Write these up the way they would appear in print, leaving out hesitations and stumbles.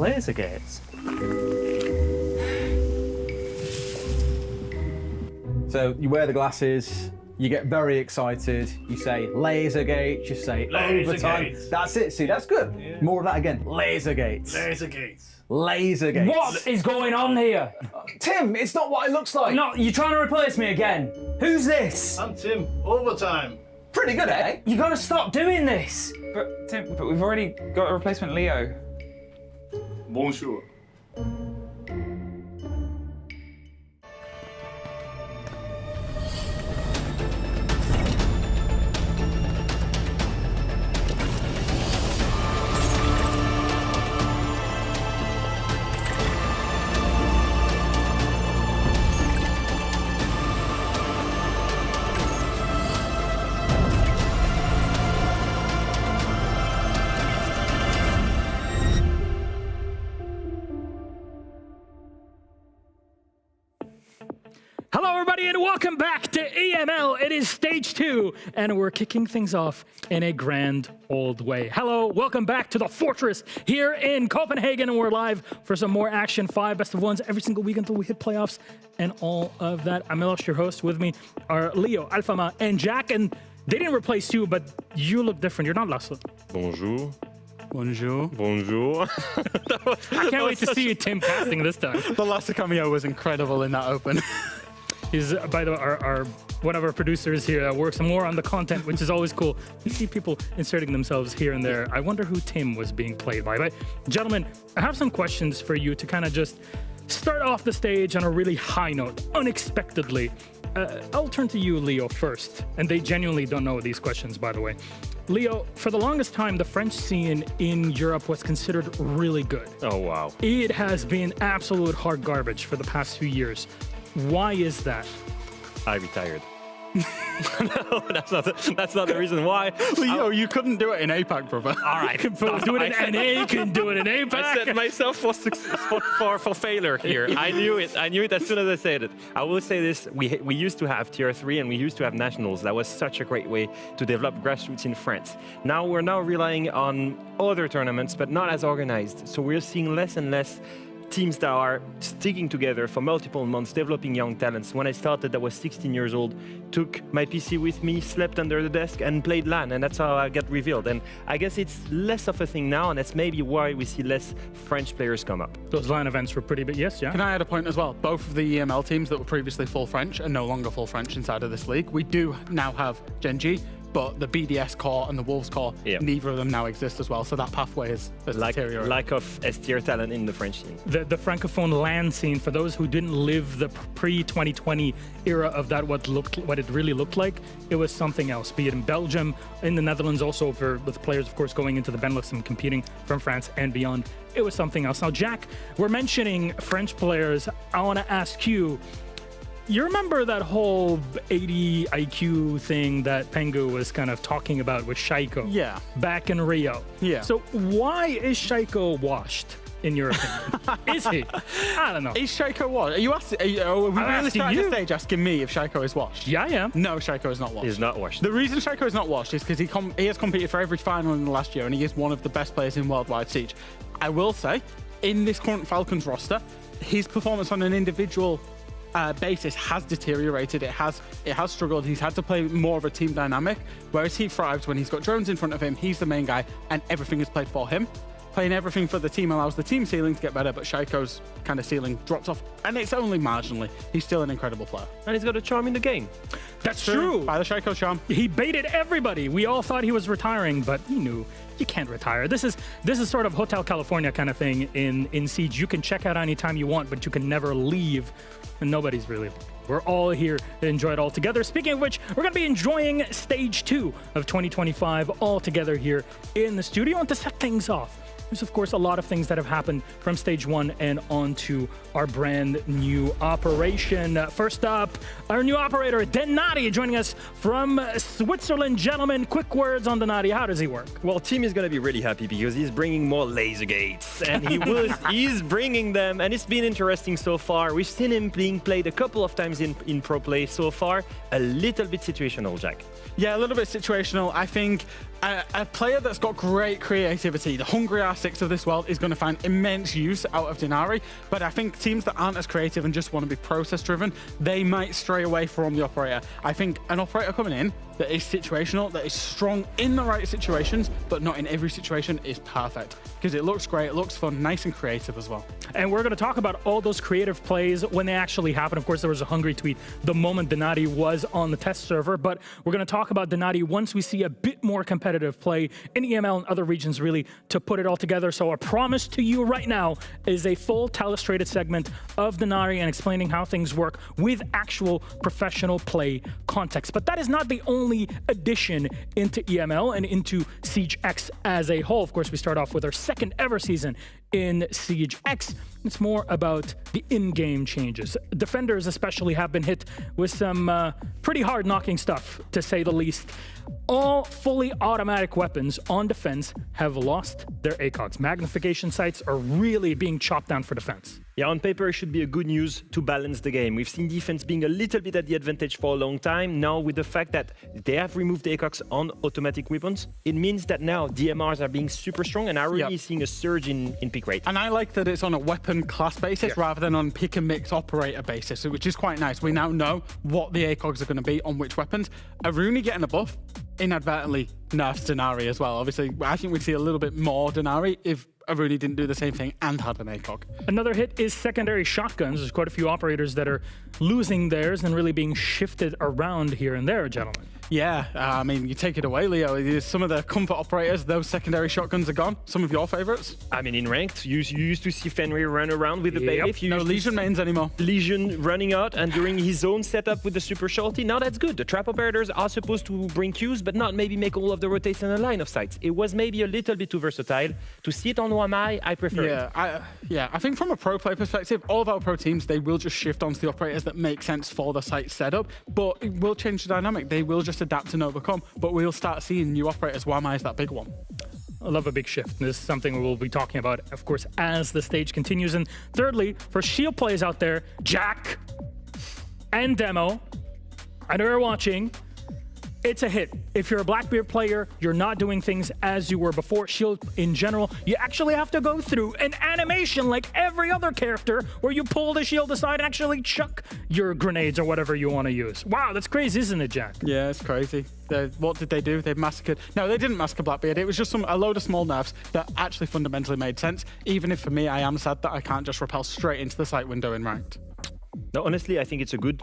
laser gates. So you wear the glasses, you get very excited, you say laser gates, you say Laser overtime. gates. That's it, see, that's good. Yeah. More of that again. Laser gates. Laser gates. Laser gates. What is going on here? Tim, it's not what it looks like. No, you're trying to replace me again. Who's this? I'm Tim. Overtime. Pretty good, eh? You gotta stop doing this. But Tim, we've already got a replacement Leo. Bonjour. Hello, everybody, and welcome back to EML. It is stage 2, and we're kicking things off in a grand old way. Hello, welcome back to the Fortress here in Copenhagen, and we're live for some more action. 5 best of ones every single week until we hit playoffs and all of that. I'm Milos, your host. With me are Leo, Alfama, and Jack, and they didn't replace you, but you look different. You're not Laszlo. Bonjour. Bonjour. Bonjour. I can't wait to see you, Tim, casting this time. The last cameo was incredible in that open. He's, by the way, our one of our producers here that works more on the content, which is always cool. You see people inserting themselves here and there. I wonder who Tim was being played by. But gentlemen, I have some questions for you to kind of just start off the stage on a really high note, unexpectedly. I'll turn to you, Leo, first. And they genuinely don't know these questions, by the way. Leo, for the longest time, the French scene in Europe was considered really good. Oh, wow. It has been absolute hard garbage for the past few years. Why is that? I retired. No, that's not the reason why. Leo, you couldn't do it in APAC, brother. All right. Do it in NA, can do it in APAC. I set myself for failure here. I knew it. I knew it as soon as I said it. I will say this. We used to have Tier 3 and we used to have nationals. That was such a great way to develop grassroots in France. Now we're relying on other tournaments, but not as organized. So we're seeing less and less teams that are sticking together for multiple months, developing young talents. When I started, I was 16 years old, took my PC with me, slept under the desk, and played LAN, and that's how I got revealed. And I guess it's less of a thing now, and that's maybe why we see less French players come up. Those LAN events were pretty big, yes, yeah? Can I add a point as well? Both of the EML teams that were previously full French are no longer full French inside of this league. We do now have Gen.G, but the BDS core and the Wolves core, neither of them now exist as well. So that pathway is deteriorating. Lack of S-tier talent in the French scene. The Francophone LAN scene, for those who didn't live the pre-2020 era of that, what it really looked like, it was something else. Be it in Belgium, in the Netherlands, also with players, of course, going into the Benelux and competing from France and beyond. It was something else. Now, Jack, we're mentioning French players. I want to ask you, you remember that whole 80 IQ thing that Pengu was kind of talking about with Shaiko? Yeah. Back in Rio. Yeah. So why is Shaiko washed, in your opinion? Is he? I don't know. Is Shaiko washed? Are you asking? Are we really starting the stage asking me if Shaiko is washed? Yeah, yeah. No, Shaiko is not washed. He's not washed. The reason Shaiko is not washed is because he has competed for every final in the last year, and he is one of the best players in Worldwide Siege. I will say, in this current Falcons roster, his performance on an individual basis has deteriorated. It has struggled. He's had to play more of a team dynamic, whereas he thrives when he's got drones in front of him. He's the main guy, and everything is played for him. Playing everything for the team allows the team ceiling to get better, but Shaiko's kind of ceiling drops off, and it's only marginally. He's still an incredible player. And he's got a charm in the game. That's true. By the Shaiko charm. He baited everybody. We all thought he was retiring, but he knew you can't retire. This is sort of Hotel California kind of thing in Siege. You can check out anytime you want, but you can never leave. And nobody's really. We're all here to enjoy it all together. Speaking of which, we're going to be enjoying Stage 2 of 2025 all together here in the studio. And to set things off, there's, of course, a lot of things that have happened from Stage 1 and on to our brand new operation. First up, our new operator, Denati, joining us from Switzerland. Gentlemen, quick words on Denati. How does he work? Well, Tim is going to be really happy because he's bringing more laser gates. And he's bringing them, and it's been interesting so far. We've seen him being played a couple of times in pro play so far. A little bit situational, Jack. Yeah, a little bit situational. I think a player that's got great creativity, the hungry ass Class 6 of this world is going to find immense use out of Denari, but I think teams that aren't as creative and just want to be process-driven, they might stray away from the Operator. I think an Operator coming in that is situational, that is strong in the right situations, but not in every situation, is perfect. Because it looks great, it looks fun, nice and creative as well. And we're going to talk about all those creative plays when they actually happen. Of course, there was a hungry tweet the moment Donati was on the test server, but we're going to talk about Donati once we see a bit more competitive play in EML and other regions, really, to put it all together. So our promise to you right now is a full telestrated segment of Donati and explaining how things work with actual professional play context. But that is not the only addition into EML and into Siege X as a whole. Of course, we start off with our second ever season in Siege X. It's more about the in-game changes. Defenders especially have been hit with some pretty hard knocking stuff, to say the least. All fully automatic weapons on defense have lost their ACOGs. Magnification sights are really being chopped down for defense. Yeah, on paper, it should be a good news to balance the game. We've seen defense being a little bit at the advantage for a long time. Now, with the fact that they have removed the ACOGs on automatic weapons, it means that now DMRs are being super strong and are really seeing a surge in pick rate. And I like that it's on a weapon class basis rather than on pick and mix operator basis, which is quite nice. We now know what the ACOGs are going to be on which weapons. Aruni getting a buff inadvertently nerfs Denari as well. Obviously, I think we'd see a little bit more Denari if Aruni didn't do the same thing and had an ACOG. Another hit is secondary shotguns. There's quite a few operators that are losing theirs and really being shifted around here and there, gentlemen. Yeah, I mean, you take it away, Leo. Some of the comfort operators, those secondary shotguns are gone. Some of your favorites? I mean, in ranked, you used to see Fenrir run around with the bailiff. No Legion mains anymore. Legion running out and doing his own setup with the super shorty. Now that's good. The trap operators are supposed to bring Qs, but not maybe make all of the rotation and line of sights. It was maybe a little bit too versatile. To see it on Wamai, I prefer it. I think from a pro play perspective, all of our pro teams, they will just shift onto the operators that make sense for the site setup, but it will change the dynamic. They will just adapt and overcome, but we'll start seeing new operators. Wamai is that big one. I love a big shift. This is something we will be talking about, of course, as the stage continues. And thirdly, for shield plays out there, Jack and Demo, I know you're watching, it's a hit. If you're a Blackbeard player, you're not doing things as you were before. Shield in general, you actually have to go through an animation like every other character where you pull the shield aside and actually chuck your grenades or whatever you want to use. Wow, that's crazy, isn't it, Jack? Yeah, it's crazy. What did they do? They massacred. No, they didn't massacre Blackbeard. It was just a load of small nerfs that actually fundamentally made sense. Even if for me, I am sad that I can't just rappel straight into the site window in ranked. No, honestly, I think it's a good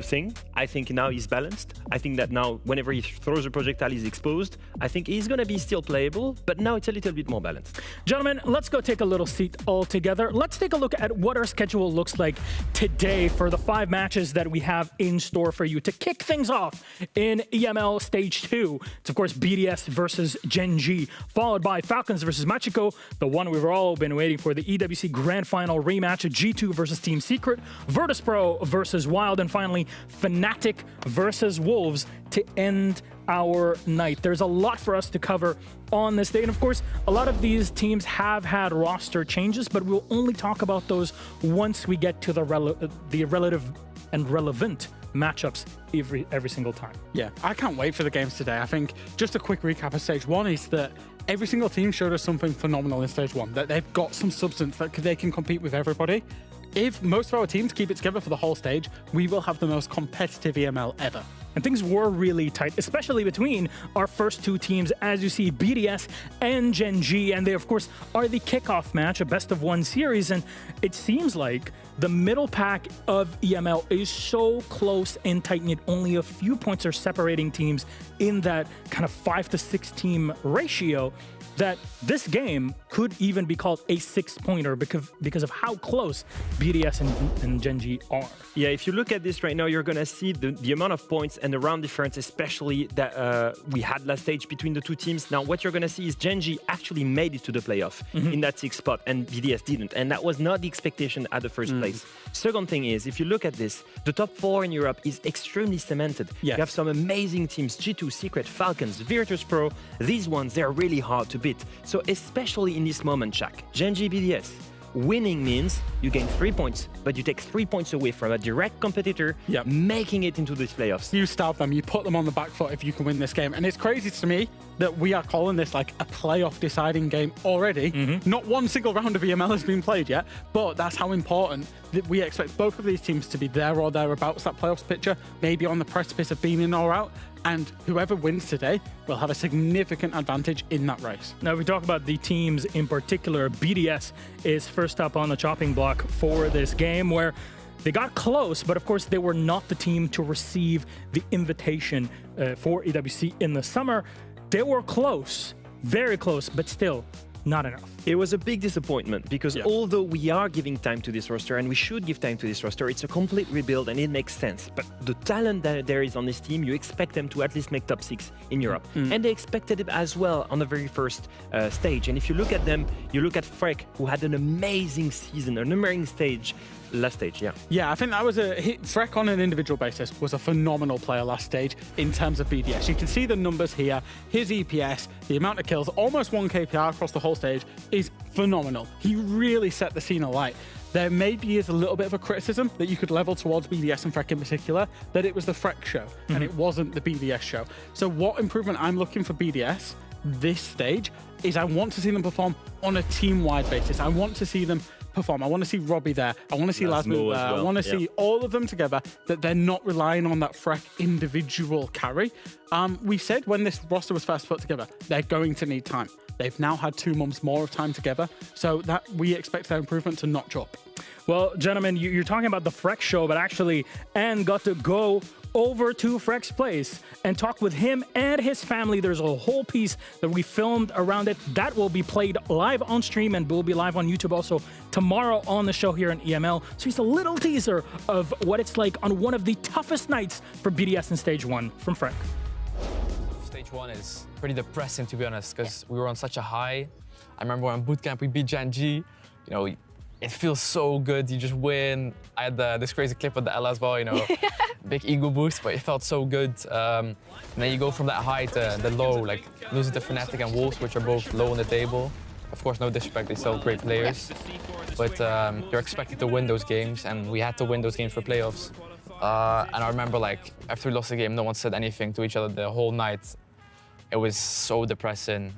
thing. I think now he's balanced. I think that now, whenever he throws a projectile, he's exposed. I think he's going to be still playable, but now it's a little bit more balanced. Gentlemen, let's go take a little seat all together. Let's take a look at what our schedule looks like today for the 5 matches that we have in store for you. To kick things off in EML Stage 2, it's of course BDS versus Gen.G, followed by Falcons versus Macko, the one we've all been waiting for, the EWC Grand Final rematch, G2 versus Team Secret, Virtus.pro versus Wild, and finally Fnatic versus Wolves to end our night. There's a lot for us to cover on this day, and of course a lot of these teams have had roster changes, but we'll only talk about those once we get to the relative and relevant matchups every single time. Yeah, I can't wait for the games today. I think just a quick recap of Stage 1 is that every single team showed us something phenomenal in Stage 1, that they've got some substance, that they can compete with everybody. If most of our teams keep it together for the whole stage, we will have the most competitive EML ever. And things were really tight, especially between our first 2 teams, as you see, BDS and Gen.G, and they, of course, are the kickoff match, a best-of-1 series, and it seems like the middle pack of EML is so close and tight-knit. Only a few points are separating teams in that kind of 5 to 6 team ratio, that this game could even be called a 6-pointer because of how close BDS and Gen.G are. Yeah, if you look at this right now, you're going to see the amount of points and the round difference, especially that we had last stage between the 2 teams. Now, what you're going to see is Gen.G actually made it to the playoff in that 6th spot, and BDS didn't. And that was not the expectation at the first place. Second thing is, if you look at this, the top 4 in Europe is extremely cemented. Yes. You have some amazing teams, G2, Secret, Falcons, Virtus.pro. These ones, they're really hard to beat. So especially in this moment, Shaq, Gen.G, BDS, winning means you gain 3 points, but you take 3 points away from a direct competitor, Yep. making it into these playoffs. You starve them, you put them on the back foot if you can win this game. And it's crazy to me that we are calling this like a playoff deciding game already. Not one single round of EML has been played yet, but that's how important that we expect both of these teams to be there or thereabouts, that playoffs picture, maybe on the precipice of being in or out. And whoever wins today will have a significant advantage in that race. Now, if we talk about the teams in particular, BDS is first up on the chopping block for this game, where they got close, but of course they were not the team to receive the invitation for EWC in the summer. They were close, very close, but still not enough. It was a big disappointment because although we are giving time to this roster and we should give time to this roster, it's a complete rebuild and it makes sense. But the talent that there is on this team, you expect them to at least make top 6 in Europe. And they expected it as well on the very first stage. And if you look at them, you look at Freck, who had an amazing season, an amazing stage. Last stage, yeah. Yeah, I think that was Freck on an individual basis was a phenomenal player last stage in terms of BDS. You can see the numbers here. His EPS, the amount of kills, almost 1 KPR across the whole stage is phenomenal. He really set the scene alight. There maybe is a little bit of a criticism that you could level towards BDS and Freck in particular, that it was the Freck show and it wasn't the BDS show. So what improvement I'm looking for BDS this stage is I want to see them perform on a team-wide basis. I want to see them perform. I want to see Robbie there. I want to see Lasmo there. I want to see all of them together, that they're not relying on that Freck individual carry. We said when this roster was first put together, they're going to need time. They've now had 2 months more of time together, so that we expect their improvement to notch up. Well, gentlemen, you're talking about the Freck show, but actually, Anne got to go over to Freck's place and talk with him and his family. There's a whole piece that we filmed around it that will be played live on stream and will be live on YouTube also tomorrow on the show here in EML. So just a little teaser of what it's like on one of the toughest nights for BDS in Stage 1 from Freck. Stage 1 is pretty depressing, to be honest, because we were on such a high. I remember when bootcamp we beat Gen.G. You know, it feels so good. You just win. I had this crazy clip with the L as well, you know, big ego boost, but it felt so good. And then you go from that high to the low, like losing to Fnatic and Wolves, which are both low on the table. Of course, no disrespect, they still great players, but you're expected to win those games, and we had to win those games for playoffs. And I remember, like, after we lost the game, no one said anything to each other the whole night. It was so depressing.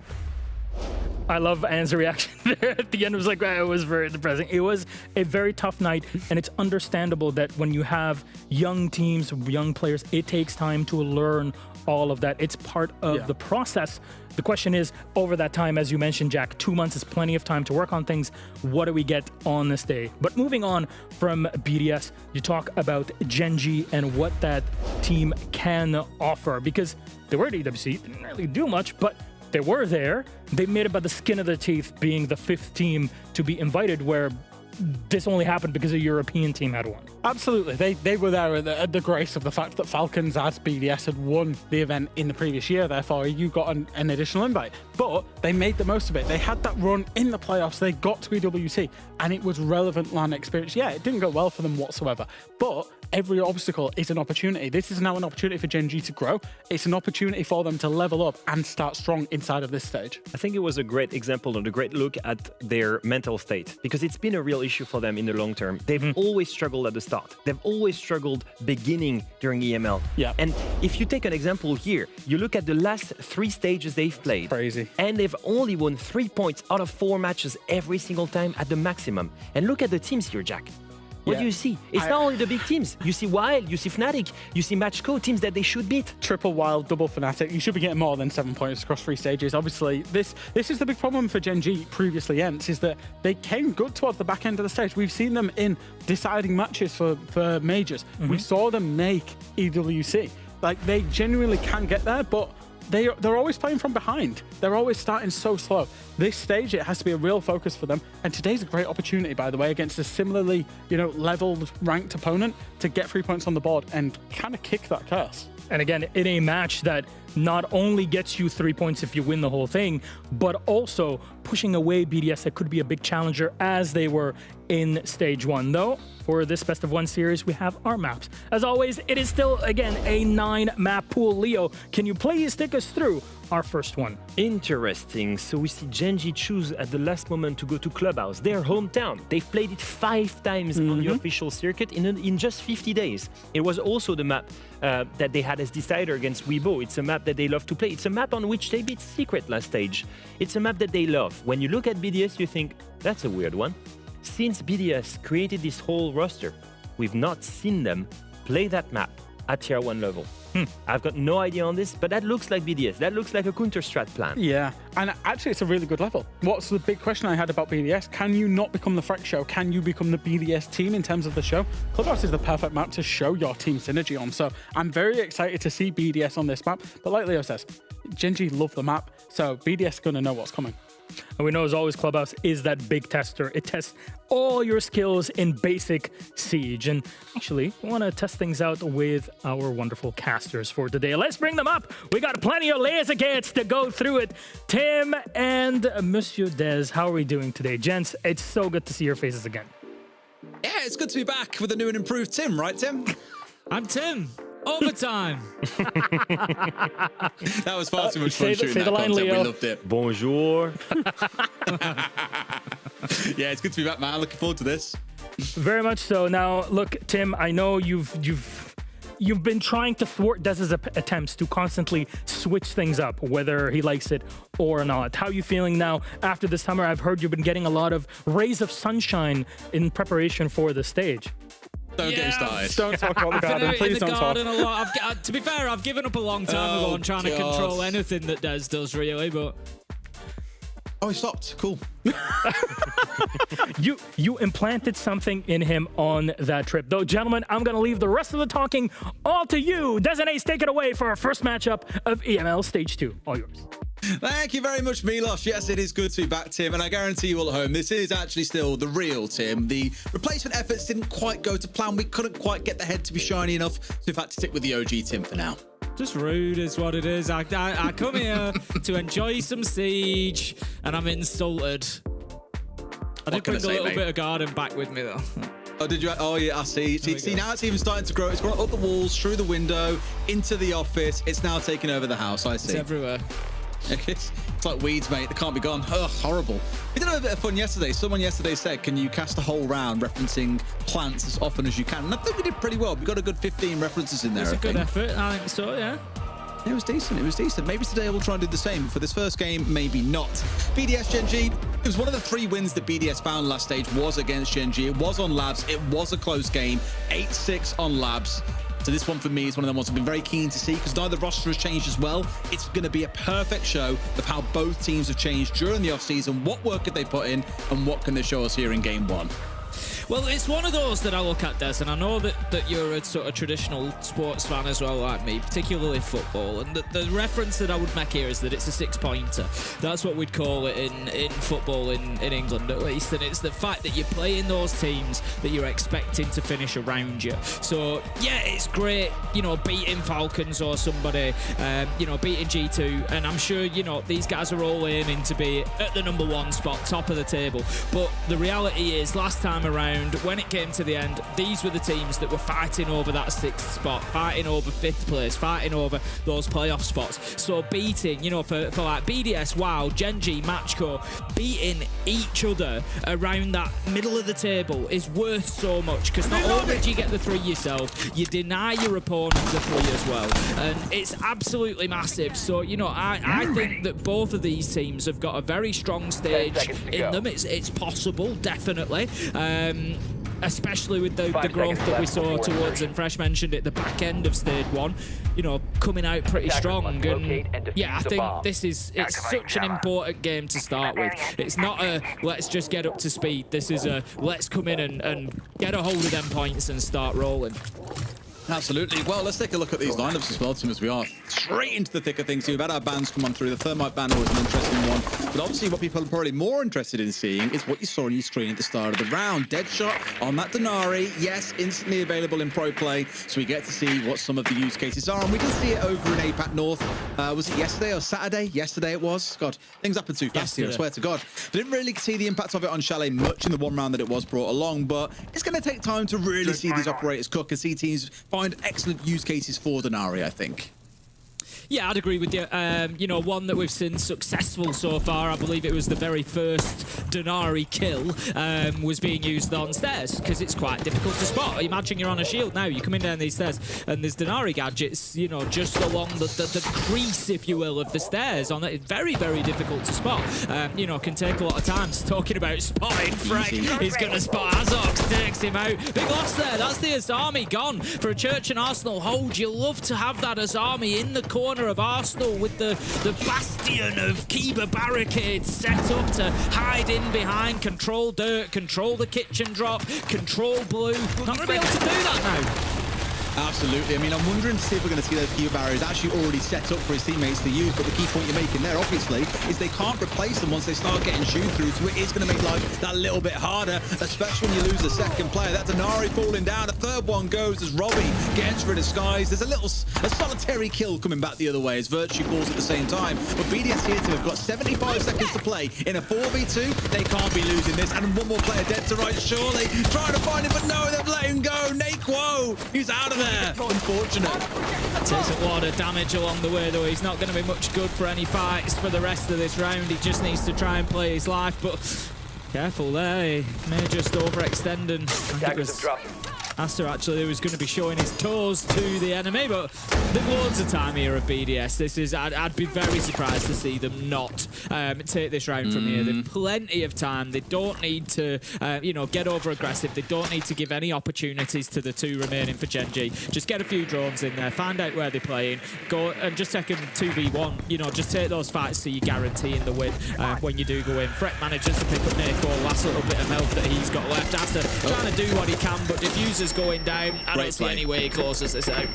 I love Anne's reaction there at the end. It was like, it was very depressing. It was a very tough night, and it's understandable that when you have young teams, young players, it takes time to learn all of that. It's part of the process. The question is, over that time, as you mentioned, Jack, 2 months is plenty of time to work on things. What do we get on this day? But moving on from BDS, you talk about Gen.G and what that team can offer, because they were at EWC, didn't really do much, but they were there. They made it by the skin of their teeth, being the 5th team to be invited, where this only happened because a European team had won. Absolutely. They were there at the grace of the fact that Falcons as BDS had won the event in the previous year, therefore you got an additional invite. But they made the most of it. They had that run in the playoffs, they got to EWC, and it was relevant LAN experience. Yeah, it didn't go well for them whatsoever, but every obstacle is an opportunity. This is now an opportunity for Gen.G to grow. It's an opportunity for them to level up and start strong inside of this stage. I think it was a great example and a great look at their mental state, because it's been a real issue for them in the long term. They've always struggled at the start. They've always struggled beginning during EML. Yeah. And if you take an example here, you look at the last 3 stages they've played. Crazy. And they've only won 3 points out of 4 matches every single time at the maximum. And look at the teams here, Jack. What do you see? It's not only the big teams. You see Wild, you see Fnatic, you see Macko, teams that they should beat. Triple Wild, double Fnatic. You should be getting more than 7 points across 3 stages. Obviously, this is the big problem for Gen.G previously, Ents, is that they came good towards the back end of the stage. We've seen them in deciding matches for majors. We saw them make EWC. Like, they genuinely can get there, but they're always playing from behind. They're always starting so slow. This stage, it has to be a real focus for them. And today's a great opportunity, by the way, against a similarly, leveled, ranked opponent to get 3 points on the board and kind of kick that curse. And again, in a match that not only gets you 3 points if you win the whole thing, but also pushing away BDS that could be a big challenger as they were in Stage 1. Though, for this Best of 1 series, we have our maps. As always, it is still, again, a 9-map pool. Leo, can you please take us through our first one. Interesting. So we see Gen.G choose at the last moment to go to Clubhouse, their hometown. They've played it 5 times on the official circuit in just 50 days. It was also the map that they had as decider against Weibo. It's a map that they love to play. It's a map on which they beat Secret last stage. It's a map that they love. When you look at BDS, you think, that's a weird one. Since BDS created this whole roster, we've not seen them play that map at tier 1 level. I've got no idea on this, but that looks like BDS. That looks like a counter-strat plan. Yeah, and actually it's a really good level. What's the big question I had about BDS? Can you not become the Frex show? Can you become the BDS team in terms of the show? Clubhouse is the perfect map to show your team synergy on, so I'm very excited to see BDS on this map. But like Leo says, Gen.G love the map, so BDS is going to know what's coming. And we know, as always, Clubhouse is that big tester. It tests all your skills in basic Siege. And actually, we want to test things out with our wonderful casters for today. Let's bring them up. We got plenty of laser gates to go through it. Tim and Monsieur Dez, how are we doing today? Gents, it's so good to see your faces again. Yeah, it's good to be back with a new and improved Tim, right, Tim? I'm Tim. Overtime. That was far too much fun shooting say that the line, content. Leo. We loved it. Bonjour. Yeah, it's good to be back, man. Looking forward to this. Very much so. Now, look, Tim, I know you've been trying to thwart Dez's attempts to constantly switch things up, whether he likes it or not. How are you feeling now after the summer? I've heard you've been getting a lot of rays of sunshine in preparation for the stage. Don't get me started. Don't talk about the garden, please don't talk. A lot. To be fair, I've given up a long time ago on trying to control anything that Dez does, really, but... Oh, he stopped. Cool. You implanted something in him on that trip. Though, gentlemen, I'm going to leave the rest of the talking all to you. Dez and Ace, take it away for our first matchup of EML Stage 2. All yours. Thank you very much, Milos. Yes, it is good to be back, Tim, and I guarantee you all at home, this is actually still the real Tim. The replacement efforts didn't quite go to plan. We couldn't quite get the head to be shiny enough, so we've had to stick with the OG Tim for now. Just rude is what it is. I come here to enjoy some Siege, and I'm insulted. I did bring a little bit of garden back with me, though. Oh, did you? Oh, yeah, I see. See, now it's even starting to grow. It's gone up the walls, through the window, into the office. It's now taking over the house, I see. It's everywhere. It's like weeds, mate. They can't be gone. Ugh, horrible. We did have a bit of fun yesterday. Someone yesterday said, can you cast a whole round referencing plants as often as you can? And I think we did pretty well. We got a good 15 references in there. It's a good effort. I think so, yeah. It was decent. It was decent. Maybe today we'll try and do the same. For this first game, maybe not. BDS Gen.G. It was one of the 3 wins that BDS found last stage was against Gen.G. It was on Labs. It was a close game. 8-6 on Labs. So this one for me is one of the ones I've been very keen to see because now the roster has changed as well. It's going to be a perfect show of how both teams have changed during the offseason. What work have they put in and what can they show us here in game 1? Well, it's one of those that I look at, Des, and I know that you're a sort of traditional sports fan as well, like me, particularly football. And the reference that I would make here is that it's a 6-pointer. That's what we'd call it in football in England, at least. And it's the fact that you're playing those teams that you're expecting to finish around you. So, yeah, it's great, you know, beating Falcons or somebody, you know, beating G2. And I'm sure, you know, these guys are all aiming to be at the #1 spot, top of the table. But the reality is, last time around, when it came to the end, these were the teams that were fighting over that 6th spot, fighting over 5th place, fighting over those playoff spots. So beating, you know, for like BDS, WoW, Gen.G, Macko, beating each other around that middle of the table is worth so much because not only do you get the 3 yourself, you deny your opponent the 3 as well. And it's absolutely massive. So, you know, I think that both of these teams have got a very strong stage in them. It's possible, definitely. Especially with the growth that we saw towards, and Fresh mentioned it, the back end of stage 1, you know, coming out pretty strong. And yeah, I think it's such an important game to start with. It's not a let's just get up to speed. This is a let's come in and get a hold of them points and start rolling. Absolutely. Well, let's take a look at these lineups as well, Tim, as we are straight into the thick of things. So we've had our bans come on through. The Thermite ban was an interesting one. But obviously what people are probably more interested in seeing is what you saw on your screen at the start of the round. Deadshot on that Denari. Yes, instantly available in pro play. So we get to see what some of the use cases are. And we did see it over in APAC North. Was it yesterday or Saturday? Yesterday it was. God, things happen too fast here, I swear to God. We didn't really see the impact of it on Chalet much in the one round that it was brought along. But it's going to take time to really see these operators cook and see teams find excellent use cases for Denari, I think. Yeah, I'd agree with you. You know, one that we've seen successful so far, I believe it was the very first Denari kill, was being used on stairs, because it's quite difficult to spot. Imagine you're on a shield now, you're coming down these stairs, and there's Denari gadgets, you know, just along the crease, if you will, of the stairs. On it, it's very, very difficult to spot. You know, can take a lot of time. Talking about spotting, Frank is going to spot Azox, takes him out. Big loss there, that's the Azami gone. For a Church and Arsenal hold, you love to have that Azami in the corner of Arsenal with the bastion of Kiba barricades set up to hide in behind, control dirt, control the kitchen drop, control blue. Not going to be able to do that now. Absolutely. I mean, I'm wondering to see if we're going to see those Kiva barriers actually already set up for his teammates to use, but the key point you're making there, obviously, is they can't replace them once they start getting shoot-throughs, so it is going to make life that little bit harder, especially when you lose the second player. That's Denari falling down. The third one goes as Robbie gets rid of Skies. There's a solitary kill coming back the other way as Virtue falls at the same time, but BDS here too have got 75 seconds to play in a 4v2. They can't be losing this, and one more player dead to right, surely. Trying to find him, but no, they've let him go. Nakwo, he's out of there. Unfortunate. Takes a lot of damage along the way, though. He's not going to be much good for any fights for the rest of this round. He just needs to try and play his life, but careful there. He may just overextend, and I think it was Aster actually who was going to be showing his toes to the enemy, but they've loads of time here of BDS. This is, I'd be very surprised to see them not take this round from here. They've plenty of time. They don't need to, you know, get over aggressive. They don't need to give any opportunities to the two remaining for Gen.G. Just get a few drones in there, find out where they're playing, go and just take them 2v1. You know, just take those fights so you're guaranteeing the win when you do go in. Fret manages to pick up Macko, last little bit of health that he's got left. Aster trying to do what he can, but Diffuser's going down. I don't see any way he closes this out.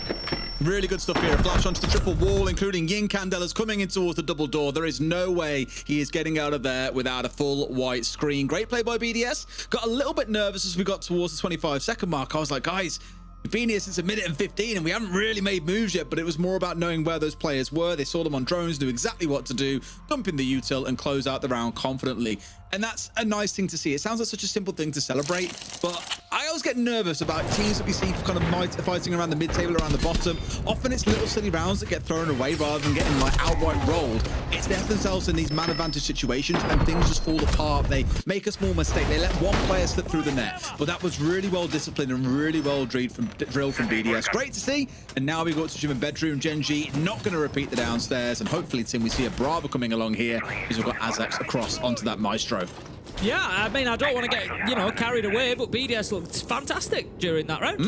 Really good stuff here. A flash onto the triple wall, including Yin Candela's coming in towards the double door. There is no way he is getting out of there without a full white screen. Great play by BDS. Got a little bit nervous as we got towards the 25-second mark. I was like, guys, we've been here since 1:15 and we haven't really made moves yet, but it was more about knowing where those players were. They saw them on drones, knew exactly what to do, dump in the util and close out the round confidently. And that's a nice thing to see. It sounds like such a simple thing to celebrate, but I always get nervous about teams that we see kind of fighting around the mid-table, around the bottom. Often it's little silly rounds that get thrown away rather than getting like outright rolled. It's they have themselves in these man advantage situations and things just fall apart. They make a small mistake. They let one player slip through the net. But that was really well disciplined and really well drilled from BDS. Great to see. And now we go to gym and bedroom. Gen.G not going to repeat the downstairs. And hopefully, Tim, we see a Bravo coming along here because we've got Azax across onto that Maestro. Yeah, I mean, I don't want to get, you know, carried away, but BDS looked fantastic during that round.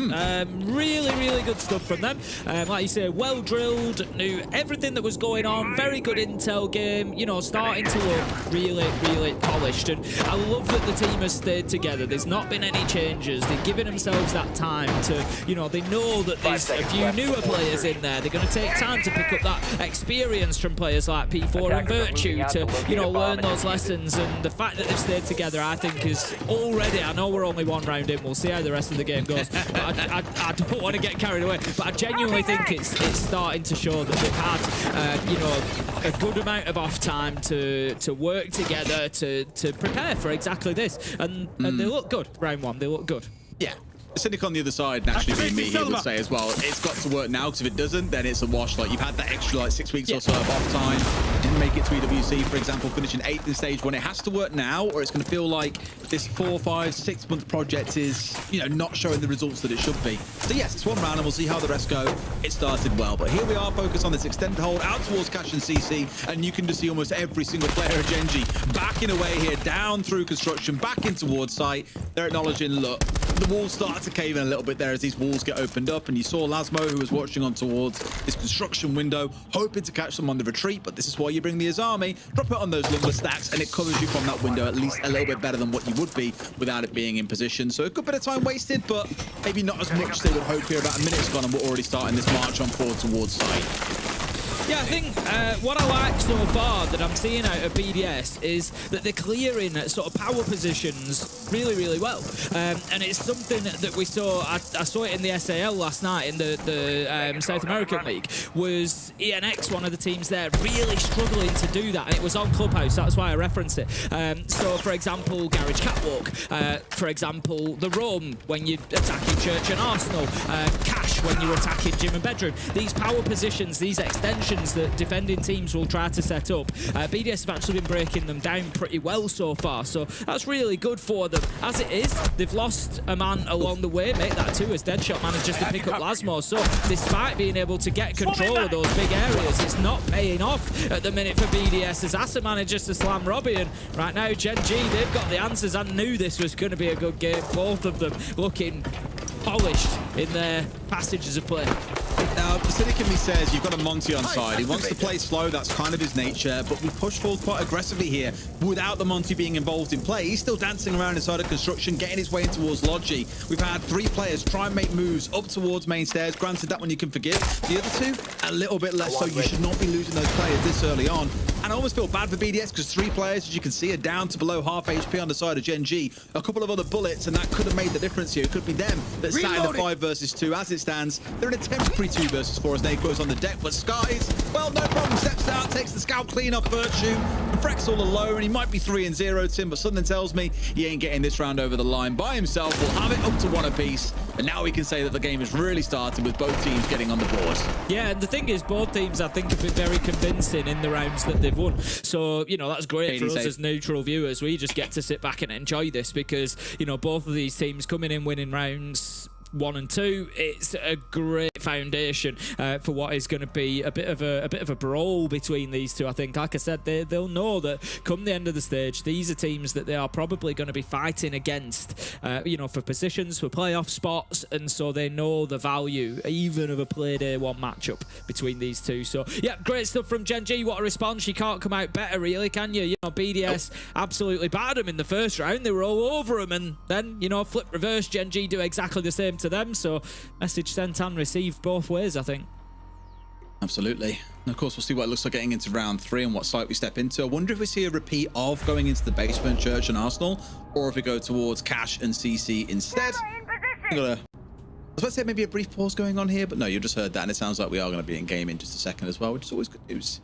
Really, really good stuff from them. Like you say, well drilled, knew everything that was going on, very good intel game, you know, starting to look really, really polished. And I love that the team has stayed together. There's not been any changes. They've given themselves that time to, you know, they know that there's a few newer players in there. They're going to take time to pick up that experience from players like P4 and Virtue to, you know, learn those lessons. And the fact that they've stayed together, I think, is already, I know we're only one round in, we'll see how the rest of the game goes, but I don't want to get carried away, but I genuinely think it's starting to show that they've had, you know, a good amount of off time to work together to prepare for exactly this, and they look good. Round one, they look good. Yeah. Cynic on the other side, naturally being me, he would say as well, it's got to work now, because if it doesn't, then it's a wash. Like, you've had that extra, like, 6 weeks or so of off time. Didn't make it to EWC, for example, finishing 8th in stage 1. It has to work now, or it's going to feel like this 4, 5, 6 month project is, you know, not showing the results that it should be. So yes, it's one round, and we'll see how the rest go. It started well, but here we are, focused on this extended hold out towards Cash and CC, and you can just see almost every single player of Gen.G backing away here, down through construction, back in towards site. They're acknowledging, look, the walls start to cave in a little bit there as these walls get opened up, and you saw Lasmo, who was watching on towards this construction window, hoping to catch them on the retreat, but this is why you bring the Azami, drop it on those lumber stacks, and it covers you from that window at least a little bit better than what you would be without it being in position. So a good bit of time wasted, but maybe not as much as they would hope here. About a minute's gone, and we're already starting this march on forward towards site. Yeah, I think what I like so far that I'm seeing out of BDS is that they're clearing sort of power positions really, really well. And it's something that we saw, I saw it in the SAL last night in the South American League, was ENX, one of the teams there, really struggling to do that. And it was on Clubhouse, that's why I referenced it. So, for example, Garage Catwalk, for example, the Roam when you're attacking Church and Arsenal, Cash when you're attacking Gym and Bedroom. These power positions, these extensions, positions that defending teams will try to set up, BDS have actually been breaking them down pretty well so far, so that's really good for them. As it is, they've lost a man along the way, make that 2 as Deadshot manages to pick up Lasmo, so despite being able to get control of those big areas, it's not paying off at the minute for BDS as Asa manages to slam Robbie, and right now Gen.G, they've got the answers. I knew this was going to be a good game, both of them looking polished in their passages of play. Now, Fnatic in me says you've got a Monty on side. He wants to play slow, that's kind of his nature, but we push forward quite aggressively here without the Monty being involved in play. He's still dancing around inside of construction, getting his way in towards Logi. We've had 3 players try and make moves up towards main stairs. Granted, that one you can forgive. The other 2, a little bit less so. You should not be losing those players this early on. And I almost feel bad for BDS because 3 players, as you can see, are down to below half HP on the side of Gen.G. A couple of other bullets, and that could have made the difference here. It could be them that sat in the 5 versus 2. As it stands, they're in a temporary 2 versus 4 as Nate goes on the deck, but Skies, well, no problem, steps out, takes the scout clean off Virtue, and Freck's all alone. He might be 3-0, Tim, but something tells me he ain't getting this round over the line by himself. We'll have it up to 1 apiece, and now we can say that the game is really started with both teams getting on the board. Yeah, and the thing is, both teams, I think, have been very convincing in the rounds that they've won. So, you know, that's great for us as neutral viewers. We just get to sit back and enjoy this because, you know, both of these teams coming in winning rounds 1 and 2, it's a great foundation for what is going to be a bit of a brawl between these two. I think, like I said, they'll know that come the end of the stage, these are teams that they are probably going to be fighting against, you know, for positions, for playoff spots, and so they know the value even of a play day 1 matchup between these two. So yeah, great stuff from Gen.G. What a response! You can't come out better, really, can you? You know, BDS absolutely battered them in the first round. They were all over them, and then, you know, flip reverse, Gen.G do exactly the same to them. So message sent and received both ways, I think. Absolutely. And of course, we'll see what it looks like getting into round 3 and what site we step into. I wonder if we see a repeat of going into the basement, Church and Arsenal, or if we go towards Cash and CC instead. I was about to say maybe a brief pause going on here, but no, you just heard that, and it sounds like we are going to be in game in just a second as well, which is always good news.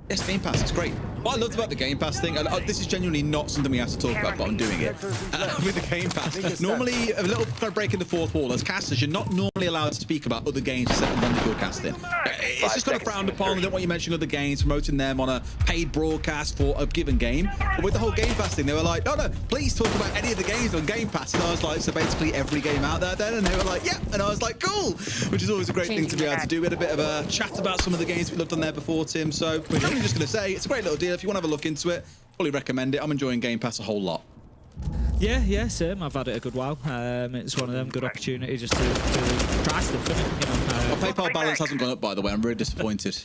Yes, Game Pass, it's great. What I loved about the Game Pass thing, and this is genuinely not something we have to talk about, but I'm doing it. With the Game Pass, normally a little kind of breaking the 4th wall. As casters, you're not normally allowed to speak about other games except the one that you're casting. It's just kind of frowned upon. I don't want you mentioning other games, promoting them on a paid broadcast for a given game. But with the whole Game Pass thing, they were like, no, please talk about any of the games on Game Pass. And I was like, so basically every game out there then? And they were like, yeah. And I was like, cool. Which is always a great thing to be able to do. We had a bit of a chat about some of the games we looked on there before, Tim. So I'm just going to say, it's a great little deal. If you want to have a look into it, fully recommend it. I'm enjoying Game Pass a whole lot. Yeah, same. I've had it a good while. It's one of them good opportunities just to try stuff, isn't it? You know, my PayPal balance hasn't gone up, by the way. I'm very disappointed.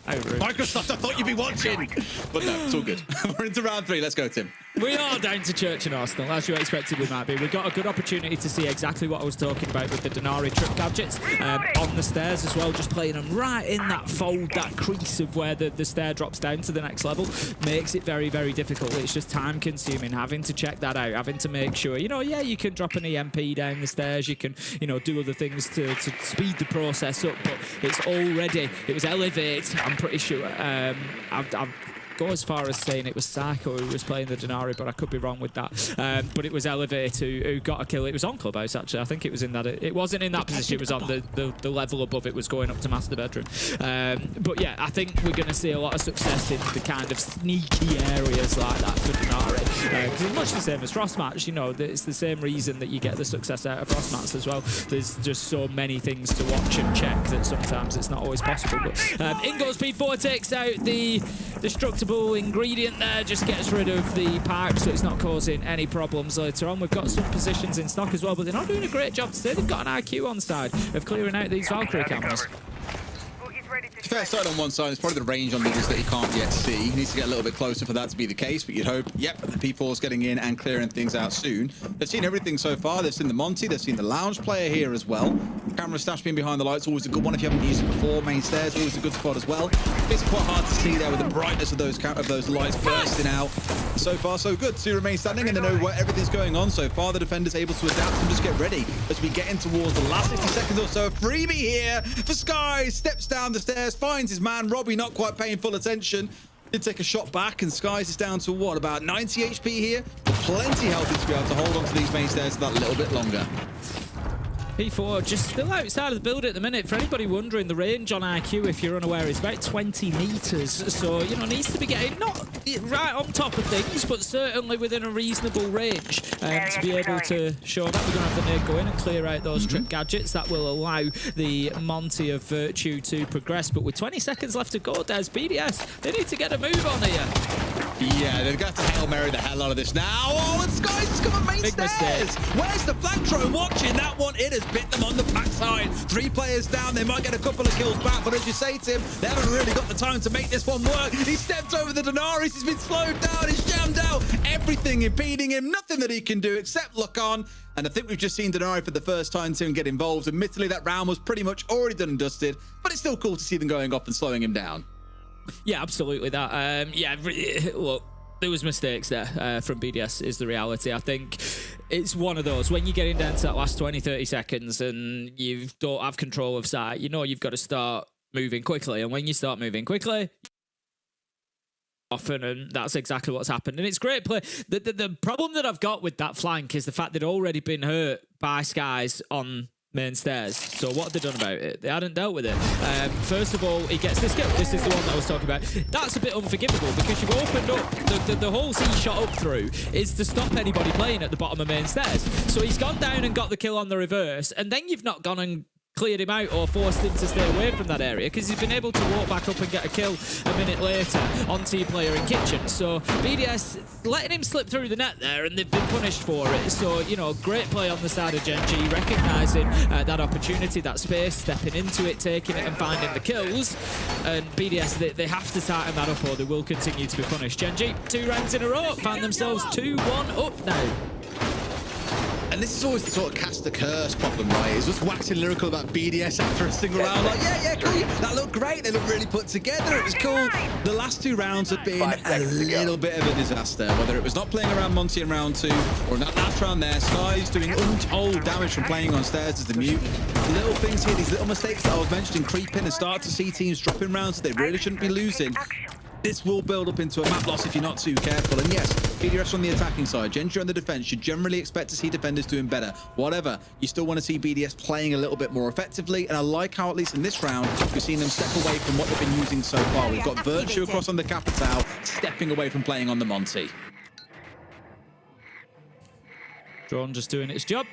Microsoft, I thought you'd be watching. But no, it's all good. We're into round 3. Let's go, Tim. We are down to Church and Arsenal, as you expected we might be. We got a good opportunity to see exactly what I was talking about with the Denari trip gadgets on the stairs as well, just playing them right in that fold, that crease of where the stair drops down to the next level. Makes it very, very difficult. It's just time consuming, having to check that out, having to make sure, you know, yeah, you can drop an EMP down the stairs, you can, you know, do other things to speed the process up, but it's already, it was Elevate, I'm pretty sure. I've go as far as saying it was Psycho who was playing the Denari, but I could be wrong with that. But it was Elevate who got a kill. It was on Clubhouse, actually. I think it was in that. It wasn't in that position. It was on the level above. It was going up to Master Bedroom. But yeah, I think we're going to see a lot of success in the kind of sneaky areas like that for Denari. Because it's much the same as Frost Match. You know, it's the same reason that you get the success out of Frost Match as well. There's just so many things to watch and check that sometimes it's not always possible. But in goes P4, takes out the destructible ingredient there, just gets rid of the pipe so it's not causing any problems later on. We've got some positions in stock as well, but they're not doing a great job today. They've got an IQ on side of clearing out these Valkyrie cameras. Fair side on one side. It's probably the range on leaders that he can't yet see. He needs to get a little bit closer for that to be the case, but you'd hope, yep, the P4's getting in and clearing things out soon. They've seen everything so far. They've seen the Monty. They've seen the lounge player here as well. Camera stash being behind the lights, always a good one if you haven't used it before. Main stairs, always a good spot as well. It's quite hard to see there with the brightness of those lights bursting out. So far, so good. Two remain standing and they know where everything's going on so far. The defender's able to adapt and just get ready as we get in towards the last 60 seconds or so. A freebie here for Sky. Steps down the stairs, finds his man. Robbie not quite paying full attention. Did take a shot back, and Skies is down to what, about 90 HP here? Plenty healthy to be able to hold on to these main stairs for that little bit longer. P4 just still outside of the build at the minute. For anybody wondering, the range on IQ, if you're unaware, is about 20 meters. So, you know, needs to be getting not right on top of things, but certainly within a reasonable range to be able to show that. We're going to have the nade go in and clear out those trip gadgets. That will allow the Monty of Virtue to progress. But with 20 seconds left to go, Des, BDS, they need to get a move on here. Yeah, they've got to Hail Mary the hell out of this now. Oh, and Sky's just come on main Big stairs. mistake. Where's the flank drone watching that one? It has bit them on the backside. 3 players down. They might get a couple of kills back, but as you say, Tim, they haven't really got the time to make this one work. He stepped over the Denaris. He's been slowed down. He's jammed out. Everything impeding him. Nothing that he can do except look on. And I think we've just seen Denari for the first time, Tim, get involved. Admittedly, that round was pretty much already done and dusted, but it's still cool to see them going off and slowing him down. Yeah, absolutely. That. Yeah, look. There was mistakes there from BDS is the reality. I think it's one of those, when you're getting down to that last 20, 30 seconds and you don't have control of sight, you know you've got to start moving quickly. And when you start moving quickly, often, and that's exactly what's happened. And it's great play. The problem that I've got with that flank is the fact they'd already been hurt by Skies on main stairs. So what have they done about it? They hadn't dealt with it. First of all, he gets this kill. This is the one that I was talking about. That's a bit unforgivable because you've opened up the holes he shot up through is to stop anybody playing at the bottom of main stairs. So he's gone down and got the kill on the reverse, and then you've not gone and cleared him out or forced him to stay away from that area because he's been able to walk back up and get a kill a minute later on T player in kitchen. So BDS letting him slip through the net there, and they've been punished for it. So, you know, great play on the side of Gen.G, recognising that opportunity, that space, stepping into it, taking it and finding the kills. And BDS, they have to tighten that up or they will continue to be punished. Gen.G, 2 rounds in a row, find themselves 2-1 up now. And this is always the sort of cast the curse problem, right? It's just waxing lyrical about BDS after a single round. Like, yeah, cool. That looked great. They looked really put together. It was cool. The last 2 rounds have been a little bit of a disaster. Whether it was not playing around Monty in round 2 or in that last round there, Sky's doing untold damage from playing on stairs as the mute. Little things here, these little mistakes that I was mentioning, creep in and start to see teams dropping rounds that they really shouldn't be losing. This will build up into a map loss if you're not too careful. And yes, BDS on the attacking side, Gen.G on the defense, you generally expect to see defenders doing better. Whatever, you still want to see BDS playing a little bit more effectively. And I like how, at least in this round, we've seen them step away from what they've been using so far. We've got Virtue across on the Capitao, stepping away from playing on the Monty. Drone just doing its job.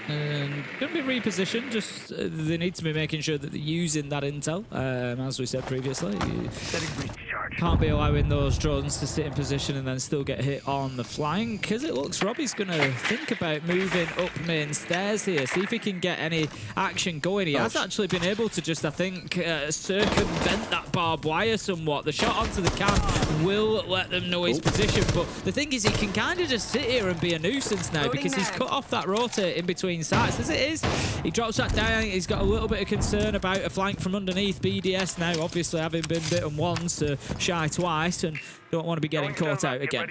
And going to be repositioned. Just they need to be making sure that they're using that intel, as we said previously. You can't be allowing those drones to sit in position and then still get hit on the flank. Because it looks Robbie's going to think about moving up main stairs here, see if he can get any action going. He has actually been able to just, I think, circumvent that barbed wire somewhat. The shot onto the can will let them know his position. But the thing is, he can kind of just sit here and be a nuisance now because he's cut off that rotate in between sites as it is. He drops that down. He's got a little bit of concern about a flank from underneath. BDS now obviously having been bitten once, shy twice, and don't want to be getting caught out again.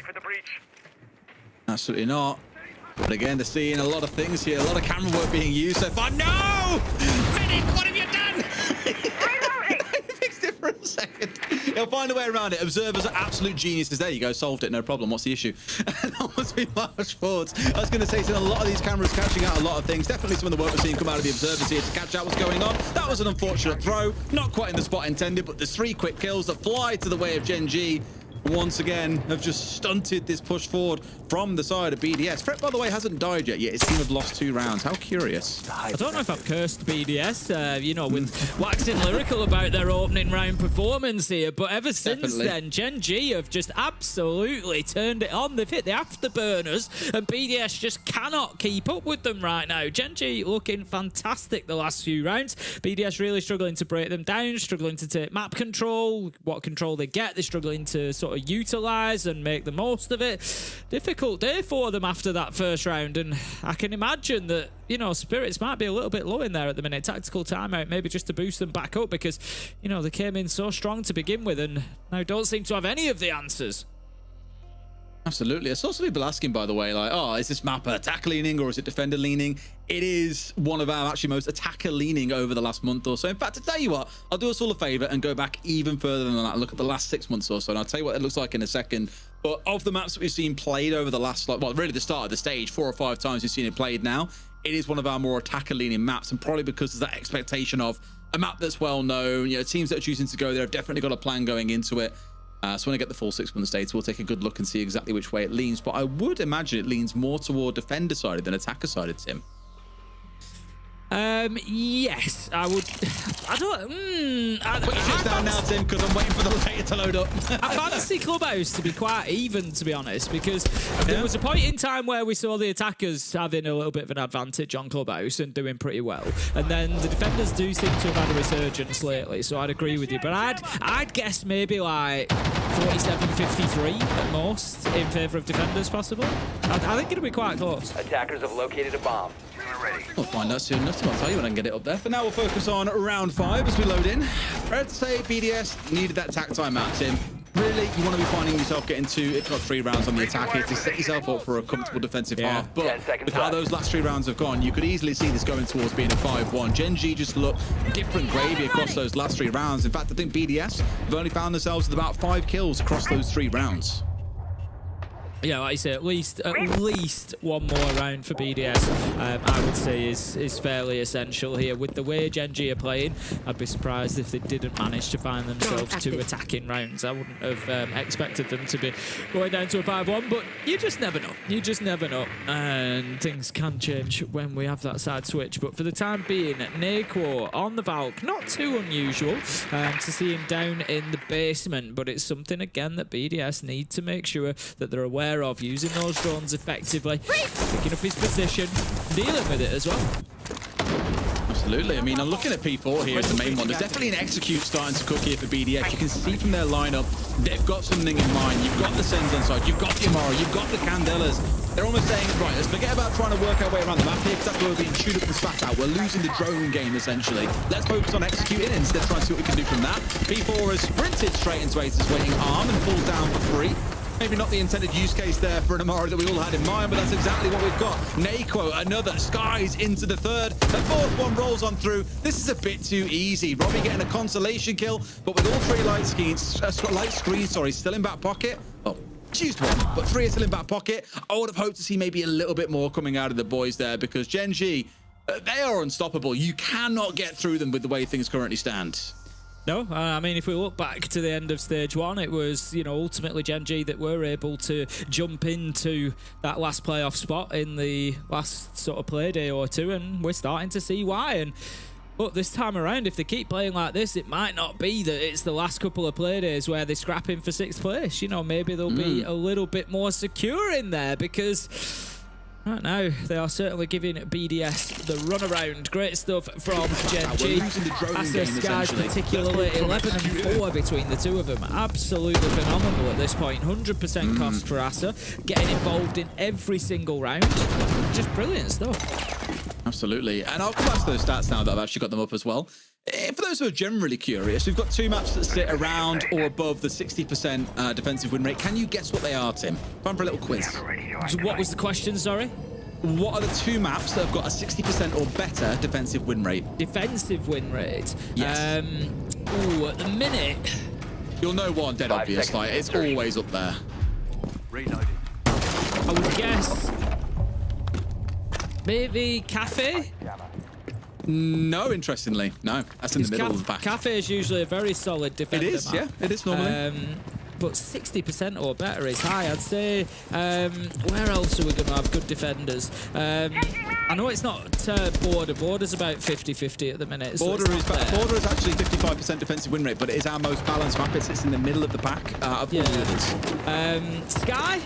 Absolutely not. But again, they're seeing a lot of things here, a lot of camera work being used so far. No! Medic, what have you done? Fixed it for a second. He'll find a way around it. Observers are absolute geniuses. There you go, solved it, no problem. What's the issue? And almost been marched forwards. I was going to say, so a lot of these cameras catching out a lot of things. Definitely some of the work we're seeing come out of the observers here to catch out what's going on. That was an unfortunate throw. Not quite in the spot intended, but there's 3 quick kills that fly to the way of Gen.G. Once again, have just stunted this push forward from the side of BDS. Fret, by the way, hasn't died yet. His team have lost 2 rounds. How curious. I don't know if I've cursed BDS, you know, with waxing lyrical about their opening round performance here, but ever since then, Gen.G have just absolutely turned it on. They've hit the afterburners, and BDS just cannot keep up with them right now. Gen.G looking fantastic the last few rounds. BDS really struggling to break them down, struggling to take map control. What control they get, they're struggling to sort of utilize and make the most of it. Difficult day for them after that first round, and I can imagine that, you know, spirits might be a little bit low in there at the minute. Tactical timeout maybe just to boost them back up because, you know, they came in so strong to begin with and now don't seem to have any of the answers. Absolutely. I saw some people asking, by the way, like, oh, is this map attack leaning or is it defender leaning? It is one of our actually most attacker leaning over the last month or so. In fact, to tell you what, I'll do us all a favor and go back even further than that. Look at the last 6 months or so, and I'll tell you what it looks like in a second. But of the maps that we've seen played over the last, well, really the start of the stage, 4 or 5 times we've seen it played now, it is one of our more attacker-leaning maps, and probably because there's that expectation of a map that's well known. You know, teams that are choosing to go there have definitely got a plan going into it. So when I get the full 6-month data, we'll take a good look and see exactly which way it leans. But I would imagine it leans more toward defender-sided than attacker-sided, Tim. Yes, I would. I don't. Put your chips down now, Tim, because I'm waiting for the data to load up. I fancy Clubhouse to be quite even, to be honest, because there was a point in time where we saw the attackers having a little bit of an advantage on Clubhouse and doing pretty well, and then the defenders do seem to have had a resurgence lately. So I'd agree with you, but I'd guess maybe like 47-53 at most in favour of defenders, possible. I think it'll be quite close. Attackers have located a bomb. We'll find out soon enough. I'll tell you when I can get it up there. For now, we'll focus on round 5 as we load in. Fair to say, BDS needed that tack time out, Tim. Really, you want to be finding yourself getting 2, if not 3 rounds on the attack here to set yourself up for a comfortable defensive half. But with how those last 3 rounds have gone, you could easily see this going towards being a 5-1. Gen.G just look different gravy across those last 3 rounds. In fact, I think BDS have only found themselves with about 5 kills across those 3 rounds. Yeah, like I say, at least one more round for BDS, I would say is fairly essential here. With the way Gen.G are playing, I'd be surprised if they didn't manage to find themselves 2 attacking rounds. I wouldn't have expected them to be going down to a 5-1, but you just never know. You just never know. And things can change when we have that side switch. But for the time being, Macko on the Valk, not too unusual to see him down in the basement, but it's something, again, that BDS need to make sure that they're aware of, using those drones effectively, picking up his position, dealing with it as well. Absolutely. I mean, I'm looking at P4 here as the main one. There's definitely an execute starting to cook here for BDS. You can see from their lineup, they've got something in mind. You've got the Sens on side, you've got the Amara, you've got the Candelas. They're almost saying, right, let's forget about trying to work our way around the map here, because that's where we're being chewed up and spat out. We're losing the drone game, essentially. Let's focus on executing and instead try and see what we can do from that. P4 has sprinted straight into Ace's waiting arm and falls down for free. Maybe not the intended use case there for an Amara that we all had in mind, but that's exactly what we've got. Macko, another, skies into the 3rd. The 4th one rolls on through. This is a bit too easy. Robbie getting a consolation kill, but with all 3 light screens, still in back pocket. Oh, used 1, but 3 are still in back pocket. I would have hoped to see maybe a little bit more coming out of the boys there, because Gen.G, they are unstoppable. You cannot get through them with the way things currently stand. No, I mean, if we look back to the end of stage 1, it was, you know, ultimately Gen.G that were able to jump into that last playoff spot in the last sort of play day or 2, and we're starting to see why. And but this time around, if they keep playing like this, it might not be that it's the last couple of play days where they're scrapping for 6th place. You know, maybe they'll be a little bit more secure in there, because right now, they are certainly giving BDS the runaround. Great stuff from Gen.G. Access guys, particularly 11 and 4 between the 2 of them. Absolutely phenomenal at this point. 100% cost for Asa, getting involved in every single round. Just brilliant stuff. Absolutely. And I'll come back to those stats now that I've actually got them up as well. For those who are generally curious, we've got 2 maps that sit around or above the 60% defensive win rate. Can you guess what they are, Tim? Time for a little quiz. What was the question, sorry? What are the 2 maps that have got a 60% or better defensive win rate? Defensive win rate? Yes. Ooh, at the minute... You'll know one, dead obvious. Like, it's always up there. Reloaded. I would guess... maybe Cafe? No, interestingly. No, that's in the middle of the pack. Cafe is usually a very solid defender. It is, yeah. It is normally. But 60% or better is high. I'd say, where else are we going to have good defenders? I know it's not Border. Border's about 50-50 at the minute. So Border is actually 55% defensive win rate, but it is our most balanced map. It sits in the middle of the pack of all the others. Sky?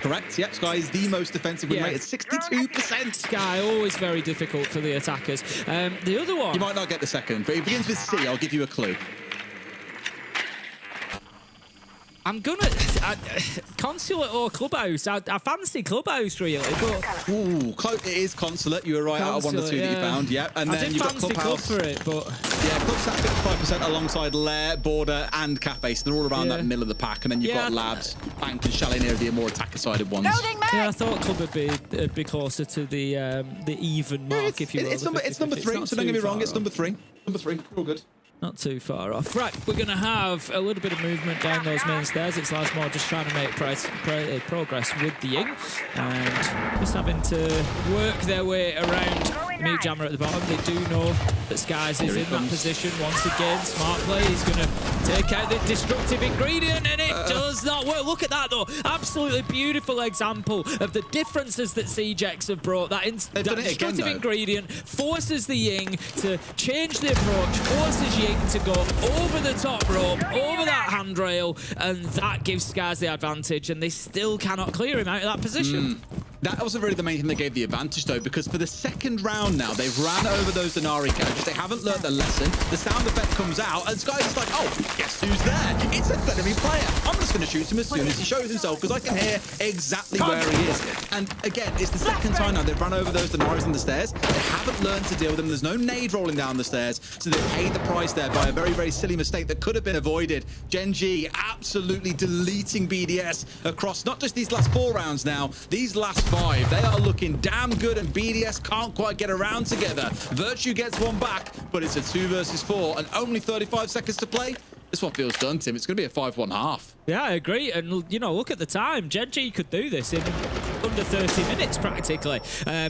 Correct, yep. Sky is the most defensive win rate at 62%. Sky, always very difficult for the attackers. The other one... You might not get the second, but it begins with C. I'll give you a clue. I'm gonna Consulate or Clubhouse. I fancy Clubhouse really, but ooh, it is Consulate. You were right out of one of the 2 that you found. Yeah, and then you've got Clubhouse Club for it, but yeah, Club's at 55% alongside Lair, Border, and Cafe. So they're all around that middle of the pack, and then you've got Labs, Bank, and Chalet near the more attacker-sided ones. Yeah, I thought Club would be closer to the even mark, if you will. It's number 3. So don't get me wrong. It's number 3. Number 3. All good. Not too far off. Right, we're going to have a little bit of movement down those main stairs. It's Lasmore just trying to make progress with the Ying and just having to work their way around the mute jammer at the bottom. They do know that Skies is in that position once again. Smart play. He's going to take out the destructive ingredient, and it does not work. Look at that, though. Absolutely beautiful example of the differences that CJX have brought. That destructive ingredient forces the Ying to change the approach, forces Ying to go over the top rope, over that handrail, and that gives Skies the advantage, and they still cannot clear him out of that position. That wasn't really the main thing that gave the advantage, though, because for the second round now, they've ran over those Denari characters. They haven't learned the lesson. The sound effect comes out, and Skies is like, oh, guess who's there? It's a enemy player. I'm just going to shoot him as soon as he shows himself, because I can hear exactly where he is. And again, it's the second time now they've run over those Denaris on the stairs. They haven't learned to deal with them. There's no nade rolling down the stairs, so they paid the price there by a very, very silly mistake that could have been avoided. Gen.G absolutely deleting BDS across not just these last 4 rounds now, these last 5. They are looking damn good, and BDS can't quite get around together. Virtue gets one back, but it's a 2 versus 4 and only 35 seconds to play. This one feels done, Tim. It's going to be a 5-1 half. Yeah, I agree. And, you know, look at the time. Gen.G could do this in under 30 minutes, practically.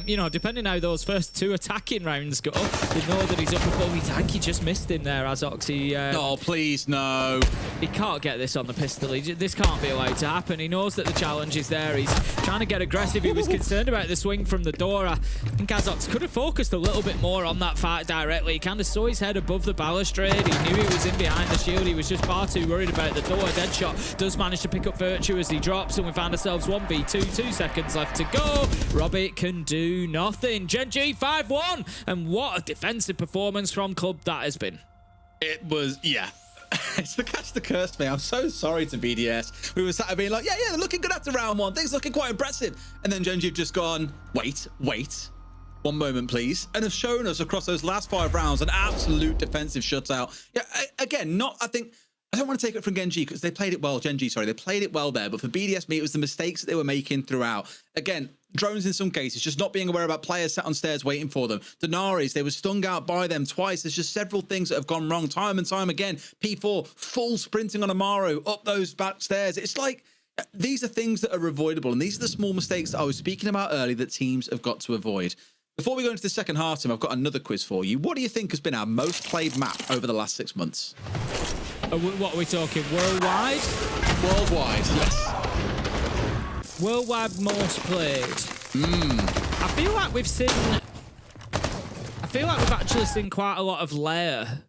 You know, depending how those first 2 attacking rounds go, they know that he's up above. I think he just missed him there, Azox. Oh, please, no. He can't get this on the pistol. This can't be allowed to happen. He knows that the challenge is there. He's trying to get aggressive. He was concerned about the swing from the door. I think Azox could have focused a little bit more on that fight directly. He kind of saw his head above the balustrade. He knew he was in behind the shield. He was just far too worried about the door. Deadshot does manage to pick up Virtue as he drops, and we found ourselves 1v2. 2 seconds left to go. Robbie can do nothing. Gen.G 5-1, and what a defensive performance from Club that has been. It was, yeah. It's the catch the curse, mate. I'm so sorry to BDS. We were sat there being like, yeah, they're looking good after round 1. Things looking quite impressive. And then Gen.G have just gone, wait. 1 moment, please. And have shown us across those last 5 rounds an absolute defensive shutout. Yeah, again, I don't want to take it from Gen.G because they played it well. Gen.G, sorry, they played it well there. But for BDS, it was the mistakes that they were making throughout. Again, drones in some cases, just not being aware about players sat on stairs waiting for them. Denaris, they were stung out by them twice. There's just several things that have gone wrong time and time again. P4, full sprinting on Amaru, up those back stairs. It's like, these are things that are avoidable. And these are the small mistakes that I was speaking about earlier that teams have got to avoid. Before we go into the second half, Tim, I've got another quiz for you. What do you think has been our most played map over the last 6 months? What are we talking? Worldwide? Worldwide, yes. Worldwide most played. I feel like we've actually seen quite a lot of Lair.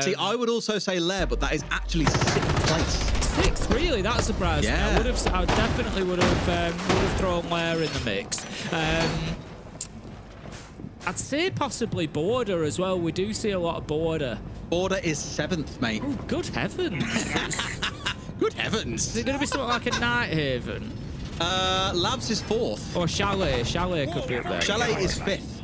See, I would also say Lair, but that is actually 6th place. 6th, really? That surprised me. Yeah. I definitely would have thrown Lair in the mix. I'd say possibly Border as well. We do see a lot of Border. Border is 7th, mate. Oh, good heavens. Good heavens. Is it going to be something like a Nighthaven? Labs is 4th. Or Chalet. Chalet could be up there. Chalet is 5th.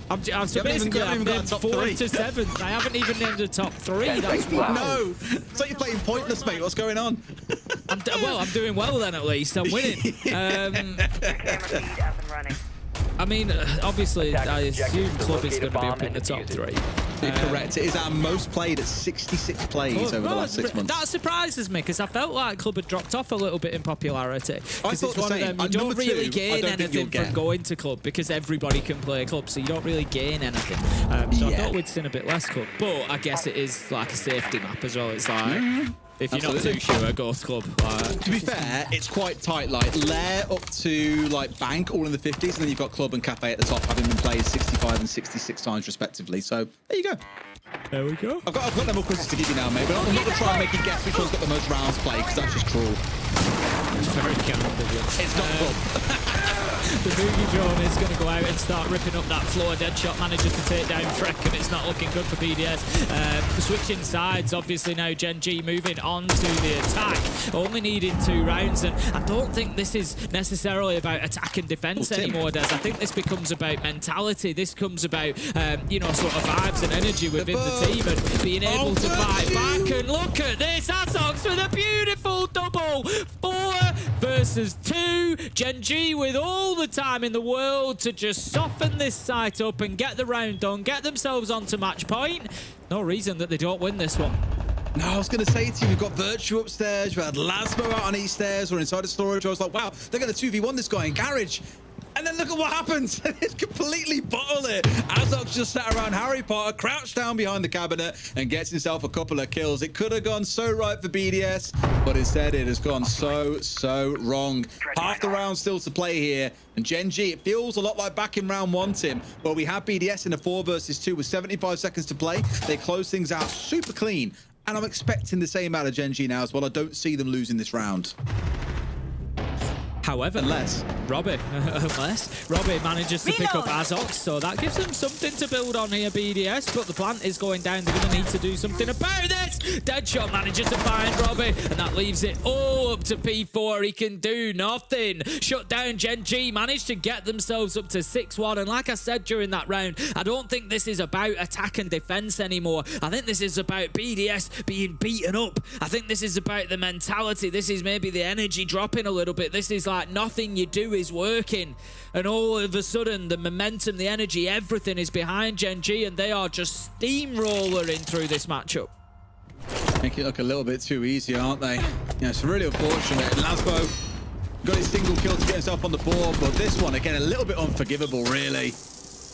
I've named 4th to 7th. I haven't even named the top 3. That's wow. No. So you're playing pointless, mate. What's going on? I'm doing well then, at least. I'm winning. I mean, obviously, I assume Club is going to be up in the top 3. Correct. It is our most played at 66 plays over the last 6 months. That surprises me because I felt like Club had dropped off a little bit in popularity. I thought the same. You don't really gain anything from going to Club because everybody can play Club, so you don't really gain anything. So I thought we'd seen a bit less Club, but I guess it is like a safety map as well. It's like... If you're not too sure, go to Club. To be fair, it's quite tight. Like Lair up to like Bank, all in the 50s, and then you've got Club and Cafe at the top, having been played 65 and 66 times respectively. So there you go. There we go. I've got no more quizzes to give you now, mate. But I'm not going to try and make you guess which one's got the most rounds played, because that's just cruel. It's very kind of you. It's not Club. The Boogie Drone is going to go out and start ripping up that floor. Deadshot manages to take down Freck, and it's not looking good for BDS. Switching sides, obviously now Gen.G moving on to the attack, only needing 2 rounds, and I don't think this is necessarily about attack and defense anymore, Des. I think this becomes about mentality. This comes about, you know, sort of vibes and energy within the team and being able to fight back. And look at this, Azox with a beautiful double. 4 versus versus 2. Gen.G with all the time in the world to just soften this site up and get the round done, get themselves onto match point. No reason that they don't win this one. No, I was going to say to you, we've got Virtue upstairs, we had Lasmo out on East stairs, we're inside the storage. I was like, wow, they're going to 2v1 this guy in Garage. And then look at what happens. It's completely bottle it. Azok's just sat around Harry Potter, crouched down behind the cabinet, and gets himself a couple of kills. It could have gone so right for BDS, but instead it has gone so wrong. Half the round still to play here. And Gen.G, it feels a lot like back in round 1, Tim, where we had BDS in a 4 versus 2 with 75 seconds to play. They close things out super clean. And I'm expecting the same out of Gen.G now as well. I don't see them losing this round. However, Robbie manages to pick up Azok, so that gives them something to build on here, BDS, but the plant is going down. They're going to need to do something about this. Deadshot manages to find Robbie, and that leaves it all up to P4. He can do nothing. Shut down Gen.G, managed to get themselves up to 6-1, and like I said during that round, I don't think this is about attack and defense anymore. I think this is about BDS being beaten up. I think this is about the mentality. This is maybe the energy dropping a little bit. This is like nothing you do is working, and all of a sudden the momentum, the energy, everything is behind Gen.G, and they are just steamrolling through this matchup. Make it look a little bit too easy, aren't they? Yeah, it's really unfortunate. Lasbo got his single kill to get himself on the board, but this one again a little bit unforgivable, really.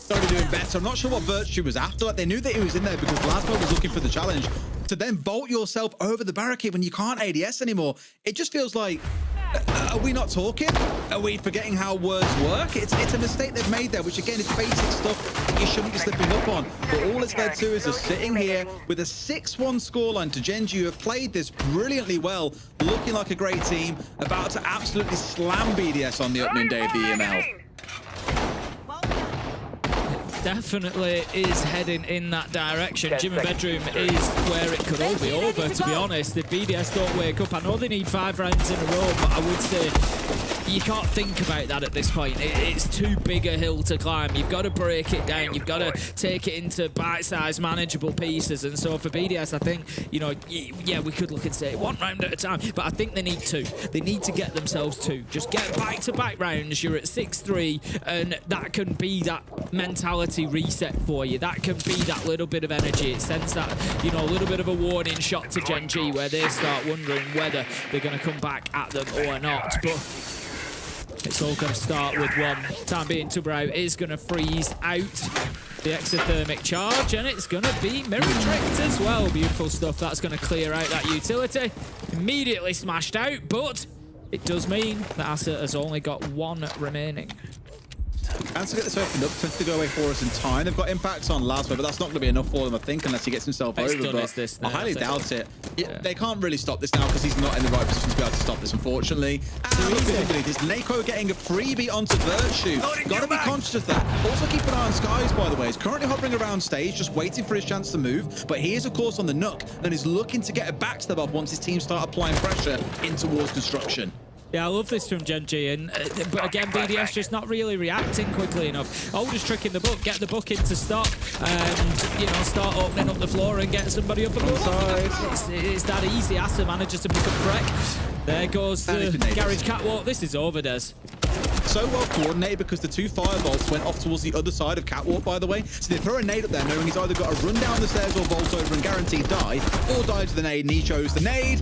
Got to be doing better. I'm not sure what Virtue was after. Like, they knew that he was in there because Lasbo was looking for the challenge. To then bolt yourself over the barricade when you can't ADS anymore, it just feels like, are we not talking? Are we forgetting how words work? It's a mistake they've made there, which again is basic stuff that you shouldn't be slipping up on. But all it's led to is us sitting here with a 6-1 scoreline to Gen.G, who have played this brilliantly well, looking like a great team, about to absolutely slam BDS on the opening day of the EML. Definitely is heading in that direction. Gym and bedroom is where it could all be over, to be honest. If BDS don't wake up, I know they need 5 rounds in a row, but I would say you can't think about that at this point. It's too big a hill to climb. You've got to break it down. You've got to take it into bite-sized, manageable pieces. And so for BDS, I think, you know, yeah, we could look and say 1 round at a time, but I think they need 2. They need to get themselves 2. Just get back-to-back rounds. You're at 6-3, and that can be that mentality reset for you. That can be that little bit of energy. It sends that, you know, a little bit of a warning shot to Gen.G where they start wondering whether they're going to come back at them or not. But it's all going to start with one. Time being, Tubrau is going to freeze out the exothermic charge, and it's going to be mirror tricked as well. Beautiful stuff. That's going to clear out that utility. Immediately smashed out, but it does mean that Asa has only got 1 remaining. And to get this opened up, tends to go away for us in time. They've got impacts on Lasmo, but that's not going to be enough for them, I think, unless he gets himself over. But I highly doubt it. Yeah, they can't really stop this now because he's not in the right position to be able to stop this, unfortunately. And look at this, Macko getting a freebie onto Virtue. Got to be conscious of that. Also keep an eye on Skies, by the way. He's currently hovering around stage, just waiting for his chance to move. But he is, of course, on the Nook and is looking to get a backstab off once his team start applying pressure in towards construction. Yeah, I love this from Gen.G, but again, BDS just not really reacting quickly enough. Just tricking the book, get the book into stock, and, you know, start opening up the floor and get somebody up alongside. It's that easy. Asa manages to pick up Freck. There goes the garage catwalk. This is over, Des. So well coordinated because the 2 firebolts went off towards the other side of catwalk, by the way. So they throw a nade up there, knowing he's either got to run down the stairs or vault over and guaranteed die, or die to the nade, and he chose the nade.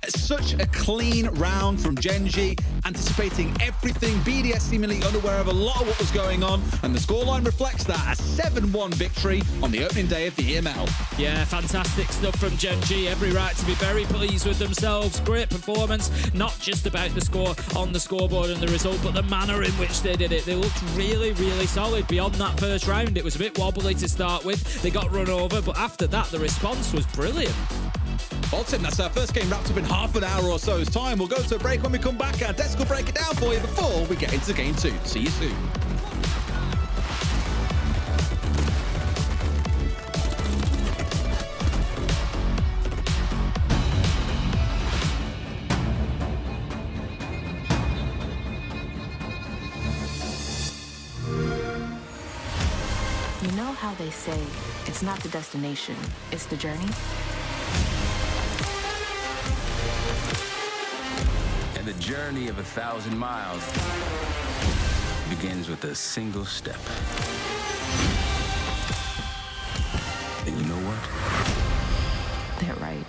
Such a clean round from Gen.G, anticipating everything. BDS seemingly unaware of a lot of what was going on, and the scoreline reflects that, a 7-1 victory on the opening day of the EML. Yeah, fantastic stuff from Gen.G. Every right to be very pleased with themselves. Great performance, not just about the score on the scoreboard and the result, but the manner in which they did it. They looked really, really solid beyond that first round. It was a bit wobbly to start with. They got run over, but after that, the response was brilliant. Well, Tim, that's our first game wrapped up in half an hour or so's time. We'll go to a break. When we come back, our desk will break it down for you before we get into game 2. See you soon. You know how they say, it's not the destination, it's the journey? And the journey of 1,000 miles begins with a single step. And you know what? They're right.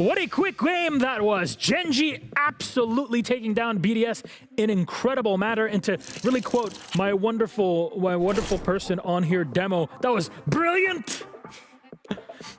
What a quick game that was. Gen.G absolutely taking down BDS in incredible manner. And to really quote my wonderful person on here, Demo, that was brilliant.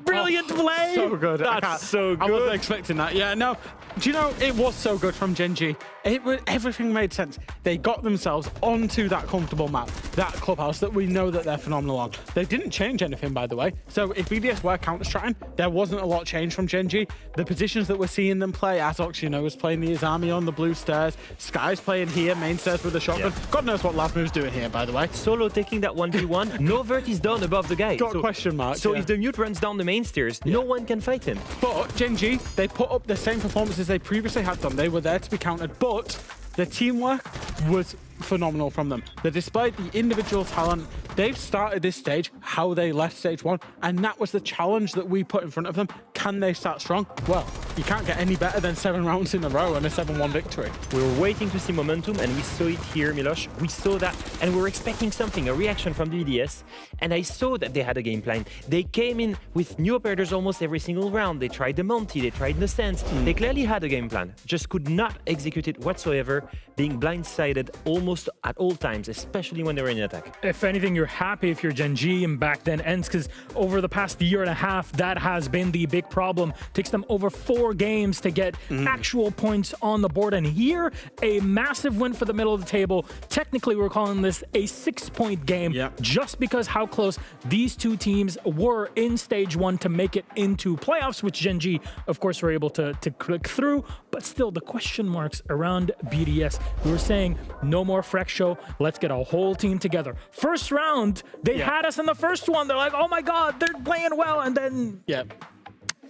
Brilliant play. So good. That's so good. I wasn't expecting that. Yeah, no. Do you know, it was so good from Gen.G. Everything made sense. They got themselves onto that comfortable map, that clubhouse that we know that they're phenomenal on. They didn't change anything, by the way. So if BDS were counter-stratting, there wasn't a lot change from Gen.G. The positions that we're seeing them play, Azox, you know, was playing the Izami on the blue stairs. Sky's playing here, main stairs with a shotgun. Yeah. God knows what Lasmu's doing here, by the way. Solo taking that 1v1. No vert is done above the guy. Got a question mark. So if the mute runs down the main stairs, no one can fight him. But Gen.G, they put up the same performances they previously had done. They were there to be countered, but the teamwork was phenomenal from them. They displayed the individual talent. They've started this stage how they left stage 1, and that was the challenge that we put in front of them. Can they start strong? Well, you can't get any better than 7 rounds in a row and a 7-1 victory. We were waiting to see momentum, and we saw it here, Milosh. We saw that, and we were expecting something, a reaction from the BDS, and I saw that they had a game plan. They came in with new operators almost every single round. They tried the Monty, they tried the Sense. They clearly had a game plan, just could not execute it whatsoever, being blindsided almost at all times, especially when they were in attack. If anything, you're happy if you're Gen.G and back then ends, because over the past year and a half, that has been the big problem. Takes them over 4 games to get actual points on the board, and here, a massive win for the middle of the table. Technically, we're calling this a 6-point game, just because how close these two teams were in stage 1 to make it into playoffs, which Gen.G, of course, were able to click through, but still the question marks around BDS. We were saying, no more Freck show, let's get a whole team together. First round, they had us in the first one. They're like, oh my God, they're playing well. And then,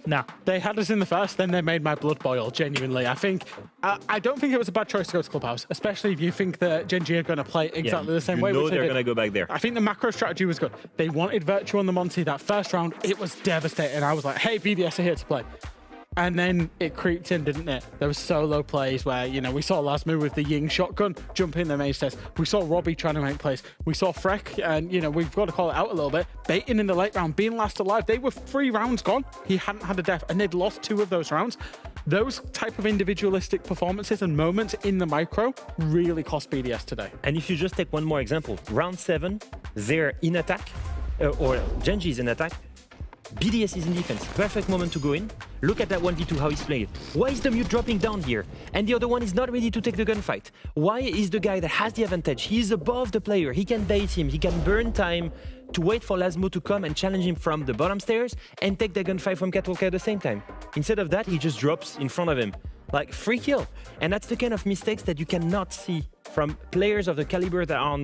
nah. They had us in the first, then they made my blood boil, genuinely. I don't think it was a bad choice to go to Clubhouse, especially if you think that Gen.G are going to play exactly the same way. You know they're going to go back there. I think the macro strategy was good. They wanted Virtue on the Monty that first round. It was devastating. I was like, hey, BDS are here to play. And then it creeped in, didn't it? There was solo plays where, you know, we saw Lasmu with the Ying shotgun jumping the main stairs. We saw Robbie trying to make plays. We saw Freck, and, you know, we've got to call it out a little bit, baiting in the late round, being last alive. They were 3 rounds gone. He hadn't had a death, and they'd lost 2 of those rounds. Those type of individualistic performances and moments in the micro really cost BDS today. And if you just take one more example, round 7, they're in attack, or Gen.G is in attack, BDS is in defense. Perfect moment to go in. Look at that 1v2, how he's playing. Why is the mute dropping down here? And the other one is not ready to take the gunfight. Why is the guy that has the advantage? He's above the player. He can bait him. He can burn time to wait for Lasmo to come and challenge him from the bottom stairs and take the gunfight from Catwalker at the same time. Instead of that, he just drops in front of him. Like, free kill. And that's the kind of mistakes that you cannot see from players of the caliber that are on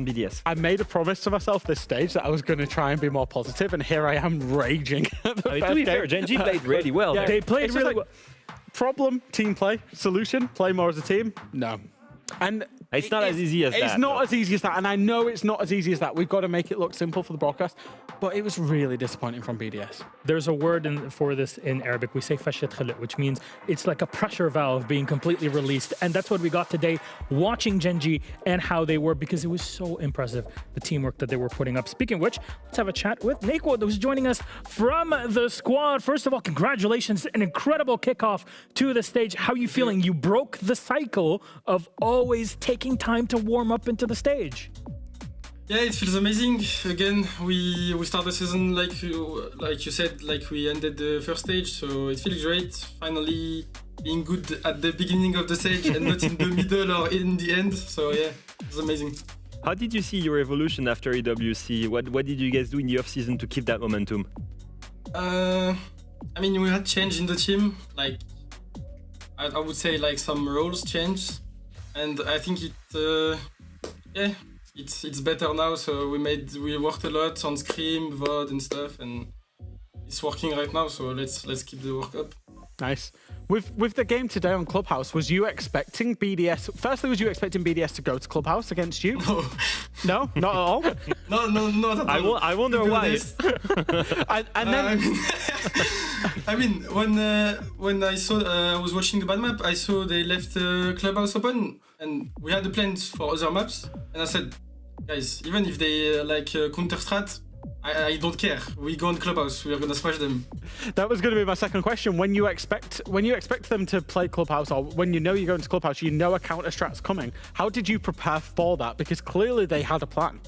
BDS. I made a promise to myself this stage that I was going to try and be more positive, and here I am raging. To be fair, Gen.G played really well. Yeah, they played really well. Problem, team play. Solution, play more as a team. No. And it's not as easy as that. It's not as easy as that, and I know it's not as easy as that. We've got to make it look simple for the broadcast, but it was really disappointing from BDS. There's a word for this in Arabic. We say fashet khalit, which means it's like a pressure valve being completely released, and that's what we got today, watching Gen.G and how they were, because it was so impressive, the teamwork that they were putting up. Speaking of which, let's have a chat with Macko, who's joining us from the squad. First of all, congratulations, an incredible kickoff to the stage. How are you feeling? You broke the cycle of always taking time to warm up into the stage. Yeah, it feels amazing. Again, we start the season like you said, like we ended the first stage, so it feels great. Finally being good at the beginning of the stage and not in the middle or in the end. So yeah, it's amazing. How did you see your evolution after EWC? What did you guys do in the off season to keep that momentum? I mean, we had change in the team. Like I would say, like some roles changed. And I think it's better now. So we worked a lot on Scream, VOD and stuff, and it's working right now. So let's keep the work up. Nice. With the game today on Clubhouse, was you expecting BDS? Firstly, was you expecting BDS to go to Clubhouse against you? No. No, not at all. No, not at all. I wonder why. and then, I mean, when I saw I was watching the bad map, I saw they left Clubhouse open, and we had the plans for other maps. And I said, guys, even if they counter strat, I don't care. We go on Clubhouse. We are gonna smash them. That was going to be my second question. When you expect them to play Clubhouse, or when you know you're going to Clubhouse, you know a counter strat's coming. How did you prepare for that? Because clearly they had a plan.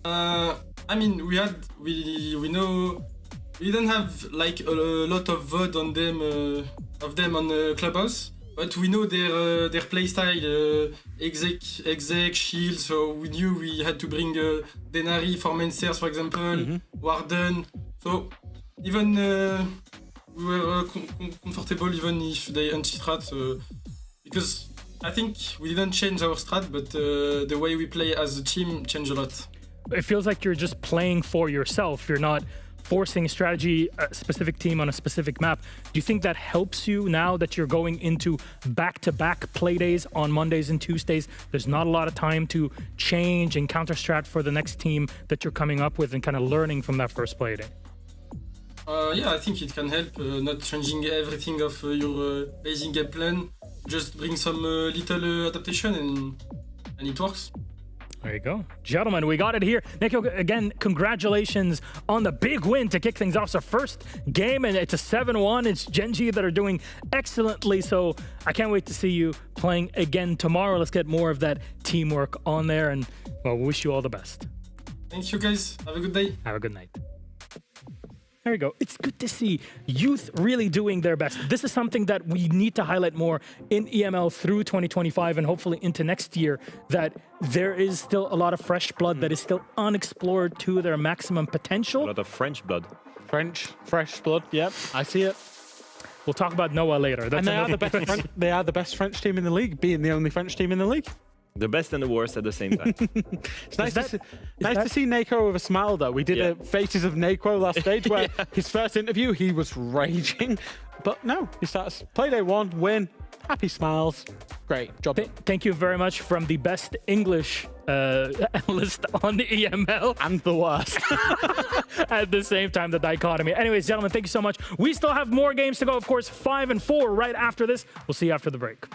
I mean, we know we don't have like a lot of vote on them on Clubhouse, but we know their playstyle, exec, shield. So we knew we had to bring Denari for main stairs, for example, Warden. So even we were comfortable even if they anti-strat, because I think we didn't change our strat, but the way we play as a team changed a lot. It feels like you're just playing for yourself. You're not forcing strategy, a specific team on a specific map. Do you think that helps you now that you're going into back-to-back play days on Mondays and Tuesdays? There's not a lot of time to change and counter strat for the next team that you're coming up with and kind of learning from that first play day. Yeah, I think it can help, not changing everything of your basic game plan. Just bring some little adaptation and it works. There you go. Gentlemen, we got it here. Macko, again, congratulations on the big win to kick things off. It's our first game, and it's a 7-1. It's Gen.G that are doing excellently, so I can't wait to see you playing again tomorrow. Let's get more of that teamwork on there, and well, we wish you all the best. Thank you, guys. Have a good day. Have a good night. There you go. It's good to see youth really doing their best. This is something that we need to highlight more in EML through 2025 and hopefully into next year, that there is still a lot of fresh blood that is still unexplored to their maximum potential. A lot of French blood. Fresh blood. Yep, I see it. We'll talk about Noah later. That's and they are the best French team in the league, being the only French team in the league. The best and the worst at the same time. It's nice to see Macko with a smile, though. We did a Faces of Macko last stage where his first interview, he was raging. But no, he starts play day one, win, happy smiles. Great job. Thank you very much from the best English analyst on the EML. And the worst. At the same time, the dichotomy. Anyways, gentlemen, thank you so much. We still have more games to go. Of course, 5 and 4 right after this. We'll see you after the break.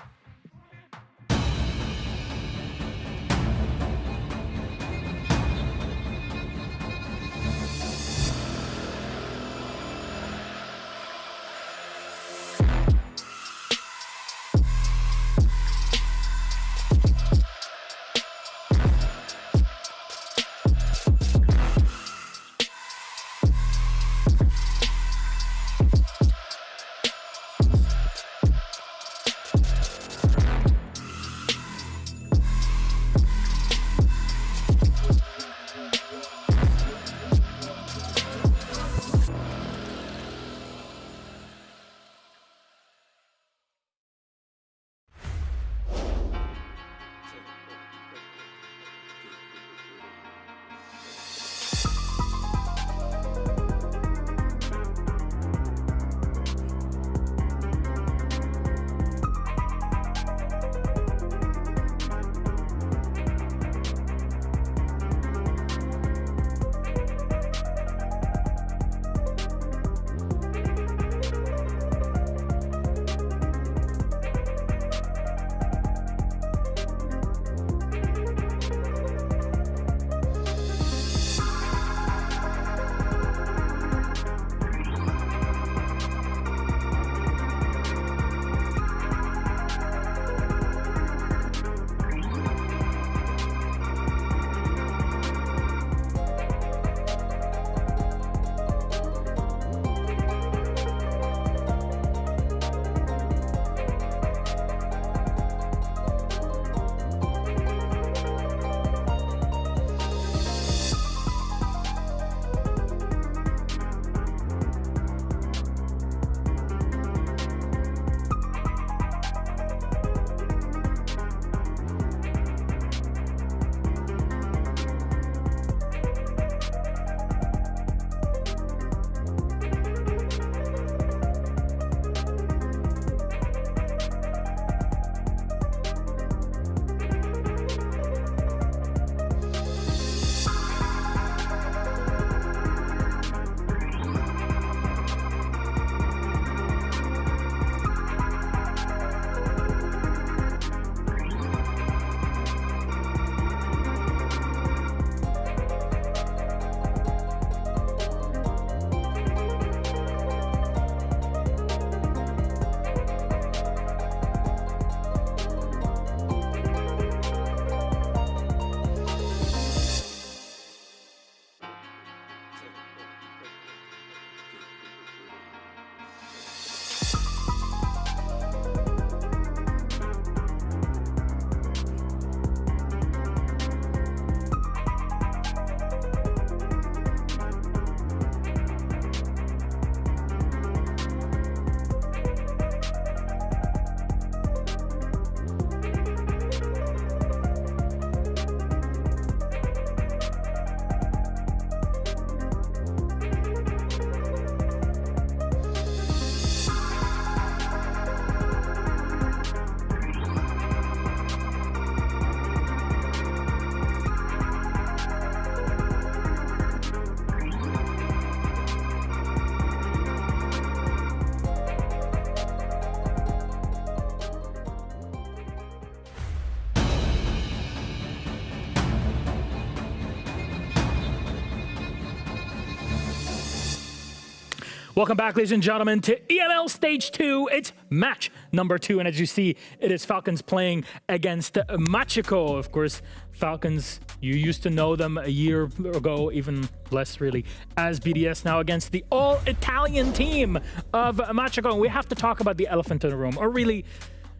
Welcome back, ladies and gentlemen, to EML Stage 2. It's match number 2, and as you see, it is Falcons playing against Macko. Of course, Falcons, you used to know them a year ago, even less really, as BDS, now against the all-Italian team of Macko. And we have to talk about the elephant in the room, or really,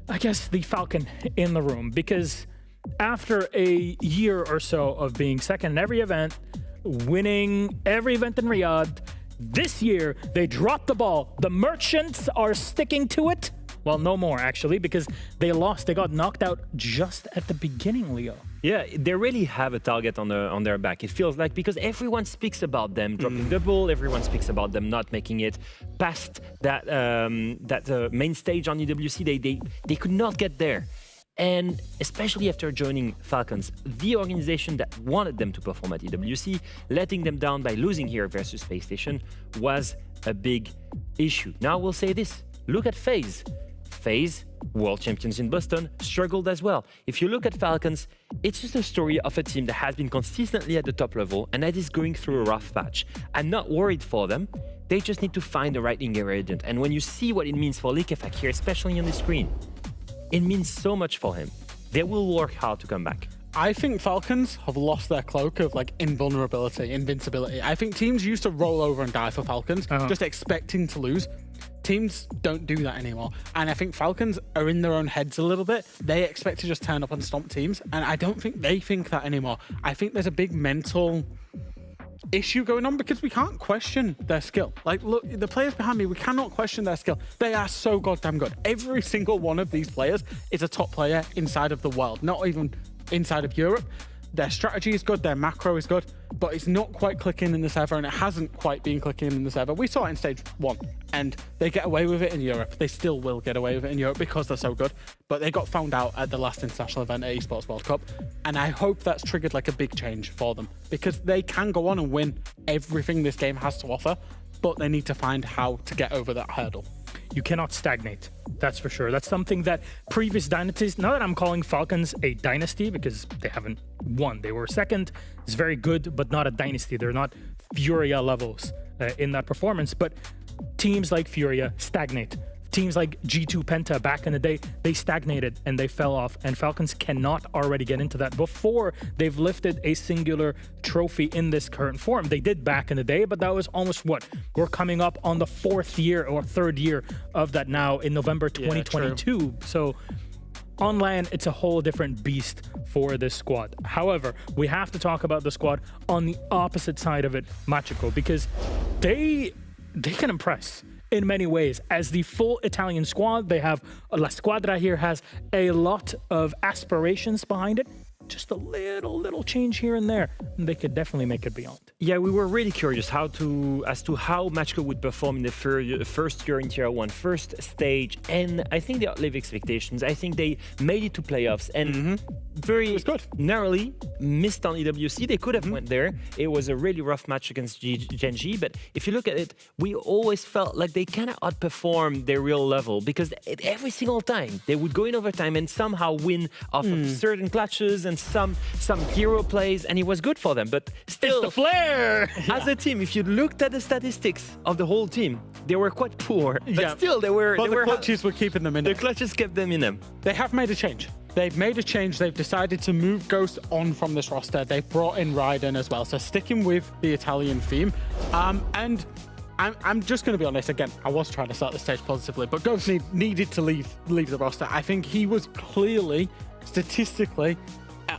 I guess, the Falcon in the room, because after a year or so of being second in every event, winning every event in Riyadh, this year, they dropped the ball. The Merchants are sticking to it. Well, no more, actually, because they lost. They got knocked out just at the beginning, Leo. Yeah, they really have a target on their back. It feels like, because everyone speaks about them dropping the ball. Everyone speaks about them not making it past that main stage on EWC. They could not get there. And especially after joining Falcons, the organization that wanted them to perform at EWC, letting them down by losing here versus Space Station was a big issue. Now we'll say this, look at FaZe. FaZe, world champions in Boston, struggled as well. If you look at Falcons, it's just a story of a team that has been consistently at the top level and that is going through a rough patch. I'm not worried for them. They just need to find the right ingredient. And when you see what it means for Liquefact here, especially on the screen, it means so much for him. They will work hard to come back. I think Falcons have lost their cloak of like invulnerability, invincibility. I think teams used to roll over and die for Falcons, just expecting to lose. Teams don't do that anymore. And I think Falcons are in their own heads a little bit. They expect to just turn up and stomp teams. And I don't think they think that anymore. I think there's a big mental issue going on because we can't question their skill. Like, look, the players behind me, we cannot question their skill. They are so goddamn good. Every single one of these players is a top player inside of the world, not even inside of Europe. Their strategy is good, their macro is good, but it's not quite clicking in the server, and it hasn't quite been clicking in the server. We saw it in stage 1, and they get away with it in Europe. They still will get away with it in Europe because they're so good, but they got found out at the last international event at Esports World Cup, and I hope that's triggered like a big change for them, because they can go on and win everything this game has to offer, but they need to find how to get over that hurdle. You cannot stagnate, that's for sure. That's something that previous dynasties, not that I'm calling Falcons a dynasty because they haven't won. They were second, it's very good, but not a dynasty. They're not Furia levels in that performance, but teams like Furia stagnate. Teams like G2 Penta back in the day, they stagnated and they fell off, and Falcons cannot already get into that before they've lifted a singular trophy in this current form. They did back in the day, but that was almost what? We're coming up on the 4th year or 3rd year of that now in November 2022. Yeah, so on LAN, it's a whole different beast for this squad. However, we have to talk about the squad on the opposite side of it, Macko, because they can impress in many ways. As the full Italian squad, they have La Squadra here has a lot of aspirations behind it. Just a little change here and there, and they could definitely make it beyond. Yeah, we were really curious as to how Macko would perform in the first year in Tier 1, first stage, and I think they outlived expectations. I think they made it to playoffs and very narrowly missed on EWC. They could have went there. It was a really rough match against Gen.G, but if you look at it, we always felt like they kind of outperformed their real level, because every single time they would go in overtime and somehow win off of certain clutches and some hero plays, and it was good for them. But still, it's the flair. As a team, if you looked at the statistics of the whole team, they were quite poor. But still, they were. But the clutches were keeping them in. The clutches kept them in them. They have made a change. They've made a change. They've decided to move Ghost on from this roster. They've brought in Raiden as well. So sticking with the Italian theme. And I'm just going to be honest. Again, I was trying to start the stage positively, but Ghost needed to leave the roster. I think he was clearly, statistically,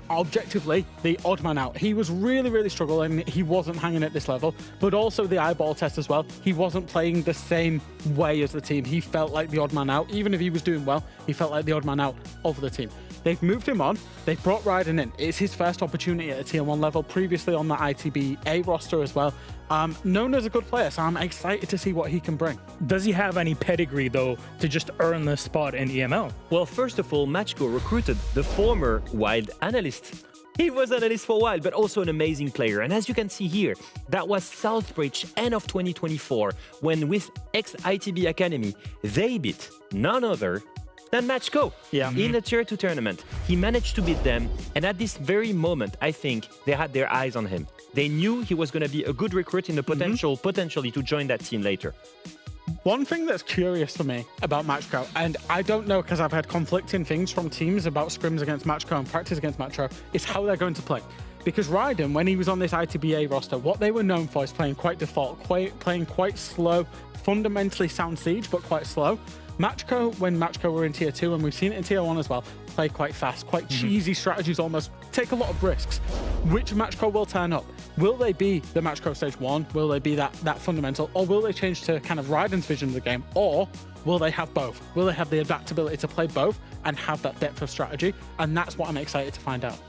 objectively, the odd man out. He was really struggling. He wasn't hanging at this level, but also the eyeball test as well. He wasn't playing the same way as the team. He felt like the odd man out. Even if he was doing well, he felt like the odd man out of the team. They've moved him on. They've brought Raiden in. It's his first opportunity at a Tier 1 level, previously on the ITB-A roster as well. Known as a good player, so I'm excited to see what he can bring. Does he have any pedigree, though, to just earn the spot in EML? Well, first of all, Macko recruited the former Wild analyst. He was analyst for a while, but also an amazing player. And as you can see here, that was Southbridge end of 2024, when with ex-ITB Academy, they beat none other than Macko in a Tier 2 tournament. He managed to beat them, and at this very moment, I think they had their eyes on him. They knew he was going to be a good recruit in the potentially to join that team later. One thing that's curious for me about Macko, and I don't know because I've had conflicting things from teams about scrims against Macko and practice against Macko, is how they're going to play. Because Raiden, when he was on this ITBA roster, what they were known for is playing quite default, playing quite slow, fundamentally sound Siege, but quite slow. Macko, when Macko were in Tier 2, and we've seen it in Tier 1 as well, play quite fast, quite cheesy strategies almost, take a lot of risks. Which Macko will turn up? Will they be the Macko Stage 1? Will they be that fundamental? Or will they change to kind of Raiden's vision of the game? Or will they have both? Will they have the adaptability to play both and have that depth of strategy? And that's what I'm excited to find out.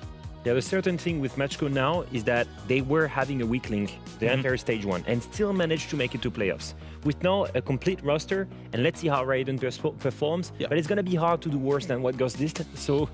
Yeah, the certain thing with Macko now is that they were having a weak link the entire Stage 1 and still managed to make it to playoffs. With now a complete roster, and let's see how Raiden performs, but it's going to be hard to do worse than what Ghost did. So,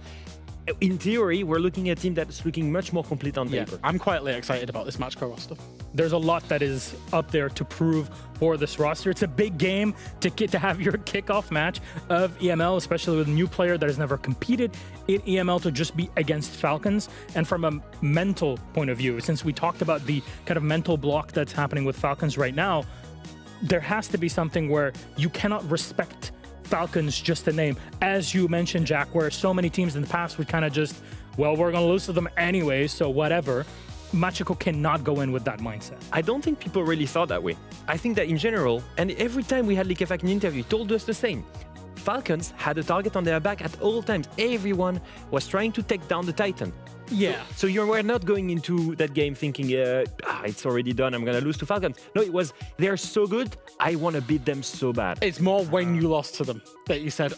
in theory, we're looking at a team that's looking much more complete on paper. I'm quietly excited about this Macko roster. There's a lot that is up there to prove for this roster. It's a big game to have your kickoff match of EML, especially with a new player that has never competed in EML, to just be against Falcons. And from a mental point of view, since we talked about the kind of mental block that's happening with Falcons right now, there has to be something where you cannot respect Falcons just a name. As you mentioned, Jack, where so many teams in the past would kind of just, well, we're going to lose to them anyway, so whatever. Macko cannot go in with that mindset. I don't think people really thought that way. I think that in general, and every time we had Likefak in an interview, he told us the same. Falcons had a target on their back at all times. Everyone was trying to take down the Titan. Yeah. So you were not going into that game thinking, it's already done, I'm going to lose to Falcons. No, it was, they're so good, I want to beat them so bad. It's more when you lost to them that you said,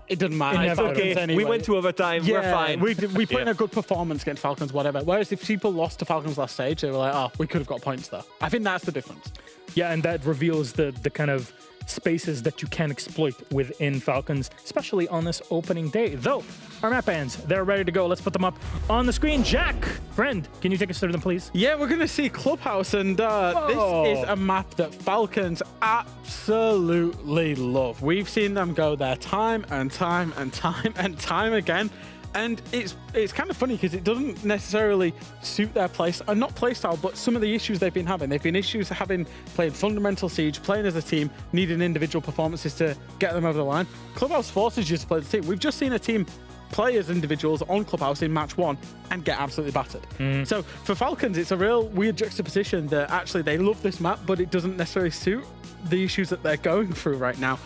it doesn't matter. It's okay, anyway. We went to overtime, we're fine. We put in a good performance against Falcons, whatever. Whereas if people lost to Falcons last stage, they were like, we could have got points there. I think that's the difference. Yeah, and that reveals the kind of spaces that you can exploit within Falcons, especially on this opening day. Though, our map bands, they're ready to go. Let's put them up on the screen. Jack, friend, can you take us through them, please? Yeah, we're going to see Clubhouse, and this is a map that Falcons absolutely love. We've seen them go there time and time and time and time again. And it's kind of funny because it doesn't necessarily suit their not playstyle, but some of the issues they've been having. They've been issues having played fundamental Siege, playing as a team, needing individual performances to get them over the line. Clubhouse forces you to play the team. We've just seen a team play as individuals on Clubhouse in match 1 and get absolutely battered. So for Falcons, it's a real weird juxtaposition that actually they love this map, but it doesn't necessarily suit the issues that they're going through right now.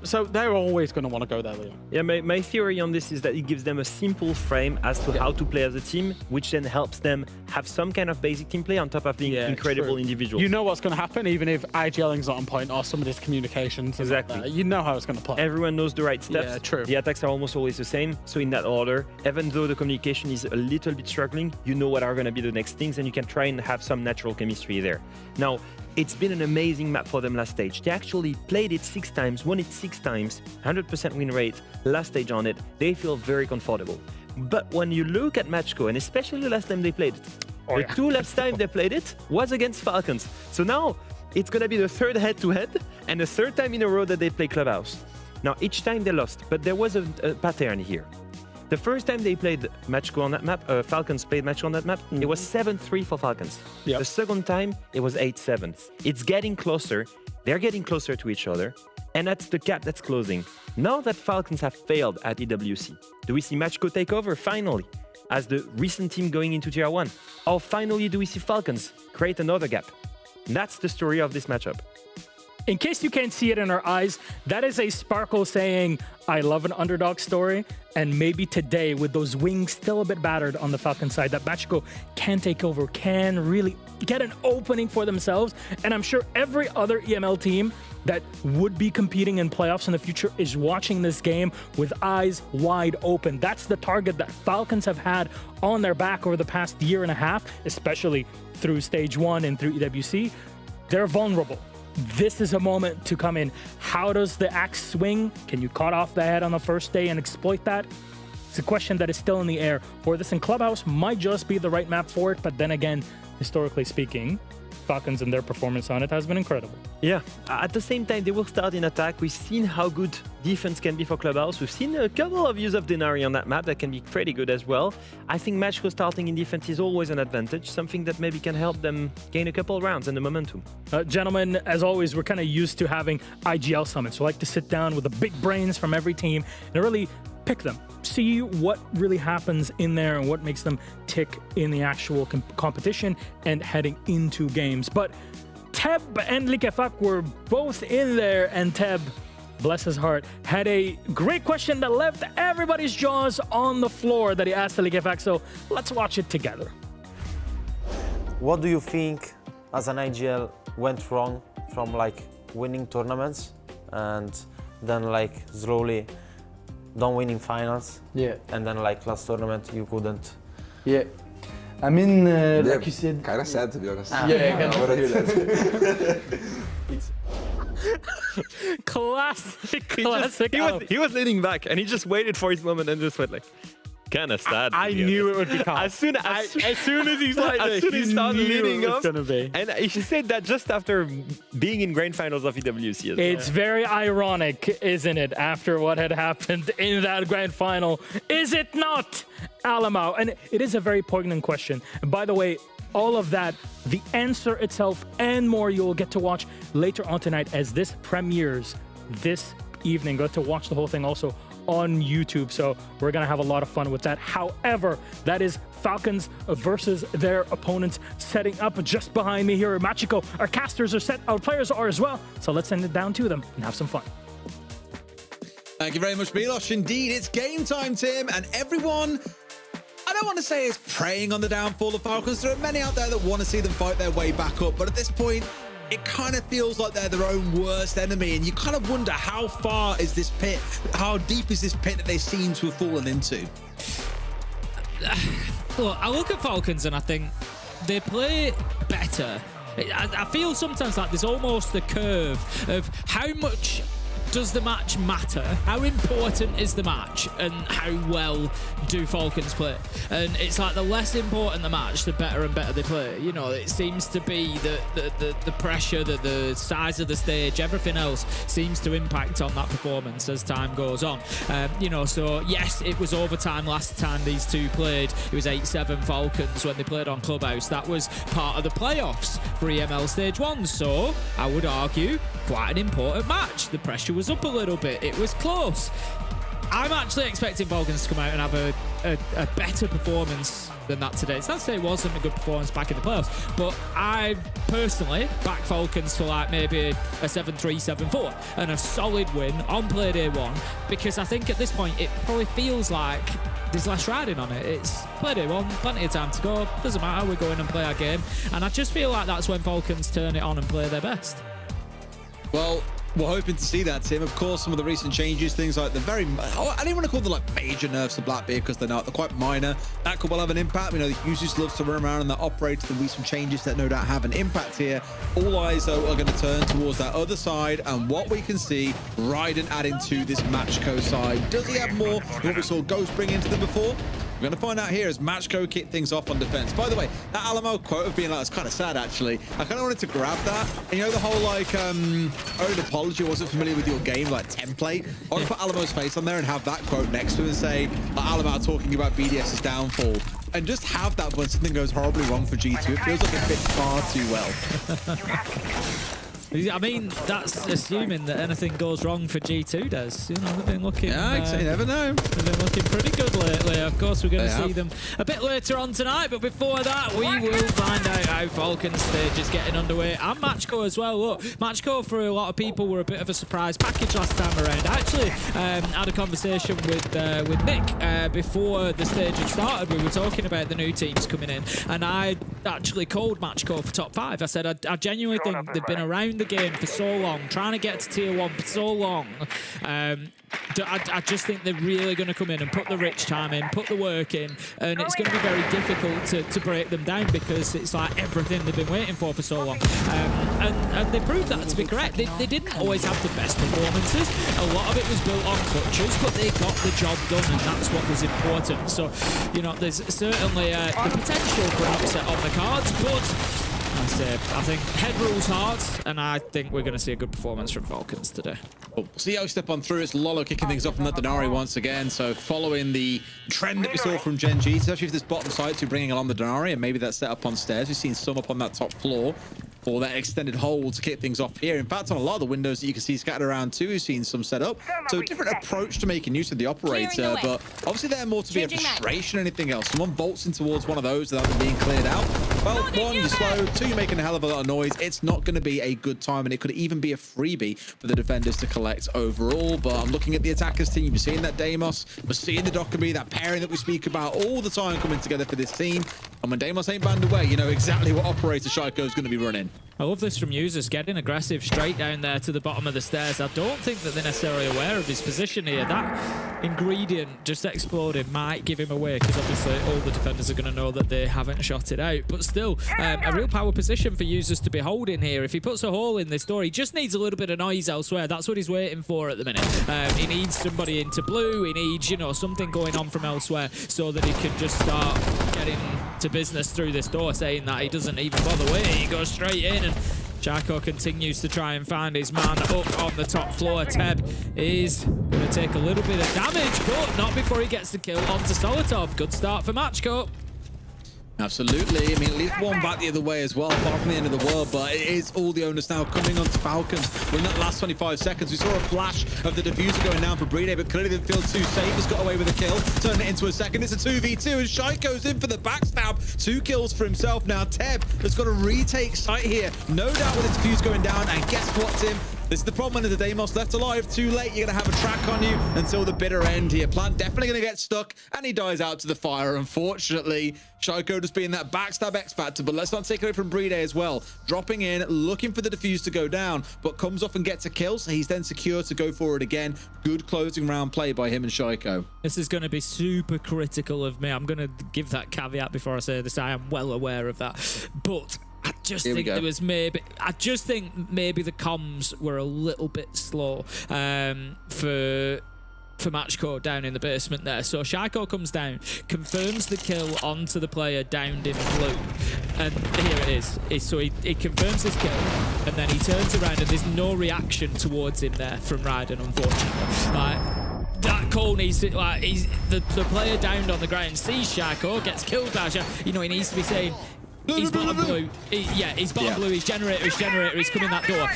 So they're always going to want to go there, Leo. Yeah, my theory on this is that it gives them a simple frame as to how to play as a team, which then helps them have some kind of basic team play on top of being incredible individuals. You know what's going to happen, even if IGLing's not on point or somebody's communications. Exactly. You know how it's going to play. Everyone knows the right steps. Yeah, true. The attacks are almost always the same. So in that order, even though the communication is a little bit struggling, you know what are going to be the next things, and you can try and have some natural chemistry there. Now, it's been an amazing map for them last stage. They actually played it 6 times, won it 6 times, 100% win rate, last stage on it. They feel very comfortable. But when you look at Macko, and especially the last time they played it, the 2 last time they played it was against Falcons. So now it's going to be the 3rd head-to-head and the 3rd time in a row that they play Clubhouse. Now, each time they lost, but there was a pattern here. The first time they played Macko on that map, Falcons played Macko on that map, it was 7-3 for Falcons. Yep. The second time, it was 8-7. It's getting closer. They're getting closer to each other, and that's the gap that's closing. Now that Falcons have failed at EWC, do we see Macko take over finally as the recent team going into Tier 1? Or finally do we see Falcons create another gap? That's the story of this matchup. In case you can't see it in our eyes, that is a Sparkle saying, I love an underdog story. And maybe today, with those wings still a bit battered on the Falcon side, that Macko can take over, can really get an opening for themselves. And I'm sure every other EML team that would be competing in playoffs in the future is watching this game with eyes wide open. That's the target that Falcons have had on their back over the past year and a half, especially through Stage 1 and through EWC. They're vulnerable. This is a moment to come in. How does the axe swing? Can you cut off the head on the first day and exploit that? It's a question that is still in the air. For this in Clubhouse might just be the right map for it, but then again, historically speaking, Falcons and their performance on it has been incredible. Yeah, at the same time, they will start in attack. We've seen how good defense can be for Clubhouse. We've seen a couple of use of Denari on that map that can be pretty good as well. I think Macko starting in defense is always an advantage, something that maybe can help them gain a couple rounds and the momentum. Gentlemen, as always, we're kind of used to having IGL summits. We like to sit down with the big brains from every team and really pick them, see what really happens in there and what makes them tick in the actual competition and heading into games. But Teb and Likefak were both in there, and Teb, bless his heart, had a great question that left everybody's jaws on the floor that he asked Likefak, so let's watch it together. What do you think as an IGL went wrong from like winning tournaments and then like slowly don't win in finals? Yeah. And then like last tournament you couldn't. Yeah. I mean, like you said. Kind of sad to be honest. Yeah, I want to hear that. Classic. He was leaning back and he just waited for his moment and just went like, kind of sad. I knew it would be calm. As soon as he's like, as soon as he started leading up, and he said that just after being in grand finals of EWC. It's very ironic, isn't it, after what had happened in that grand final? Is it not, Alamo? And it is a very poignant question. And by the way, all of that, the answer itself and more, you'll get to watch later on tonight as this premieres this evening. Go to watch the whole thing also on YouTube, so we're gonna have a lot of fun with that. However, that is Falcons versus their opponents setting up just behind me here. Macko, our casters are set, our players are as well, so let's send it down to them and have some fun. Thank you very much, Milos. Indeed, it's game time, Tim, and everyone, I don't want to say is preying on the downfall of Falcons. There are many out there that want to see them fight their way back up, but at this point, it kind of feels like they're their own worst enemy, and you kind of wonder how far is this pit, how deep is this pit that they seem to have fallen into? Look, I look at Falcons and I think they play better. I feel sometimes like there's almost the curve of how much does the match matter? How important is the match? And how well do Falcons play? And it's like the less important the match, the better and better they play. You know, it seems to be the pressure, the size of the stage, everything else seems to impact on that performance as time goes on. You know, so yes, it was overtime last time these two played. It was 8-7 Falcons when they played on Clubhouse. That was part of the playoffs for EML Stage 1. So I would argue quite an important match. The pressure was up a little bit. It was close. I'm actually expecting Falcons to come out and have a better performance than that today. It's not to say it wasn't a good performance back in the playoffs, but I personally back Falcons for like maybe a 7-3, 7-4 and a solid win on play day 1, because I think at this point it probably feels like there's less riding on it. It's play day 1, plenty of time to go, doesn't matter, we go in and play our game, and I just feel like that's when Falcons turn it on and play their best. Well, we're hoping to see that, Tim. Of course, some of the recent changes, things like the very, I don't want to call them like major nerfs to Blackbeard because they're not. They're quite minor. That could well have an impact. We know the users love to run around and the operators. There'll be some changes that no doubt have an impact here. All eyes, though, are going to turn towards that other side and what we can see Raiden adding to this Macko side. Does he have more than what we saw Ghost bring into them before? We're going to find out here as Macko kick things off on defense. By the way, that Alamo quote of being like, it's kind of sad, actually. I kind of wanted to grab that. And you know, the whole, like, an apology, wasn't familiar with your game, like, template. I want to put Alamo's face on there and have that quote next to him and say, like, Alamo talking about BDS's downfall. And just have that when something goes horribly wrong for G2. It feels like it fits far too well. I mean, that's assuming that anything goes wrong for G2 does. You know, they've been looking... Yeah, you never know. They've been looking pretty good lately. Of course, we're going to see them a bit later on tonight, but before that, we will find out how Falcons stage is getting underway, and Macko as well. Look, Macko, for a lot of people, were a bit of a surprise package last time around. I actually had a conversation with Nick before the stage had started. We were talking about the new teams coming in, and I actually called Macko for top 5. I said, I genuinely think they've been around the game for so long, trying to get to tier 1 for so long. I just think they're really going to come in and put the rich time in, put the work in, and it's going to be very difficult to break them down because it's like everything they've been waiting for so long. And they proved that to be correct. They didn't always have the best performances. A lot of it was built on clutches, but they got the job done, and that's what was important. So, you know, there's certainly the potential for an upset on the cards, but say, I think head rules hard, and I think we're going to see a good performance from Falcons today. We'll see how we step on through. It's Lolo kicking things off from that Denari once again. So following the trend that we saw from Gen.G, especially for this bottom side, to bringing along the Denari, and maybe that's set up on stairs. We've seen some up on that top floor for that extended hold to kick things off here. In fact, on a lot of the windows that you can see scattered around too, we've seen some set up. So a different approach to making use of the operator, but obviously they're more to be a frustration than anything else. Someone bolts in towards one of those without them being cleared out. Well, one, you're slow. Two, you're making a hell of a lot of noise. It's not going to be a good time, and it could even be a freebie for the defenders to collect overall. But I'm looking at the attackers team. You're seeing that Deimos. We're seeing the Dokkaebi, that pairing that we speak about all the time coming together for this team. And when Deimos ain't banned away, you know exactly what operator Shaiko is going to be running. I love this from users, getting aggressive straight down there to the bottom of the stairs. I don't think that they're necessarily aware of his position here. That ingredient just exploding might give him away, because obviously all the defenders are going to know that they haven't shot it out. But still, a real power position for users to be holding here. If he puts a hole in this door, he just needs a little bit of noise elsewhere. That's what he's waiting for at the minute. He needs somebody into blue. He needs, you know, something going on from elsewhere so that he can just start getting to business through this door, saying that he doesn't even bother waiting. He goes straight in, and Macko continues to try and find his man up on the top floor. Teb is going to take a little bit of damage, but not before he gets the kill onto Solotov. Good start for Macko. Absolutely. I mean, at least one back the other way as well, far from the end of the world, but it is all the onus now coming onto Falcons. Well, in that last 25 seconds, we saw a flash of the diffuser going down for Brede, but clearly didn't feel too safe. Has got away with a kill, turned it into a second. It's a 2v2, and Shite goes in for the backstab. 2 kills for himself now. Teb has got to retake site here. No doubt with the diffuser going down, and guess what, Tim? This is the problem when the Deimos left alive too late. You're going to have a track on you until the bitter end here. Plant definitely going to get stuck, and he dies out to the fire, unfortunately. Shaiko just being that backstab X factor, but let's not take away from Brede as well. Dropping in, looking for the defuse to go down, but comes off and gets a kill, so he's then secure to go forward again. Good closing round play by him and Shaiko. This is going to be super critical of me. I'm going to give that caveat before I say this. I am well aware of that, but I just think there was maybe, I just think maybe the comms were a little bit slow for Macko down in the basement there. So Shaiko comes down, confirms the kill onto the player downed in blue, and here it is. So he confirms his kill, and then he turns around and there's no reaction towards him there from Raiden, unfortunately. That call needs to, like, the player downed on the ground sees Shaiko, gets killed by Shaiko. You know, he needs to be saying, he's bottom blue. He's bottom blue. He's generator. He's coming that door.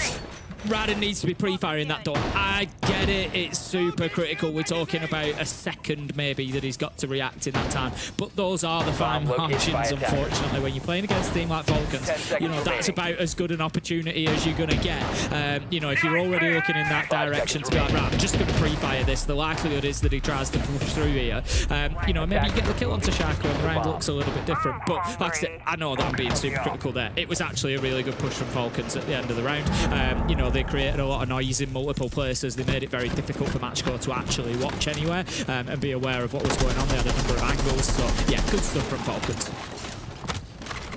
Raiden needs to be pre-firing that door. I get it. It's super critical. We're talking about a second maybe that he's got to react in that time. But those are the fine margins, unfortunately, when you're playing against a team like Falcons. You know, that's about as good an opportunity as you're going to get. You know, if you're already looking in that direction to be like, right, I'm just going to pre-fire this, the likelihood is that he tries to push through here. You know, maybe you get the kill onto Shaiko and the round looks a little bit different. But like I said, I know that I'm being super critical there. It was actually a really good push from Falcons at the end of the round. You know, they created a lot of noise in multiple places. They made it very difficult for Macko to actually watch anywhere and be aware of what was going on. They had a number of angles. So, yeah, good stuff from Falcons.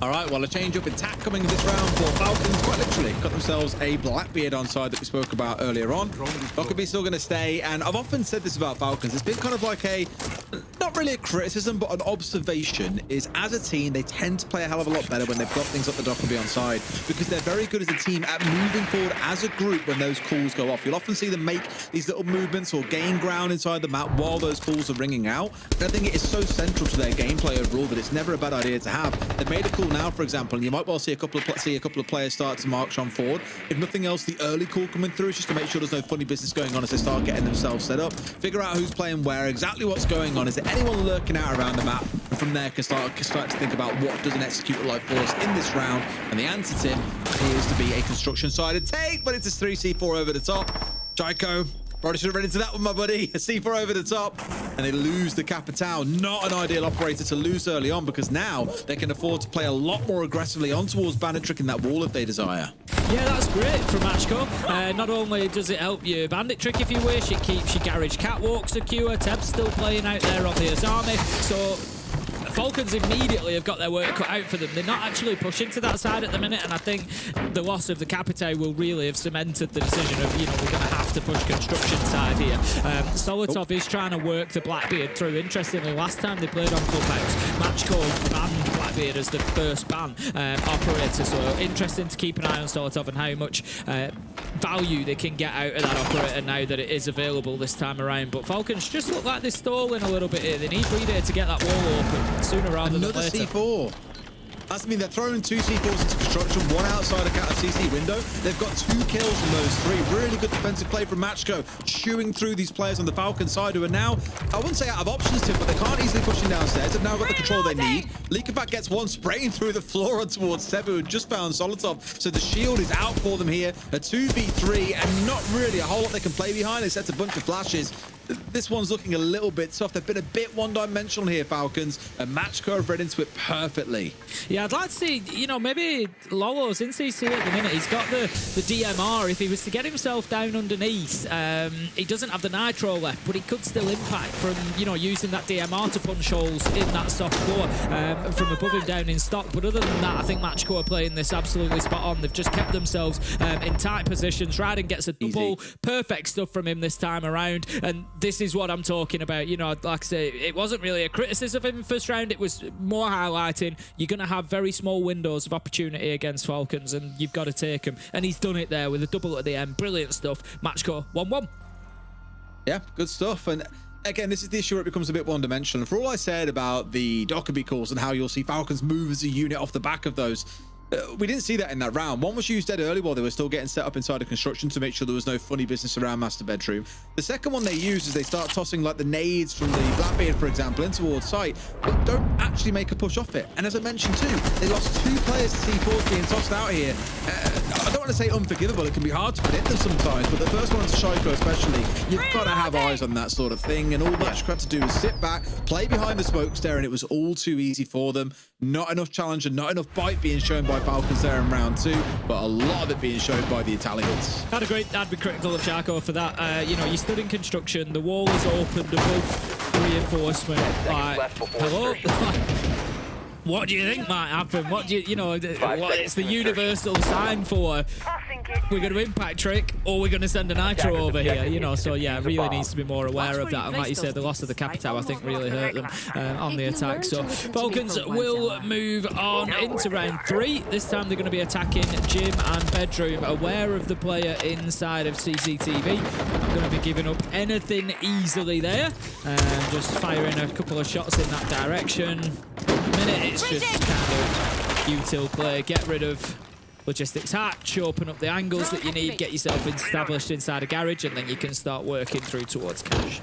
All right, well, a change up in tack coming this round for Falcons. Quite literally got themselves a Blackbeard on side that we spoke about earlier on. Dokkaebi still going to stay, and I've often said this about Falcons. It's been kind of like a, not really a criticism, but an observation, is as a team, they tend to play a hell of a lot better when they've got things like the Dokkaebi on side, because they're very good as a team at moving forward as a group when those calls go off. You'll often see them make these little movements or gain ground inside the map while those calls are ringing out. And I think it is so central to their gameplay overall that it's never a bad idea to have. They've made a call now, for example, and you might well see a couple of players start to march on forward. If nothing else, the early call coming through is just to make sure there's no funny business going on as they start getting themselves set up, figure out who's playing where, exactly what's going on. Is there anyone lurking out around the map? And from there can start to think about what does an executor like force in this round. And the answer, Tim, appears to be a construction-sided take, but it's a 3C4 over the top. Shaiko probably should have read into that one, my buddy. A C4 over the top, and they lose the Capitao. Not an ideal operator to lose early on, because now they can afford to play a lot more aggressively on towards Bandit tricking that wall if they desire. Yeah, that's great from Macko. Not only does it help your Bandit trick if you wish, it keeps your Garage Catwalk secure. Teb's still playing out there on the Azami. So Falcons immediately have got their work cut out for them. They're not actually pushing to that side at the minute, and I think the loss of the Capite will really have cemented the decision of, you know, we're going to have to push construction side here. Solotov is trying to work the Blackbeard through. Interestingly, last time they played on Clubhouse, Macko banned Blackbeard as the first ban operator, so interesting to keep an eye on Solotov and how much value they can get out of that operator now that it is available this time around. But Falcons just look like they're stalling a little bit here. They need Reader to get that wall open sooner rather than later. Another C4. That's mean they're throwing 2 C4s into construction, 1 outside a cat of CC window. They've got 2 kills in those 3. Really good defensive play from Macko, chewing through these players on the Falcon side who are now, I wouldn't say out of options to, but they can't easily push him downstairs. They've now got the control they need. Leakerback gets one spraying through the floor on towards Sebu, who just found Solotov. So the shield is out for them here. A 2v3 and not really a whole lot they can play behind. They set a bunch of flashes. This one's looking a little bit tough. They've been a bit one-dimensional here, Falcons, and Macko have read into it perfectly. Yeah, I'd like to see, you know, maybe Lolo's in CC at the minute. He's got the DMR. If he was to get himself down underneath, he doesn't have the nitro left, but he could still impact from, you know, using that DMR to punch holes in that soft floor from above him down in stock. But other than that, I think Macko are playing this absolutely spot on. They've just kept themselves in tight positions. Ryden gets a double. Easy. Perfect stuff from him this time around, and this is what I'm talking about. You know, like I say, it wasn't really a criticism of him in the first round. It was more highlighting you're going to have very small windows of opportunity against Falcons, and you've got to take them. And he's done it there with a double at the end. Brilliant stuff. Macko 1-1. Yeah, good stuff. And again, this is the issue where it becomes a bit one-dimensional. For all I said about the Dockerby calls and how you'll see Falcons move as a unit off the back of those, we didn't see that in that round. One was used dead early while they were still getting set up inside of construction to make sure there was no funny business around master bedroom. The second one they used is they start tossing like the nades from the Blackbeard, for example, in towards site, but don't actually make a push off it. And as I mentioned too, they lost 2 players to C4s being tossed out here. I don't want to say unforgivable, it can be hard to predict them sometimes, but the first one to Shaiko especially, you've got to have eyes on that sort of thing, and all Macko had to do was sit back, play behind the smokestack, and it was all too easy for them. Not enough challenge and not enough bite being shown by Falcons there in round 2, but a lot of it being shown by the Italians. I'd be critical of Shaiko for that. You know, you stood in construction, the wall is opened above reinforcement. Hello? What do you think might happen? What do you know, it's the universal sign for we're going to impact trick or we're going to send a nitro over here, you know, so yeah, really needs to be more aware of that. And like you said, the loss of the Capitao, I think, really hurt them on the attack. So Falcons will move on into round 3. This time they're going to be attacking gym and bedroom, aware of the player inside of CCTV. Not going to be giving up anything easily there. Just firing a couple of shots in that direction. Minute, it's just kind of util play. Get rid of logistics hatch, open up the angles that you need, get yourself established inside a garage, and then you can start working through towards cash.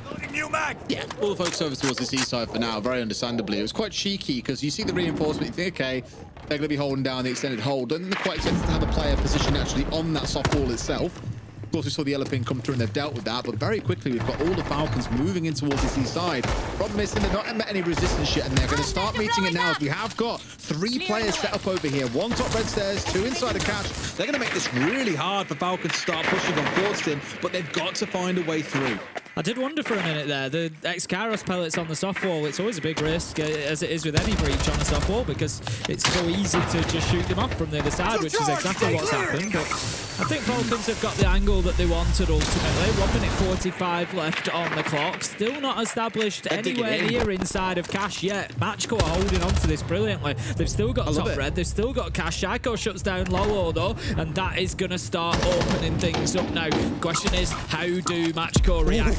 Yeah, all the focus over towards this east side for now, very understandably. It was quite cheeky because you see the reinforcement, you think, okay, they're going to be holding down the extended hold. Don't think they're quite expected to have a player positioned actually on that soft wall itself. Of course, we saw the yellow pin come through and they've dealt with that, but very quickly we've got all the Falcons moving in towards this east side. Problem is, they've not met any resistance yet, and they're going to start meeting it now as we have got 3 players set up over here. 1 top red stairs, 2 inside a cache. They're going to make this really hard for Falcons to start pushing on Fordston, but they've got to find a way through. I did wonder for a minute there, the X-Kairos pellets on the soft wall, it's always a big risk, as it is with any breach on the soft wall, because it's so easy to just shoot them off from the other side, which is exactly what's happened. But I think Falcons have got the angle that they wanted ultimately. 1 minute 45 left on the clock. Still not established anywhere near inside of cash yet. Macko are holding on to this brilliantly. They've still got top red, they've still got cash. Shaiko shuts down Lolo though, and that is going to start opening things up now. Question is, how do Macko react?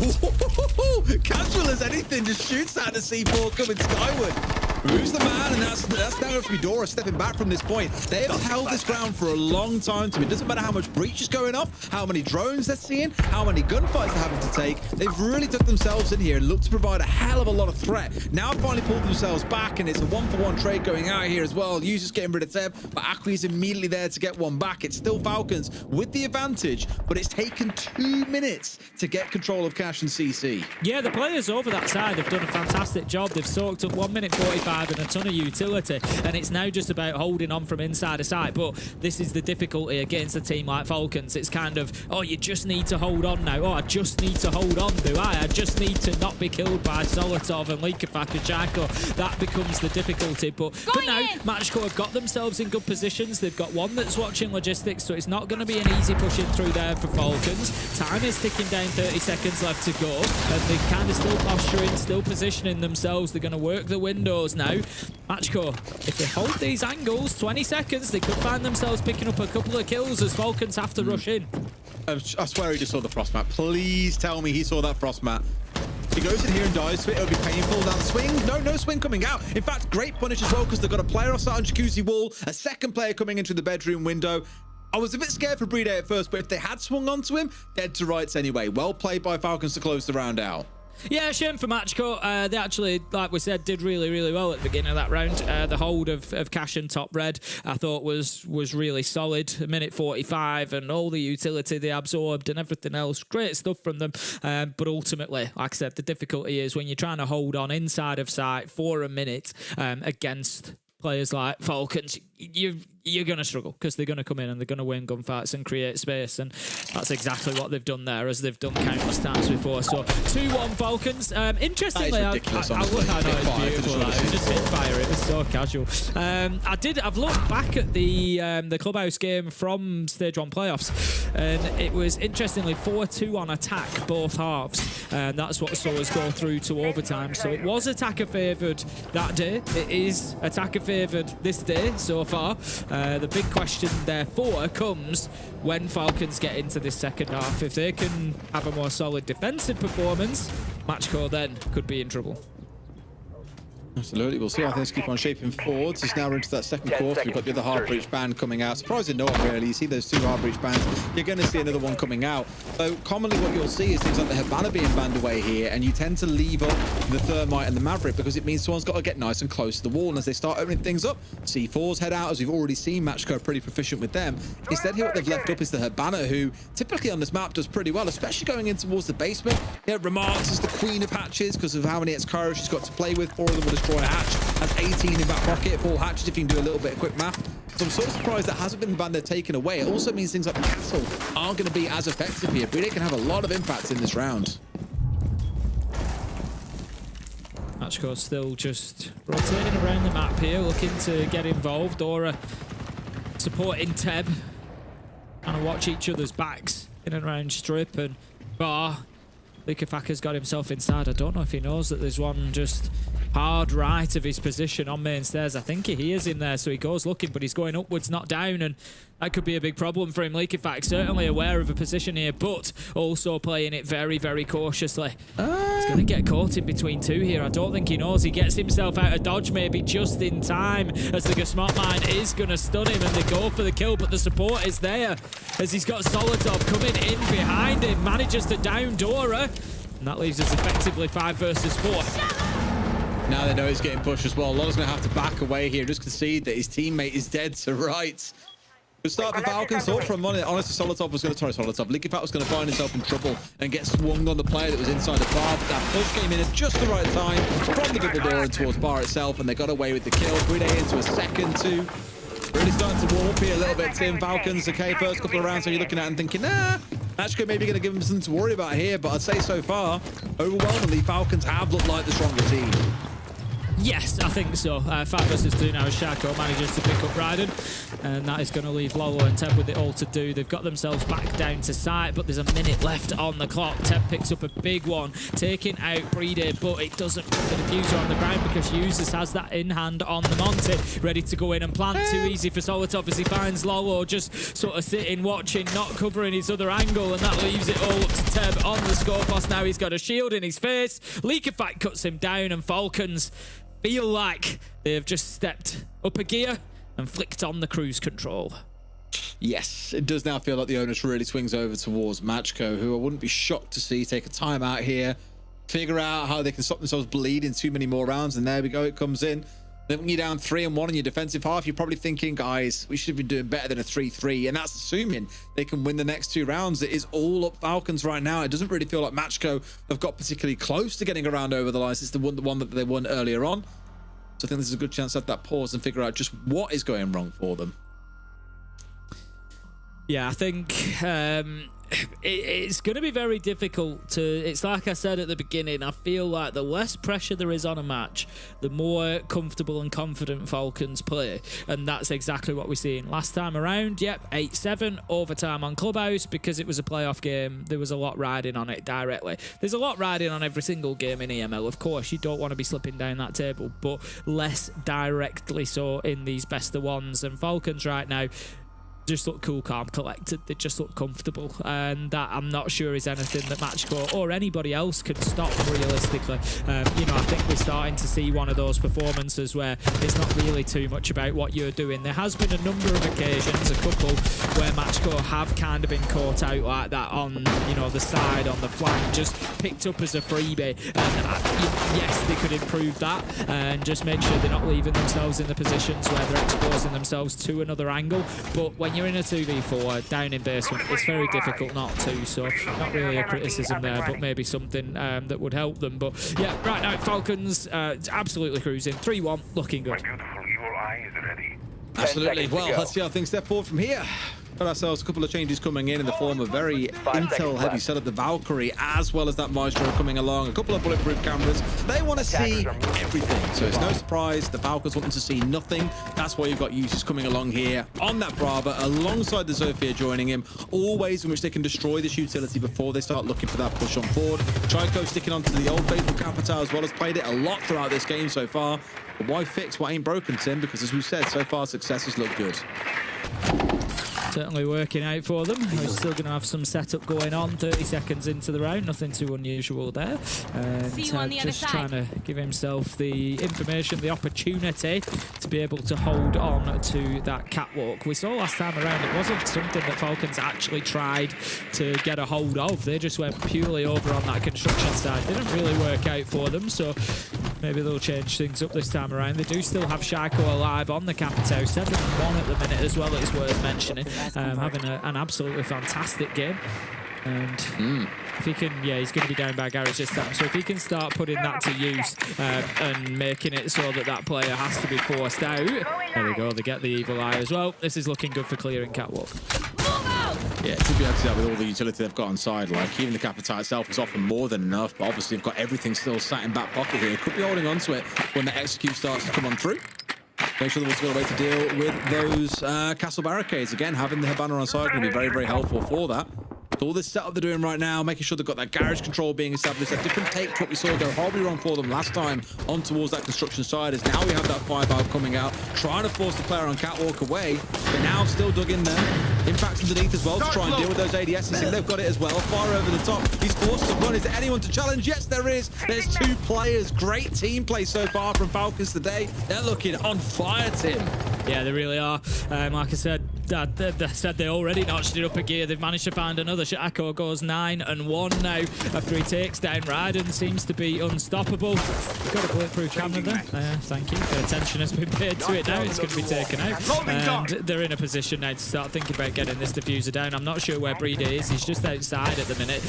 Casual as anything, just shoots out the C4 coming skyward. Moves the man, and that's now Fedora stepping back from this point. They have held this ground for a long time to me. It doesn't matter how much breach is going off, how many drones they're seeing, how many gunfights they're having to take. They've really took themselves in here and looked to provide a hell of a lot of threat. Now finally pulled themselves back, and it's a 1-for-1 trade going out here as well. Users getting rid of Teb, but Akwi's immediately there to get one back. It's still Falcons with the advantage, but it's taken 2 minutes to get control of Cash and CC. Yeah, the players over that side have done a fantastic job. They've soaked up 1 minute 45 P45 and a ton of utility, and it's now just about holding on from inside a site. But this is the difficulty against a team like Falcons. It's kind of, oh, you just need to hold on now. Oh, I just need to hold on, do I? I just need to not be killed by Solotov and Likafak and Macko. That becomes the difficulty. But for now, Macko have got themselves in good positions. They've got one that's watching logistics, so it's not going to be an easy pushing through there for Falcons. Time is ticking down, 30 seconds left to go, and they're kind of still posturing, still positioning themselves. They're going to work the windows now. Macko, if they hold these angles, 20 seconds, they could find themselves picking up a couple of kills as Falcons have to rush in. I swear he just saw the frost mat. Please tell me he saw that frost mat. He goes in here and dies to it. It'll be painful. Down the swing. No swing coming out. In fact, great punish as well, because they've got a player offside on Jacuzzi wall, a second player coming into the bedroom window. I was a bit scared for Brede at first, but if they had swung onto him, dead to rights anyway. Well played by Falcons to close the round out. Yeah, shame for Macko. They actually, like we said, did really, really well at the beginning of that round. The hold of Cash and top red, I thought was really solid. A minute 45 and all the utility they absorbed and everything else. Great stuff from them. But ultimately, like I said, the difficulty is when you're trying to hold on inside of sight for a minute against players like Falcons, you're going to struggle, because they're going to come in and they're going to win gunfights and create space, and that's exactly what they've done there, as they've done countless times before. So 2-1 Falcons. Interestingly, I know it's beautiful. It just hit fire. It was so casual. I've looked back at the clubhouse game from Stage 1 playoffs, and it was interestingly 4-2 on attack both halves, and that's what saw us go through to overtime. So it was attacker favoured that day. It is attacker favoured this day so far. The big question, therefore, comes when Falcons get into this second half. If they can have a more solid defensive performance, Macko then could be in trouble. Absolutely. We'll see how things keep on shaping forwards. It's now into that second quarter. We've got the other hard breach band coming out. Surprising no one really. You see those two hard breach bands, you're going to see another one coming out. So commonly what you'll see is things like the Hibana being banned away here, and you tend to leave up the Thermite and the Maverick because it means someone's got to get nice and close to the wall. And as they start opening things up, C4s head out, as we've already seen. Macko pretty proficient with them. Instead here what they've left up is the Hibana, who typically on this map does pretty well, especially going in towards the basement. Remarks as the queen of hatches because of how many X-Kyro she's got to play with. 4 of them will destroy a hatch. Has 18 in back pocket, 4 hatches if you can do a little bit of quick math. So I'm sort of surprised that hasn't been the band they're taken away. It also means things like the castle aren't going to be as effective here. Brede can have a lot of impact in this round. Macko still just rotating around the map here, looking to get involved. Dora supporting Teb, trying to watch each other's backs in and around Strip, and Bar. Likafaka's got himself inside. I don't know if he knows that there's one just hard right of his position on main stairs. I think he is in there, so he goes looking, but he's going upwards, not down, and that could be a big problem for him. Likafak certainly aware of a position here, but also playing it very, very cautiously. He's going to get caught in between two here. I don't think he knows. He gets himself out of dodge maybe just in time, as the Smart Mine is going to stun him, and they go for the kill, but the support is there, as he's got Solotov coming in behind him, manages to down Dora, and that leaves us effectively 5 versus 4. Now they know he's getting pushed as well. Lola's going to have to back away here, just concede that his teammate is dead to rights. Good start for Falcons. Thought for a moment, honestly, Solotov was going to try Likafak was going to find himself in trouble and get swung on the player that was inside the bar. But that push came in at just the right time from the double door and towards bar itself, and they got away with the kill. Brede into a second two. Really starting to warm up here a little bit, Tim. Falcons, okay, first couple of rounds, so you're looking at it and thinking, nah, Macko maybe going to give him something to worry about here, but I'd say so far, overwhelmingly, Falcons have looked like the stronger team. Yes, I think so. 5 versus 2 now as Macko manages to pick up Raiden, and that is going to leave Lolo and Teb with it all to do. They've got themselves back down to sight, but there's a minute left on the clock. Teb picks up a big one, taking out Brede, but it doesn't put the diffuser on the ground because Users has that in hand on the Monty, ready to go in and plant. Too easy for Solotov as he finds Lolo just sort of sitting, watching, not covering his other angle, and that leaves it all up to Teb on the score boss. Now he's got a shield in his face. Likafak cuts him down, and Falcons feel like they've just stepped up a gear and flicked on the cruise control. Yes, it does now feel like the onus really swings over towards Macko, who I wouldn't be shocked to see take a time out here, figure out how they can stop themselves bleeding too many more rounds, and there we go, it comes in. Then when you're down 3-1 in your defensive half, you're probably thinking, guys, we should have been doing better than a 3-3, and that's assuming they can win the next 2 rounds. It is all up Falcons right now. It doesn't really feel like Macko have got particularly close to getting around over the line. It's the one that they won earlier on. So I think this is a good chance to have that pause and figure out just what is going wrong for them. Yeah, I think it's going to be very difficult to... It's like I said at the beginning, I feel like the less pressure there is on a match, the more comfortable and confident Falcons play. And that's exactly what we're seeing. Last time around, yep, 8-7, overtime on Clubhouse. Because it was a playoff game, there was a lot riding on it directly. There's a lot riding on every single game in EML. Of course, you don't want to be slipping down that table, but less directly so in these best of ones. And Falcons right now just look cool, calm, collected. They just look comfortable, and that I'm not sure is anything that Macko or anybody else can stop realistically. You know, I think we're starting to see one of those performances where it's not really too much about what you're doing. There has been a number of occasions, a couple, where Macko have kind of been caught out like that on, you know, the side, on the flank, just picked up as a freebie. And yes, they could improve that and just make sure they're not leaving themselves in the positions where they're exposing themselves to another angle. But when you're in a 2v4 down in basement, it's very difficult not to, so not really a criticism there, but maybe something that would help them. But yeah, right now Falcons absolutely cruising, 3-1, looking good. Absolutely. Well, let's see how things step forward from here. Got ourselves a couple of changes coming in the form of very intel-heavy setup. The Valkyrie, as well as that Maestro coming along. A couple of bulletproof cameras. They want to see everything. So it's no surprise the Falcons want them to see nothing. That's why you've got users coming along here on that Brava, alongside the Zofia joining him. All ways in which they can destroy this utility before they start looking for that push on forward. Trico sticking onto the old faithful Capitao as well, has played it a lot throughout this game so far. But why fix what ain't broken, Tim? Because as we've said, so far successes look good. Certainly working out for them. We're still going to have some setup going on. 30 seconds into the round, nothing too unusual there. And just trying to give himself the information, the opportunity to be able to hold on to that catwalk. We saw last time around it wasn't something that Falcons actually tried to get a hold of. They just went purely over on that construction side. Didn't really work out for them, so maybe they'll change things up this time around. They do still have Shaiko alive on the Capitao, 7-1 at the minute as well, it's worth mentioning. Having an absolutely fantastic game. And if he can, yeah, he's going to be down by Garage this time. So if he can start putting that to use and making it so that that player has to be forced out. There we go, they get the evil eye as well. This is looking good for clearing catwalk. Yeah, to be able to do that with all the utility they've got on side, like even the Capitao itself is often more than enough, but obviously they've got everything still sat in back pocket here. Could be holding on to it when the execute starts to come on through. Make sure they've got a way to deal with those castle barricades. Again, having the Habana on side can be very, very helpful for that. So all this setup they're doing right now, making sure they've got that garage control being established, a different take to what we saw go horribly wrong for them last time on towards that construction side, as now we have that firepower coming out, trying to force the player on catwalk away, but now still dug in there. Impact underneath as well to try and deal with those ADSs. They've got it as well. Fire over the top. He's forced to run. Is there anyone to challenge? Yes, there is. There's 2 players. Great team play so far from Falcons today. They're looking on fire, Tim. Yeah, they really are. Like I said, they already notched it up a gear. They've managed to find another. Shaiko goes 9-1 now after he takes down Raiden. Seems to be unstoppable. Got a bulletproof camera there. Thank you. Attention has been paid to it now. It's going to be taken out. And they're in a position now to start thinking about getting this diffuser down. I'm not sure where Breeder is. He's just outside at the minute.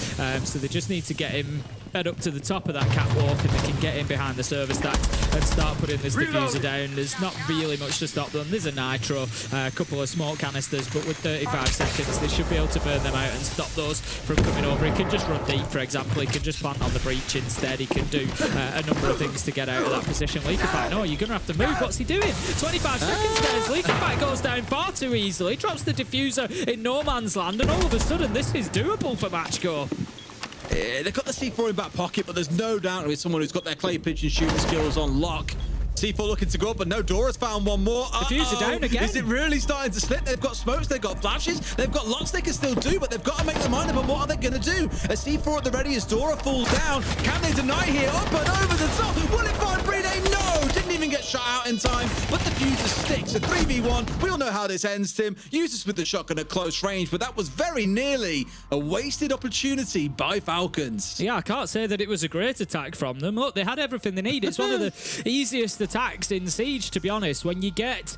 So they just need to get him fed up to the top of that catwalk, and they can get in behind the server stacks and start putting this diffuser down. There's not really much to stop them. There's a nitro, a couple of smoke canisters, but with 35 seconds, they should be able to burn them out and stop those from coming over. He can just run deep, for example. He can just plant on the breach instead. He can do a number of things to get out of that position. Leakerfight, no, you're going to have to move. What's he doing? 25 seconds, guys. Leakerfight goes down far too easily. Drops the diffuser in no man's land, and all of a sudden, this is doable for Macko. They've got the C4 in back pocket, but there's no doubt with someone who's got their clay pigeon shooting skills on lock. C4 looking to go up, but no, Dora's found one more. Diffuser down again. Is it really starting to slip? They've got smokes, they've got flashes, they've got locks they can still do, but they've got to make their mind up on what are they going to do. A C4 at the ready as Dora falls down. Can they deny here? Up and over the top. Will it find Brede? No! Didn't even get shot out in time, but the Diffuser sticks. A 3v1. We all know how this ends, Tim. Uses with the shotgun at close range, but that was very nearly a wasted opportunity by Falcons. Yeah, I can't say that it was a great attack from them. Look, they had everything they need. It's one of the easiest attacks in Siege, to be honest. When you get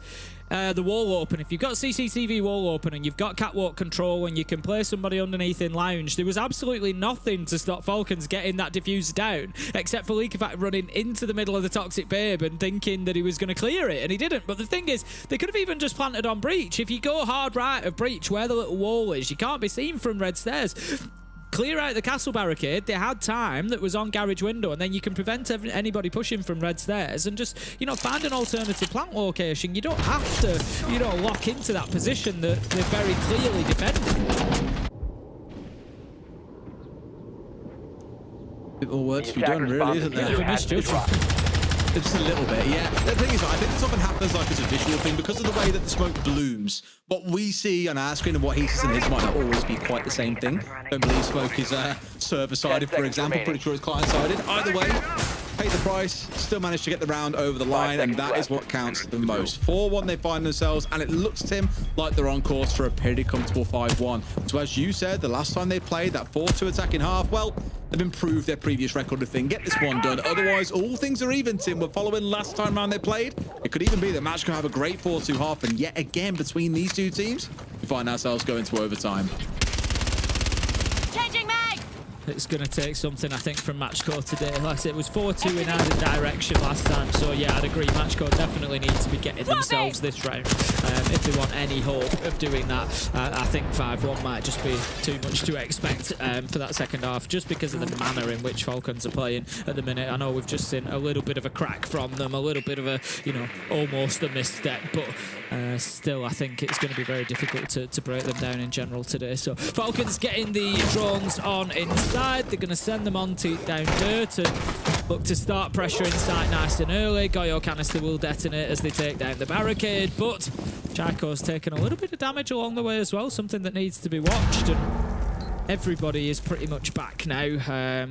the wall open, if you've got CCTV wall open and you've got catwalk control and you can play somebody underneath in lounge, there was absolutely nothing to stop Falcons getting that diffuser down, except for Leakyfact running into the middle of the Toxic Babe and thinking that he was going to clear it, and he didn't. But the thing is, they could have even just planted on Breach. If you go hard right of Breach, where the little wall is, you can't be seen from red stairs. Clear out the castle barricade. They had time that was on garage window, and then you can prevent anybody pushing from red stairs and just, you know, find an alternative plant location. You don't have to, you know, lock into that position that they're very clearly defending. It all works to be done, really, isn't there? Just a little bit, yeah. The thing is, I think this often happens like as a visual thing because of the way that the smoke blooms. What we see on our screen and what he sees in his might not always be quite the same thing. Don't believe smoke is server-sided, for example. Pretty sure it's client-sided. Either way, paid the price, still managed to get the round over the line, and that is what counts the most. 4-1 they find themselves, and it looks to him like they're on course for a pretty comfortable 5-1. So as you said, the last time they played that 4-2 attack in half, well, they've improved their previous record of thing. Get this one done. Otherwise, all things are even, Tim. We're following last time round they played. It could even be that Macko have a great 4-2 half, and yet again, between these two teams, we find ourselves going to overtime. Changing mag! It's going to take something, I think, from Macko today. Like I said, it was 4-2 in either direction last time. So, yeah, I'd agree. Macko definitely need to be getting themselves this round if they want any hope of doing that. I think 5-1 might just be too much to expect for that second half, just because of the manner in which Falcons are playing at the minute. I know we've just seen a little bit of a crack from them, a little bit of a, you know, almost a misstep, but still, I think it's going to be very difficult to break them down in general today. So, Falcons getting the drones on inside. They're going to send them on to down dirt and look to start pressure inside nice and early. Goyo canister will detonate as they take down the barricade, but Shaiko's taken a little bit of damage along the way as well, something that needs to be watched. And everybody is pretty much back now.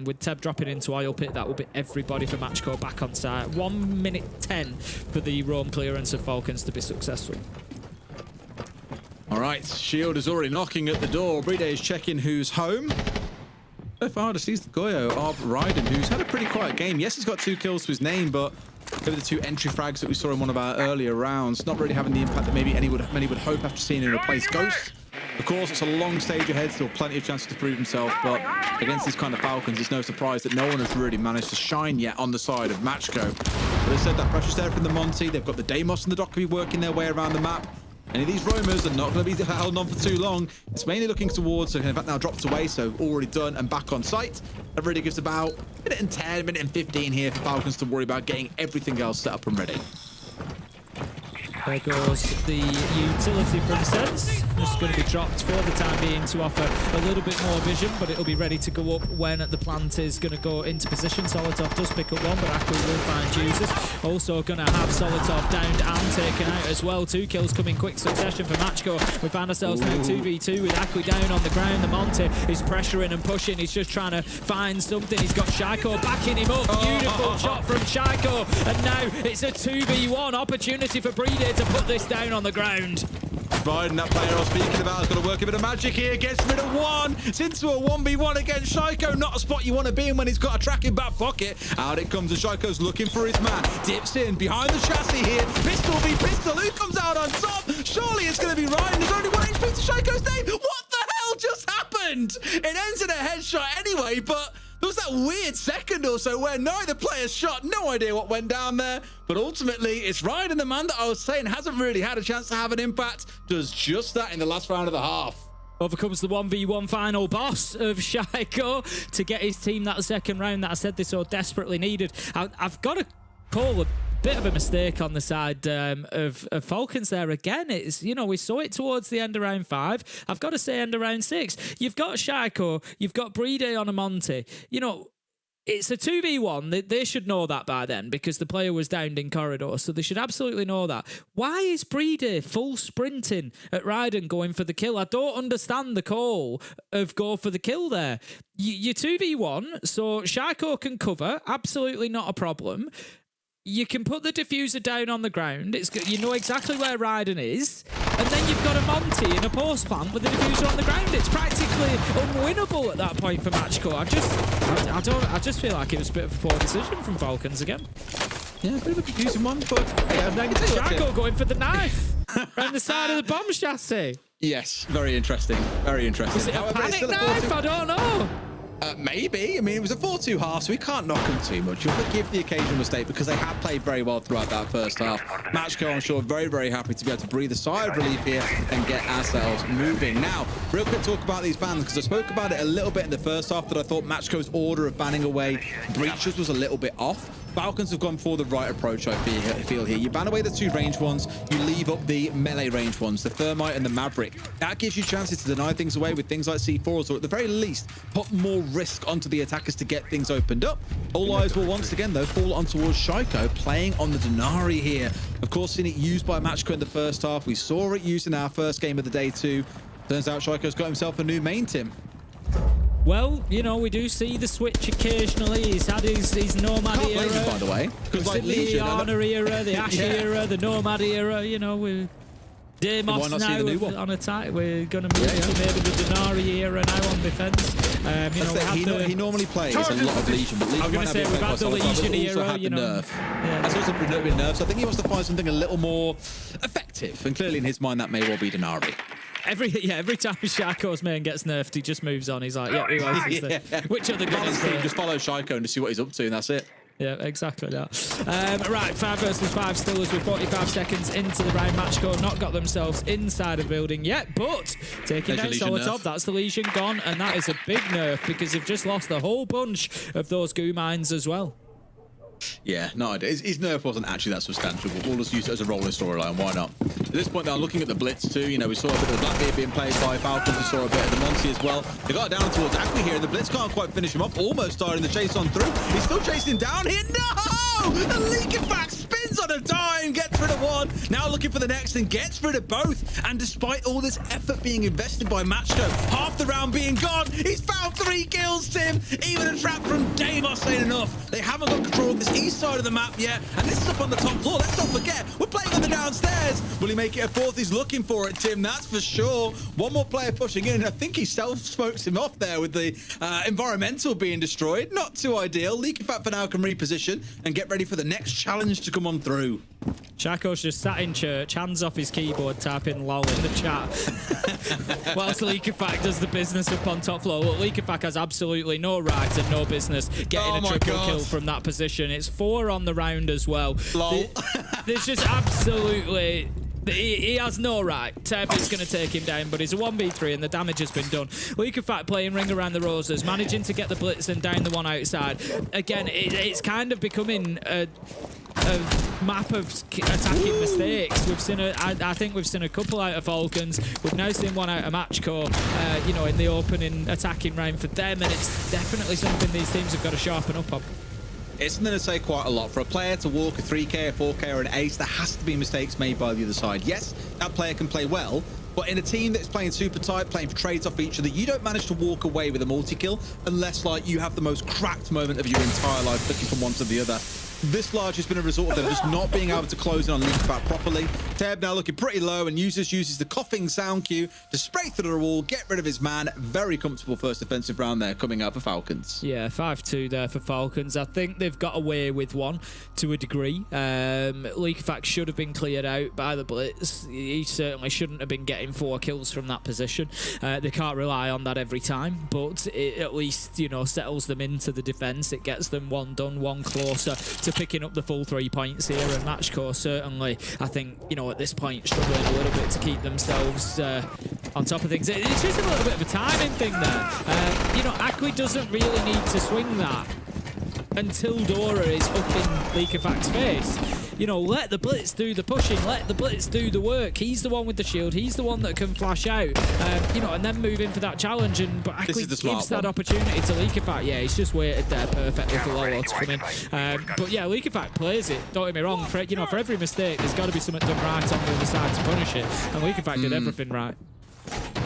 With Teb dropping into oil pit, that will be everybody for Macko back on site. 1 minute 10 for the roam clearance of Falcons to be successful. All right, Shield is already knocking at the door. Bride is checking who's home. So far, sees the Goyo of Raiden, who's had a pretty quiet game. Yes, he's got 2 kills to his name, but over the 2 entry frags that we saw in one of our earlier rounds, not really having the impact that maybe many would hope after seeing him replace Ghost. Of course, it's a long stage ahead, still plenty of chances to prove himself, but against these kind of Falcons, it's no surprise that no one has really managed to shine yet on the side of Macko. But as I said, that pressure's there from the Monty. They've got the Deimos and the Doc working their way around the map. Any of these roamers are not going to be held on for too long. It's mainly looking towards, in fact now dropped away, so already done and back on site. That really gives about a minute and 10, a minute and 15 here for Falcons to worry about getting everything else set up and ready. There goes the utility princess. Just going to be dropped for the time being to offer a little bit more vision, but it'll be ready to go up when the plant is going to go into position. Solitov does pick up one, but Macko will find users. Also going to have Solitov downed and taken out as well. 2 kills come in quick succession for Macko. We find ourselves now 2v2 with Macko down on the ground. The Monte is pressuring and pushing. He's just trying to find something. He's got Shaiko backing him up. Beautiful shot from Shaiko. And now it's a 2v1 opportunity for Bride to put this down on the ground. Biden, that player I was speaking about, has got to work a bit of magic here. Gets rid of one. It's into a 1v1 against Shaiko. Not a spot you want to be in when he's got a tracking back pocket. Out it comes, and Shaiko's looking for his man. Dips in behind the chassis here. Pistol v pistol. Who comes out on top? Surely it's going to be Ryan. There's only 1 HP to Shaiko's name. What the hell just happened? It ends in a headshot anyway, but there was that weird second or so where neither player's shot. No idea what went down there. But ultimately, it's Ryan, the man that I was saying hasn't really had a chance to have an impact, does just that in the last round of the half. Overcomes the 1v1 final boss of Shaiko to get his team that second round that I said they so desperately needed. I've got to call a bit of a mistake on the side of Falcons there again. It's, you know, we saw it towards the end of round 5. I've got to say end of round 6. You've got Shaiko, you've got Bride on a Monte. You know, it's a 2v1. They should know that by then because the player was downed in corridor, so they should absolutely know that. Why is Bride full sprinting at Raiden going for the kill? I don't understand the call of go for the kill there. You're 2v1, so Shaiko can cover. Absolutely not a problem. You can put the diffuser down on the ground. You know exactly where Raiden is. And then you've got a Monty in a post plant with the diffuser on the ground. It's practically unwinnable at that point for Macko. I just feel like it was a bit of a poor decision from Falcons again. Yeah, a bit of a confusing one, but yeah, Shaiko going for the knife. Around the side of the bomb chassis. Yes, very interesting. Very interesting. Was it a panic knife? I don't know. Maybe. I mean, it was a 4-2 half, so we can't knock them too much. You'll forgive the occasional mistake because they have played very well throughout that first half. Macko, I'm sure, very, very happy to be able to breathe a sigh of relief here and get ourselves moving. Now, real quick talk about these bans, because I spoke about it a little bit in the first half that I thought Macko's order of banning away breaches was a little bit off. Falcons have gone for the right approach, I feel here. You ban away the 2 range ones, you leave up the melee range ones, the Thermite and the Maverick. That gives you chances to deny things away with things like C4s, or at the very least, put more risk onto the attackers to get things opened up. All eyes will once again, though, fall on towards Shaiko, playing on the Denari here. Of course, seen it used by Macko in the first half. We saw it used in our first game of the day too. Turns out Shaiko's got himself a new main, Tim. Well, you know, we do see the switch occasionally. He's had his Nomad Can't era. blame him, by the way. We've Like seen the Legion, Iana era, the Ashe era, the Nomad era, you know, we're Deimos now on attack. We're going to move to maybe the Denari era now on defense. You know, he normally plays a lot of Legion, but Legion I'm going to say we've had the Legion era, you know. That's also been nerf, so I think he wants to find something a little more effective, and clearly in his mind that may well be Denari. Every time Shaiko's main gets nerfed, he just moves on. He's like, yeah, who else is there? Which other gun is there? Just follow Shaiko and just see what he's up to, and that's it. Yeah, exactly that. Right, 5 versus 5 still as we're 45 seconds into the round. Macko not got themselves inside of building yet, but taking down Solotov, that's the Legion gone, and that is a big nerf because they've just lost a whole bunch of those goo mines as well. Yeah, no idea. His nerf wasn't actually that substantial, but we'll just use it as a rolling storyline. Why not? At this point, now looking at the blitz too, you know, we saw a bit of the Blackbeard being played by Falcons. We saw a bit of the Monty as well. They got down towards Acme here, and the blitz can't quite finish him off. Almost starting the chase on through. He's still chasing down here. No! The leak of fact spins on a dime, gets rid of one. Now looking for the next and gets rid of both. And despite all this effort being invested by Macko, half the round being gone, he's found 3 kills, Tim. Even a trap from Deimos ain't enough. They haven't got control of this east side of the map yet, and this is up on the top floor. Let's not forget, we're playing on the downstairs. Will he make it a 4th? He's looking for it, Tim, that's for sure. One more player pushing in, and I think he self-smokes him off there with the environmental being destroyed. Not too ideal. Leaky Fat for now can reposition and get ready for the next challenge to come on through. Shaco's just sat in church, hands off his keyboard, typing lol in the chat. Whilst Leakafak does the business up on top floor. Look, Leakafak has absolutely no right and no business getting a triple kill from that position. It's 4 on the round as well. Lol. There's just absolutely... He has no right. Tepe's going to take him down, but he's a 1v3 and the damage has been done. Leakafak playing ring around the roses, managing to get the blitz and down the one outside. Again, it's kind of becoming a map of attacking mistakes. We've seen I think we've seen a couple out of Falcons. We've now seen one out of Macko, you know, in the opening attacking round for them, and it's definitely something these teams have got to sharpen up on. It's going to say quite a lot. For a player to walk a 3K, a 4K, or an ace, there has to be mistakes made by the other side. Yes, that player can play well, but in a team that's playing super tight, playing for trades off each other, you don't manage to walk away with a multi-kill unless, like, you have the most cracked moment of your entire life flicking from one to the other. This large has been a result of them just not being able to close in on Leakafak properly. Teb now looking pretty low and uses the coughing sound cue to spray through the wall, get rid of his man. Very comfortable first defensive round there coming out for Falcons. Yeah, 5-2 there for Falcons. I think they've got away with one to a degree. Leakafak should have been cleared out by the blitz. He certainly shouldn't have been getting 4 kills from that position. They can't rely on that every time, but it at least, you know, settles them into the defense. It gets them one done, one closer to picking up the full 3 points here, and Macko certainly, I think, you know, at this point struggling a little bit to keep themselves on top of things. It's just a little bit of a timing thing there. You know, Akwi doesn't really need to swing that until Dora is up in Leakafak's face. You know, let the blitz do the pushing, let the blitz do the work. He's the one with the shield, he's the one that can flash out, you know, and then move in for that challenge. And but Akwi gives that opportunity to Leakafak. Yeah, he's just waited there perfectly for Lolo to come in. But yeah, Leakafak plays it. Don't get me wrong. For, you know, for every mistake, there's got to be something done right on the other side to punish it. And Leakafak did everything right.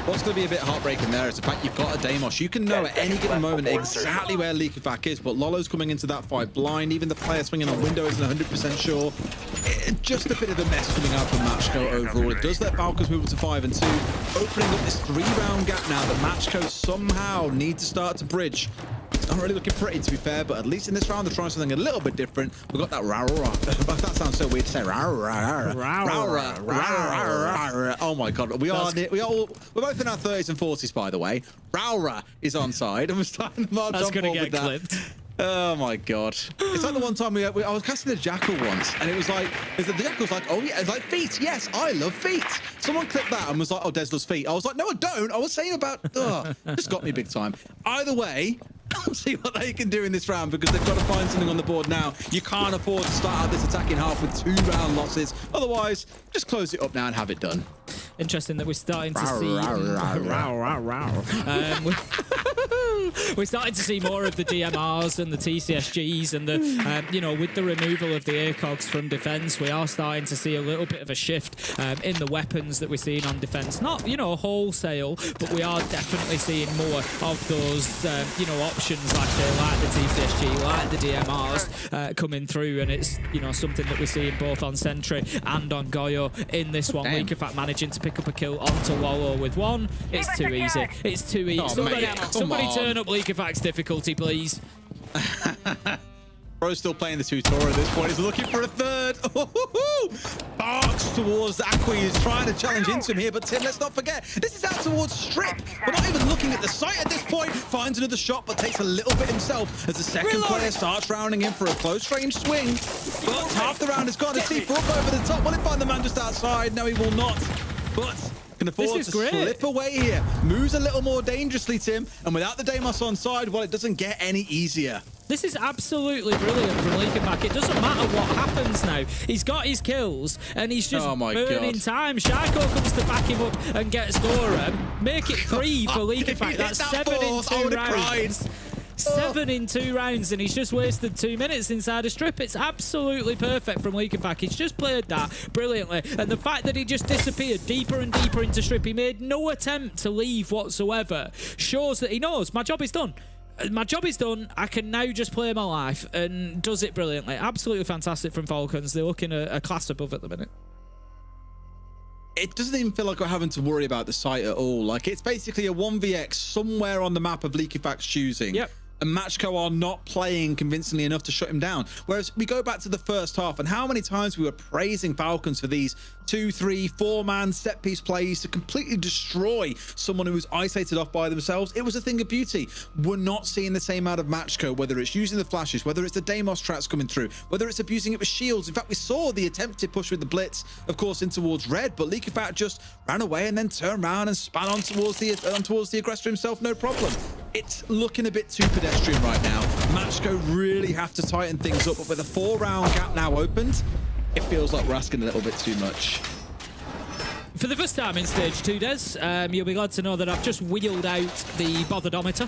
What's going to be a bit heartbreaking there is the fact you've got a Deimos. You can know at any given moment exactly where Leakafak is, but Lolo's coming into that fight blind. Even the player swinging on window isn't 100% sure. Just a bit of a mess coming out from Macko overall. It does let Falcons move up to 5-2, opening up this 3-round gap now that Macko somehow need to start to bridge. It's not really looking pretty, to be fair, but at least in this round, they're trying something a little bit different. We've got that that sounds so weird to say. Oh my god, we're both in our 30s and 40s, by the way. Raura is on side, and we're starting to march on forward with that. Clipped. Oh my god. It's like the one time I was casting a Jackal once, and it was like, the Jackal's like, oh yeah, it's like feet. Yes, I love feet. Someone clipped that and was like, oh, Des loves feet. I was like, no, I don't. I was saying about, just got me big time. Either way, we'll see what they can do in this round, because they've got to find something on the board now. You can't afford to start out this attacking half with 2 round losses. Otherwise, just close it up now and have it done. Interesting that we're starting to see. We're starting to see more of the DMRs and the TCSGs, and the with the removal of the ACOGs from defense, we are starting to see a little bit of a shift in the weapons that we're seeing on defense. Not wholesale, but we are definitely seeing more of those options like the TCSG, like the DMRs coming through, and it's something that we're seeing both on Sentry and on Goyo in this one. Liquefact managing to pick up a kill onto Wallow with one. It's too easy. It's too easy. Somebody turn up Liquefact's difficulty, please. Bro's still playing the tutorial at this point. He's looking for a third. Barks towards Aqui. He's trying to challenge into him here, but Tim, let's not forget, this is out towards Strip. We're not even looking at the site at this point. Finds another shot, but takes a little bit himself as the second player starts rounding in for a close range swing. But half the round is gone. Is C4 over the top? Will he find the man just outside? No, he will not. But can afford to slip away here. Moves a little more dangerously, Tim. And without the Deimos on side, well, it doesn't get any easier. This is absolutely brilliant from Liquefact. It doesn't matter what happens now. He's got his kills, and he's just burning time. Shaiko comes to back him up and get scorer. Make it 3 for Liquefact. That's 7 in 2 rounds. 7 in 2 rounds, and he's just wasted 2 minutes inside a strip. It's absolutely perfect from Liquefact. He's just played that brilliantly, and the fact that he just disappeared deeper and deeper into strip, he made no attempt to leave whatsoever, shows that he knows my job is done. My job is done. I can now just play my life, and does it brilliantly. Absolutely fantastic from Falcons. They're looking a class above at the minute. It doesn't even feel like we're having to worry about the site at all. Like, it's basically a 1vx somewhere on the map of Liquefact's choosing. Yep. And Macko are not playing convincingly enough to shut him down. Whereas we go back to the first half, and how many times we were praising Falcons for these 2, 3, 4-man set piece plays to completely destroy someone who was isolated off by themselves. It was a thing of beauty. We're not seeing the same out of Macko, whether it's using the flashes, whether it's the Deimos traps coming through, whether it's abusing it with shields. In fact, we saw the attempted push with the blitz, of course, in towards red, but Liquefact just ran away and then turned around and span on towards the aggressor himself, no problem. It's looking a bit too pedestrian right now. Macko really have to tighten things up, but with a 4-round gap now opened, it feels like we're asking a little bit too much. For the first time in Stage 2, Des, you'll be glad to know that I've just wheeled out the botheredometer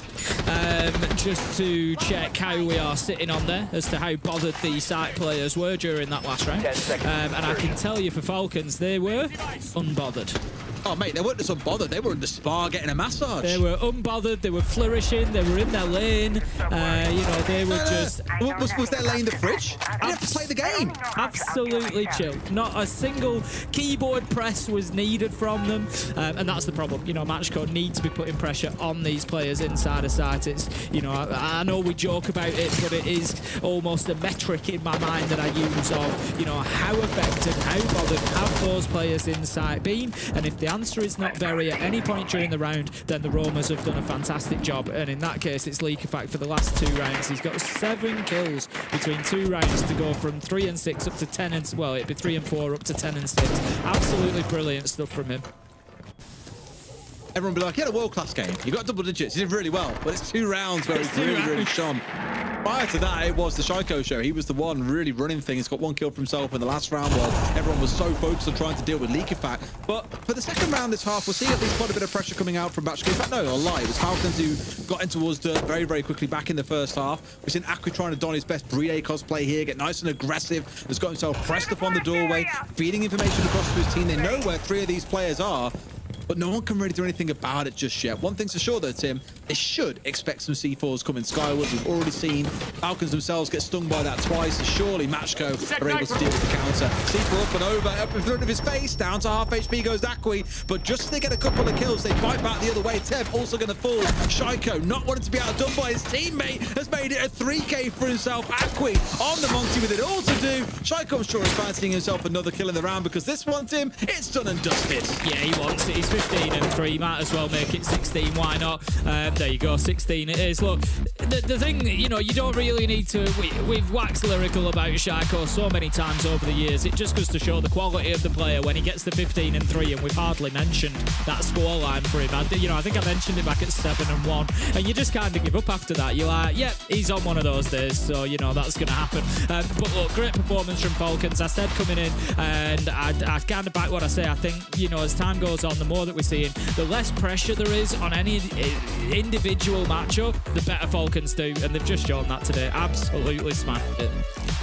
just to check how we are sitting on there as to how bothered the site players were during that last round. And I can tell you for Falcons, they were unbothered. Oh, mate, they weren't just unbothered. They were in the spa getting a massage. They were unbothered. They were flourishing. They were in their lane. They were just... Was their lane the fridge? I have to play the game. Absolutely chill. Not a single keyboard press was needed from them. And that's the problem. Macko need to be putting pressure on these players inside a site. It's, I know we joke about it, but it is almost a metric in my mind that I use of, how effective, how bothered have those players in site been? And if the answer is not very at any point during the round, then the Roamers have done a fantastic job. And in that case, it's Liquefact for the last 2 rounds. He's got 7 kills between 2 rounds to go from 3 and 6 up to 10 and... Well, it'd be 3 and 4 up to 10 and 6. Absolutely brilliant stuff from him. Everyone will be like, he had a world-class game. You got double digits. You did really well. But it's 2 rounds where he's really shone. Prior to that, it was the Shaiko show. He was the one really running things. Got 1 kill for himself in the last round while everyone was so focused on trying to deal with Liquefact. But for the second round this half, we'll see at least quite a bit of pressure coming out from Macko. In fact, no, I'll lie. It was Falcons who got in towards dirt very, very quickly back in the first half. We've seen Aqui trying to don his best Bride cosplay here, get nice and aggressive. Has got himself pressed upon the doorway, feeding information across to his team. They know where 3 of these players are. but no one can really do anything about it just yet. One thing's for sure though, Tim, they should expect some C4s coming skyward. We've already seen Falcons themselves get stung by that twice, so surely Macko are able to deal with the counter. C4 up and over, up in front of his face, down to half HP goes Akwi, but just as they get a couple of kills, they fight back the other way. Tev also going to fall. Shaiko, not wanting to be outdone by his teammate, has made it a 3K for himself. Akwi on the Monty with it all to do. Shaiko, I'm sure, is fancying himself another kill in the round because this one, Tim, it's done and dusted. Yeah, he wants it. He's 15 and 3. Might as well make it 16. Why not? There you go. 16 it is. Look, the thing, you know, you don't really need to. We've waxed lyrical about Shaiko so many times over the years. It just goes to show the quality of the player when he gets to 15 and 3, and we've hardly mentioned that scoreline for him. I think I mentioned it back at 7 and 1, and you just kind of give up after that. You're like, yep, he's on one of those days, so you know that's going to happen. But look, great performance from Falcons. I said coming in, and I kind of back what I say. I think, you know, as time goes on, the more that we're seeing, the less pressure there is on any individual matchup, the better Falcons do, and they've just shown that today. Absolutely smashed it.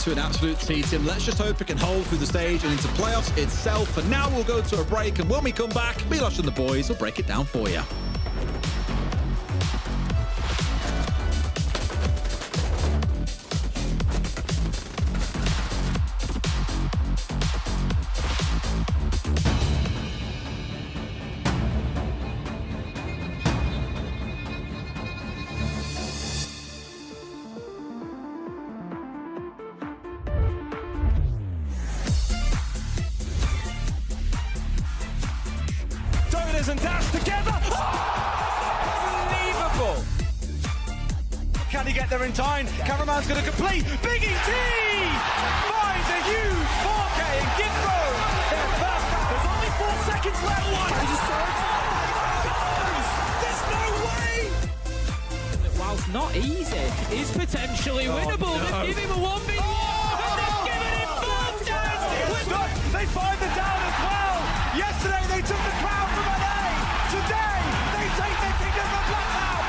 To an absolute T, Tim. Let's just hope it can hold through the stage and into playoffs itself. For now, we'll go to a break, and when we come back, Milosh and the boys will break it down for you. And dash together. Unbelievable. Can he get there in time? Cameraman's going to complete. Biggie T finds a huge 4K and Gimbo. There's only 4 seconds left. There's no way. Whilst not easy, is potentially winnable. No. They give him a 1v1. And they've given him both downs. They find the down as well. Yesterday they took the crown from NA. Today they take the kingdom of Blackout.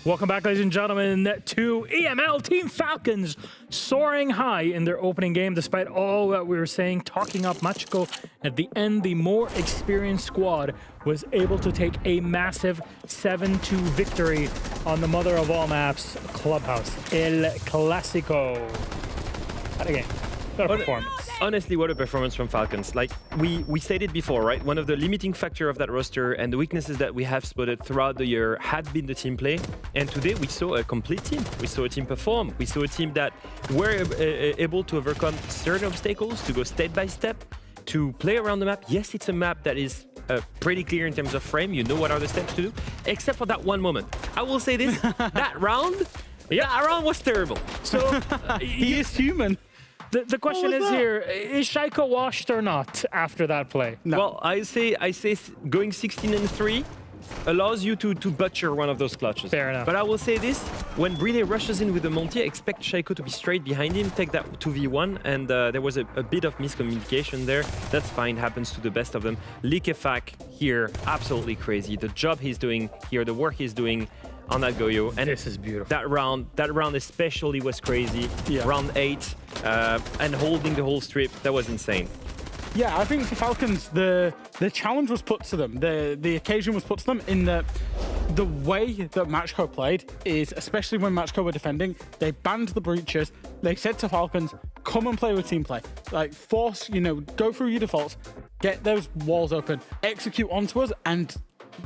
Welcome back, ladies and gentlemen, to EML Team Falcons soaring high in their opening game, despite all that we were saying, talking up Macko. At the end, the more experienced squad was able to take a massive 7-2 victory on the mother of all maps, Clubhouse. El Clásico. What a game. What a performance. Honestly, what a performance from Falcons. Like, we said it before, right? One of the limiting factor of that roster and the weaknesses that we have spotted throughout the year had been the team play. And today we saw a complete team. We saw a team perform. We saw a team that were able to overcome certain obstacles, to go step by step, to play around the map. Yes, it's a map that is pretty clear in terms of frame. You know what are the steps to do, except for that one moment. I will say this, that round was terrible. So he is human. The question is here, is Shaiko washed or not after that play? No. Well, I say going 16-3 allows you to butcher one of those clutches. Fair enough. But I will say this, when Brille rushes in with the Monty, expect Shaiko to be straight behind him, take that 2v1, and there was a bit of miscommunication there. That's fine, happens to the best of them. Likefak here, absolutely crazy. The job he's doing here, the work he's doing on that Goyo. And this is beautiful. That round especially was crazy. Yeah. Round 8, and holding the whole strip, that was insane. Yeah, I think for Falcons, the challenge was put to them. The occasion was put to them in the way that Macko played is, especially when Macko were defending, they banned the breaches. They said to Falcons, come and play with team play. Like, force, go through your defaults, get those walls open, execute onto us, and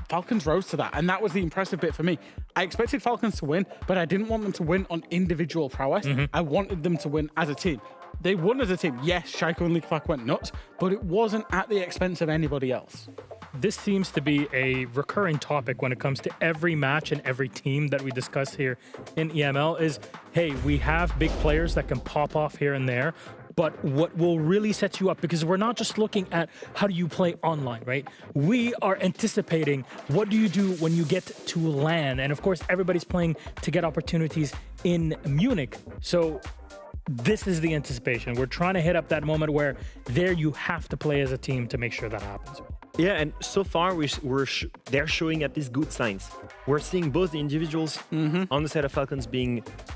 Falcons rose to that, and that was the impressive bit for me. I expected Falcons to win, but I didn't want them to win on individual prowess. I wanted them to win as a team. They won as a team. Yes, Shaiko and Likefak went nuts, but it wasn't at the expense of anybody else. This seems to be a recurring topic when it comes to every match and every team that we discuss here in EML is, hey, we have big players that can pop off here and there, but what will really set you up, because we're not just looking at how do you play online, right? We are anticipating what do you do when you get to LAN, and of course everybody's playing to get opportunities in Munich. So this is the anticipation. We're trying to hit up that moment where there you have to play as a team to make sure that happens. Yeah, and so far they're showing at least good signs. We're seeing both the individuals on the side of Falcons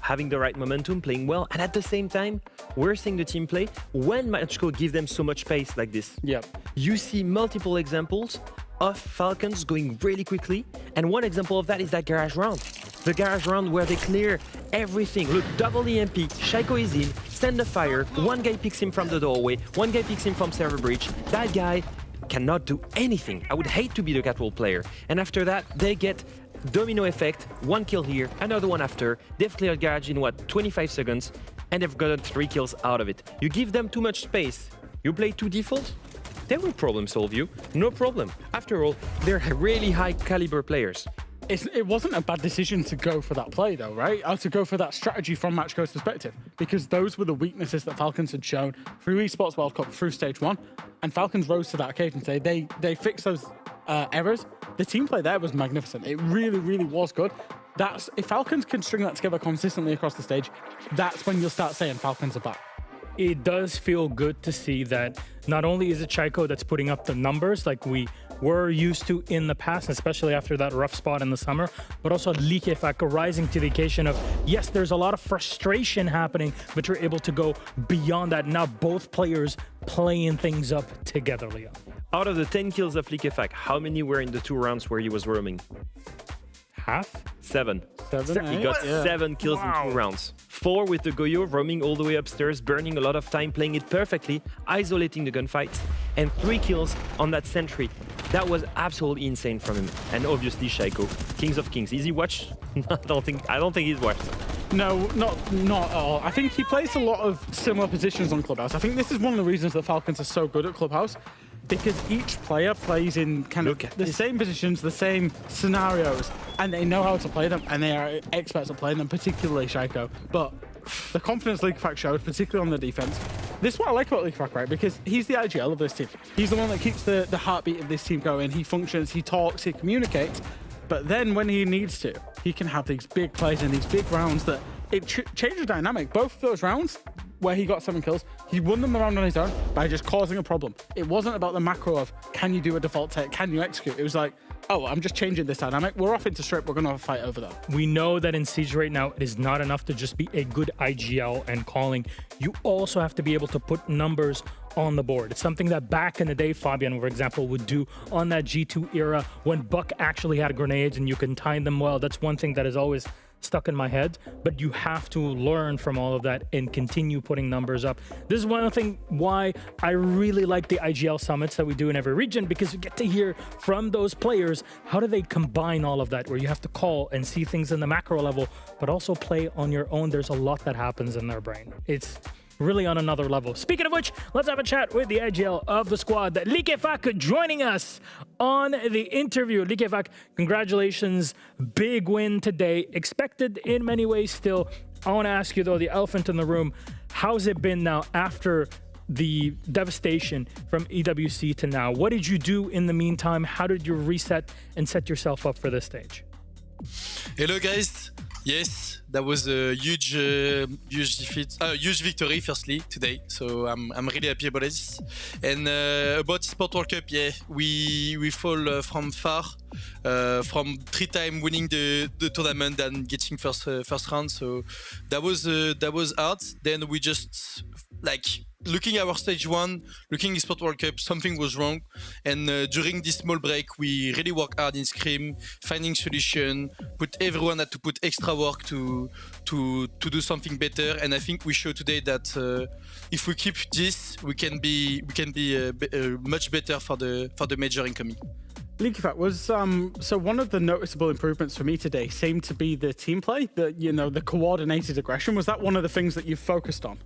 having the right momentum, playing well, and at the same time, we're seeing the team play when Macko give them so much pace like this. Yep. You see multiple examples of Falcons going really quickly, and one example of that is that garage round. The garage round where they clear everything. Look, double EMP, Shaiko is in, send the fire, one guy picks him from the doorway, one guy picks him from server breach. That guy cannot do anything. I would hate to be the catwalk player. And after that, they get domino effect, one kill here, another one after. They've cleared garage in 25 seconds, and they've gotten 3 kills out of it. You give them too much space, you play 2 default, they will problem solve you, no problem. After all, they're really high caliber players. It wasn't a bad decision to go for that play, though, right? Or to go for that strategy from Macko's perspective, because those were the weaknesses that Falcons had shown through Esports World Cup, through Stage 1, and Falcons rose to that occasion today. They fixed those errors. The team play there was magnificent. It really, really was good. If Falcons can string that together consistently across the stage, that's when you'll start saying Falcons are back. It does feel good to see that not only is it Shaiko that's putting up the numbers like we were used to in the past, especially after that rough spot in the summer, but also Likefak rising to the occasion of, yes, there's a lot of frustration happening, but you're able to go beyond that. Now both players playing things up together, Leo. Out of the 10 kills of Likefak, how many were in the 2 rounds where he was roaming? Half? 7. He 8? got 7 kills in 2 rounds. 4 with the Goyo, roaming all the way upstairs, burning a lot of time, playing it perfectly, isolating the gunfights, and 3 kills on that sentry. That was absolutely insane from him. And obviously Shaiko, Kings of Kings. Is he watched? I don't think he's watched. No, not at all. I think he plays a lot of similar positions on Clubhouse. I think this is one of the reasons that Falcons are so good at Clubhouse, because each player plays in kind of the same positions, the same scenarios, and they know how to play them, and they are experts at playing them, particularly Shaiko. But the confidence Likefak showed, particularly on the defense, this is what I like about Likefak, right? Because he's the IGL of this team. He's the one that keeps the heartbeat of this team going. He functions, he talks, he communicates. But then when he needs to, he can have these big plays and these big rounds that it changes the dynamic. Both of those rounds where he got 7 kills, he won them around on his own by just causing a problem. It wasn't about the macro of, can you do a default take? Can you execute? It was like, oh, I'm just changing this dynamic. We're off into strip. We're going to have a fight over that. We know that in Siege right now, it is not enough to just be a good IGL and calling. You also have to be able to put numbers on the board. It's something that back in the day, Fabian, for example, would do on that G2 era when Buck actually had grenades and you can time them well. That's one thing that is always stuck in my head, but you have to learn from all of that and continue putting numbers up. This is one thing why I really like the IGL summits that we do in every region, because you get to hear from those players, how do they combine all of that, where you have to call and see things in the macro level, but also play on your own. There's a lot that happens in their brain. It's really on another level. Speaking of which, let's have a chat with the IGL of the squad. Likefak joining us on the interview. Likefak, congratulations. Big win today. Expected in many ways still. I want to ask you though, the elephant in the room, how's it been now after the devastation from EWC to now? What did you do in the meantime? How did you reset and set yourself up for this stage? Hello guys. Yes, that was a huge defeat, huge victory. Firstly, today, so I'm really happy about this. And about Esports World Cup, yeah, we fall from far, from 3 times winning the tournament and getting first round. So that was hard. Then we just looking at our stage 1, looking at Esports World Cup, something was wrong. And during this small break, we really worked hard in Scrim, finding solution, everyone had to put extra work to do something better. And I think we showed today that if we keep this, we can be much better for the major incoming. Likefak was so one of the noticeable improvements for me today seemed to be the team play, the coordinated aggression. Was that one of the things that you focused on?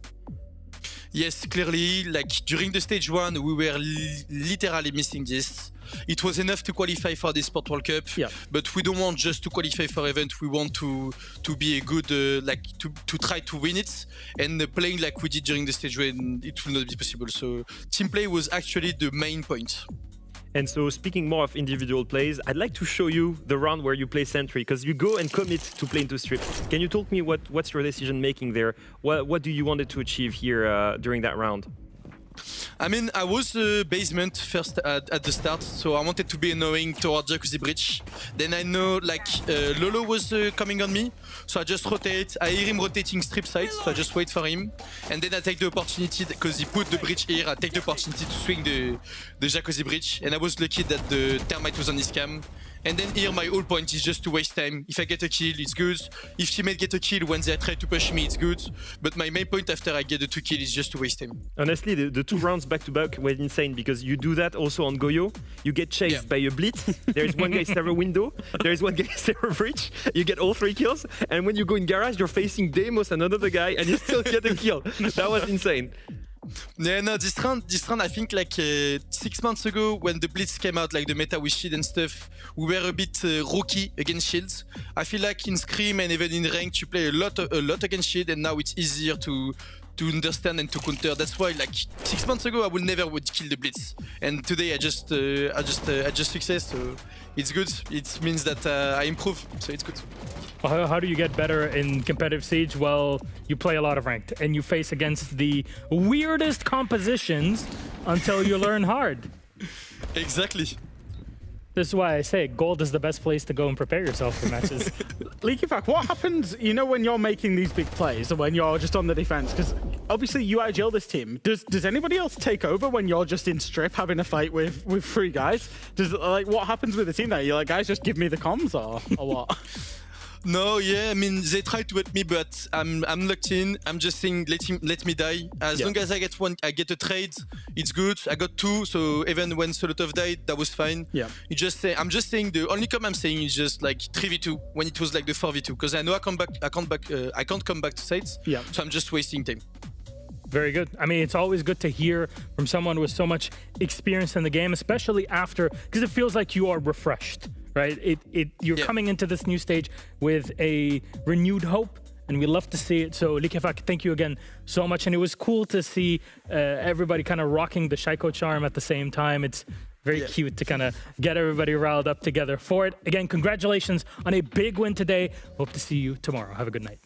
Yes, clearly, during the stage 1, we were literally missing this. It was enough to qualify for the Esports World Cup, but we don't want just to qualify for event. We want to be a good, to try to win it, and playing like we did during the stage 1, it will not be possible. So team play was actually the main point. And so speaking more of individual plays, I'd like to show you the round where you play Sentry, because you go and commit to play into strip. Can you talk me what's your decision making there? What do you wanted to achieve here during that round? I mean, I was basement first at the start, so I wanted to be annoying towards Jacuzzi Bridge. Then I know Lolo was coming on me, so I just rotate. I hear him rotating strip sides, so I just wait for him. And then I take the opportunity, because he put the bridge here, I take the opportunity to swing the Jacuzzi Bridge. And I was lucky that the Termite was on his cam. And then here my whole point is just to waste time. If I get a kill, it's good. If teammate get a kill when they try to push me, it's good. But my main point after I get the 2 kills is just to waste time. Honestly, the 2 rounds back-to-back were insane, because you do that also on Goyo. You get chased by a blitz. There is one guy server window. There is one guy server breach. You get all 3 kills. And when you go in garage, you're facing Demos and another guy, and you still get a kill. That was insane. Yeah, no, this round, I think 6 months ago when the Blitz came out, the meta with shield and stuff, we were a bit rookie against shields. I feel like in Scrim and even in ranked, you play a lot against shield, and now it's easier to understand and to counter. That's why 6 months ago I would never kill the Blitz, and today I just success, so it's good. It means that I improve, so it's good. How do you get better in competitive Siege? Well, you play a lot of ranked and you face against the weirdest compositions until you learn hard. Exactly. This is why I say gold is the best place to go and prepare yourself for matches. Likefak, what happens, when you're making these big plays or when you're just on the defense? Because obviously you IGL this team. Does anybody else take over when you're just in strip having a fight with 3 guys? What happens with the team there? You're like, guys, just give me the comms or what? No, yeah, I mean, they try to hit me, but I'm locked in. I'm just saying, let me die. As long as I get one, I get a trade, it's good. I got 2, so even when Solotov died, that was fine. Yeah. I'm just saying, the only comment I'm saying is just 3v2 when it was the 4v2, because I know I can't come back to sites. Yeah. So I'm just wasting time. Very good. I mean, it's always good to hear from someone with so much experience in the game, especially after, because it feels like you are refreshed. Right? You're coming into this new stage with a renewed hope, and we love to see it. So, Likefak, thank you again so much. And it was cool to see everybody kind of rocking the Shaiko charm at the same time. It's very cute to kind of get everybody riled up together for it. Again, congratulations on a big win today. Hope to see you tomorrow. Have a good night.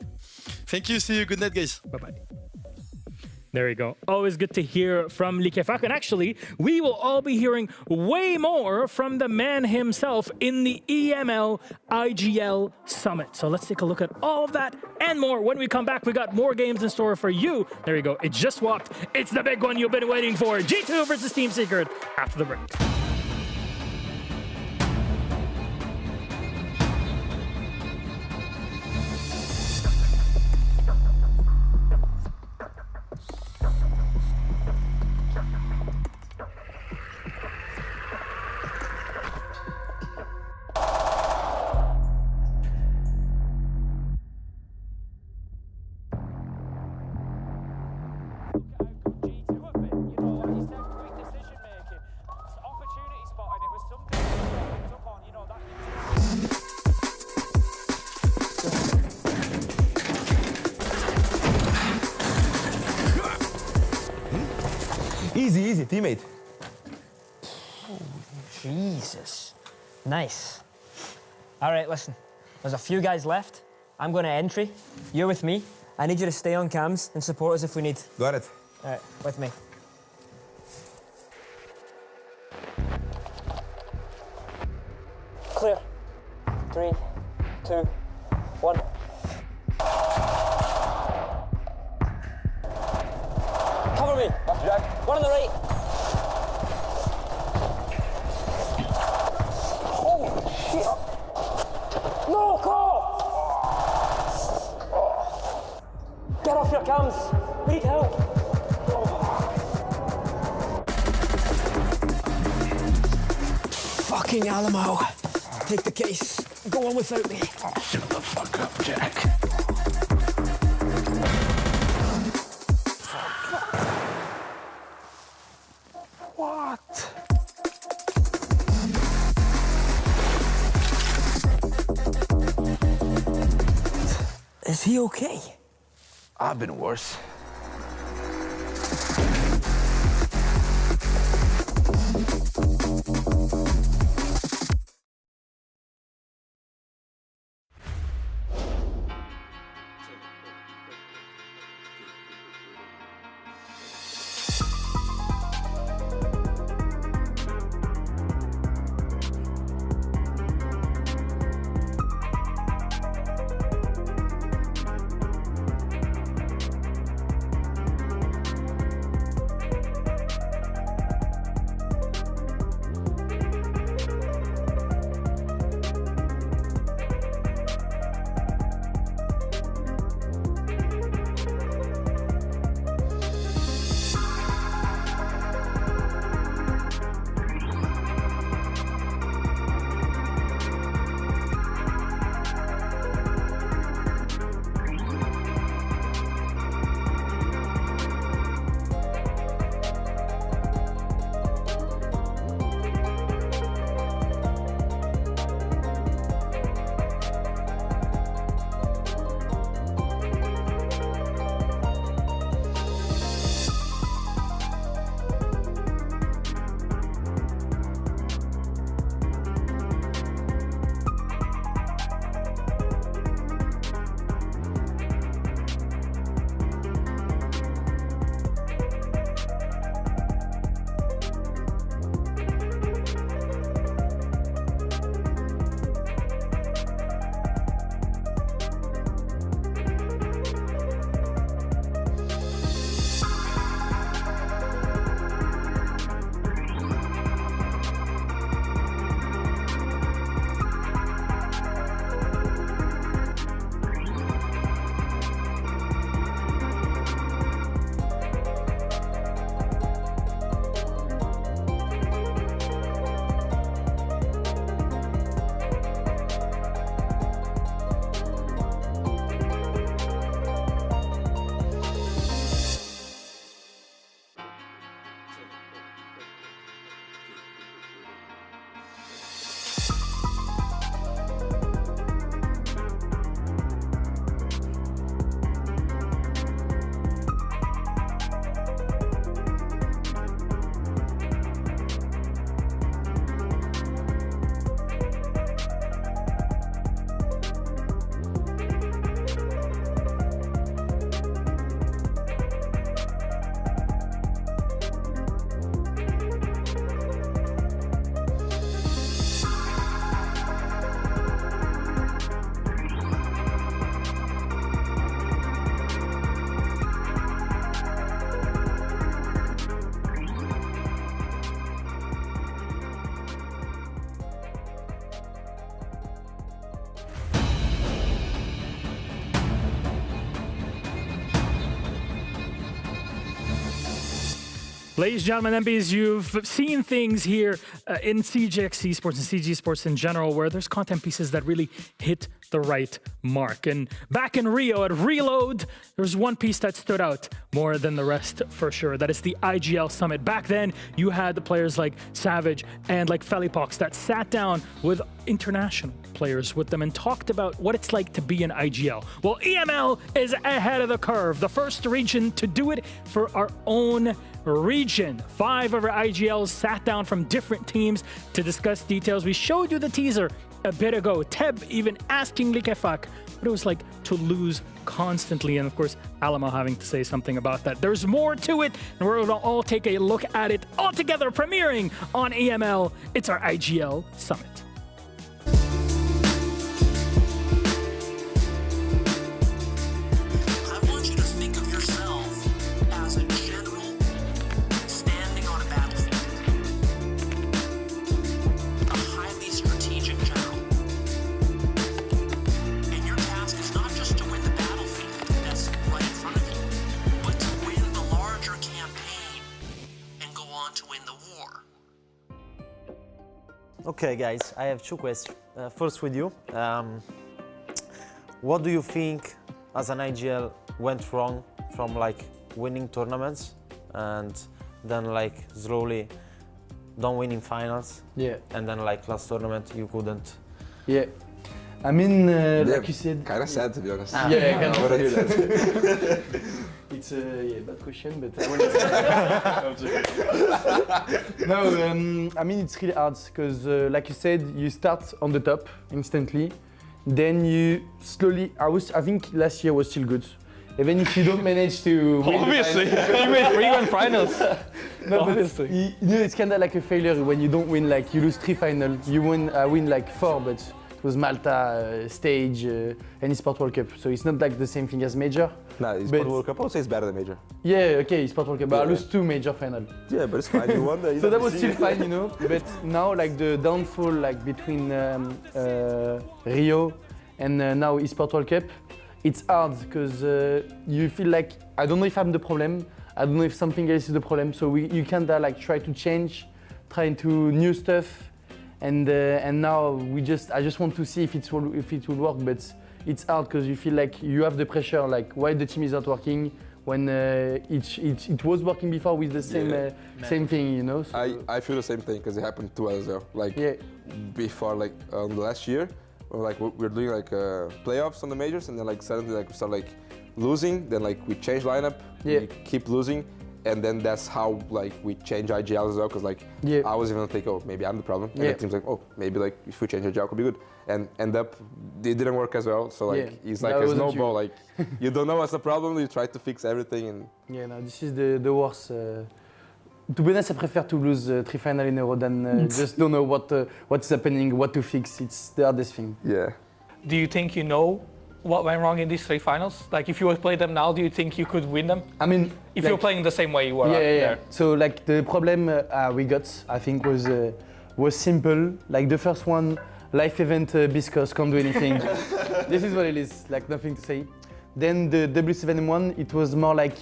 Thank you. See you. Good night, guys. Bye-bye. There you go. Always good to hear from Likefak. And actually, we will all be hearing way more from the man himself in the EML IGL Summit. So let's take a look at all of that and more. When we come back, we got more games in store for you. There you go. It just walked. It's the big one you've been waiting for. G2 versus Team Secret after the break. Easy, easy, teammate. Jesus. Nice. All right, listen. There's a few guys left. I'm going to entry. You're with me. I need you to stay on cams and support us if we need. Got it. All right, with me. Clear. 3, 2, 1. Cover me. Jack. One on the right. Oh, shit. No, call! Get off your cams. We need help. Fucking Alamo. Take the case. Go on without me. Shut the fuck up, Jack. What? Is he okay? I've been worse. Ladies and gentlemen, MBs, you've seen things here in CGX Esports and CG Esports in general where there's content pieces that really hit the right mark. And back in Rio at Reload, there's one piece that stood out more than the rest for sure. That is the IGL Summit. Back then, you had the players like Savage and like Felipox that sat down with international players with them and talked about what it's like to be an IGL. Well, EML is ahead of the curve. The first region to do it for our own region. 5 of our IGLs sat down from different teams to discuss details. We showed you the teaser a bit ago. Teb even asking Likefak what it was like to lose constantly, and of course Alamo having to say something about that. There's more to it, and we're going to all take a look at it all together, premiering on EML. It's our IGL Summit. Okay, guys, I have 2 questions. First with you. What do you think as an IGL went wrong from like winning tournaments and then like slowly don't win in finals? Yeah. And then like last tournament you couldn't? Yeah. I mean, like you said... Kind of sad, to be honest. Yeah, kind of. I want to hear that. It's a bad question, but I want to... No, I mean, it's really hard because, like you said, you start on the top instantly, then you slowly... I think last year was still good. Even if you don't manage to win... Obviously! You made 3 grand finals! No, obviously. You know, it's kind of like a failure when you don't win, like, you lose 3 finals. You win like 4, but it was Malta, Stage, and Esports World Cup. So it's not like the same thing as Major. Nah, Esports World Cup, I would say it's better than Major. Yeah, okay, Esports World Cup, but I lose 2 Major finals. Yeah, but it's fine, you won that. So that was still fine, you know. But now, like, the downfall, like, between Rio and now Esports World Cup, it's hard because you feel like, I don't know if I'm the problem, I don't know if something else is the problem, so you kinda like try to change, try into new stuff, and now I just want to see if it will work, but it's hard because you feel like you have the pressure, like why the team is not working when it was working before with the same thing, you know. So I feel the same thing because it happened to us as well. Like before, like the last year, like we're doing like playoffs on the majors, and then like suddenly like we start like losing, then like we change lineup, we keep losing, and then that's how like we change IGL as well, because like I was even thinking, oh, maybe I'm the problem, and the team's like, oh, maybe like if we change IGL could be good, and end up it didn't work as well. So like it's like a snowball, like you don't know what's the problem, you try to fix everything, and no, this is the worst. To be honest, I prefer to lose 3 finals in a row than just don't know what's happening, what to fix. It's the hardest thing. Yeah. Do you think you know what went wrong in these 3 finals? Like, if you would play them now, do you think you could win them? I mean, if you're playing the same way you were there. So like the problem we got, I think, was simple. Like the first one, live event Biscos can't do anything. This is what it is. Like nothing to say. Then the W7 one, it was more like,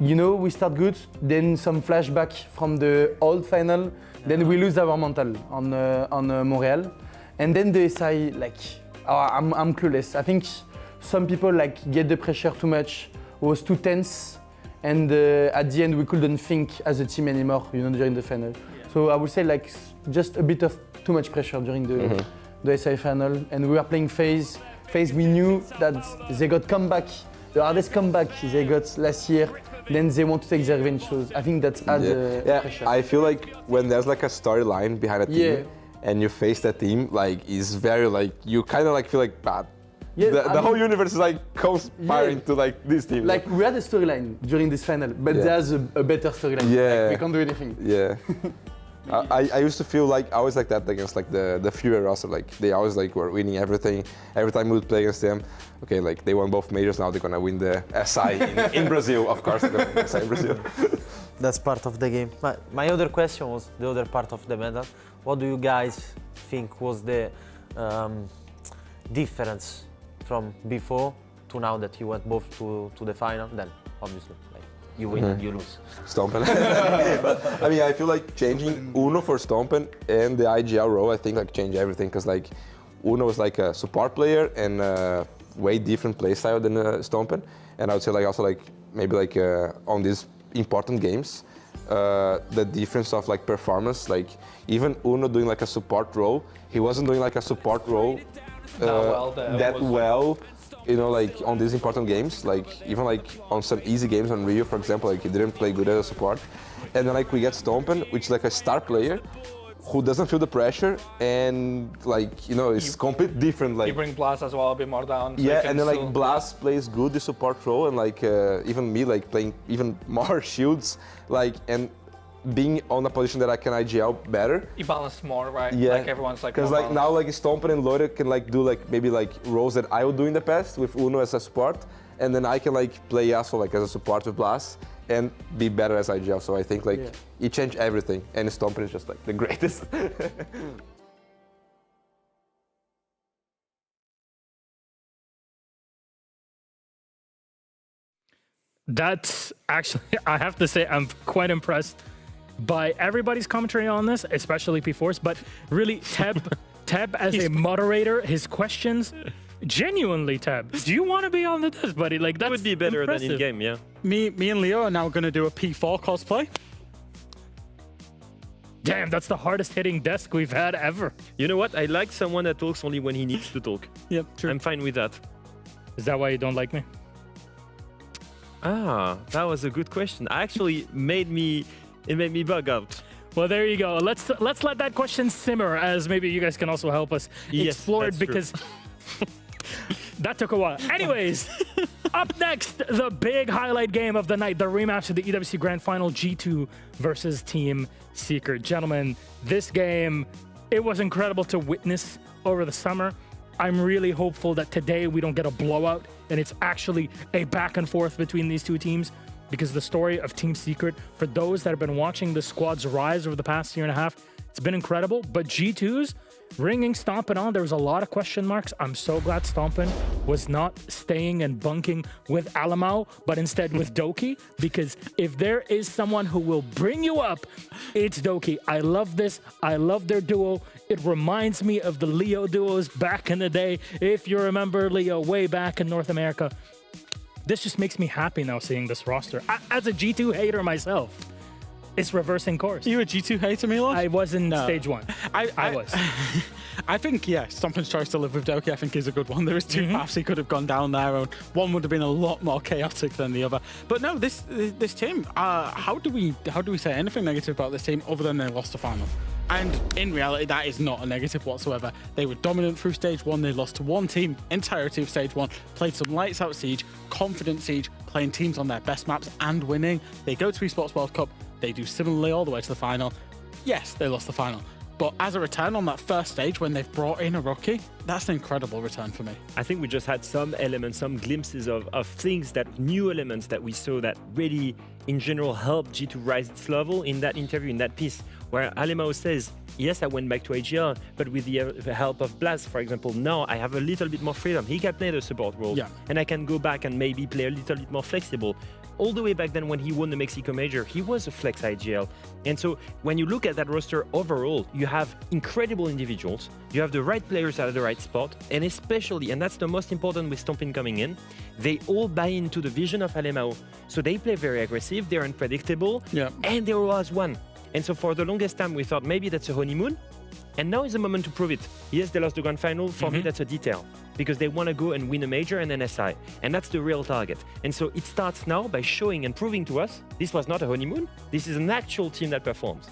you know, we start good, then some flashback from the old final, then we lose our mental on Montreal, and then the SI, like, I'm clueless. I think some people like get the pressure too much, was too tense, and at the end we couldn't think as a team anymore, you know, during the final. So I would say like just a bit of too much pressure during the SI final, and we were playing FaZe. FaZe, we knew that they got comeback, the hardest comeback they got last year. Then they want to take their revenge, so I think that's add pressure. I feel like when there's like a storyline behind a team and you face that team, like it's very like you kind of like feel like bad. The whole universe is like conspiring to like this team. Like we had a storyline during this final, but there's a better storyline. Like, we can't do anything. Yeah. I used to feel like I was like that against like the Fury roster. Like they always like were winning everything. Every time we would play against them, okay, like they won both majors. Now they're gonna win the SI in Brazil, of course. The SI in Brazil. That's part of the game. My other question was the other part of the medal. What do you guys think was the difference from before to now that you went both to the final? Then obviously, like You win and you lose. Stompen. But, I mean, I feel like changing Uno for Stompen and the IGL role, I think like change everything, because like Uno was like a support player and way different playstyle than Stompen, and I would say like also like maybe like on these important games, the difference of like performance, like even Uno doing like a support role, he wasn't doing like a support role that well, you know, like on these important games, like even like on some easy games on Rio, for example, like he didn't play good as a support, and then like we get Stompen, which is like a star player who doesn't feel the pressure, and like, you know, it's completely different. Like you bring Blast as well a bit more down. So yeah, and then like Blast plays good the support role, and like even me like playing even more shields, like, and being on a position that I can IGL better. You balance more, right? Yeah, like everyone's like. Because like now like Stompen and Lore can like do like maybe like roles that I would do in the past with Uno as a support, and then I can like play Yasuo like as a support with Blast and be better as IGL. So I think like it changed everything, and Stompen is just like the greatest. That's actually, I have to say, I'm quite impressed by everybody's commentary on this, especially P4's, but really Teb as a moderator, his questions, genuinely, Teb, do you want to be on the test, buddy? Like, that would be better than in game, yeah. Me and Leo are now going to do a P4 cosplay. Damn, that's the hardest hitting desk we've had ever. You know what? I like someone that talks only when he needs to talk. Yep, true. I'm fine with that. Is that why you don't like me? Ah, that was a good question. Actually, it made me bug out. Well, there you go. Let's let that question simmer, as maybe you guys can also help us explore it, because that took a while. Anyways, up next, the big highlight game of the night, the rematch of the EWC Grand Final, G2 versus Team Secret. Gentlemen, this game, it was incredible to witness over the summer. I'm really hopeful that today we don't get a blowout and it's actually a back and forth between these two teams, because the story of Team Secret, for those that have been watching the squad's rise over the past year and a half, it's been incredible. But G2's ringing Stompen on, there was a lot of question marks. I'm so glad Stompen was not staying and bunking with Alamau, but instead with Doki, because if there is someone who will bring you up, it's Doki. I love this. I love their duo. It reminds me of the Leo duos back in the day. If you remember Leo way back in North America, this just makes me happy now seeing this roster. As a G2 hater myself, it's reversing course. You a G2 hater, Milos? I was in stage one. I was. I think, yeah, Stompen's choice to live with Doki, I think, is a good one. There is two paths he could have gone down there, and one would have been a lot more chaotic than the other. But no, this team, how do we say anything negative about this team other than they lost the final? And in reality, that is not a negative whatsoever. They were dominant through stage one. They lost to one team, entirety of stage one, played some lights out siege, confident siege, playing teams on their best maps and winning. They go to Esports World Cup. They do similarly all the way to the final. Yes, they lost the final. But as a return on that first stage, when they've brought in a rookie, that's an incredible return for me. I think we just had some elements, some glimpses of things, that new elements that we saw that really, in general, helped G2 rise its level in that interview, in that piece, where Alemao says, yes, I went back to IGL, but with the help of Blast, for example, now I have a little bit more freedom. He can play the support role, and I can go back and maybe play a little bit more flexible. All the way back then when he won the Mexico Major, he was a flex IGL. And so when you look at that roster overall, you have incredible individuals, you have the right players at the right spot, and especially, and that's the most important with Stompen coming in, they all buy into the vision of Alemao. So they play very aggressive, they're unpredictable, and they're all as one. And so for the longest time, we thought maybe that's a honeymoon, and now is the moment to prove it. Yes, they lost the grand final. For me, that's a detail, because they want to go and win a major and an SI, and that's the real target. And so it starts now by showing and proving to us this was not a honeymoon. This is an actual team that performs.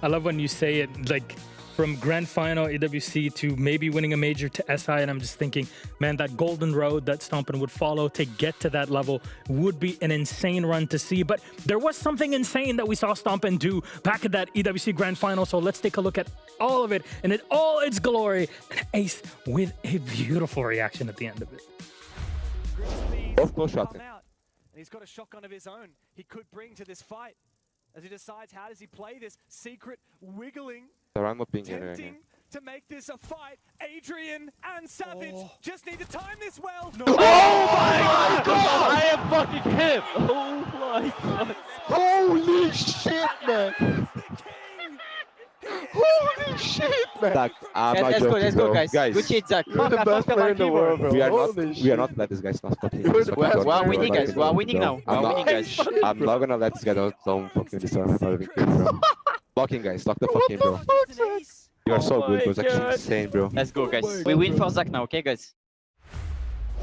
I love when you say it, like, from grand final EWC to maybe winning a major to SI, and I'm just thinking, man, that golden road that Stompen would follow to get to that level would be an insane run to see. But there was something insane that we saw Stompen do back at that EWC grand final, so let's take a look at all of it and in all its glory. And Ace with a beautiful reaction at the end of it. Both close shot. And he's got a shotgun of his own he could bring to this fight as he decides how does he play this secret wiggling, tempting to make this a fight. Adrian and Savage just need to time this well. No. Oh my God! I am fucking him. Oh my my god! Holy shit, man! Holy shit, man! Zach, I'm not Let's joking, go, bro. guys. Good shit, Zach. You're the best player in the world, bro. We are not let this guy stop fucking. We're winning, guys. We're winning now. We're winning, guys. I'm not gonna let this guy don't fucking this tournament out of victory, bro. Blocking, guys. Lock the fucking, bro. You are so good, bro. It's actually insane, bro. Let's go, guys. We win for Zach now, okay, guys?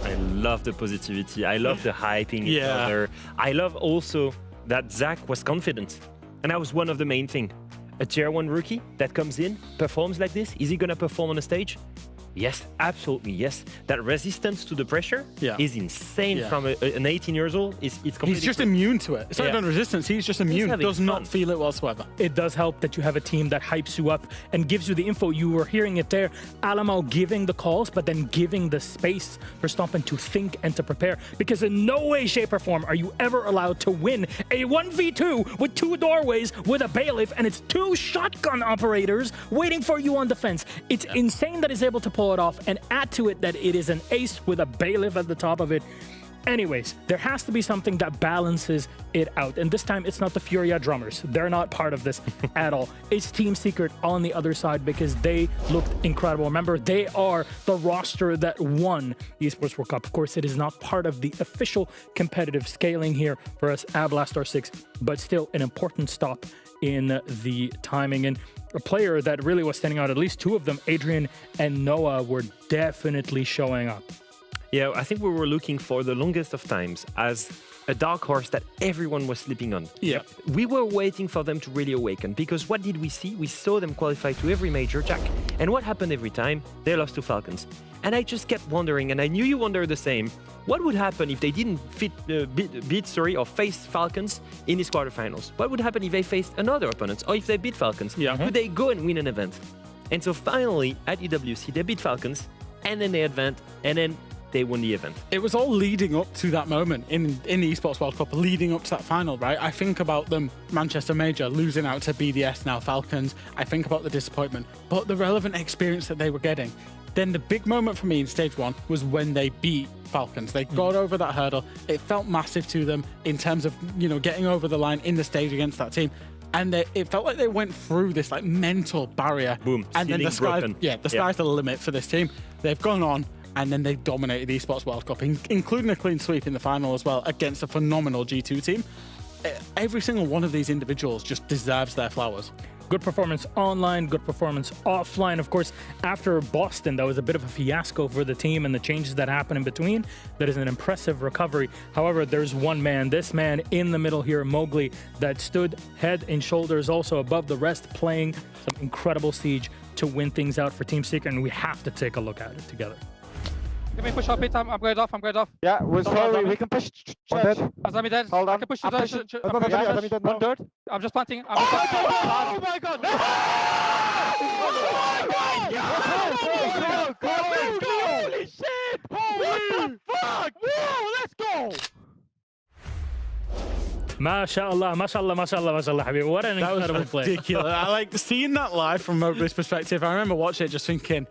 I love the positivity. I love the hyping each Yeah. other. I love also that Zach was confident. And that was one of the main things. A tier 1 rookie that comes in, performs like this, is he going to perform on the stage? Yes, absolutely, yes. That resistance to the pressure is insane from an 18 years old. It's completely He's just immune to it. It's not even resistance, he's just immune. having Does not feel it whatsoever. It does help that you have a team that hypes you up and gives you the info. You were hearing it there. Alamo giving the calls, but then giving the space for Stompen to think and to prepare. Because in no way, shape, or form are you ever allowed to win a 1v2 with 2 doorways with a bailiff, and it's 2 shotgun operators waiting for you on defense. It's insane that he's able to pull it off, and add to it that it is an ace with a bailiff at the top of it. Anyways, there has to be something that balances it out. And this time, it's not the Furia drummers. They're not part of this at all. It's Team Secret on the other side because they looked incredible. Remember, they are the roster that won the Esports World Cup. Of course, it is not part of the official competitive scaling here for us at Blast Star 6, but still an important stop in the timing. And a player that really was standing out, at least 2 of them, Adrian and Noah, were definitely showing up. Yeah, I think we were looking for the longest of times as a dark horse that everyone was sleeping on. Yeah. We were waiting for them to really awaken because what did we see? We saw them qualify to every major, Jack. And what happened every time? They lost to Falcons. And I just kept wondering, and I knew you wondered the same, what would happen if they didn't beat or face Falcons in these quarterfinals? What would happen if they faced another opponent or if they beat Falcons? Would they go and win an event? And so finally, at EWC, they beat Falcons, and then they advanced, and then they won the event. It was all leading up to that moment in the Esports World Cup, leading up to that final, right? I think about them, Manchester Major, losing out to BDS, now Falcons. I think about the disappointment, but the relevant experience that they were getting. Then the big moment for me in stage 1 was when they beat Falcons. They got over that hurdle. It felt massive to them in terms of, getting over the line in the stage against that team. And it felt like they went through this mental barrier. Boom. And then the broken. sky's the limit for this team. They've gone on, and then they dominated the Esports World Cup, including a clean sweep in the final as well against a phenomenal G2 team. Every single one of these individuals just deserves their flowers. Good performance online, good performance offline. Of course, after Boston, that was a bit of a fiasco for the team and the changes that happened in between. That is an impressive recovery. However, there's one man, this man in the middle here, Mowgli, that stood head and shoulders also above the rest, playing some incredible Siege to win things out for Team Secret, and we have to take a look at it together. Give me push up it. I'm going off. Yeah, we're sorry. We can push church. Azami dead. Hold on. I can push I'm the pushing. church. Azami dead. 1/3. I'm just planting. Oh my god! No! Holy shit! What the fuck? Whoa, let's go! MashaAllah, mashallah, mashallah, mashallah, Habib. What an incredible play. Ridiculous. I like seeing that live from Mowgli's perspective. I remember watching it just thinking,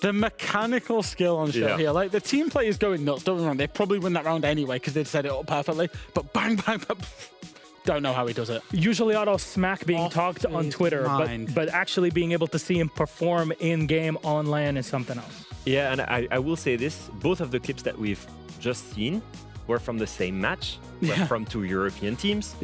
the mechanical skill on show here. Like, the team play is going nuts. Don't get me wrong. They probably win that round anyway because they'd set it up perfectly. But bang, bang, bang. Don't know how he does it. Usually auto smack being talked on Twitter, but actually being able to see him perform in-game online is something else. Yeah, and I will say this. Both of the clips that we've just seen were from the same match, from 2 European teams.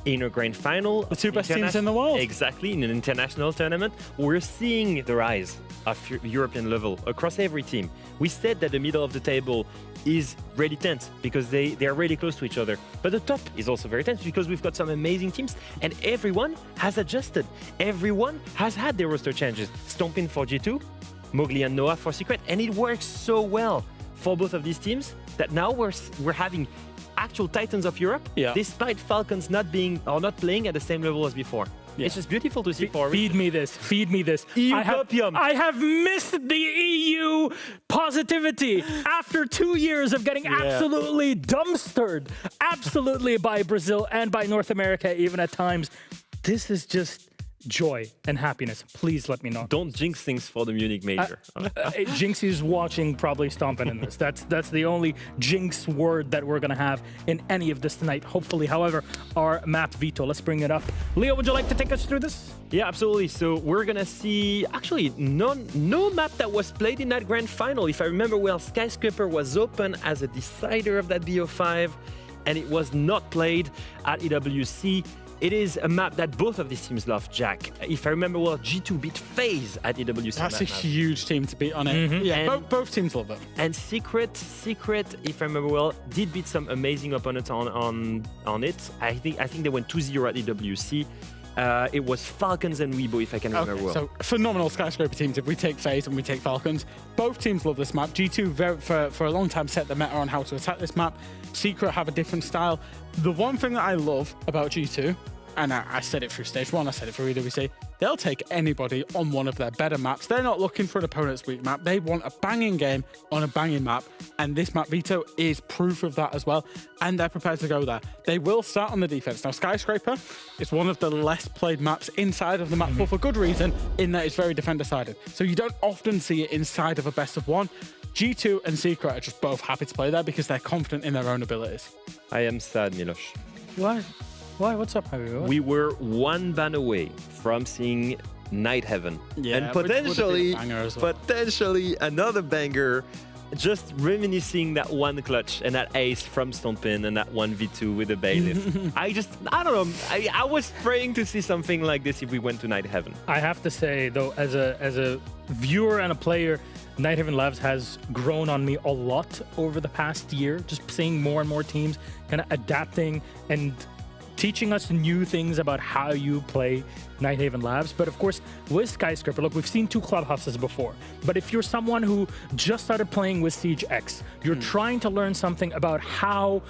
In a grand final. The 2 best teams in the world. Exactly, in an international tournament. We're seeing the rise of European level across every team. We said that the middle of the table is really tense because they are really close to each other. But the top is also very tense because we've got some amazing teams and everyone has adjusted. Everyone has had their roster changes. Stompin for G2, Mowgli and Noah for Secret, and it works so well for both of these teams that now we're having actual titans of Europe, despite Falcons not playing at the same level as before. It's just beautiful to see. Feed me this. Feed me this. I have missed the EU positivity after 2 years of getting absolutely dumpstered, absolutely by Brazil and by North America, even at times. This is just joy and happiness. Please let me know. Don't jinx things for the Munich major. Jinx is watching, probably stomping in this. That's the only jinx word that we're gonna have in any of this tonight. Hopefully, however, our map veto. Let's bring it up. Leo, would you like to take us through this? Yeah, absolutely. So we're gonna see actually no map that was played in that grand final. If I remember well, Skyscraper was open as a decider of that BO5, and it was not played at EWC. It is a map that both of these teams love, Jack. If I remember well, G2 beat FaZe at EWC. That's a huge team to beat on it. Mm-hmm. Yeah, both teams love it. And Secret, if I remember well, did beat some amazing opponents on it. I think they went 2-0 at EWC. It was Falcons and Weibo, if I can remember well. So phenomenal Skyscraper teams. If we take FaZe and we take Falcons, both teams love this map. G2 for a long time set the meta on how to attack this map. Secret have a different style. The one thing that I love about G2, and I said it through stage 1, I said it through EWC, they'll take anybody on one of their better maps. They're not looking for an opponent's weak map. They want a banging game on a banging map, and this map veto is proof of that as well, and they're prepared to go there. They will start on the defense. Now, Skyscraper is one of the less played maps inside of the map, but for good reason, in that it's very defender-sided. So you don't often see it inside of a best of one. G2 and Secret are just both happy to play there because they're confident in their own abilities. I am sad, Milos. Why? What's up, Javi? What? We were one ban away from seeing Night Heaven. Yeah, and potentially another banger. Just reminiscing that one clutch and that ace from Stompin and that 1v2 with the bailiff. I don't know. I was praying to see something like this if we went to Night Heaven. I have to say, though, as a viewer and a player, Night Heaven Labs has grown on me a lot over the past year. Just seeing more and more teams kind of adapting and teaching us new things about how you play Night Haven Labs. But of course, with Skyscraper, look, we've seen 2 clubhouses before. But if you're someone who just started playing with Siege X, you're trying to learn something about how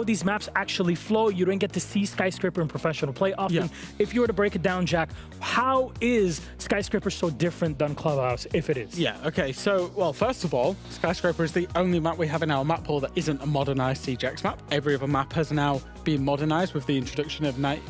these maps actually flow. You don't get to see Skyscraper in professional play often. Yeah. If you were to break it down, Jack, how is Skyscraper so different than Clubhouse, if it is? Yeah, okay, so, well, first of all, Skyscraper is the only map we have in our map pool that isn't a modernized Siege X map. Every other map has now been modernized with the introduction of Night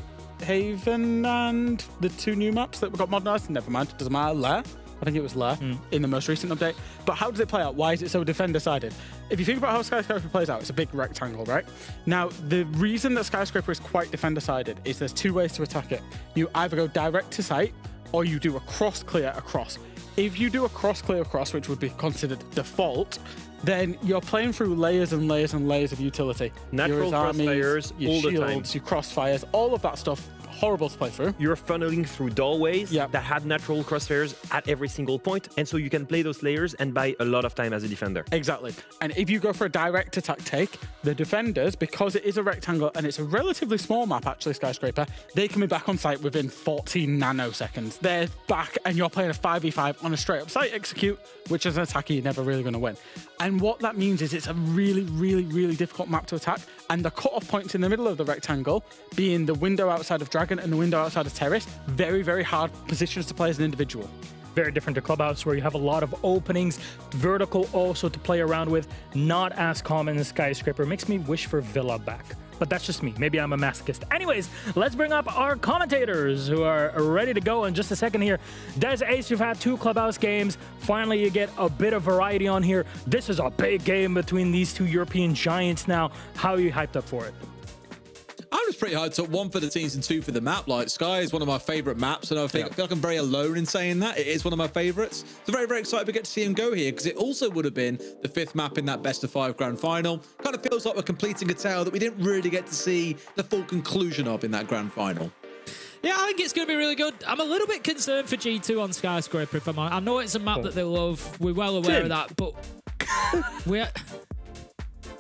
Haven and the 2 new maps that got modernized. Never mind, it doesn't matter. Lair. I think it was Lair in the most recent update. But how does it play out? Why is it so defender-sided? If you think about how Skyscraper plays out, it's a big rectangle, right? Now, the reason that Skyscraper is quite defender-sided is there's 2 ways to attack it. You either go direct to site, or you do a cross-clear across. If you do a cross-clear across, which would be considered default, then you're playing through layers and layers and layers of utility. Natural crossfires all the time. Your crossfires, all of that stuff. Horrible to play through. You're funneling through doorways that have natural crossfires at every single point, and so you can play those layers and buy a lot of time as a defender. Exactly. And if you go for a direct attack take, the defenders, because it is a rectangle and it's a relatively small map actually, Skyscraper, they can be back on site within 14 nanoseconds. They're back and you're playing a 5v5 on a straight up site execute, which as an attacker you're never really going to win. And what that means is it's a really, really, really difficult map to attack, and the cut-off points in the middle of the rectangle, being the window outside of Dragon and the window outside of Terrace, very, very hard positions to play as an individual. Very different to Clubhouse, where you have a lot of openings, vertical also to play around with, not as common as Skyscraper. Makes me wish for Villa back. But that's just me. Maybe I'm a masochist. Anyways, let's bring up our commentators who are ready to go in just a second here. Des, Ace, you've had 2 Clubhouse games. Finally, you get a bit of variety on here. This is a big game between these 2 European giants now. How are you hyped up for it? I was pretty hyped up, 1 for the teams and 2 for the map. Like, Sky is one of my favourite maps, and I feel like I'm very alone in saying that. It is one of my favourites. So very, very excited to get to see him go here, because it also would have been the 5th map in that best of 5 grand final. Kind of feels like we're completing a tale that we didn't really get to see the full conclusion of in that grand final. Yeah, I think it's going to be really good. I'm a little bit concerned for G2 on Skyscraper, if I'm honest. I know it's a map that they love. We're well aware of that, but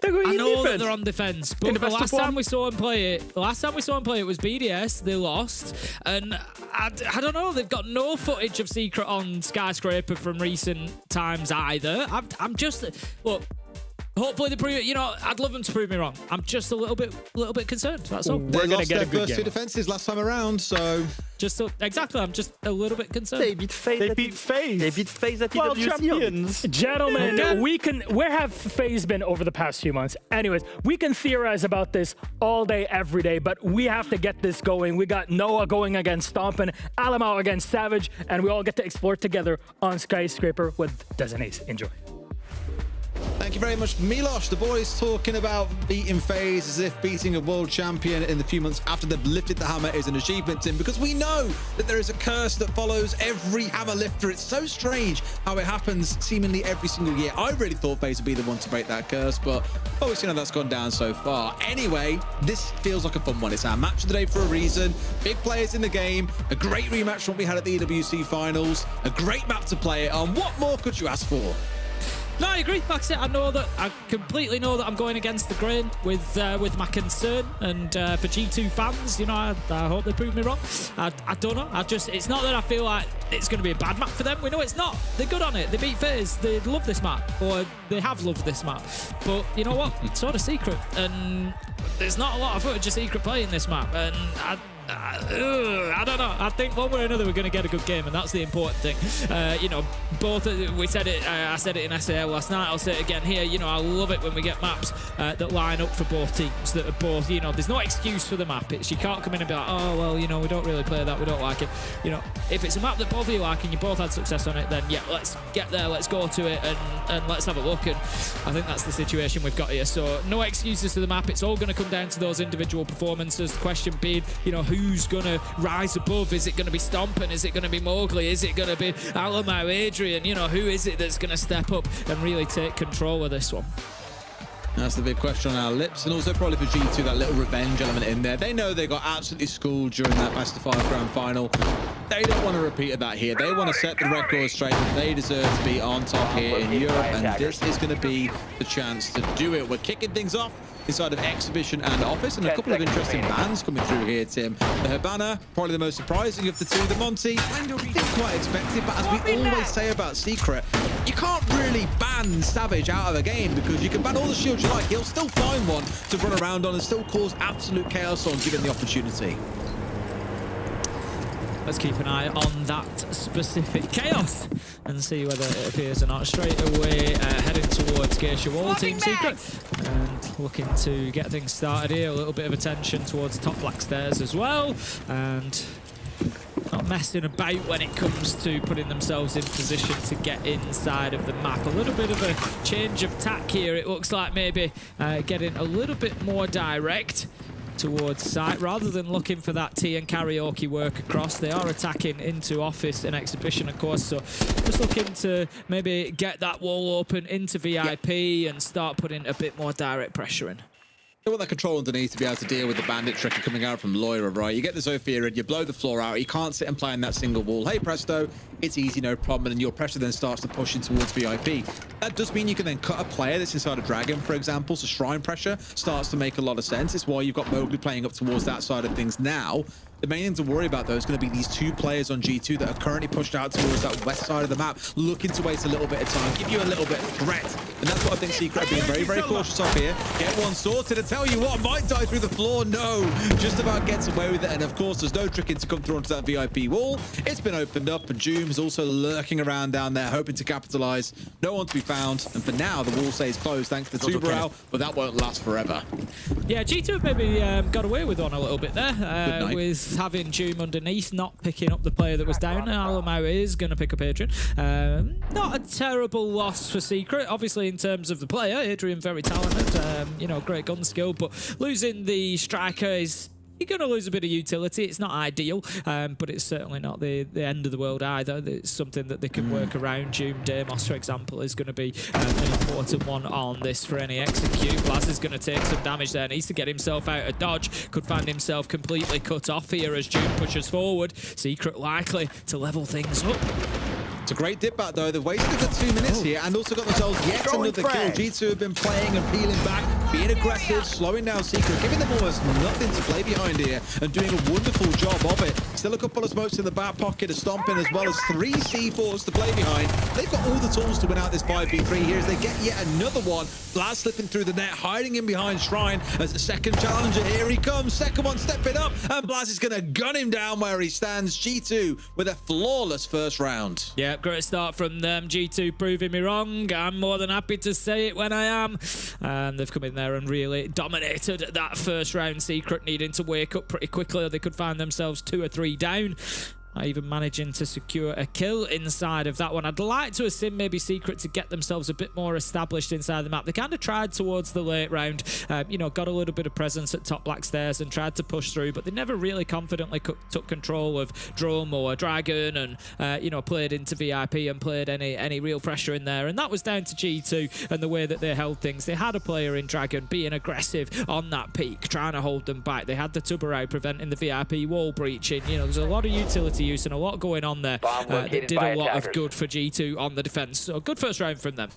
I know that they're on defense, but the last time we saw him play it, was BDS. They lost, and I don't know. They've got no footage of Secret on Skyscraper from recent times either. I'm just look. hopefully they prove it. You know, I'd love them to prove me wrong. I'm just a little bit concerned. That's all. They lost their first two defenses last time around, so exactly. I'm just a little bit concerned. They beat FaZe. They beat FaZe. They beat FaZe at World EWC. champions. Gentlemen, where have FaZe been over the past few months? Anyways, we can theorize about this all day, every day, but we have to get this going. We got Noah going against Stompin', Alamau against Savage, and we all get to explore together on Skyscraper with Des and Ace. Enjoy. Thank you very much, Milosh. The boys talking about beating FaZe as if beating a world champion in the few months after they've lifted the hammer is an achievement, Tim, because we know that there is a curse that follows every hammer lifter. It's so strange how it happens seemingly every single year. I really thought FaZe would be the one to break that curse, but we've seen how that's gone down so far. Anyway, this feels like a fun one. It's our match of the day for a reason. Big players in the game, a great rematch from what we had at the EWC finals, a great map to play it on. What more could you ask for? No, I agree. Like I said, I completely know that I'm going against the grain with my concern. And for G2 fans, you know, I hope they prove me wrong. I don't know. It's not that I feel like it's going to be a bad map for them. We know it's not. They're good on it. They beat FaZe. They love this map, or they have loved this map. But you know what? It's sort of Secret, and there's not a lot of footage of Secret playing this map, and I don't know. I think one way or another we're going to get a good game, and that's the important thing. You know, both we said it. I said it in SAL last night. I'll say it again here. You know, I love it when we get maps that line up for both teams. That are both. You know, there's no excuse for the map. You can't come in and be like, oh well, you know, we don't really play that. We don't like it. You know, if it's a map that both of you like and you both had success on it, then yeah, let's get there. Let's go to it and let's have a look. And I think that's the situation we've got here. So no excuses to the map. It's all going to come down to those individual performances. The question being, you know, who's going to rise above? Is it going to be Stompin'? Is it going to be Mowgli? Is it going to be Alamau, Adrian? You know, who is it that's going to step up and really take control of this one? That's the big question on our lips, and also probably for G2, that little revenge element in there. They know they got absolutely schooled during that best of 5 grand final. They don't want a repeat of that here. They want to set the record straight. They deserve to be on top here in Europe, and this is going to be the chance to do it. We're kicking things off inside of Exhibition and Office, and a couple of interesting bans coming through here, Tim. The Habana, probably the most surprising of the two. The Monty, didn't quite expect it, but as we always say about Secret, you can't really ban Savage out of a game, because you can ban all the shields you like. He'll still find one to run around on and still cause absolute chaos on, given the opportunity. Let's keep an eye on that specific chaos and see whether it appears or not. Straight away, heading towards Geisha Wall, Team Secret, and looking to get things started here. A little bit of attention towards top black stairs as well, and not messing about when it comes to putting themselves in position to get inside of the map. A little bit of a change of tack here. It looks like maybe getting a little bit more direct towards site rather than looking for that tea and karaoke work across. They are attacking into Office and Exhibition, of course, so just looking to maybe get that wall open into VIP and start putting a bit more direct pressure in. They want that control underneath to be able to deal with the bandit trick coming out from Loira, right? You get the Zofia in, you blow the floor out, you can't sit and play in that single wall. Hey, presto, it's easy, no problem, and your pressure then starts to push in towards VIP. That does mean you can then cut a player that's inside a Dragon, for example, so Shrine pressure starts to make a lot of sense. It's why you've got Mowgli playing up towards that side of things now. The main thing to worry about, though, is going to be these two players on G2 that are currently pushed out towards that west side of the map, looking to waste a little bit of time, give you a little bit of threat. And that's what I think Secret are being very, very cautious of here. Get one sorted, and tell you what, might die through the floor. No, just about gets away with it. And of course, there's no tricking to come through onto that VIP wall. It's been opened up, and Joom is also lurking around down there, hoping to capitalize. No one to be found. And for now, the wall stays closed thanks to the Tuberal, but that won't last forever. Yeah, G2 have maybe got away with one a little bit there, with having Joom underneath, not picking up the player that was down. Alamau is going to pick up Adrian. Not a terrible loss for Secret. Obviously, in terms of the player, Adrian very talented, you know, great gun skill, but losing the striker is... You're going to lose a bit of utility. It's not ideal, but it's certainly not the end of the world either. It's something that they can work around. Joom Deimos, for example, is going to be an important one on this for any execute. Blaz is going to take some damage there. Needs to get himself out of dodge. Could find himself completely cut off here as Joom pushes forward. Secret likely to level things up. It's a great dip back, though. They've wasted the 2 minutes here and also got themselves yet another kill. G2 have been playing and peeling back. being aggressive, slowing down Secret, giving them almost nothing to play behind here, and doing a wonderful job of it. Still a couple of smokes in the back pocket, a stomping, as well as 3 C4s to play behind. They've got all the tools to win out this 5v3 here as they get yet another one. Blaz slipping through the net, hiding in behind Shrine as the second challenger. Here he comes, second one stepping up, and Blaz is going to gun him down where he stands. G2 with a flawless first round. Yeah, great start from them. G2 proving me wrong. I'm more than happy to say it when I am. And they've come in there and really dominated that first round. Secret needing to wake up pretty quickly, or they could find themselves 2 or 3 down. Not even managing to secure a kill inside of that one. I'd like to have seen maybe Secret to get themselves a bit more established inside the map. They kind of tried towards the late round, you know, got a little bit of presence at top black stairs and tried to push through, but they never really confidently took control of Drum or Dragon and, you know, played into VIP and played any real pressure in there. And that was down to G2 and the way that they held things. They had a player in Dragon being aggressive on that peak, trying to hold them back. They had the Tuberau preventing the VIP wall breaching. You know, there's a lot of utility use and a lot going on there that did a lot of good for G2 on the defense. So good first round from them.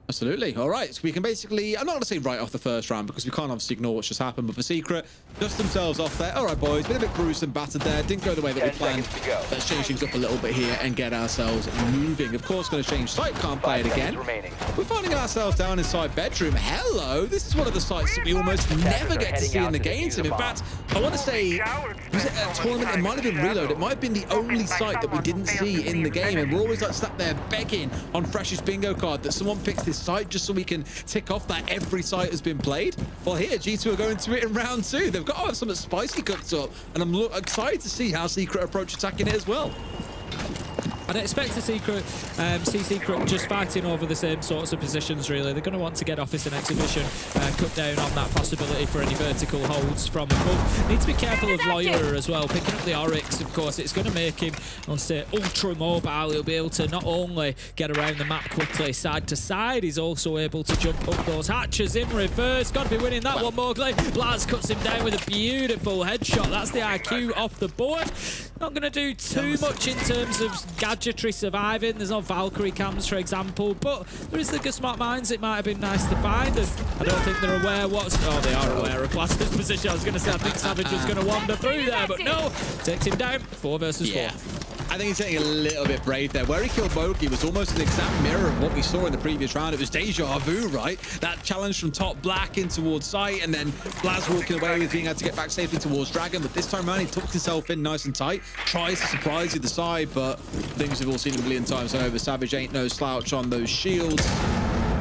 Absolutely. All right, so we can basically, I'm not going to say right off the first round because we can't obviously ignore what's just happened, but for Secret, dust themselves off there. All right, boys, been a bit bruised and battered there. Didn't go the way that we planned. Let's change things up a little bit here and get ourselves moving. Of course, going to change site. Can't play it again. We're finding ourselves down inside bedroom. Hello. This is one of the sites that we almost never get to see in the game. In fact, I want to say, was it a tournament? It might have been Reload. It might have been the only site that we didn't see in the game. And we're always like sat there begging on Fresh's bingo card that someone picks this site just so we can tick off that every site has been played. Well, here, G2 are going to it in round 2. They've got to have something spicy cooked up, and I'm excited to see how Secret approach attacking it as well. I'd expect to see Secret just fighting over the same sorts of positions, really. They're going to want to get Office and Exhibition cut down on that possibility for any vertical holds from above. Need to be careful of Loira as well. Picking up the Oryx, of course, it's going to make him, I'll say, ultra mobile. He'll be able to not only get around the map quickly, side to side, he's also able to jump up those hatches in reverse. Got to be winning that one, Mowgli. Blaz cuts him down with a beautiful headshot. That's the IQ off the board. Not going to do too much in terms of gadgetry surviving. There's no Valkyrie cams, for example, but there is the Smart Mines. It might have been nice to find, and I don't think they're aware what's... Oh, they are aware of Blaz's position. I was going to say, I think Savage was going to wander through there, but no. Takes him down. 4 versus 4. I think he's getting a little bit brave there. Where he killed Mowgli was almost an exact mirror of what we saw in the previous round. It was deja vu, right? That challenge from top black in towards site, and then Blaz walking away with being able to get back safely towards Dragon. But this time around, he tucked himself in nice and tight, tries to surprise either side, but things we've all seen a million times over. Savage ain't no slouch on those shields.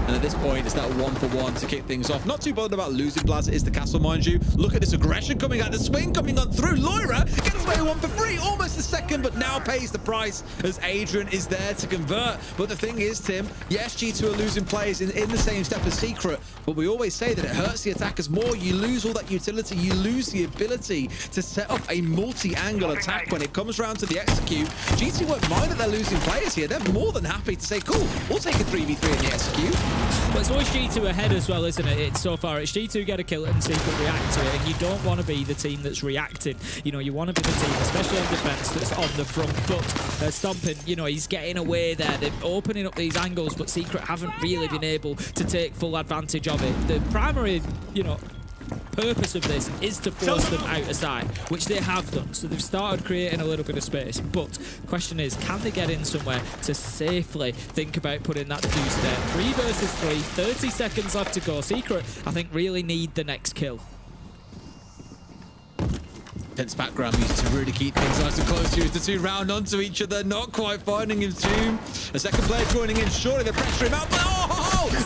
And at this point, it's that 1-for-1 to kick things off. Not too bothered about losing Blaz. It is the castle, mind you. Look at this aggression coming out. The swing coming on through. Loira gets away 1 for 3. Almost a second, but now pays the price as Adrian is there to convert. But the thing is, Tim, yes, G2 are losing players in the same step as Secret, but we always say that it hurts the attackers more. You lose all that utility. You lose the ability to set up a multi-angle attack when it comes around to the execute. G2 won't mind that they're losing players here. They're more than happy to say, cool, we'll take a 3v3 in the execute. But it's always G2 ahead as well, isn't it? So far, it's G2 get a kill and Secret react to it, and you don't want to be the team that's reacting. You know, you want to be the team, especially on defense, that's on the front foot. Stomping, you know, he's getting away there. They're opening up these angles, but Secret haven't really been able to take full advantage of it. The primary, you know, purpose of this is to force them out of sight, which they have done. So they've started creating a little bit of space. But question is, can they get in somewhere to safely think about putting that defuse down? 3 versus 3, 30 seconds left to go. Secret, I think, really need the next kill. Tense background music to really keep things nice and close here as the two round onto each other, not quite finding his doom. A second player joining in, surely they pressure him out, but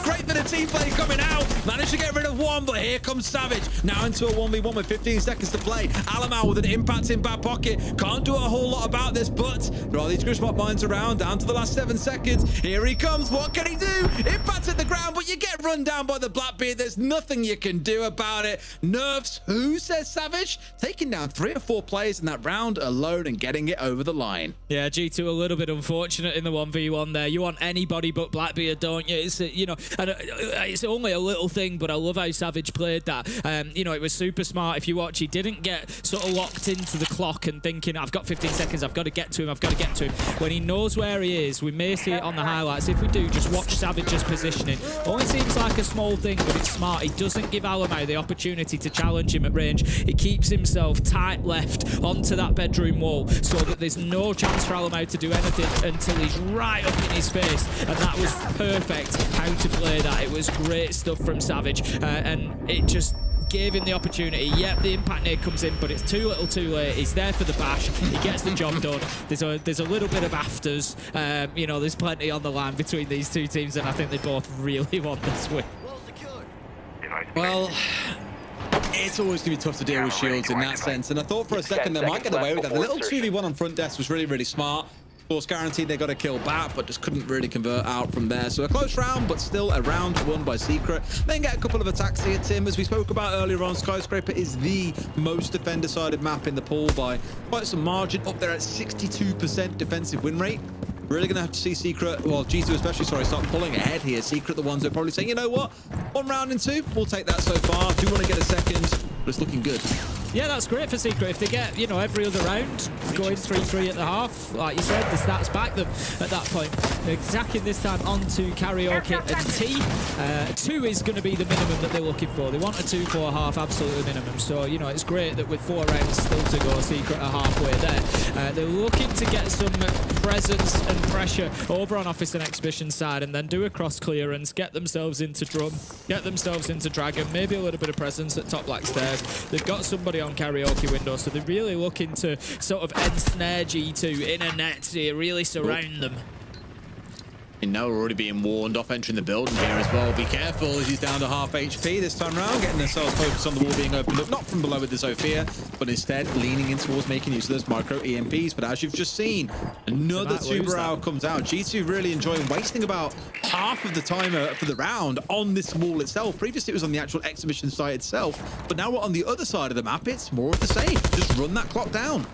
great for the team play coming out. Managed to get rid of one, but here comes Savage. Now into a 1v1 with 15 seconds to play. Alamau with an impact in back pocket. Can't do a whole lot about this, but there are these Grishmot mines around, down to the last 7 seconds. Here he comes, what can he do? Impact hit the ground, but you get run down by the Blackbeard. There's nothing you can do about it. Nerfs, who says Savage? Taking down 3 or 4 players in that round alone and getting it over the line. Yeah, G2 a little bit unfortunate in the 1v1 there. You want anybody but Blackbeard, don't you? It's, you know, and it's only a little thing, but I love how Savage played that. You know, it was super smart. If you watch, he didn't get sort of locked into the clock and thinking, I've got 15 seconds, I've got to get to him, I've got to get to him. When he knows where he is, we may see it on the highlights. If we do, just watch Savage's positioning. Only seems like like a small thing, but it's smart. He doesn't give Alamau the opportunity to challenge him at range. He keeps himself tight left onto that bedroom wall so that there's no chance for Alamau to do anything until he's right up in his face. And that was perfect how to play that. It was great stuff from Savage. And it just gave him the opportunity. Yep, the impact nade comes in, but it's too little too late. He's there for the bash. He gets the job done. There's a little bit of afters. You know, there's plenty on the line between these two teams, and I think they both really want this win. Well, it's always going to be tough to deal with shields in that sense, and I thought for a second they might get away with that. The little 2v1 on front desk was really, really smart. Of course, guaranteed they got a kill back, but just couldn't really convert out from there. So a close round, but still a round won by Secret. Then get a couple of attacks here, Tim. As we spoke about earlier on, Skyscraper is the most defender-sided map in the pool by quite some margin, up there at 62% defensive win rate. Really going to have to see Secret, well, G2 especially, sorry, start pulling ahead here. Secret, the ones that are probably saying, you know what, 1 round and 2, we'll take that so far. Do want to get a second, but it's looking good. Yeah, that's great for Secret. If they get, you know, every other round going 3-3 at the half, like you said, the stats back them at that point. They're attacking this time onto Karaoke and T. 2 is going to be the minimum that they're looking for. They want a 2-4 half, absolutely minimum. So, you know, it's great that with 4 rounds still to go, Secret are halfway there. They're looking to get some presence and pressure over on Office and Exhibition side and then do a cross clearance, get themselves into Drum, get themselves into Dragon, maybe a little bit of presence at top black stairs. They've got somebody on Karaoke window, so they're really looking to sort of ensnare G2 in a net here, really surround them. And now we're already being warned off entering the building here as well. Be careful as he's down to half HP this time round, getting themselves focused on the wall being opened up, not from below with the Sophia, but instead leaning in towards making use of those micro EMPs. But as you've just seen, another Tuberau comes out. G2 really enjoying wasting about half of the timer for the round on this wall itself. Previously it was on the actual exhibition site itself, but now we're on the other side of the map. It's more of the same. Just run that clock down.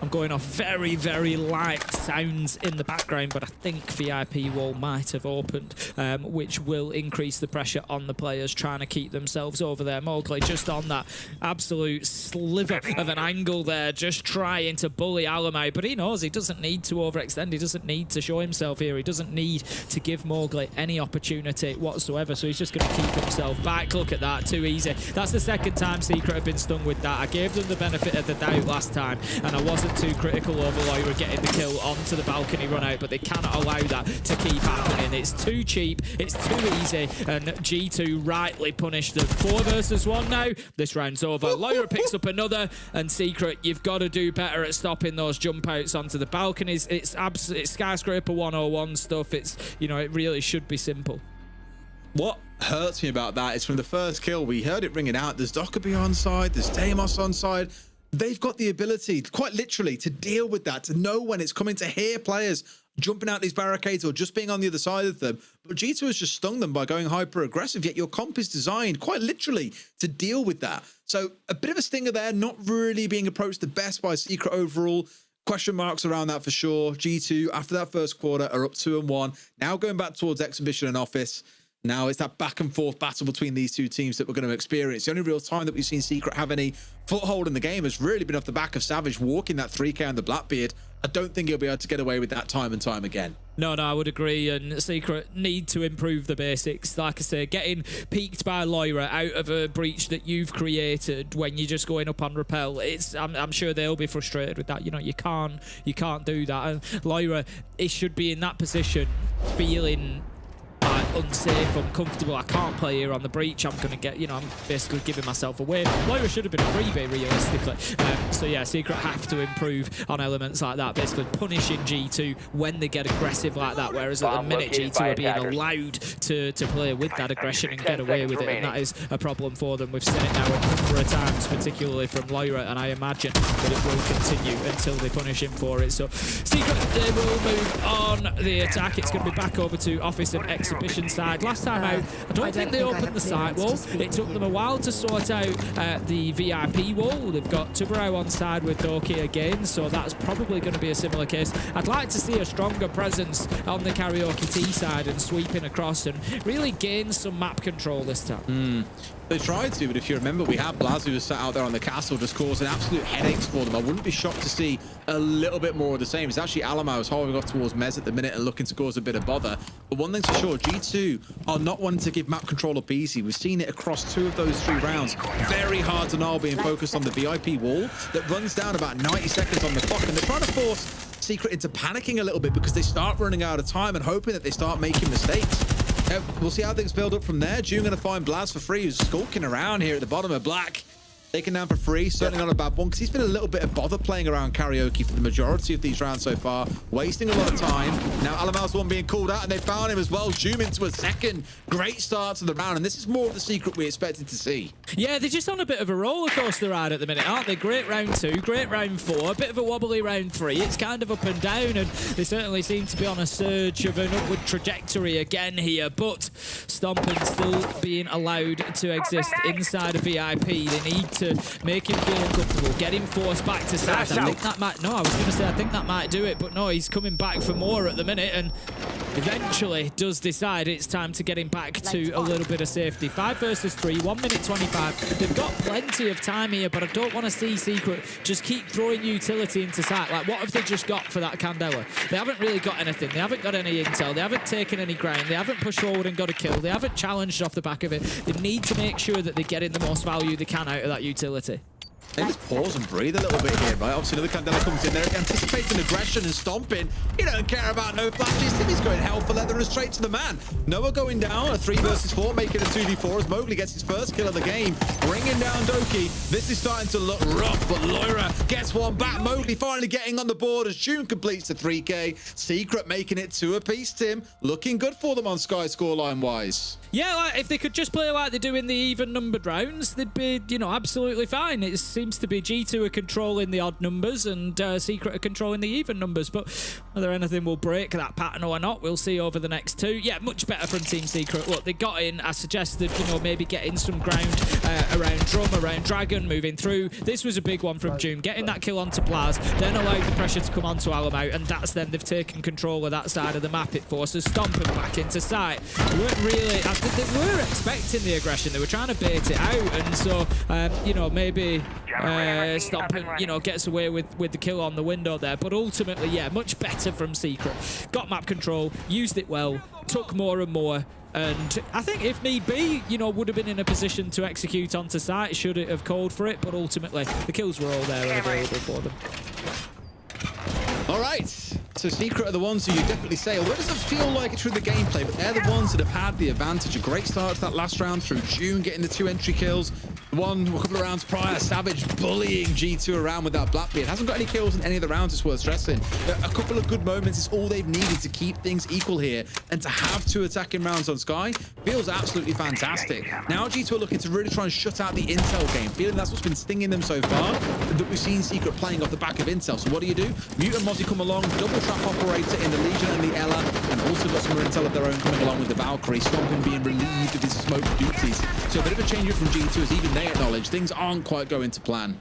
I'm going off very, very light sounds in the background, but I think VIP wall might have opened, which will increase the pressure on the players trying to keep themselves over there. Mowgli just on that absolute sliver of an angle there, just trying to bully Alamau, but he knows he doesn't need to overextend. He doesn't need to show himself here. He doesn't need to give Mowgli any opportunity whatsoever, so he's just going to keep himself back. Look at that, too easy. That's the second time Secret have been stung with that. I gave them the benefit of the doubt last time, and I wasn't too critical over Lyra getting the kill onto the balcony run out, but they cannot allow that to keep happening. It's too cheap, it's too easy, and G2 rightly punished them. 4 versus 1 now. This round's over. Lyra picks up another, and Secret, you've got to do better at stopping those jump outs onto the balconies. It's Skyscraper 101 stuff. It's, you know, it really should be simple. What hurts me about that is from the first kill, we heard it ringing out. There's Dokkaebi on side, there's Deimos on side. They've got the ability, quite literally, to deal with that, to know when it's coming, to hear players jumping out these barricades or just being on the other side of them. But G2 has just stung them by going hyper-aggressive, yet your comp is designed, quite literally, to deal with that. So a bit of a stinger there, not really being approached the best by Secret overall. Question marks around that for sure. G2, after that first quarter, are up 2-1. Now going back towards Exhibition and Office. Now it's that back and forth battle between these two teams that we're going to experience. The only real time that we've seen Secret have any foothold in the game has really been off the back of Savage walking that 3K on the Blackbeard. I don't think he'll be able to get away with that time and time again. No, I would agree, and Secret need to improve the basics. Like I say, getting peaked by Lyra out of a breach that you've created when you're just going up on Repel, I'm sure they'll be frustrated with that. You know, you can't do that. And Lyra, it should be in that position, feeling unsafe, uncomfortable. I can't play here on the breach. I'm going to get, you know, I'm basically giving myself away. Lyra should have been a freebie, realistically. So yeah, Secret have to improve on elements like that, basically punishing G2 when they get aggressive like that, whereas at the minute G2 are being allowed to play with that aggression and get away with it, and that is a problem for them. We've seen it now a number of times, particularly from Lyra, and I imagine that it will continue until they punish him for it. So Secret, they will move on the attack. It's going to be back over to Office and Exhibition side. Last time out, I don't think they opened the side wall. It took them a while to sort out the VIP wall. They've got Tuberau on side with Doki again, so that's probably going to be a similar case. I'd like to see a stronger presence on the Karaoke T side and sweeping across and really gain some map control this time. They tried to, but if you remember, we had Blaz who was sat out there on the castle just causing absolute headaches for them. I wouldn't be shocked to see a little bit more of the same. It's actually Alamo who's hovering off towards Mez at the minute and looking to cause a bit of bother. But one thing's for sure, G2 are not wanting to give map control up easy. We've seen it across 2 of those 3 rounds. Very hard to know, being focused on the VIP wall that runs down about 90 seconds on the clock, and they're trying to force Secret into panicking a little bit because they start running out of time and hoping that they start making mistakes. We'll see how things build up from there. June going to find Blaz for free, who's skulking around here at the bottom of Black. Taken down for free, certainly not a bad one, because he's been a little bit of bother playing around Karaoke for the majority of these rounds so far, wasting a lot of time. Now Alamal's the one being called out, and they found him as well. Zoom into a second. Great start to the round, and this is more of the Secret we expected to see. Yeah, they're just on a bit of a roller coaster ride at the minute, aren't they? Great round 2, great round 4, a bit of a wobbly round 3. It's kind of up and down, and they certainly seem to be on a surge of an upward trajectory again here, but Stompin still being allowed to exist inside of VIP. They need to make him feel uncomfortable, get him forced back to side. I think that might, no, I was going to say I think that might do it, but no, he's coming back for more at the minute, and eventually does decide it's time to get him back to a little bit of safety. 5 versus 3, 1 minute 25. They've got plenty of time here, but I don't want to see Secret just keep throwing utility into sight. Like, what have they just got for that Candela? They haven't really got anything. They haven't got any intel. They haven't taken any ground. They haven't pushed forward and got a kill. They haven't challenged off the back of it. They need to make sure that they're getting the most value they can out of that utility. They just pause and breathe a little bit here, right? Obviously, another Candela comes in there, anticipating aggression and stomping. He don't care about no flashes. Timmy's going hell for leather and straight to the man. Noah going down, a 3 versus 4, making a 2v4 as Mowgli gets his first kill of the game, bringing down Doki. This is starting to look rough, but Loira gets one back. Mowgli finally getting on the board as June completes the 3K. Secret making it 2 apiece, Tim. Looking good for them on Sky scoreline-wise. Yeah, like, if they could just play like they do in the even-numbered rounds, they'd be, you know, absolutely fine. It seems to be G2 are controlling the odd numbers and Secret are controlling the even numbers, but whether anything will break that pattern or not, we'll see over the next 2. Yeah, much better from Team Secret. Look, they got in. I suggested, you know, maybe getting some ground around Drum, around Dragon, moving through. This was a big one from June, getting that kill onto Blaz, then allowed the pressure to come onto Alamo, and that's then they've taken control of that side of the map. It forces Stomping back into sight. They weren't really, they were expecting the aggression. They were trying to bait it out, and so, you know, maybe Stomping, you know, gets away with the kill on the window there. But ultimately, yeah, much better from Secret. Got map control, used it well, took more and more, and I think if need be, you know, would have been in a position to execute onto site should it have called for it, but ultimately the kills were all there and available for them. All right, so Secret are the ones who you definitely say, although it doesn't feel like it through the gameplay, but they're the ones that have had the advantage. A great start to that last round through June, getting the 2 entry kills. A couple of rounds prior, Savage bullying G2 around with that Blackbeard. Hasn't got any kills in any of the rounds, it's worth stressing. A couple of good moments is all they've needed to keep things equal here, and to have 2 attacking rounds on Sky feels absolutely fantastic. Now G2 are looking to really try and shut out the intel game, feeling that's what's been stinging them so far, that we've seen Secret playing off the back of intel. So what do? Mute and Mozzie come along, double trap operator in the Legion and the Ella, and also got some intel of their own coming along with the Valkyrie. Stomping being relieved of his smoke duties. So a bit of a change up from G2 as even they acknowledge things aren't quite going to plan.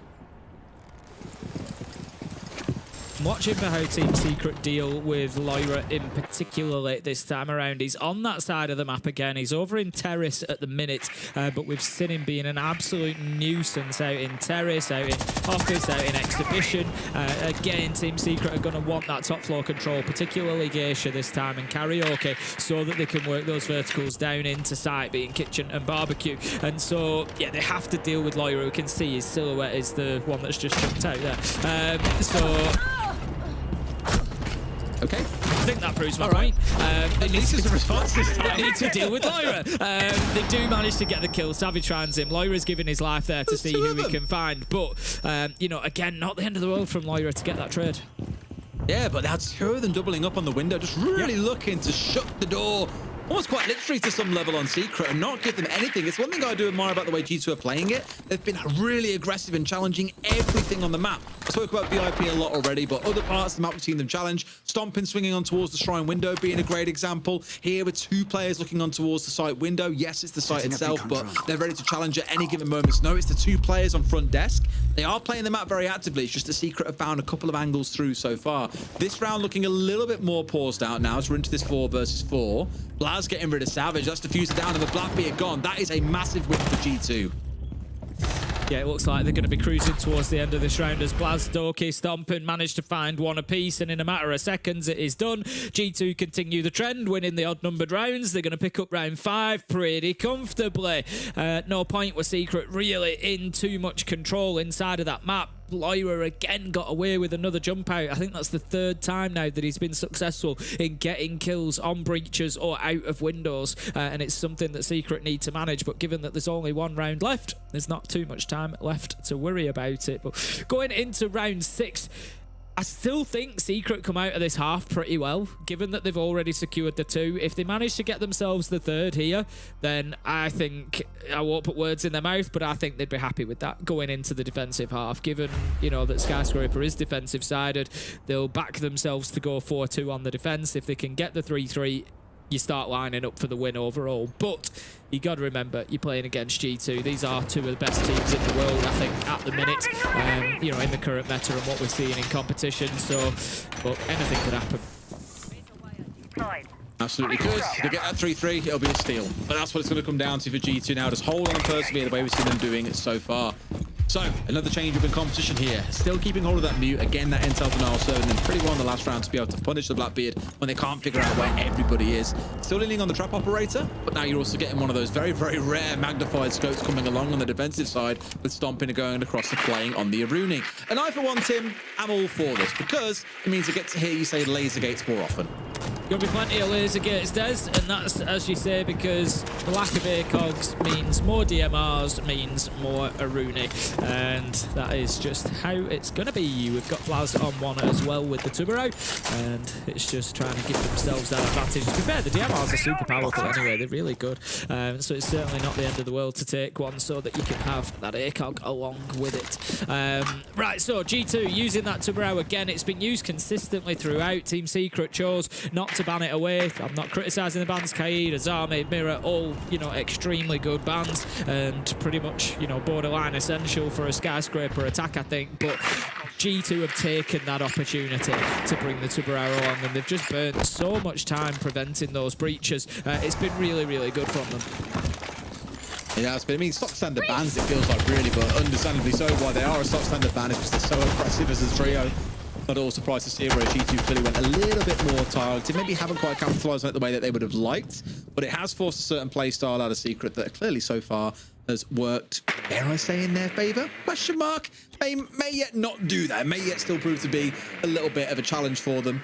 I'm watching for how Team Secret deal with Loira in particular this time around. He's on that side of the map again. He's over in Terrace at the minute, but we've seen him being an absolute nuisance out in Terrace, out in Office, out in Exhibition. Again, Team Secret are going to want that top floor control, particularly Geisha this time and Karaoke, so that they can work those verticals down into site, being Kitchen and Barbecue. And so, yeah, they have to deal with Loira. We can see his silhouette is the one that's just jumped out there. Okay. I think that proves my point. They need to response this time. They need to deal with Loira. They do manage to get the kill. Savage finds him. Loira's giving his life there to see who he can find. But, you know, again, not the end of the world from Loira to get that trade. Yeah, but that's 2 of them doubling up on the window, just really looking to shut the door. Almost quite literally to some level on Secret and not give them anything. It's one thing I do admire about the way G2 are playing it. They've been really aggressive in challenging everything on the map. I spoke about VIP a lot already, but other parts of the map we've seen them challenge. Stomping, swinging on towards the Shrine window being a great example. Here with 2 players looking on towards the site window. Yes, it's the site itself, but they're ready to challenge at any given moment's notice. The 2 players on front desk. They are playing the map very actively. It's just the Secret have found a couple of angles through so far. This round looking a little bit more paused out now as we're into this 4 versus 4. Blaz Blaz getting rid of Savage. That's diffused down and the Blackbeard gone. That is a massive win for G2. Yeah, it looks like they're going to be cruising towards the end of this round as Blaz, Doki, Stompin managed to find one apiece, and in a matter of seconds it is done. G2 continue the trend, winning the odd-numbered rounds. They're going to pick up round 5 pretty comfortably. No point with Secret really in too much control inside of that map. Loira again got away with another jump out. I think that's the 3rd time now that he's been successful in getting kills on breaches or out of windows, and it's something that Secret need to manage. But given that there's only 1 round left, there's not too much time left to worry about it. But going into round 6, I still think Secret come out of this half pretty well, given that they've already secured the 2. If they manage to get themselves the 3rd here, then I think, I won't put words in their mouth, but I think they'd be happy with that going into the defensive half. Given, you know, that Skyscraper is defensive sided, they'll back themselves to go 4-2 on the defense. If they can get the 3-3, you start lining up for the win overall. But you got to remember, you're playing against G2. These are 2 of the best teams in the world, I think, at the minute, you know, in the current meta and what we're seeing in competition. So, but anything could happen. Absolutely could. To get that 3-3, it'll be a steal. But that's what it's going to come down to for G2 now. Just hold on and persevere the way we've seen them doing it so far. So, another change up in competition here. Still keeping hold of that mute. Again, that intel denial serving them pretty well in the last round to be able to punish the Blackbeard when they can't figure out where everybody is. Still leaning on the trap operator, but now you're also getting one of those very, very rare magnified scopes coming along on the defensive side with Stomping and going across the playing on the Aruni. And I, for one, Tim, am all for this because it means I get to hear you say laser gates more often. Going to be plenty of laser gates, Des, and that's, as you say, because the lack of ACOGs means more DMRs, means more Aruni, and that is just how it's going to be. We've got Blaz on one as well with the Tuberou, and it's just trying to give themselves that advantage. To be fair, the DMRs are super powerful anyway, they're really good, so it's certainly not the end of the world to take one so that you can have that ACOG along with it. Right, so G2 using that Tuberou again. It's been used consistently throughout. Team Secret chose not to ban it away. I'm not criticising the bans. Kaid, Azame, Mirror, all, you know, extremely good bans and pretty much, you know, borderline essential for a Skyscraper attack, I think. But G2 have taken that opportunity to bring the Tuberou along, and they've just burnt so much time preventing those breaches. It's been really, really good from them. Yeah, but I mean, stock standard bans, it feels like, really, but understandably so. Why they are a stock standard ban is because they're so impressive as a trio. Not at all surprised to see where G2 clearly went a little bit more targeted. Maybe haven't quite capitalized on it the way that they would have liked, but it has forced a certain play style out of Secret that clearly so far has worked, dare I say, in their favor? Question mark. May yet not do that. May yet still prove to be a little bit of a challenge for them,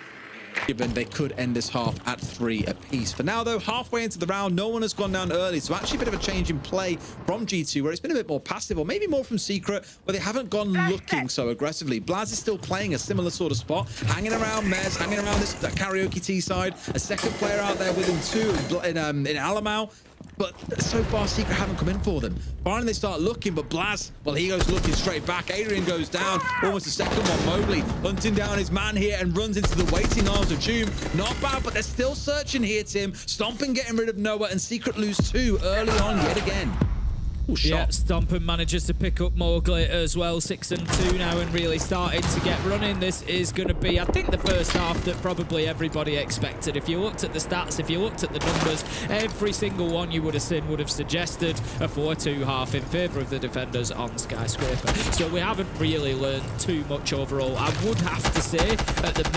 given they could end this half at 3 apiece. For now, though, halfway into the round, no one has gone down early, so actually a bit of a change in play from G2, where it's been a bit more passive, or maybe more from Secret, where they haven't gone looking so aggressively. Blaz is still playing a similar sort of spot, hanging around Mez, hanging around this karaoke T side, a second player out there with him too in Alamau. But so far, Secret haven't come in for them. Finally, they start looking, but Blaz, well, he goes looking straight back. Adrian goes down, almost a second one. Mobley hunting down his man here and runs into the waiting arms of Doom. Not bad, but they're still searching here, Tim. Stomping, getting rid of Noah, and Secret lose 2 early on yet again. Ooh, yeah, Stompin manages to pick up Mowgli as well, 6-2 now, and really starting to get running. This is going to be, I think, the first half that probably everybody expected. If you looked at the stats, if you looked at the numbers, every single one you would have seen would have suggested a 4-2 half in favour of the defenders on Skyscraper. So we haven't really learned too much overall. I would have to say, at the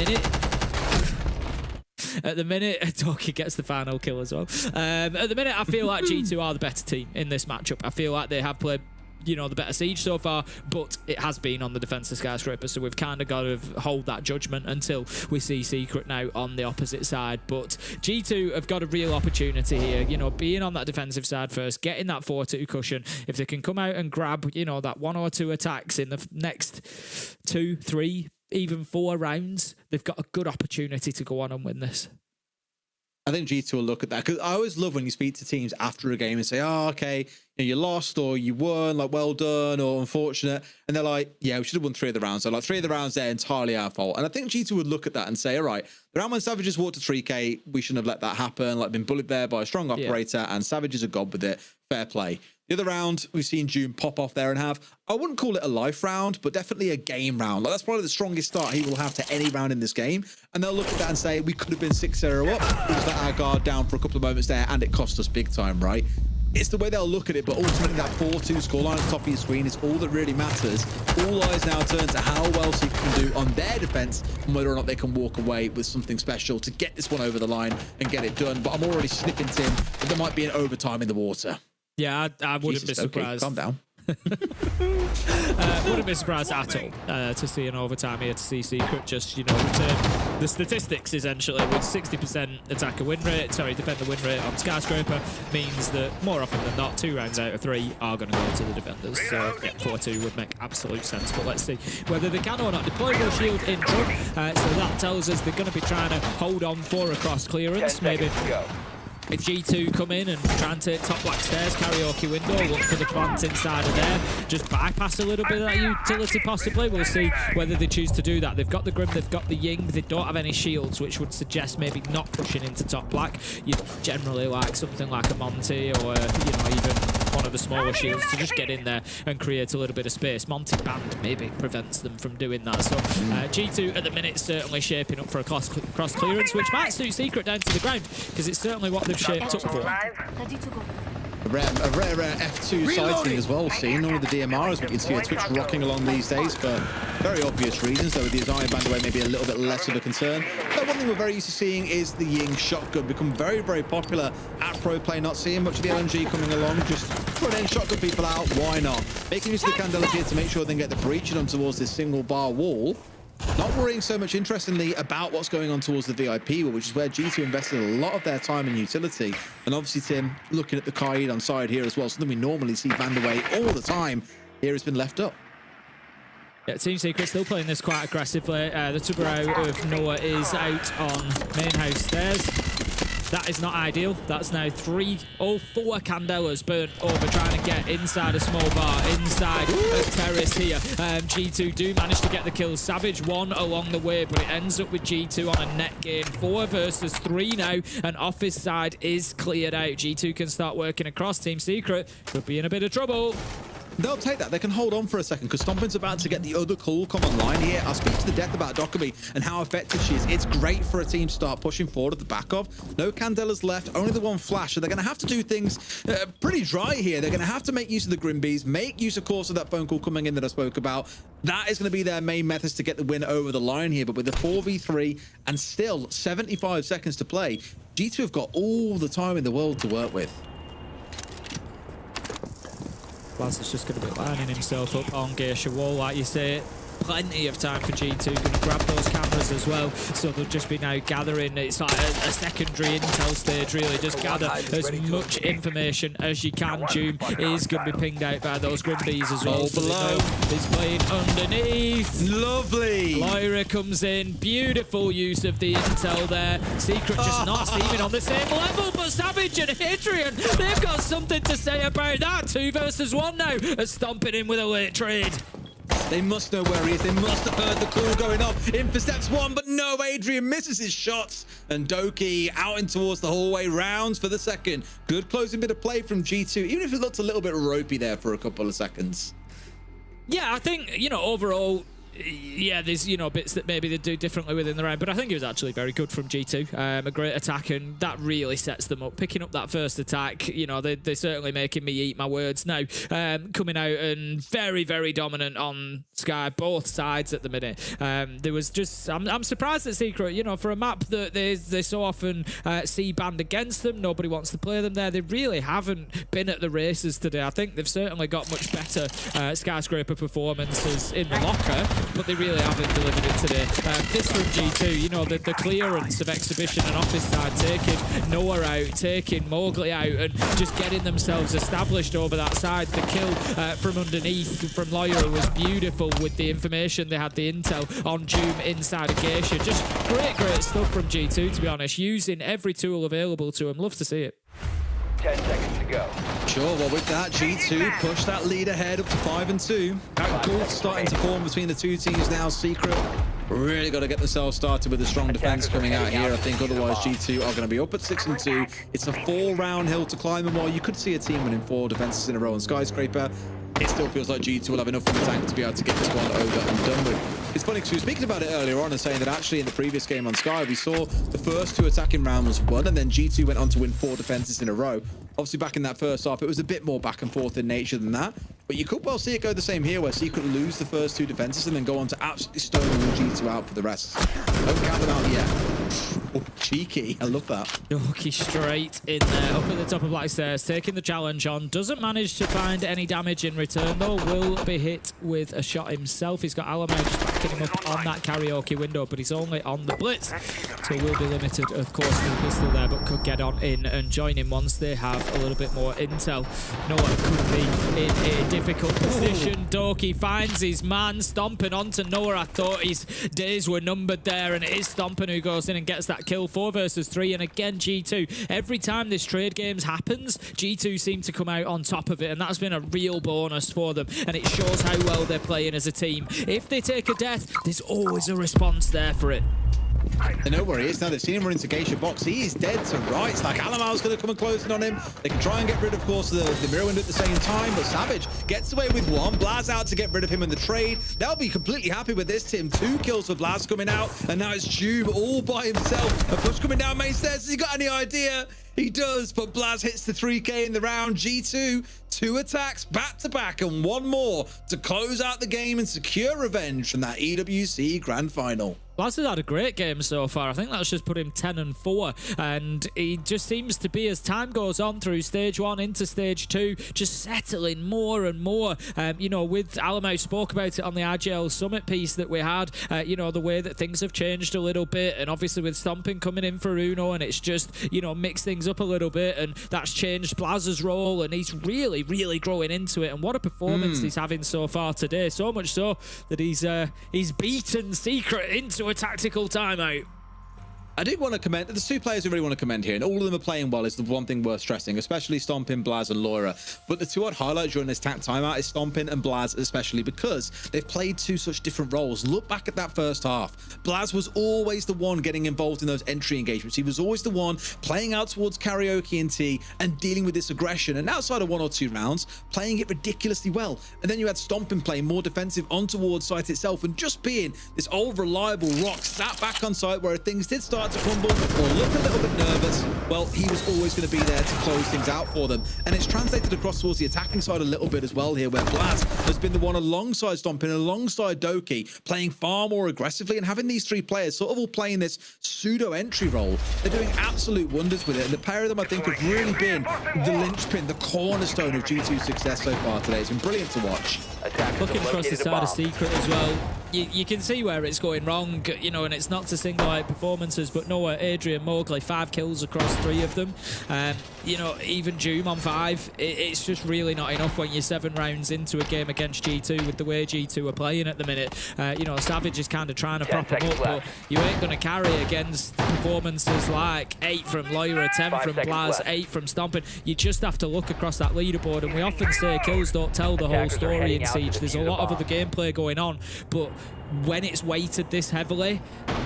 minute, Doki gets the final kill as well. At the minute, I feel like G2 are the better team in this matchup. I feel like they have played, you know, the better Siege so far, but it has been on the defense of Skyscraper, so we've kind of got to hold that judgment until we see Secret now on the opposite side. But G2 have got a real opportunity here, you know, being on that defensive side first, getting that 4-2 cushion. If they can come out and grab, you know, that 1 or 2 attacks in the next 2, 3, even 4 rounds, they've got a good opportunity to go on and win this. I think G2 will look at that, because I always love when you speak to teams after a game and say, oh, okay, you know, you lost or you won, like, well done or unfortunate. And they're like, yeah, we should have won 3 of the rounds. So, like, 3 of the rounds, they're entirely our fault. And I think G2 would look at that and say, all right, the round when Savages walked to 3K, we shouldn't have let that happen. Like, been bullied there by a strong operator, and Savages are god with it. Fair play. The other round, we've seen June pop off there and have, I wouldn't call it a life round, but definitely a game round. Like, that's probably the strongest start he will have to any round in this game. And they'll look at that and say, we could have been 6-0 up. We just let our guard down for a couple of moments there, and it cost us big time, right? It's the way they'll look at it, but ultimately that 4-2 scoreline at the top of your screen is all that really matters. All eyes now turn to how well Secret can do on their defense and whether or not they can walk away with something special to get this one over the line and get it done. But I'm already sniffing, Tim, that there might be an overtime in the water. Yeah, I wouldn't be surprised. Okay, calm down. Wouldn't be surprised at all to see an overtime here, to see Secret just, return the statistics essentially with 60% attacker win rate, defender win rate on Skyscraper means that more often than not, 2 rounds out of 3 are going to go to the defenders. So yeah, 4-2 would make absolute sense. But let's see whether they can or not. Deployable shield in front, so that tells us they're going to be trying to hold on for a cross clearance. Maybe if G2 come in and try and take top black stairs, karaoke window, look for the plant inside of there, just bypass a little bit of that utility possibly. We'll see whether they choose to do that. They've got the Grim, they've got the Ying, they don't have any shields, which would suggest maybe not pushing into top black. You'd generally like something like a Monty or, even one of the smaller shields to just get in there and create a little bit of space. Monty Band maybe prevents them from doing that. So G2 at the minute certainly shaping up for a cross clearance, which might suit Secret down to the ground, because it's certainly what they've shaped up for. A rare F2 sighting as well seen. All of the DMRs we can see Twitch rocking along these days for very obvious reasons, though with the Isaiah band away maybe a little bit less of a concern. But one thing we're very used to seeing is the Ying shotgun become very, very popular at pro play. Not seeing much of the LNG coming along, just front-end shotgun people out, why not? Making use of the Candelas here to make sure they can get the breaching on towards this single bar wall. Not worrying so much, interestingly, about what's going on towards the VIP, which is where G2 invested a lot of their time and utility. And obviously, Tim, looking at the Kaid on side here as well, something we normally see banned away all the time, here has been left up. Yeah, Team Secret still playing this quite aggressively. The Tubarão of Noah is out on main house stairs. That is not ideal. That's now 4 Candelas burnt over trying to get inside a small bar, inside a terrace here. G2 do manage to get the kill. Savage 1 along the way, but it ends up with G2 on a net gain. 4 versus 3 now, and office side is cleared out. G2 can start working across. Team Secret could be in a bit of trouble. They'll take that. They can hold on for a second because Stompin's about to get the other call come online here. I'll speak to the death about Dokkaebi and how effective she is. It's great for a team to start pushing forward at the back of. No Candelas left, only the one flash. So they're going to have to do things pretty dry here. They're going to have to make use of the Grimbees, make use, of course, of that phone call coming in that I spoke about. That is going to be their main methods to get the win over the line here. But with the 4v3 and still 75 seconds to play, G2 have got all the time in the world to work with. Laz is just going to be lining himself up on Geisha wall, like you say. Plenty of time for G2, going to grab those cameras as well, so they'll just be now gathering. It's like a secondary intel stage, really. Just gather as much information as you can. Doom is going to be pinged out by those Grimbees as well. Below. He's playing underneath. Lovely. Lyra comes in. Beautiful use of the intel there. Secret just not even on the same level, but Savage and Hadrian, they've got something to say about that. 2 versus 1 now, as Stomping in with a late trade. They must know where he is. They must have heard the call going off. In for steps 1, but no, Adrian misses his shots. And Doki out in towards the hallway, rounds for the second. Good closing bit of play from G2, even if it looked a little bit ropey there for a couple of seconds. Yeah, I think, overall, yeah, there's, bits that maybe they do differently within the round, but I think it was actually very good from G2. A great attack, and that really sets them up. Picking up that first attack, they're certainly making me eat my words now. Coming out and very, very dominant on Sky, both sides at the minute. There was just, I'm surprised at Secret, for a map that they so often see banned against them. Nobody wants to play them there. They really haven't been at the races today. I think they've certainly got much better Skyscraper performances in the locker, but they really haven't delivered it today. This from G2, the clearance of Exhibition and office side, taking Noah out, taking Mowgli out, and just getting themselves established over that side. The kill from underneath from Lawyer was beautiful with the information. They had the intel on Doom inside of Geisha. Just great stuff from G2, to be honest, using every tool available to them. Love to see it. 10 seconds to go. Sure, well with that, G2 push that lead ahead up to 5-2. That gulf starting to form between the two teams now. Secret Really got to get themselves started with a strong defense coming out here. I think otherwise G2 are going to be up at 6-2. It's a 4-round hill to climb, and while you could see a team winning 4 defenses in a row on Skyscraper, it still feels like G2 will have enough in the tank to be able to get this one over and done with. It's funny because we were speaking about it earlier on and saying that actually in the previous game on Sky, we saw the first 2 attacking rounds won, and then G2 went on to win 4 defenses in a row. Obviously, back in that first half, it was a bit more back and forth in nature than that. But you could well see it go the same here, where Secret lose the first 2 defenses and then go on to absolutely stonewall G2 out for the rest. Don't count them out yet. Oh, cheeky. I love that. Doki straight in there, up at the top of Black Stairs, taking the challenge on. Doesn't manage to find any damage in return, though. Will be hit with a shot himself. He's got Alamo just backing him up on that karaoke window, but he's only on the blitz. So will be limited, of course, to the pistol there, but could get on in and join him once they have a little bit more intel. Noah could be in a difficult position. Doki finds his man, stomping onto Noah. I thought his days were numbered there, and it is Stompin who goes in and gets that kill. 4 versus 3, and again G2. Every time this trade games happens, G2 seem to come out on top of it, and that's been a real bonus for them, and it shows how well they're playing as a team. If they take a death, there's always a response there for it. They know where he is now. They've seen him run into Geisha box. He is dead to rights. Like Alamal's going to come and close in on him. They can try and get rid, of course, the mirror window at the same time, but Savage gets away with 1. Blaz out to get rid of him in the trade. They'll be completely happy with this, Tim. 2 kills for Blaz coming out, and now it's Jube all by himself. A push coming down main stairs. Has he got any idea? He does, but Blaz hits the 3K in the round. G2, 2 attacks back-to-back and 1 more to close out the game and secure revenge from that EWC Grand Final. Blaz has had a great game so far. I think that's just put him 10-4, and he just seems to be, as time goes on through stage 1 into stage 2, just settling more and more. You know, with Alamo, spoke about it on the IGL Summit piece that we had, you know, the way that things have changed a little bit, and obviously with Stompin coming in for Uno, and it's just, you know, mixed things up a little bit, and that's changed Blaz's role, and he's really growing into it. And what a performance he's having so far today, so much so that he's beaten Secret into a tactical timeout. I do want to commend, there's 2 players who really want to commend here, and all of them are playing well is the one thing worth stressing, especially Stompin, Blaz, and Laura. But the 2 I'd highlight during this timeout is Stompin and Blaz, especially because they've played 2 such different roles. Look back at that first half. Blaz was always the one getting involved in those entry engagements. He was always the one playing out towards karaoke and T and dealing with this aggression, and outside of 1 or 2 rounds, playing it ridiculously well. And then you had Stompin playing more defensive on towards site itself and just being this old reliable rock sat back on site where things did start to crumble or look a little bit nervous. Well, he was always going to be there to close things out for them, and it's translated across towards the attacking side a little bit as well here, where Blaz has been the one alongside Stompin, alongside Doki, playing far more aggressively, and having these 3 players sort of all playing this pseudo entry role. They're doing absolute wonders with it, and the pair of them I think have really been the linchpin, the cornerstone of G2's success so far today. It's been brilliant to watch. Looking across the side of Secret as well, you can see where it's going wrong, you know, and it's not to single out performances, but Noah, Adrian, Mowgli, 5 kills across 3 of them. You know, even Doom on 5, it's just really not enough when you're 7 rounds into a game against G2 with the way G2 are playing at the minute. You know, Savage is kind of trying to prop him up, but you ain't going to carry against performances like 8 from Lyra, 10 from Blaz, 8 from Stompin. You just have to look across that leaderboard, and we often say kills don't tell the whole story in Siege. There's a lot of other gameplay going on, but when it's weighted this heavily,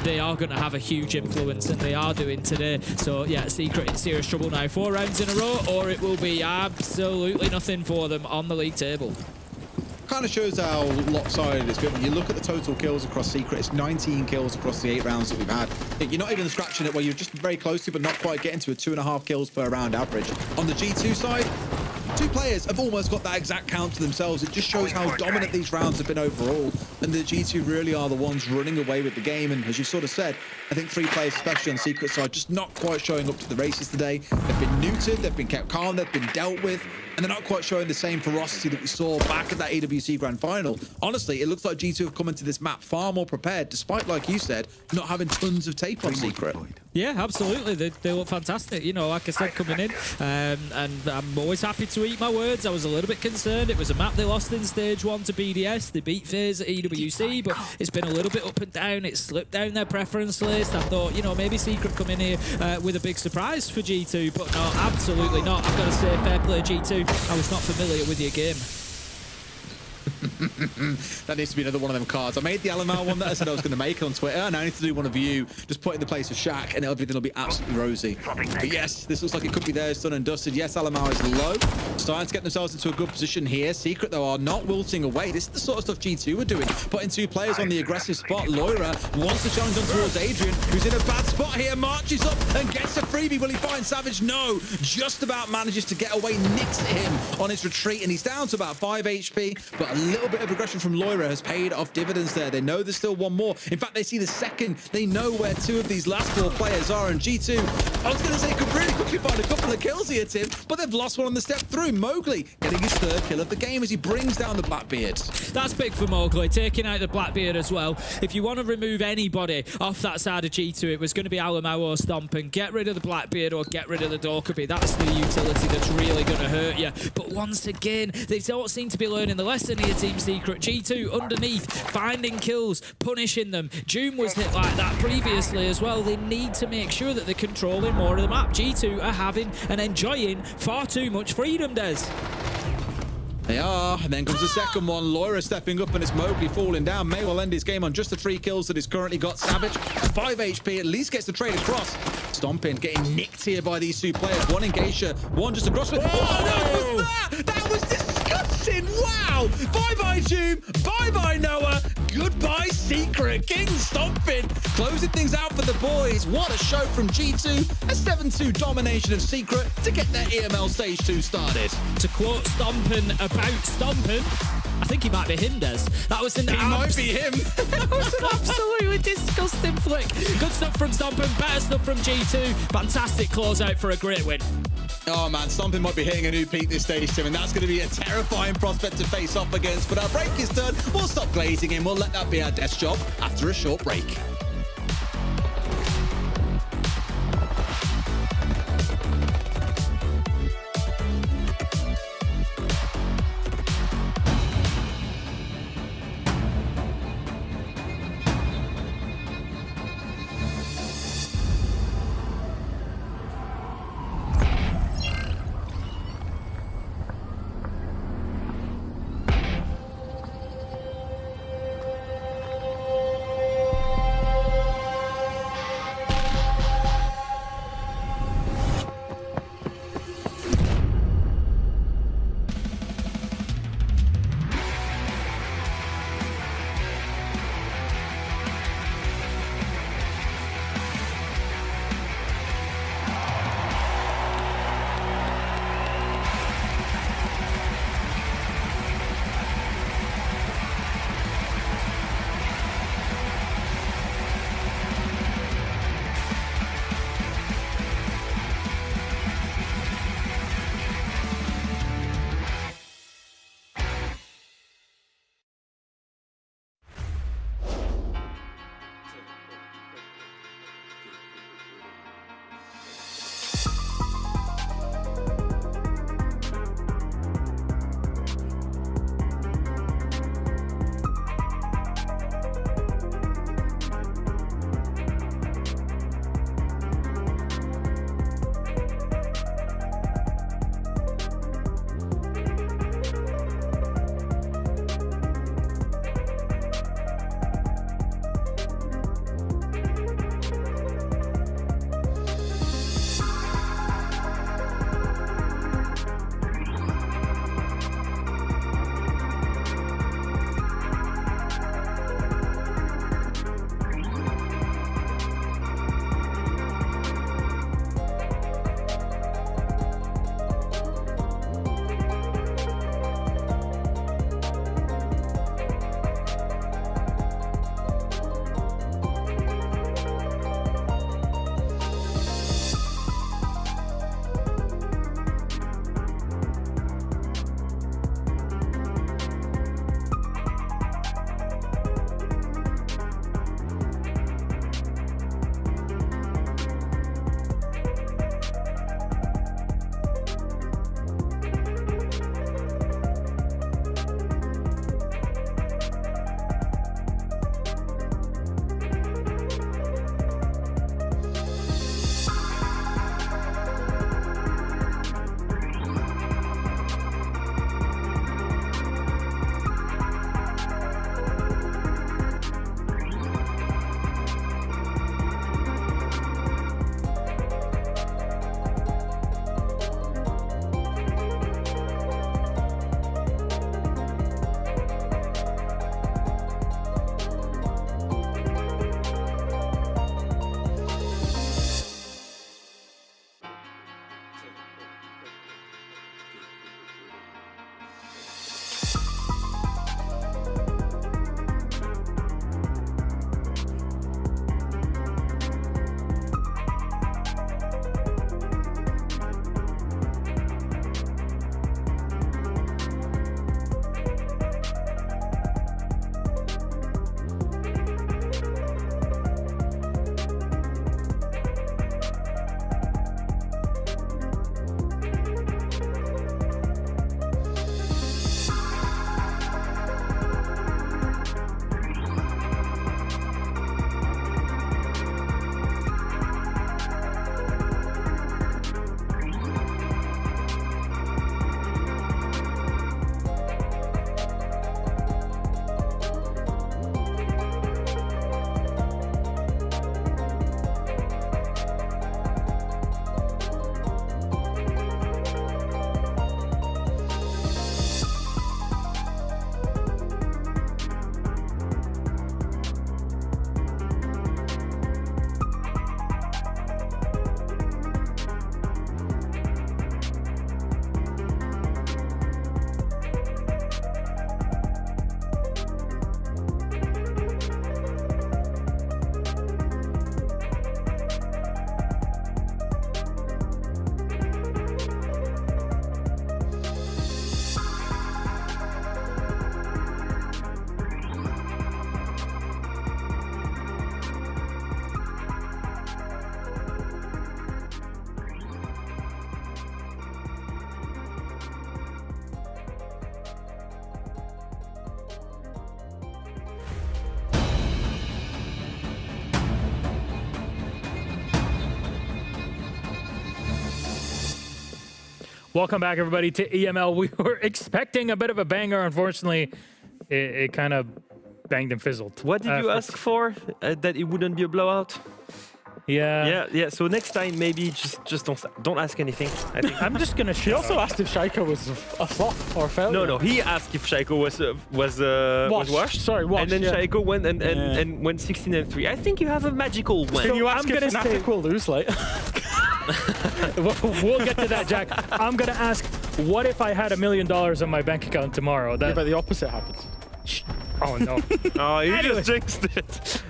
they are going to have a huge influence, and they are doing today. So yeah, Secret in serious trouble now. 4 rounds in a row, or it will be absolutely nothing for them on the league table. Kind of shows how lopsided it's been. When you look at the total kills across Secret, it's 19 kills across the 8 rounds that we've had. You're not even scratching it where you're just very close to, but not quite getting to a 2.5 kills per round average. On the G2 side, 2 players have almost got that exact count to themselves. It just shows how dominant these rounds have been overall, and the G2 really are the ones running away with the game. And as you sort of said, I think 3 players, especially on the Secret side, just not quite showing up to the races today. They've been neutered, they've been kept calm, they've been dealt with, and they're not quite showing the same ferocity that we saw back at that AWC Grand Final. Honestly, it looks like G2 have come into this map far more prepared, despite, like you said, not having tons of tape on Secret. Yeah, absolutely. They look fantastic. You know, like I said, coming in, and I'm always happy to eat my words. I was a little bit concerned. It was a map they lost in stage 1 to BDS. They beat FaZe at EWC, but it's been a little bit up and down. It's slipped down their preference list. I thought, you know, maybe Secret come in here with a big surprise for G2, but no, absolutely not. I've got to say, fair play, G2. I was not familiar with your game. That needs to be another one of them cards. I made the Alamar one that I said I was going to make on Twitter, and I need to do one of you. Just put it in the place of Shaq, and everything will be absolutely rosy. But yes, this looks like it could be theirs, done and dusted. Yes, Alamar is low. Starting to get themselves into a good position here. Secret, though, are not wilting away. This is the sort of stuff G2 are doing. Putting two players on the aggressive spot. Loira wants to challenge on towards Adrian, who's in a bad spot here. Marches up and gets a freebie. Will he find Savage? No. Just about manages to get away. Nicks him on his retreat, and he's down to about 5 HP. But a little bit of aggression from Loira has paid off dividends there. They know there's still one more. In fact, they see the second. They know where two of these last four players are. And G2, I was going to say, could really quickly find a couple of kills here, Tim, but they've lost one on the step through. Mowgli getting his third kill of the game as he brings down the Blackbeard. That's big for Mowgli, taking out the Blackbeard as well. If you want to remove anybody off that side of G2, it was going to be Alamau or Stomp, and get rid of the Blackbeard or get rid of the Dorkerbee. That's the utility that's really going to hurt you. But once again, they don't seem to be learning the lesson here, Team Secret. G2 underneath, finding kills, punishing them. June was hit like that previously as well. They need to make sure that they're controlling more of the map. G2 are having and enjoying far too much freedom, Des. They are, and then comes the second one. Loira stepping up, and it's Mowgli falling down. May well end his game on just the 3 kills that he's currently got. Savage, 5 HP, at least gets the trade across. Stomping, getting nicked here by these two players. One in Geisha, one just across. What was that? That was disgusting. Wow. Bye-bye, Doom. Bye-bye, Noah. Goodbye, Secret. King Stomping, closing things out for the boys. What a show from G2. A 7-2 domination of Secret to get their EML Stage 2 started. To quote Stompin about Stompin, I think he might be him, Des. That was might be him. That was an absolutely disgusting flick. Good stuff from Stompin, better stuff from G2. Fantastic closeout for a great win. Oh man, Stomping might be hitting a new peak this stage, Tim, and that's going to be a terrifying prospect to face off against. But our break is done. We'll stop glazing him. We'll let that be our desk job after a short break. Welcome back, everybody, to EML. We were expecting a bit of a banger. Unfortunately, it kind of banged and fizzled. What did you ask for? That it wouldn't be a blowout? Yeah. So next time, maybe just don't ask anything. I think I'm just gonna. He also asked if Shaiko was a flop or a failure. No. He asked if Shaiko was washed. Sorry, washed. And then Shaiko went and went 16-3. I think you have a magical win. Can you ask if Fnatic will lose later? We'll get to that, Jack. I'm gonna ask, what if I had $1 million on my bank account tomorrow? Yeah, but the opposite happens. Oh no. Oh, you just jinxed it.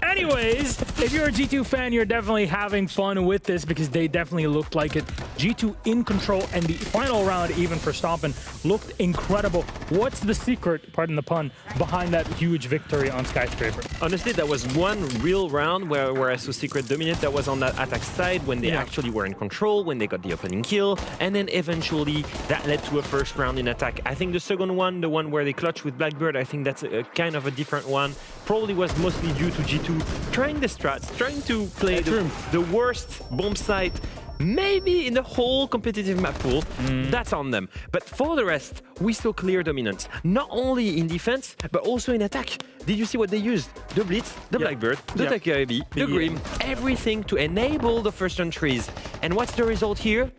Anyways, if you're a G2 fan, you're definitely having fun with this because they definitely looked like it. G2 in control, and the final round, even for Stompin', looked incredible. What's the secret, pardon the pun, behind that huge victory on Skyscraper? Honestly, that was one real round where I saw Secret dominate. That was on that attack side when they actually were in control, when they got the opening kill, and then eventually that led to a first round in attack. I think the second one, the one where they clutched with Blackbird, I think that's a kind of a different one. Probably was mostly due to G2 trying the strats, trying to play the worst bomb site maybe in the whole competitive map pool. That's on them. But for the rest, we saw clear dominance, not only in defense, but also in attack. Did you see what they used? The Blitz, the Blackbird, the Takarabi, the Grim, everything to enable the first entries. And what's the result here?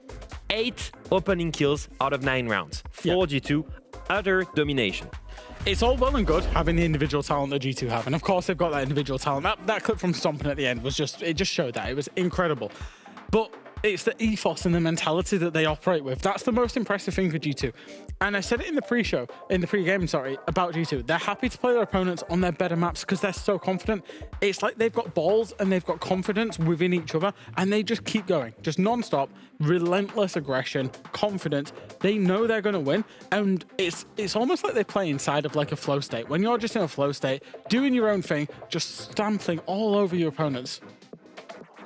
8 opening kills out of 9 rounds. For G2, utter domination. It's all well and good having the individual talent that G2 have, and of course they've got that individual talent. That clip from Stompin' at the end was just showed that. It was incredible. But it's the ethos and the mentality that they operate with. That's the most impressive thing for G2. And I said it in the pre-game, about G2. They're happy to play their opponents on their better maps because they're so confident. It's like they've got balls and they've got confidence within each other, and they just keep going, just non-stop, relentless aggression, confidence. They know they're going to win, and it's almost like they play inside of like a flow state. When you're just in a flow state, doing your own thing, just stamping all over your opponents.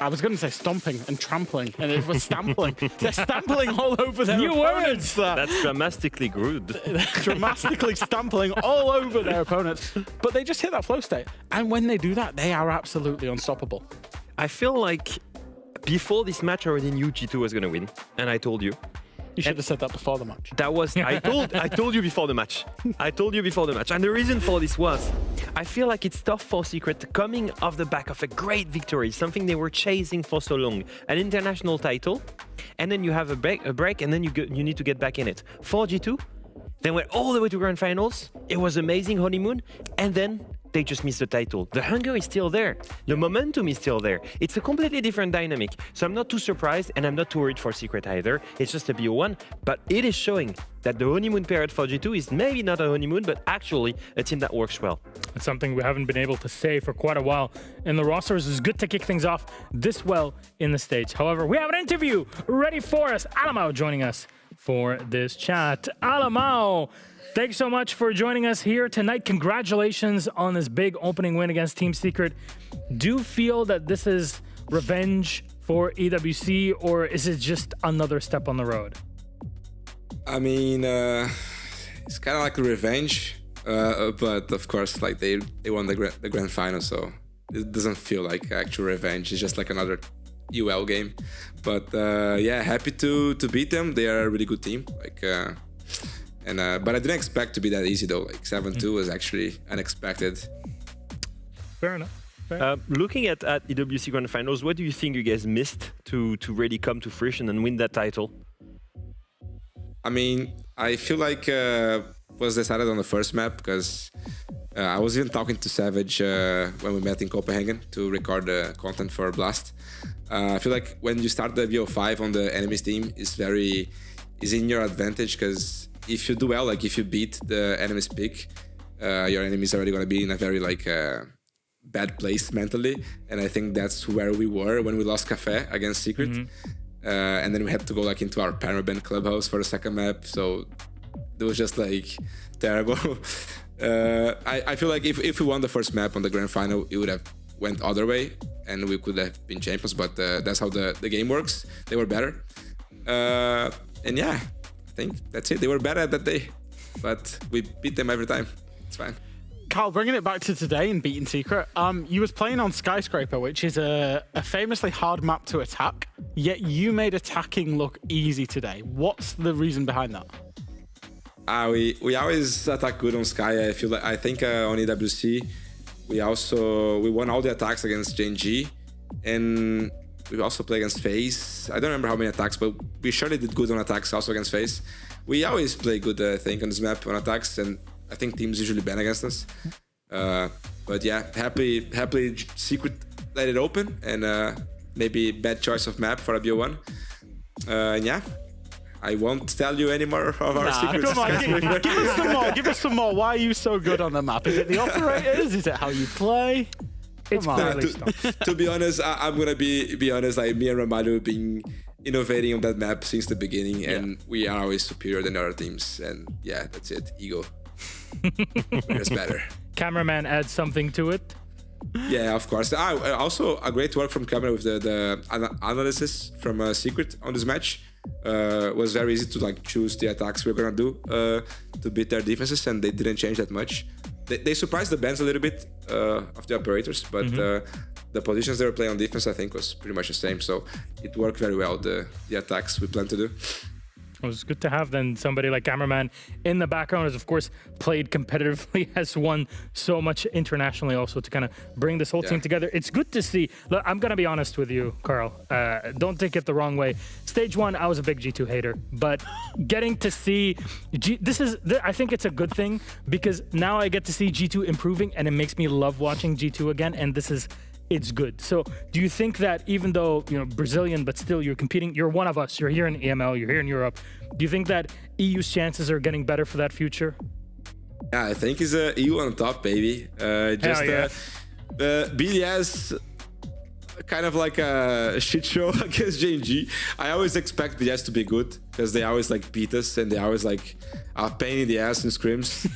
I was going to say stomping and trampling, and it was stampling. They're stampling all over their opponents. That's dramatically good. Dramatically stampling all over their opponents. But they just hit that flow state. And when they do that, they are absolutely unstoppable. I feel like before this match, I already knew G2 was going to win, and I told you. You should have said that before the match. That was I told you before the match. I told you before the match. And the reason for this was I feel like it's tough for Secret coming off the back of a great victory, something they were chasing for so long, an international title, and then you have a break and then you need to get back in it. For G2, they went all the way to grand finals. It was amazing honeymoon, and then they just missed the title. The hunger is still there. The momentum is still there. It's a completely different dynamic. So I'm not too surprised, and I'm not too worried for Secret either. It's just a BO1, but it is showing that the honeymoon period for G2 is maybe not a honeymoon, but actually a team that works well. It's something we haven't been able to say for quite a while in the rosters. It's good to kick things off this well in the stage. However, we have an interview ready for us. Alamau joining us for this chat. Alamau, thanks so much for joining us here tonight. Congratulations on this big opening win against Team Secret. Do you feel that this is revenge for EWC, or is it just another step on the road? I mean, it's kind of like a revenge, but of course, like they won the grand final, so it doesn't feel like actual revenge. It's just like another UL game. But yeah, happy to beat them. They are a really good team. But I didn't expect to be that easy though. Like 7-2 was actually unexpected. Fair enough. Looking at EWC Grand Finals, what do you think you guys missed to really come to fruition and win that title? I mean, I feel like was decided on the first map because I was even talking to Savage when we met in Copenhagen to record the content for Blast. I feel like when you start the VO5 on the enemy's team is in your advantage because if you do well, like if you beat the enemy's pick, your enemy's already gonna be in a very bad place mentally, and I think that's where we were when we lost Cafe against Secret. And then we had to go into our permaban clubhouse for the second map, so it was just terrible. I feel like if we won the first map on the grand final, it would have went other way and we could have been champions, but that's how the game works. They were better, and yeah, I think that's it. They were better that day, but we beat them every time. It's fine. Carl, bringing it back to today in Beaten Secret, you was playing on Skyscraper, which is a famously hard map to attack, yet you made attacking look easy today. What's the reason behind that? We always attack good on Sky. I think on EWC we won all the attacks against Gen.G, and we also play against FaZe. I don't remember how many attacks, but we surely did good on attacks also against FaZe. We always play good, I think, on this map on attacks, and I think teams usually ban against us. But yeah, happily Secret let it open, and maybe bad choice of map for a BO1. And yeah, I won't tell you any more of our secrets. Come on, give us some more. Give us some more. Why are you so good on the map? Is it the operators? Is it how you play? It's to be honest, I'm gonna be honest. Like me and Ramalho been innovating on that map since the beginning, and we are always superior than other teams. And yeah, that's it. Ego. We're just better. Cameraman adds something to it. Yeah, of course. Also, a great work from camera with the analysis from Secret on this match. Was very easy to like choose the attacks we're gonna do to beat their defenses, and they didn't change that much. They surprised the bans a little bit of the operators, but the positions they were playing on defense, I think, was pretty much the same. So it worked very well, the attacks we plan to do. It was good to have then somebody like Cameraman in the background, has of course played competitively, has won so much internationally also to kind of bring this whole team together. It's good to see. Look, I'm going to be honest with you, Carl. Don't take it the wrong way. Stage 1, I was a big G2 hater, but getting to see, I think it's a good thing because now I get to see G2 improving and it makes me love watching G2 again, and it's good. So do you think that even though, Brazilian, but still you're competing, you're one of us, you're here in EML, you're here in Europe, do you think that EU's chances are getting better for that future? Yeah, I think it's EU on top, baby. BDS, kind of like a shit show against Gen.G. I always expect BDS to be good because they always like beat us and they always like are pain in the ass in scrims.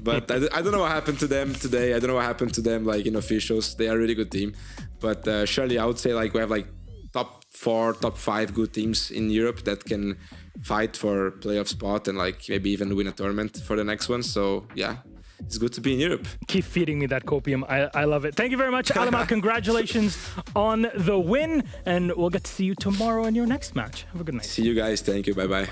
But I don't know what happened to them today. I don't know what happened to them like in officials. They are a really good team. But surely I would say like we have like top 4, top 5 good teams in Europe that can fight for playoff spot and like maybe even win a tournament for the next one. So yeah, it's good to be in Europe. Keep feeding me that copium. I love it. Thank you very much, Alama. Congratulations on the win, and we'll get to see you tomorrow in your next match. Have a good night. See you guys. Thank you. Bye-bye.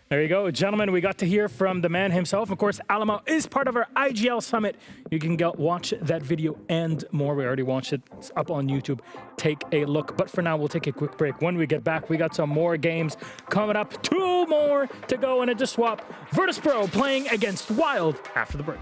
There you go. Gentlemen, we got to hear from the man himself. Of course, Alama is part of our IGL Summit. You can go watch that video and more. We already watched it. It's up on YouTube. Take a look. But for now, we'll take a quick break. When we get back, we got some more games coming up. 2 more to go in a just swap. Virtus.pro playing against Wild after the break.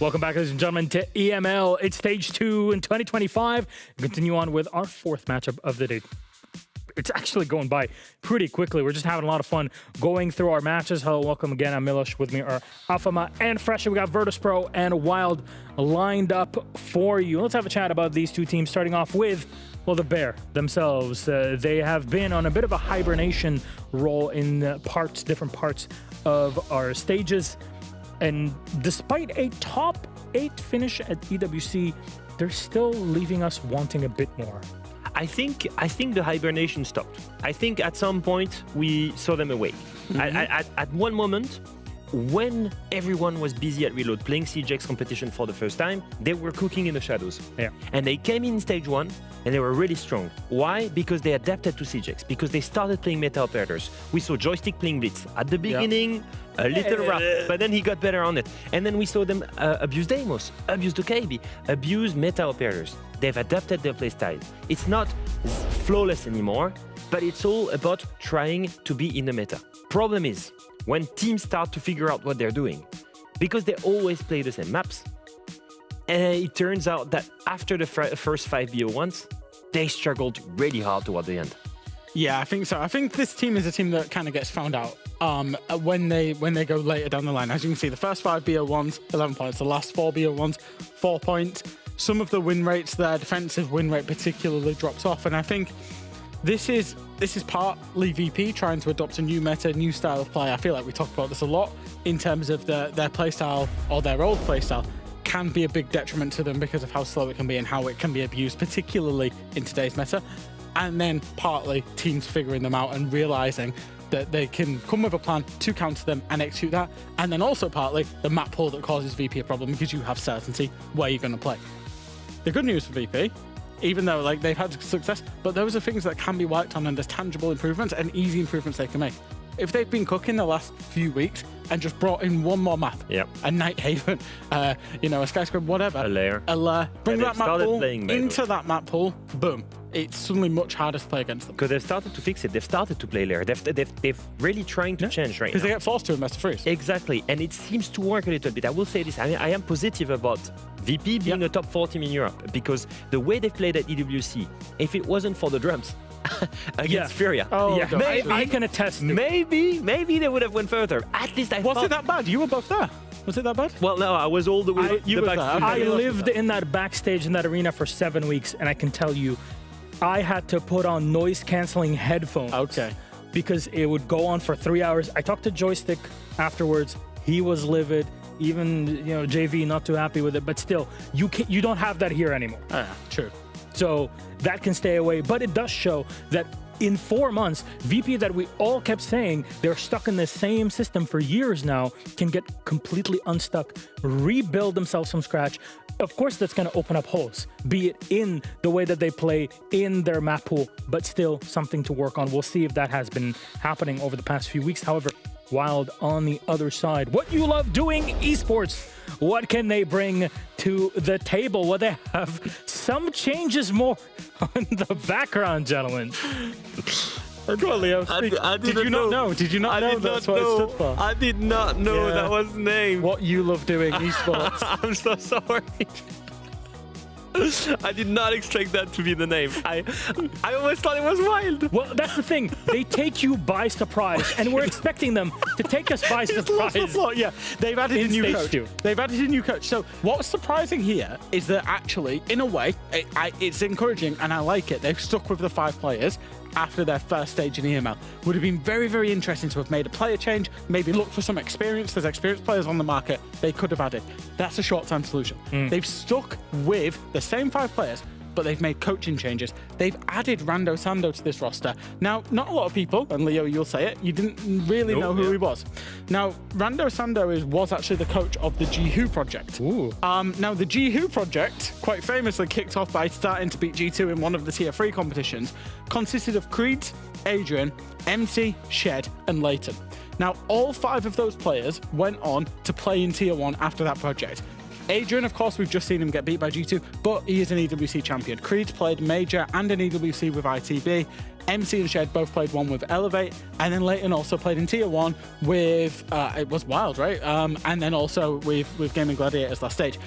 Welcome back, ladies and gentlemen, to EML. It's stage 2 in 2025. We continue on with our 4th matchup of the day. It's actually going by pretty quickly. We're just having a lot of fun going through our matches. Hello, welcome again. I'm Milosh. With me are Afama and Fresha. We got Virtus Pro and Wild lined up for you. Let's have a chat about these two teams, starting off with, well, the Bear themselves. They have been on a bit of a hibernation role in different parts of our stages. And despite a top 8 finish at EWC, they're still leaving us wanting a bit more. I think the hibernation stopped. I think at some point we saw them awake. At one moment, when everyone was busy at Reload playing CJX competition for the first time, they were cooking in the shadows. Yeah. And they came in stage 1 and they were really strong. Why? Because they adapted to CJX, because they started playing meta operators. We saw Joystick playing Blitz. At the beginning, a little rough, but then he got better on it. And then we saw them abuse Deimos, abuse the KB, abuse meta operators. They've adapted their playstyle. It's not flawless anymore, but it's all about trying to be in the meta. Problem is, when teams start to figure out what they're doing, because they always play the same maps, and it turns out that after the first 5 BO1s, they struggled really hard toward the end. Yeah, I think so. I think this team is a team that kind of gets found out when they go later down the line. As you can see, the first 5 BO1s, 11 points. The last 4 BO1s, 4 points. Some of the win rates, their defensive win rate particularly drops off. And I think this is partly VP trying to adopt a new meta, new style of play. I feel like we talk about this a lot in terms of their playstyle or their old playstyle can be a big detriment to them because of how slow it can be and how it can be abused, particularly in today's meta. And then partly teams figuring them out and realizing that they can come with a plan to counter them and execute that. And then also partly the map pool that causes VP a problem because you have certainty where you're going to play. The good news for VP, even though like they've had success, but those are things that can be worked on and there's tangible improvements and easy improvements they can make. If they've been cooking the last few weeks and just brought in one more map, a Night Haven, a Skyscraper, whatever, a layer, bring that map pool playing, into that map pool, boom. It's suddenly much harder to play against them. Because they've started to fix it. They've started to play layer. They've really trying to change right now. Because they get forced to in best of threes. Exactly. And it seems to work a little bit. I will say this. I am positive about VP being a top 4 team in Europe because the way they played at EWC, if it wasn't for the drums against Furia, I can attest. Maybe they would have went further. At least Was it that bad? You were both there. Was it that bad? Well, no, I was all the way. I lived in that backstage in that arena for 7 weeks, and I can tell you, I had to put on noise-canceling headphones. Okay. Because it would go on for 3 hours. I talked to Joystick afterwards. He was livid. Even JV not too happy with it. But still, you don't have that here anymore. True. So that can stay away. But it does show that in 4 months, VP that we all kept saying they're stuck in the same system for years now can get completely unstuck, rebuild themselves from scratch. Of course, that's going to open up holes, be it in the way that they play in their map pool, but still something to work on. We'll see if that has been happening over the past few weeks. However, Wild on the other side. What you love doing, esports. What can they bring to the table? Well, they have some changes more on the background, gentlemen. Go on, Leo. Did you not know? Did you not know that's what it stood for? I did not know that was the name. What you love doing, esports. I'm so sorry. I did not expect that to be the name. I always thought it was Wild. Well, that's the thing. They take you by surprise, and we're expecting them to take us by surprise. Yeah, they've added a new coach. They've added a new coach. So what's surprising here is that actually, in a way, it's encouraging, and I like it. They've stuck with the 5 players after their first stage in EML. Would have been very, very interesting to have made a player change, maybe look for some experience. There's experienced players on the market they could have added. That's a short-term solution. They've stuck with the same 5 players, but they've made coaching changes. They've added Rando Sando to this roster. Now, not a lot of people, and Leo, you'll say it, you didn't really know who he was. Now, Rando Sando was actually the coach of the G-Who project. Now, the G-Who project, quite famously kicked off by starting to beat G2 in one of the Tier 3 competitions, consisted of Creed, Adrian, MC, Shed, and Leighton. Now, all 5 of those players went on to play in Tier 1 after that project. Adrian, of course, we've just seen him get beat by G2, but he is an EWC champion. Creed's played Major and an EWC with ITB. MC and Shed both played one with Elevate, and then Leighton also played in Tier 1 with, it was Wild, right? And then also with Gaming Gladiators last stage.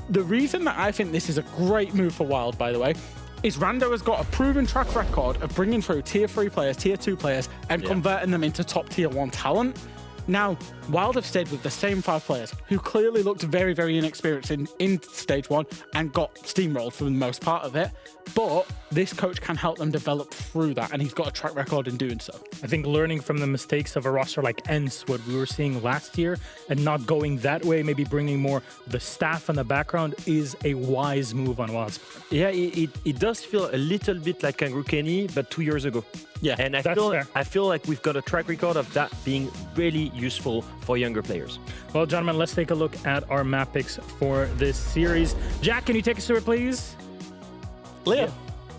The reason that I think this is a great move for Wild, by the way, is Rando has got a proven track record of bringing through Tier 3 players, Tier 2 players, and converting them into top Tier 1 talent. Now, Wild have stayed with the same 5 players who clearly looked very, very inexperienced in Stage 1 and got steamrolled for the most part of it. But this coach can help them develop through that, and he's got a track record in doing so. I think learning from the mistakes of a roster like ENCE, what we were seeing last year, and not going that way, maybe bringing more the staff in the background, is a wise move on Wild's part. Yeah, it does feel a little bit like Kangaroo Kenny, but 2 years ago. Yeah, and I feel like we've got a track record of that being really useful for younger players. Well, gentlemen, let's take a look at our map picks for this series. Jack, can you take us through it, please? Leo.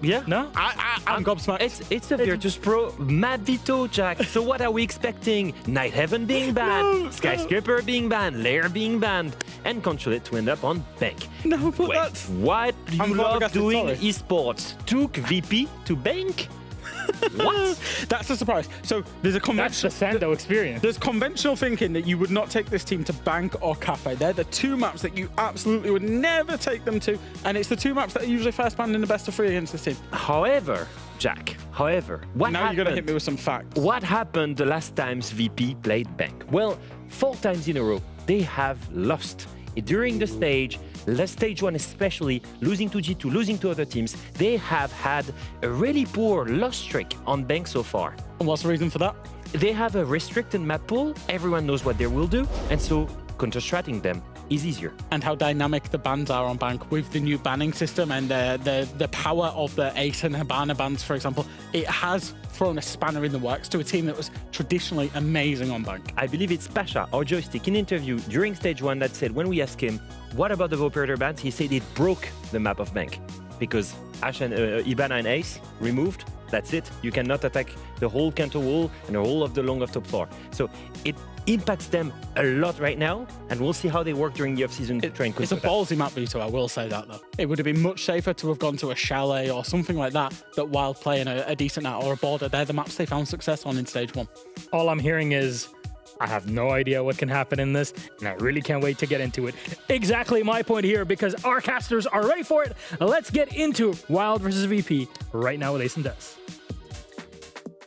Yeah? No? I'm gobsmacked. It's a Virtus Pro map veto, Jack. So what are we expecting? Night Heaven being banned, Skyscraper being banned, Lair being banned, and Consulate to end up on Bank. No, but Wait, that's... what you love doing sorry. esports? Took VP to Bank? What? That's a surprise. So there's a conventional... That's the Sando experience. There's conventional thinking that you would not take this team to Bank or Cafe. They're the 2 maps that you absolutely would never take them to, and it's the 2 maps that are usually first banned in the best of 3 against this team. However, Jack, what now happened? You're going to hit me with some facts. What happened the last times VP played Bank? Well, 4 times in a row, they have lost. During the stage 1 especially, losing to G2, losing to other teams, they have had a really poor loss streak on Bank so far. And what's the reason for that? They have a restricted map pool, everyone knows what they will do, and so counter-stratting them is easier. And how dynamic the bans are on Bank with the new banning system and the power of the Ace and Habana bans, for example, it has thrown a spanner in the works to a team that was traditionally amazing on Bank. I believe it's Pasha, our joystick, in interview during stage 1 that said, when we asked him, what about the operator bans? He said it broke the map of Bank because Ash and Ibana and Ace removed. That's it. You cannot attack the whole counter wall and the whole of the long of top floor. So it impacts them a lot right now, and we'll see how they work during the off-season train. It's a ballsy map veto, I will say that though. It would have been much safer to have gone to a Chalet or something like that while playing a decent map or a border. They're the maps they found success on in stage 1. All I'm hearing is, I have no idea what can happen in this, and I really can't wait to get into it. Exactly my point here, because our casters are ready for it. Let's get into Wild versus VP right now with Ace and Des.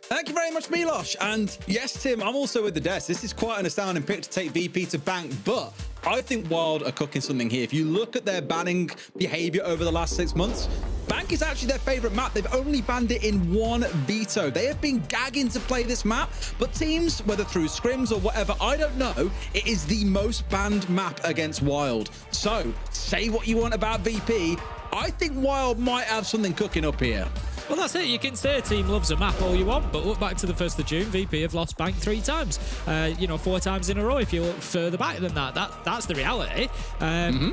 Thank you very much, Milosh. And yes, Tim, I'm also with the Des. This is quite an astounding pick to take VP to Bank, but I think Wild are cooking something here. If you look at their banning behavior over the last 6 months, Bank is actually their favorite map. They've only banned it in 1 veto. They have been gagging to play this map, but teams, whether through scrims or whatever, I don't know, it is the most banned map against Wild. So say what you want about VP. I think Wild might have something cooking up here. Well, that's it. You can say a team loves a map all you want, but look back to the 1st of June, VP have lost Bank 3 times. 4 times in a row if you look further back than that. That's the reality.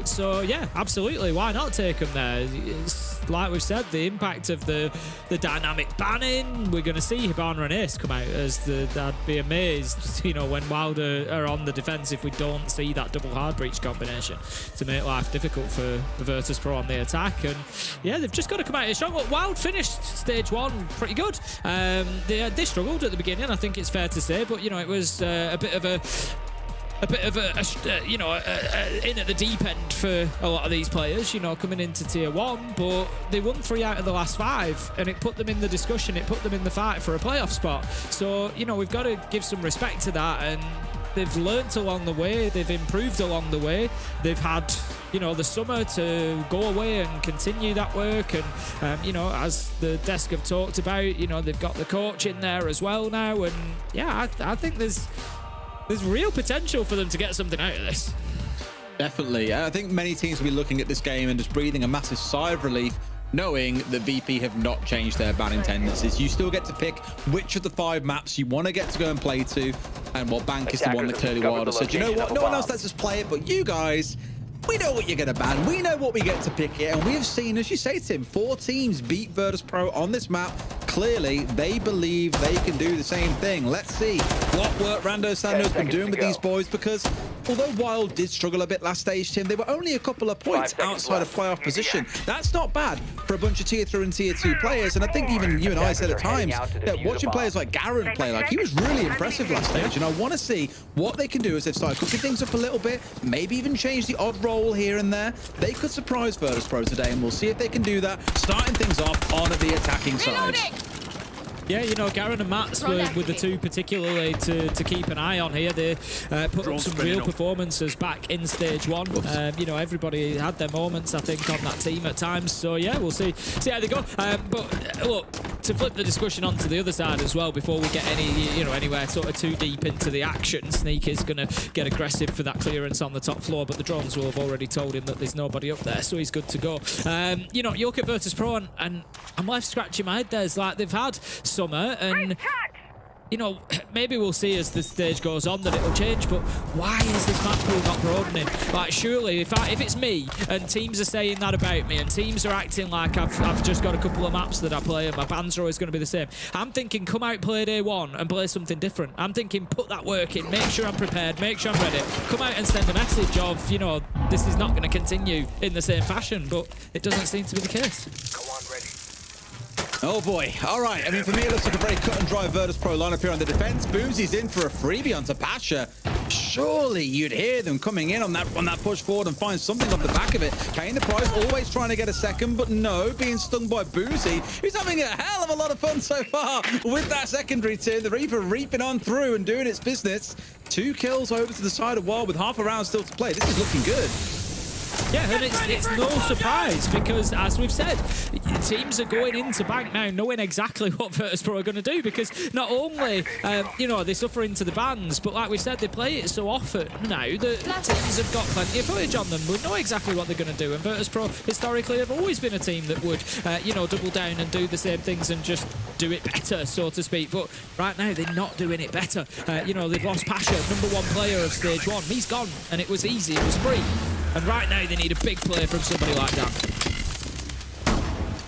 So, yeah, absolutely. Why not take them there? It's, like we've said, the impact of the dynamic banning. We're going to see Hibana and Ace come out as I'd be amazed, when Wild are on the defense if we don't see that double hard breach combination to make life difficult for Virtus Pro on the attack. And, yeah, they've just got to come out strong. Look, Wild finished stage 1 pretty good. They struggled at the beginning, I think it's fair to say, but it was a bit of a in at the deep end for a lot of these players, coming into tier 1, but they won 3 out of the last 5, and it put them in the discussion, it put them in the fight for a playoff spot. So we've got to give some respect to that, and they've learnt along the way, they've improved along the way, they've had the summer to go away and continue that work, and as the desk have talked about, they've got the coach in there as well now, and yeah, I think there's real potential for them to get something out of this. Definitely. I think many teams will be looking at this game and just breathing a massive sigh of relief, knowing that VP have not changed their banning tendencies. You still get to pick which of the 5 maps you want to get to go and play to, and Bank is the one that clearly Wild said, you know what, no one else lets us play it, but you guys, we know what you're going to ban. We know what we get to pick here, and we have seen, as you say, Tim, 4 teams beat Virtus Pro on this map. Clearly, they believe they can do the same thing. Let's see what work Rando Sando's been doing with these boys, because although Wild did struggle a bit last stage, Tim, they were only a couple of points outside of playoff position. That's not bad for a bunch of tier 3 and tier 2 players. And I think even you and I said at times that watching players like Garen play, like he was really impressive last stage. And I want to see what they can do as they've started cooking things up a little bit, maybe even change the odd roll here and there. They could surprise Virtus.pro today, and we'll see if they can do that, starting things off on the attacking side. Yeah, you know, Garen and Mats were the two particularly to keep an eye on here. They put up some real performances back in stage 1. You know, everybody had their moments, I think, on that team at times. So yeah, we'll see how they go. But look, to flip the discussion onto the other side as well, before we get anywhere sort of too deep into the action, Sneak is going to get aggressive for that clearance on the top floor, but the drones will have already told him that there's nobody up there, so he's good to go. You know, you look at Virtus.pro, and I'm left scratching my head there. It's like they've had summer, and you know, maybe we'll see as the stage goes on that it'll change, but why is this map pool not broadening? Like, surely if it's me and teams are saying that about me and teams are acting like I've just got a couple of maps that I play and my bans are always going to be the same, I'm thinking come out, play day 1 and play something different. I'm thinking put that work in, make sure I'm prepared, make sure I'm ready, come out and send a message of, you know, this is not going to continue in the same fashion, but it doesn't seem to be the case. Go on, ready. Oh boy, all right. I mean, for me, it looks like a very cut and dry Virtus.pro lineup here on the defense. Boomsy's in for a freebie onto Pasha. Surely you'd hear them coming in on that push forward and find something off the back of it. Paying the price, always trying to get a second, but no, being stung by Boozy, who's having a hell of a lot of fun so far with that secondary tier. The Reaper reaping on through and doing its business. 2 kills over to the side of Wild with half a round still to play. This is looking good. Yeah, and it's no surprise because, as we've said, teams are going into bank now knowing exactly what Virtus.pro are going to do, because not only, you know, they suffer into the bans, but like we said, they play it so often now that teams have got plenty of footage on them. We know exactly what they're going to do, and Virtus.pro historically have always been a team that would, you know, double down and do the same things and just do it better, so to speak. But right now, they're not doing it better. You know, they've lost Pasha, #1 player of stage 1. He's gone, and it was easy, it was free. And right now, they need a big play from somebody like that.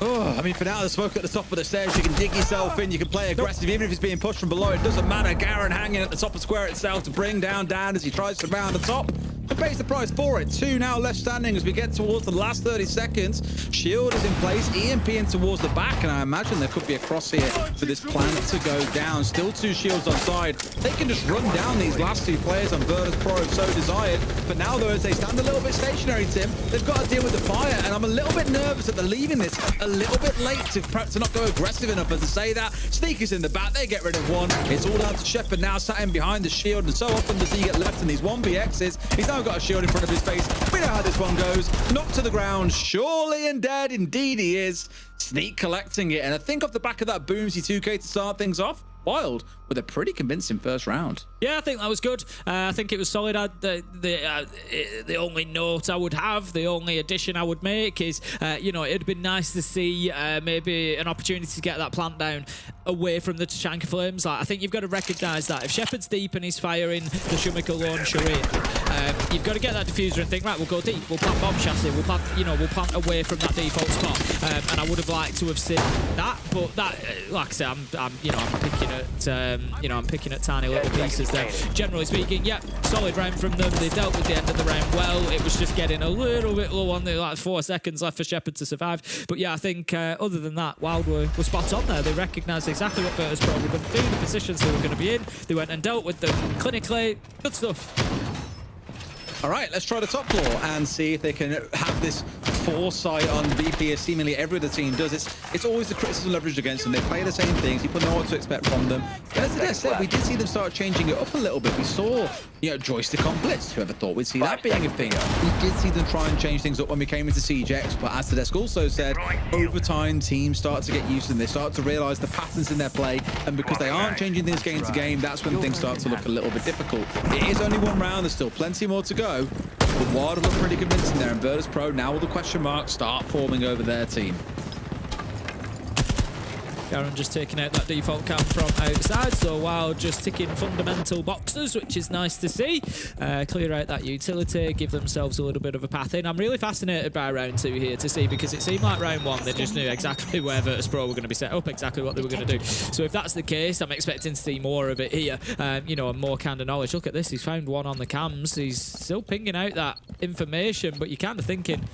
Oh, I mean, for now, the smoke at the top of the stairs, you can dig yourself in, you can play aggressive, even if it's being pushed from below, it doesn't matter. Garen hanging at the top of square itself to bring down Dan as he tries to round the top. And pays the price for it. 2 now left standing as we get towards the last 30 seconds. Shield is in place, EMP in towards the back, and I imagine there could be a cross here for this plan to go down. Still 2 shields on side. They can just run down these last 2 players on Virtus.pro if so desired. But now, though, as they stand a little bit stationary, Tim, they've got to deal with the fire, and I'm a little bit nervous that they're leaving this a little bit late to perhaps to not go aggressive enough as to say that. Sneakers in the back, they get rid of 1. It's all down to Shepard now, sat in behind the shield, and so often does he get left in these 1BXs. He's now got a shield in front of his face. We know how this one goes. Knocked to the ground, surely and dead. Indeed he is. Sneak collecting it, and I think off the back of that Boomsy 2K to start things off, Wild with a pretty convincing first round. Yeah, I think that was good. I think it was solid. The only note I would have, the only addition I would make is, you know, it'd been nice to see maybe an opportunity to get that plant down away from the Tachanka Flames. Like, I think you've got to recognise that. If Shepard's deep and he's firing the Shumiko launcher in, you've got to get that diffuser and think, right, we'll go deep. We'll plant bomb chassis. We'll plant, you know, we'll plant away from that default spot. And I would have liked to have seen that, but that, like I said, I'm picking at tiny little pieces there. Generally speaking, yeah, solid round from them. They dealt with the end of the round well. It was just getting a little bit low on the, like, 4 seconds left for Shepard to survive. But yeah, I think other than that, Wild were spot on there. They recognised exactly what Virtus.pro were going to do, the positions they were going to be in. They went and dealt with them clinically. Good stuff. All right, let's try the top floor and see if they can have this foresight on VP as seemingly every other team does. It's always the criticism leveraged against them. They play the same things. People know what to expect from them. But as I said, we did see them start changing it up a little bit. We saw, you know, joystick on blitz. Whoever thought we'd see that being a thing? We did see them try and change things up when we came into CGX, but as the desk also said, over time, teams start to get used to them. They start to realize the patterns in their play, and because they aren't changing things game to game, that's when things start to look a little bit difficult. It is only 1 round. There's still plenty more to go. But Wild look pretty convincing there, and Virtus.pro, now all the question marks start forming over their team. Garen just taking out that default cam from outside, so Wild just ticking fundamental boxes, which is nice to see. Clear out that utility, give themselves a little bit of a path in. I'm really fascinated by round 2 here to see, because it seemed like round 1 they just knew exactly where Virtus.pro were going to be set up, exactly what they were going to do. So if that's the case, I'm expecting to see more of it here, you know, and more kind of knowledge. Look at this, he's found one on the cams. He's still pinging out that information, but you're kind of thinking,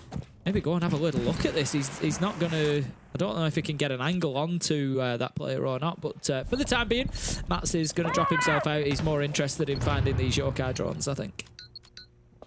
maybe go and have a little look at this. He's not going to... I don't know if he can get an angle onto that player or not, but for the time being, Mats is going to drop himself out. He's more interested in finding these Yokai drones, I think.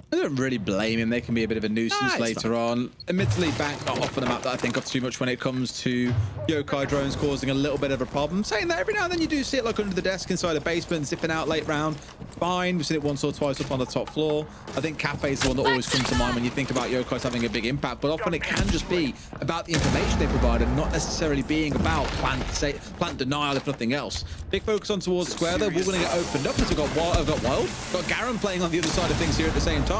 I don't really blame him. They can be a bit of a nuisance later on. Admittedly, Bank not often a map that I think of too much when it comes to Yokai drones causing a little bit of a problem. Saying that, every now and then you do see it like under the desk inside a basement, zipping out late round. Fine, we've seen it once or twice up on the top floor. I think Cafe is the one that always comes to mind when you think about Yokais having a big impact, but often it can just be about the information they provide and not necessarily being about plant denial, if nothing else. Big focus on towards Square, though. We're going to get opened up as we've got Wild. Got Garen playing on the other side of things here at the same time.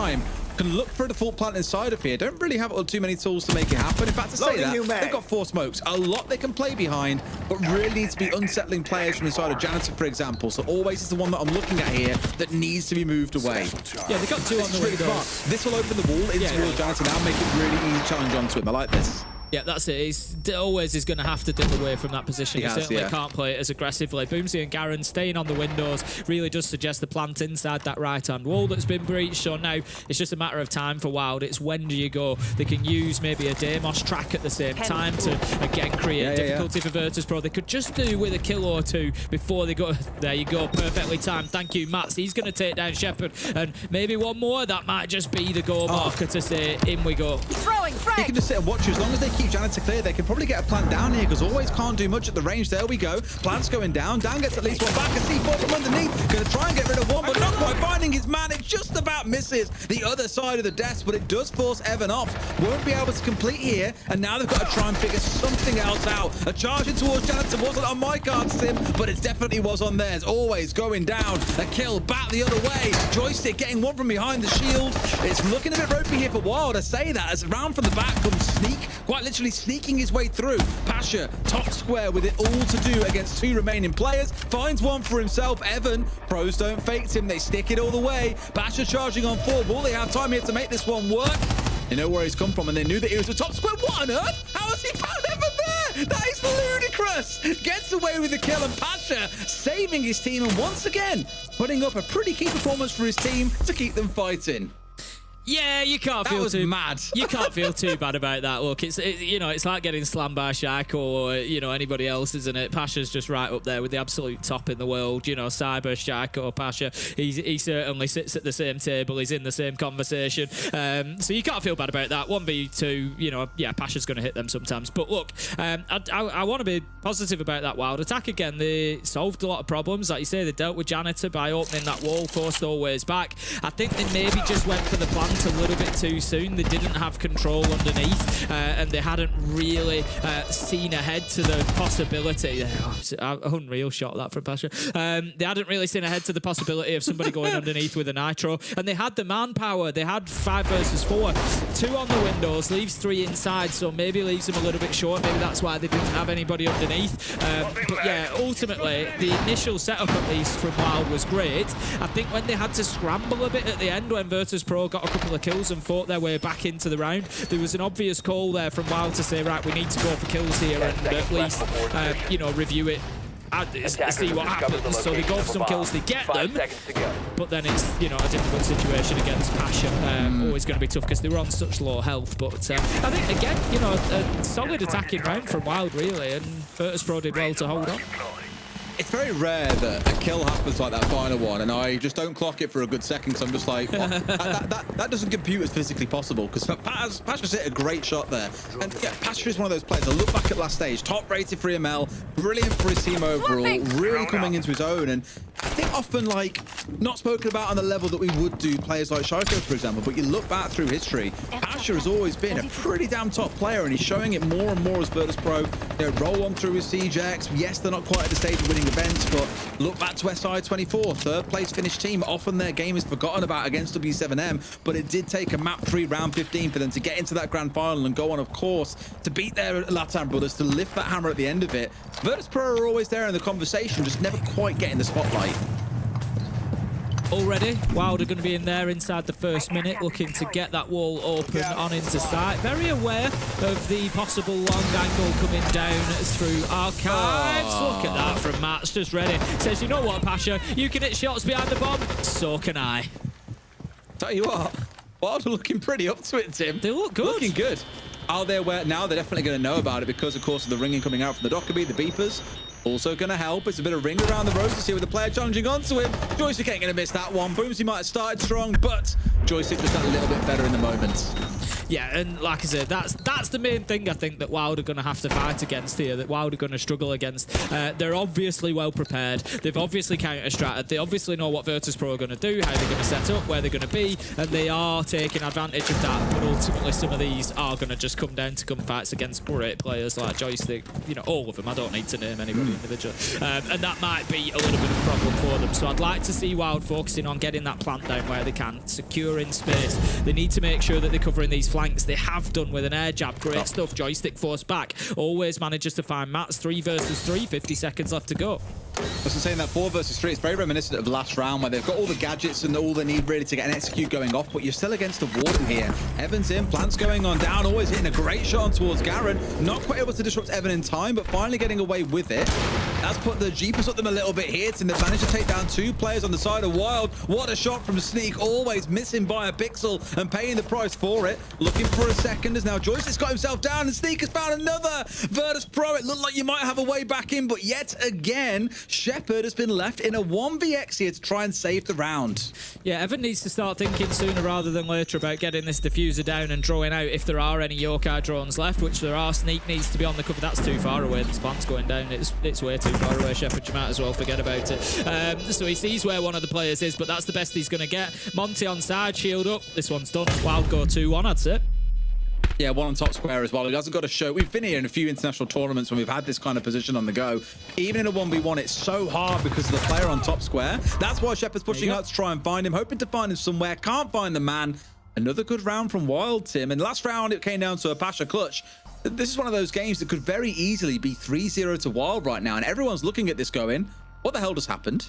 Can look for a default plant inside of here. Don't really have too many tools to make it happen. In fact, to say that, they've got 4 smokes. A lot they can play behind, but really needs to be unsettling players from inside of Janitor, for example. So always is the one that I'm looking at here that needs to be moved away. Yeah, they've got 2 on the windows. This will open the wall into towards Janitor now, make it really easy challenge onto him. I like this. Yeah, that's it. He's always is going to have to dip away from that position. He certainly can't play it as aggressively. Boomsy and Garen staying on the windows really does suggest the plant inside that right-hand wall that's been breached. So now it's just a matter of time for Wild. It's when do you go? They can use maybe a Deimos track at the same time to, again, create difficulty for Virtus.pro. They could just do with a kill or 2 before they go. There you go. Perfectly timed. Thank you, Mats. He's going to take down Shepard. And maybe one more. That might just be the goal marker to say, in we go. Throwing, you can just sit and watch you. As long as they keep Janitor clear, they can probably get a plant down here, because always can't do much at the range. There we go. Plant's going down. Dan gets at least one back. A C4 from underneath. Going to try and get rid of one, but not quite finding his man. It just about misses the other side of the desk, but it does force Evan off. Won't be able to complete here, and now they've got to try and figure something else out. A charge in towards Janitor wasn't on my card, Sim, but it definitely was on theirs. Always going down. A kill back the other way. Joystick getting one from behind the shield. It's looking a bit ropey here for Wild. I say that as round from the back comes Sneak, quite literally sneaking his way through. Pasha, top square with it all to do against 2 remaining players. Finds one for himself. Evan, pros don't fake him. They stick it all the way. Pasha charging on 4. Will they have time here to make this one work? They know where he's come from, and they knew that he was the top square. What on earth? How has he found Evan there? That is ludicrous. Gets away with the kill, and Pasha saving his team, and once again putting up a pretty key performance for his team to keep them fighting. Yeah, you can't feel too mad. You can't feel too bad about that. Look, you know, it's like getting slammed by Shaq or you know anybody else, isn't it? Pasha's just right up there with the absolute top in the world. You know, Cyber, Shaq or Pasha. He certainly sits at the same table. He's in the same conversation. So you can't feel bad about that. 1v2. You know, yeah, Pasha's going to hit them sometimes. But look, I want to be positive about that Wild attack again. They solved a lot of problems, like you say. They dealt with Janitor by opening that wall, forced all ways back. I think they maybe just went for the plan a little bit too soon. They didn't have control underneath, and they hadn't really seen ahead to the possibility. Unreal shot that from Pasha. They hadn't really seen ahead to the possibility of somebody going underneath with a nitro, and they had the manpower. They had 5 versus 4, 2 on the windows, leaves 3 inside, so maybe leaves them a little bit short. Maybe that's why they didn't have anybody underneath. But yeah, ultimately the initial setup at least from Wild was great. I think when they had to scramble a bit at the end, when Virtus.pro got a couple of kills and fought their way back into the round, there was an obvious call there from Wild to say, right, we need to go for kills here and at least you know, review it, see what happens. So they go for some kills, they get them, but then it's, you know, a difficult situation against Pasha. Always going to be tough because they were on such low health. But I think again, you know, a solid attacking round from Wild really, and Virtus.pro did well to hold on. It's very rare that a kill happens like that final one, and I just don't clock it for a good second, because I'm just like, what? that doesn't compute as physically possible, because Pasha's hit a great shot there. And yeah, Pasha is one of those players. I look back at last stage, top rated for EML, brilliant for his team overall, really coming into his own, and I think often like not spoken about on the level that we would do players like Shiko, for example, but you look back through history, Pasha has always been a pretty damn top player, and he's showing it more and more as Virtus Pro. They roll on through his CJX. Yes, they're not quite at the stage of winning events, but look back to SI24, third place finish team. Often their game is forgotten about against W7M, but it did take a map 3 round 15 for them to get into that grand final and go on, of course, to beat their Latam brothers, to lift that hammer at the end of it. Virtus Pro are always there in the conversation, just never quite getting the spotlight. Already, Wild are going to be in there inside the first minute, looking to get that wall open on into sight. Very aware of the possible long angle coming down through Archives. Look at that from Matt's just ready. Says, you know what, Pasha, you can hit shots behind the bomb, so can I. Tell you what, Wild are looking pretty up to it, Tim. They look good. Looking good. Are they aware now? They're definitely going to know about it because, of course, of the ringing coming out from the Dockerby, the beepers. Also going to help. It's a bit of ring around the roses here with the player challenging onto him. Joystick ain't going to miss that one. Boomsy might have started strong, but Joystick just got a little bit better in the moment. Yeah, and like I said, that's the main thing I think that Wild are going to have to fight against here, that Wild are going to struggle against. They're obviously well prepared. They've obviously counter-stratted. They obviously know what Virtus Pro are going to do, how they're going to set up, where they're going to be, and they are taking advantage of that. But ultimately, some of these are going to just come down to gunfights against great players like Joystick. You know, all of them. I don't need to name anybody individually. And that might be a little bit of a problem for them. So I'd like to see Wild focusing on getting that plant down where they can, securing space. They need to make sure that they're covering these flanks. They have done with an air jab. Great stuff. Joystick force back. Always manages to find Mats. 3 versus 3. 50 seconds left to go. I was saying that 4 versus 3, it's very reminiscent of last round where they've got all the gadgets and all they need really to get an execute going off, but you're still against the Warden here. Evan's in, plants going on down, always hitting a great shot on towards Garen. Not quite able to disrupt Evan in time, but finally getting away with it. That's put the Jeepers up them a little bit here. And they've managed to take down 2 players on the side of Wild. What a shot from Sneak, always missing by a pixel and paying the price for it. Looking for a second as now Joystick's got himself down and Sneak has found another Virtus Pro. It looked like you might have a way back in, but yet again, Shepard has been left in a 1vx here to try and save the round. Yeah, Evan needs to start thinking sooner rather than later about getting this diffuser down and drawing out if there are any Yokai drones left, which there are. Sneak needs to be on the cover. That's too far away. The plant's going down. It's way too far away. Shepard, you might as well forget about it. So he sees where one of the players is, but that's the best he's going to get. Monty on side, shield up. This one's done. Wild go 2-1, I'd say. Yeah, one on top square as well. He hasn't got to show. We've been here in a few international tournaments when we've had this kind of position on the go. Even in a 1v1, it's so hard because of the player on top square. That's why Shepard's pushing out to try and find him, hoping to find him somewhere. Can't find the man. Another good round from Wild, Tim. And last round, it came down to a Pasha clutch. This is one of those games that could very easily be 3-0 to Wild right now. And everyone's looking at this going, what the hell just happened?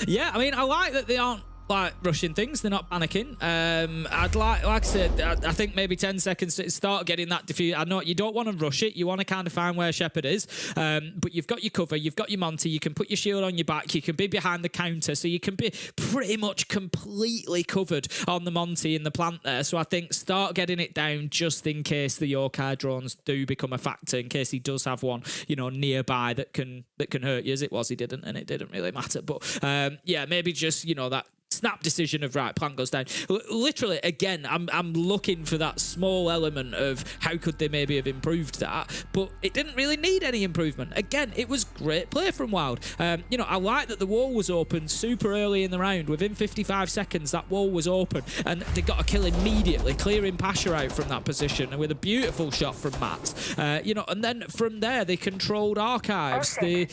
Yeah, I mean, I like that they aren't like rushing things. They're not panicking. I'd like I said, I think maybe 10 seconds to start getting that defuse. I know you don't want to rush it. You want to kind of find where Shepard is. But you've got your cover. You've got your Monty. You can put your shield on your back. You can be behind the counter. So you can be pretty much completely covered on the Monty in the plant there. So I think start getting it down just in case the Yokai drones do become a factor, in case he does have one, you know, nearby that can hurt you. As it was, he didn't, and it didn't really matter. But yeah, maybe just, you know, that snap decision of right, plant goes down. Literally, again, I'm looking for that small element of how could they maybe have improved that, but it didn't really need any improvement. Again, it was great play from Wild. You know, I like that the wall was open super early in the round. Within 55 seconds, that wall was open, and they got a kill immediately, clearing Pasha out from that position, and with a beautiful shot from Matt. You know, and then from there, they controlled Archives. They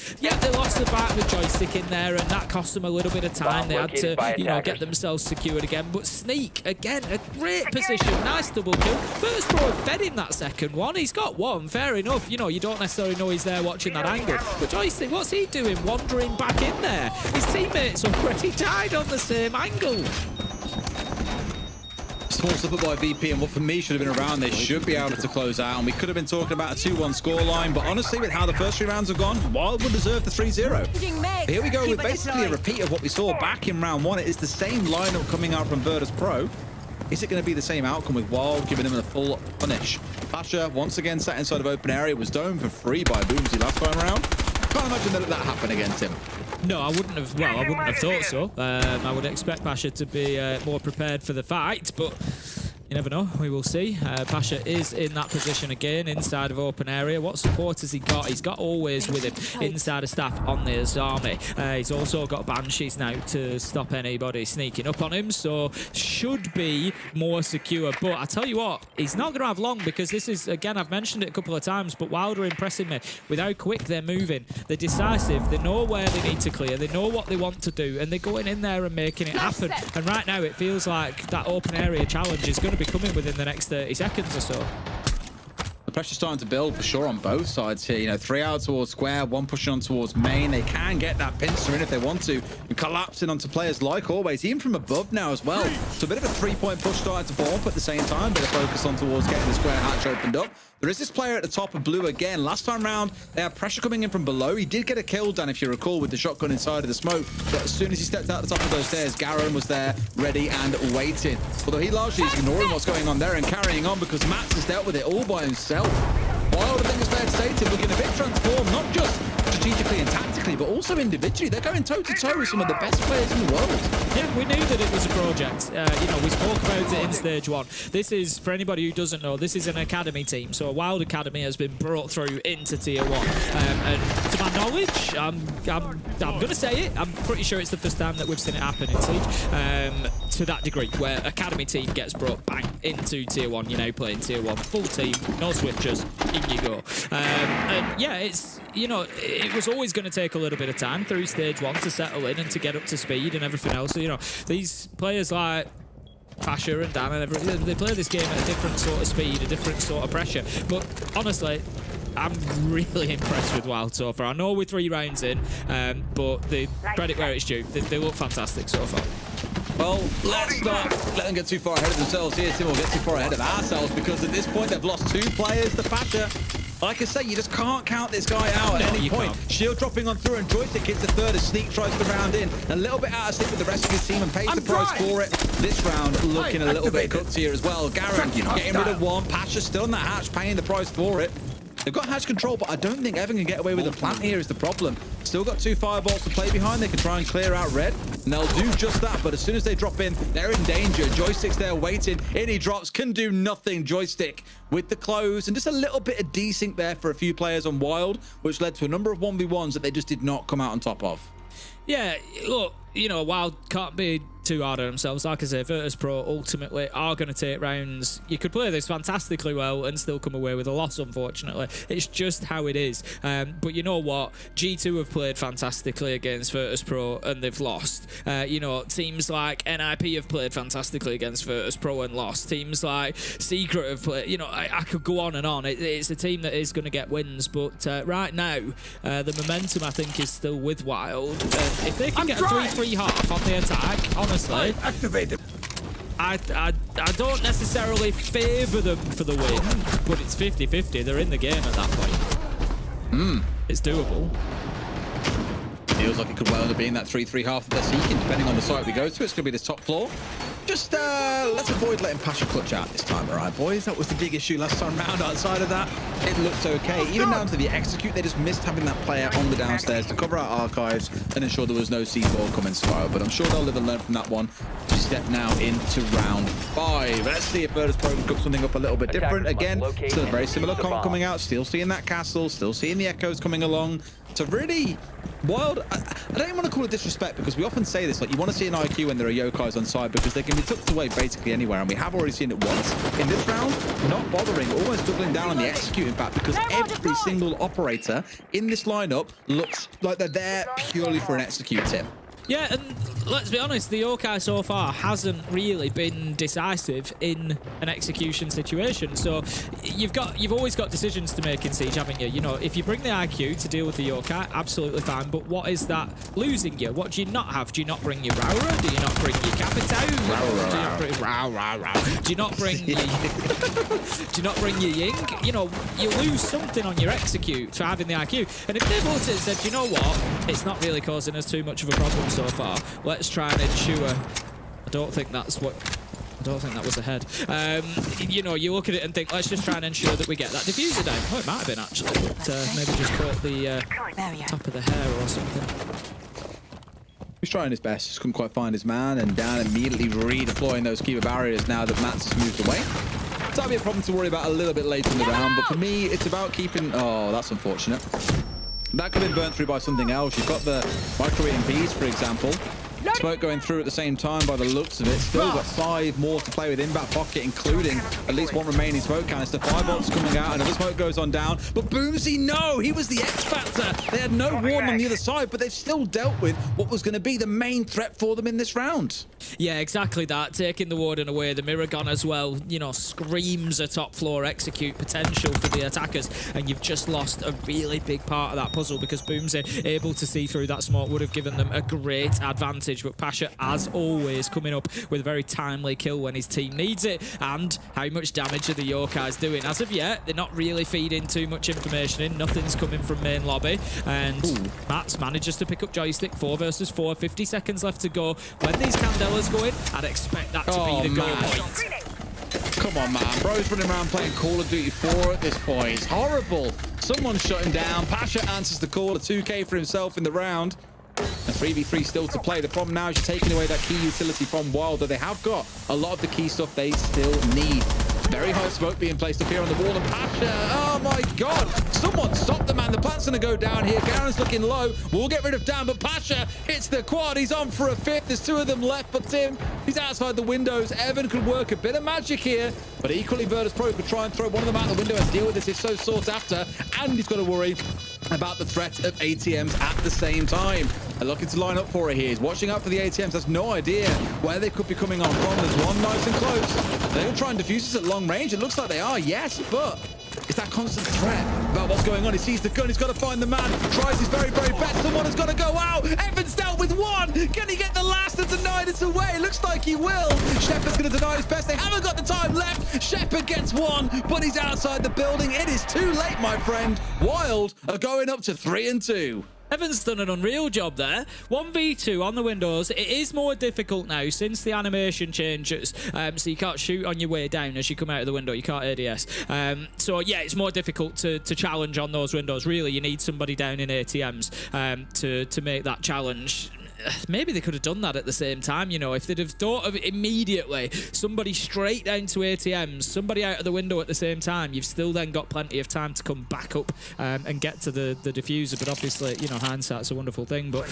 lost the fight with Joystick in there, and that cost them a little bit of time. They had to, you know, get themselves secured again. But Sneak, again, a great position. Nice double kill. Virtus Pro fed him that second one. He's got one. Fair enough. You know, you don't necessarily know he's there watching that angle. But Joystick, what's he doing? Wandering back in there. His teammates already died on the same angle. Small slip up by VP, and what for me should have been around, they should be able to close out, and we could have been talking about a 2-1 scoreline, but honestly, with how the first 3 rounds have gone, Wild would deserve the 3-0. Here we go with basically a repeat of what we saw back in round 1. It is the same lineup coming out from Virtus Pro. Is it going to be the same outcome with Wild giving him a full punish? Pasha, once again, sat inside of open area, was domed for free by Boomsy last time around. Can't imagine that happened against him. No, I wouldn't have. Well, I wouldn't have thought so. I would expect Pasha to be more prepared for the fight, but You never know. We will see. Pasha is in that position again, inside of open area. What support has he got? He's got always with him inside of staff on the Azami. He's also got Banshees now to stop anybody sneaking up on him, so should be more secure. But I tell you what, he's not going to have long, because this is, again, I've mentioned it a couple of times, but Wild are impressing me with how quick they're moving. They're decisive. They know where they need to clear. They know what they want to do, and they're going in there and making it happen. And right now, it feels like that open area challenge is going to be coming within the next 30 seconds or so. The pressure's starting to build for sure on both sides here. You know, 3 out towards square, 1 pushing on towards main. They can get that pincer in if they want to, and collapsing onto players like always, even from above now as well. So a bit of a 3-point push starting to form, but at the same time, a bit of focus on towards getting the square hatch opened up. There is this player at the top of blue again. Last time round, they had pressure coming in from below. He did get a kill done, if you recall, with the shotgun inside of the smoke. But as soon as he stepped out the top of those stairs, Garen was there, ready and waiting. Although he largely is ignoring what's going on there and carrying on, because Max has dealt with it all by himself. Wild, I think it's fair to say, Tim, looking a bit transformed, not just strategically and tactically, but also individually. They're going toe-to-toe with some of the best players in the world. Yeah, we knew that it was a project. You know, we spoke about it in stage 1. This is, for anybody who doesn't know, this is an academy team. So a Wild Academy has been brought through into Tier 1. And to my knowledge, I'm going to say it, I'm pretty sure it's the first time that we've seen it happen in Siege. To that degree, where academy team gets brought bang into Tier 1. You're now playing Tier 1, full team, no switchers, in you go. And yeah, it's, you know, it was always going to take a little bit of time through stage 1 to settle in and to get up to speed and everything else. So, you know, these players like Pasha and Dan and everything, they play this game at a different sort of speed, a different sort of pressure. But honestly, I'm really impressed with Wild so far. I know we're 3 rounds in, but the credit where it's due. They look fantastic so far. Well, let's not let them get too far ahead of themselves here, Tim, or get too far ahead of ourselves, because at this point they've lost 2 players to Pasha. Like I say, you just can't count this guy out at any point. Shield dropping on through, and Joystick hits the third as Sneak tries to round in. A little bit out of sync with the rest of his team and pays the price for it. This round looking a little bit cooked here as well. Garen getting rid of 1. Pasha still in that hatch, paying the price for it. They've got hatch control, but I don't think Evan can get away with a plant here is the problem. Still got 2 fireballs to play behind. They can try and clear out red, and they'll do just that. But as soon as they drop in, they're in danger. Joystick's there waiting. In he drops, can do nothing. Joystick with the close, and just a little bit of desync there for a few players on Wild, which led to a number of 1v1s that they just did not come out on top of. Yeah, look, you know, Wild can't be too hard on themselves. Like I say, Virtus Pro ultimately are going to take rounds. You could play this fantastically well and still come away with a loss, unfortunately. It's just how it is. But you know what? G2 have played fantastically against Virtus Pro and they've lost. You know, teams like NIP have played fantastically against Virtus Pro and lost. Teams like Secret have played, you know, I could go on and on. It's a team that is going to get wins, but right now, the momentum, I think, is still with Wild. If they can get a 3-3 half on the attack, honestly, Activated. I don't necessarily favour them for the win, but it's 50-50. They're in the game at that point. It's doable. Feels like it could well end up being that 3-3 half that they're seeking, depending on the site we go to. It's going to be this top floor. Just let's avoid letting Pasha clutch out this time, all right, boys? That was the big issue last time round. Outside of that, it looked okay. Even down to the execute, they just missed having that player on the downstairs to cover our archives and ensure there was no C4 coming spiral. But I'm sure they'll live and learn from that one. We step now into round 5. Let's see if Virtus Pro can cook something up a little bit different. Again, still a very similar comp coming out. Still seeing that castle, still seeing the echoes coming along. So really, Wild, I don't even want to call it disrespect, because we often say this, like, you want to see an IQ when there are yokais on side, because they can be tucked away basically anywhere, and we have already seen it once. In this round, not bothering, almost doubling down on the execute, in fact, because every single operator in this lineup looks like they're there purely for an execute tip. Yeah, and let's be honest, the Yokai so far hasn't really been decisive in an execution situation. So you've always got decisions to make in Siege, haven't you? You know, if you bring the IQ to deal with the Yokai, absolutely fine. But what is that losing you? What do you not have? Do you not bring your Raura? Do you not bring your Capitao? Do you not bring your do you not bring your Ying? You know, you lose something on your execute for having the IQ. And if they've looked at it and said, you know what, it's not really causing us too much of a problem so far, let's try and ensure. I don't think that was a head. You know, you look at it and think, let's just try and ensure that we get that diffuser down. Oh, it might have been actually, but maybe just caught the top of the hair or something. He's trying his best, just couldn't quite find his man, and down immediately redeploying those keeper barriers now that Mats has moved away. So that'll be a problem to worry about a little bit later in the round, but for me, it's about keeping... Oh, that's unfortunate. That could have been burnt through by something else. You've got the micro EMPs, for example. Smoke going through at the same time by the looks of it. Still got 5 more to play with in back pocket, including at least 1 remaining smoke canister. 5 bolts coming out, another smoke goes on down. But Boomsy, no! He was the X factor. They had no warden on the other side, but they've still dealt with what was going to be the main threat for them in this round. Yeah, exactly that. Taking the warden away, the mirror gun as well, you know, screams a top floor execute potential for the attackers, and you've just lost a really big part of that puzzle because Boomsy able to see through that smoke would have given them a great advantage. But Pasha, as always, coming up with a very timely kill when his team needs it. And how much damage are the Yorkais doing? As of yet, they're not really feeding too much information in. Nothing's coming from main lobby. And Mats manages to pick up joystick. 4 versus 4, 50 seconds left to go. When these Candelas go in, I'd expect that to be the goal point. Come on, man. Bro's running around playing Call of Duty 4 at this point. It's horrible. Someone shut him down. Pasha answers the call. A 2K for himself in the round. A 3v3 still to play. The problem now is you're taking away that key utility from Wild, though they have got a lot of the key stuff they still need. Very high smoke being placed up here on the wall, and Pasha, oh my god, someone stop the man. The plant's going to go down here. Garen's looking low. We'll get rid of Dan, but Pasha hits the quad. He's on for a 5th. There's 2 of them left, but Tim, he's outside the windows. Evan could work a bit of magic here, but equally Virtus Pro could try and throw one of them out the window and deal with this. It's so sought after, and he's got to worry about the threat of ATMs at the same time. They're looking to line up for it here. He's watching out for the ATMs. Has no idea where they could be coming on from. There's one nice and close. They're going to try and defuse this at long range. It looks like they are, yes, but it's that constant threat about what's going on. He sees the gun. He's got to find the man. Tries his very, very best. Someone has got to go out. Evans dealt with 1. Can he get the last and deny this away? Looks like he will. Shepard's going to deny his best. They haven't got the time left. Shepard gets 1, but he's outside the building. It is too late, my friend. Wild are going up to 3 and 2. Evan's done an unreal job there. 1v2 on the windows. It is more difficult now since the animation changes. So you can't shoot on your way down as you come out of the window. You can't ADS. So yeah, it's more difficult to challenge on those windows. Really, you need somebody down in ATMs to make that challenge. Maybe they could have done that at the same time, you know, if they'd have thought of it immediately. Somebody straight down to ATMs, somebody out of the window at the same time. You've still then got plenty of time to come back up and get to the diffuser. But obviously, you know, hindsight's a wonderful thing. But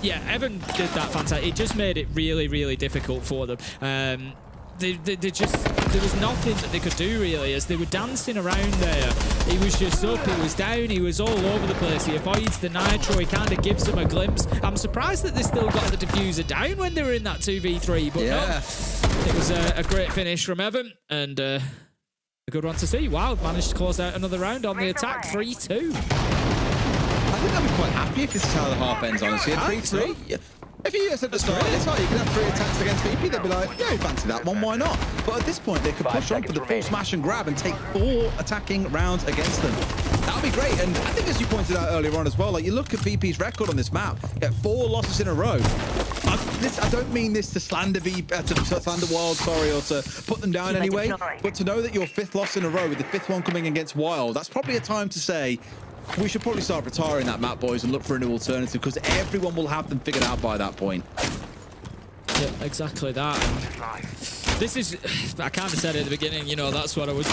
yeah, Evan did that fantastic. It just made it really, really difficult for them. They just, there was nothing that they could do really as they were dancing around there. He was just up, he was down, he was all over the place. He avoids the nitro, he kind of gives them a glimpse. I'm surprised that they still got the diffuser down when they were in that 2v3, but yeah. No, it was a great finish from Evan and a good one to see. Wild managed to close out another round on the attack, 3-2. I think I'd be quite happy if this is how the half ends, honestly. 3-3. Yeah. If you said at the start, it's like you can have 3 attacks against VP, they'd be like, yeah, you fancy that one, why not? But at this point, they could push on for the full smash and grab and take 4 attacking rounds against them. That would be great. And I think as you pointed out earlier on as well, like you look at VP's record on this map, get 4 losses in a row. I don't mean this to slander slander Wild, sorry, or to put them down anyway, but to know that your 5th loss in a row with the 5th one coming against Wild, that's probably a time to say, we should probably start retiring that map, boys, and look for a new alternative because everyone will have them figured out by that point. Yeah, exactly that. This is, I kind of said it at the beginning, you know, that's what I was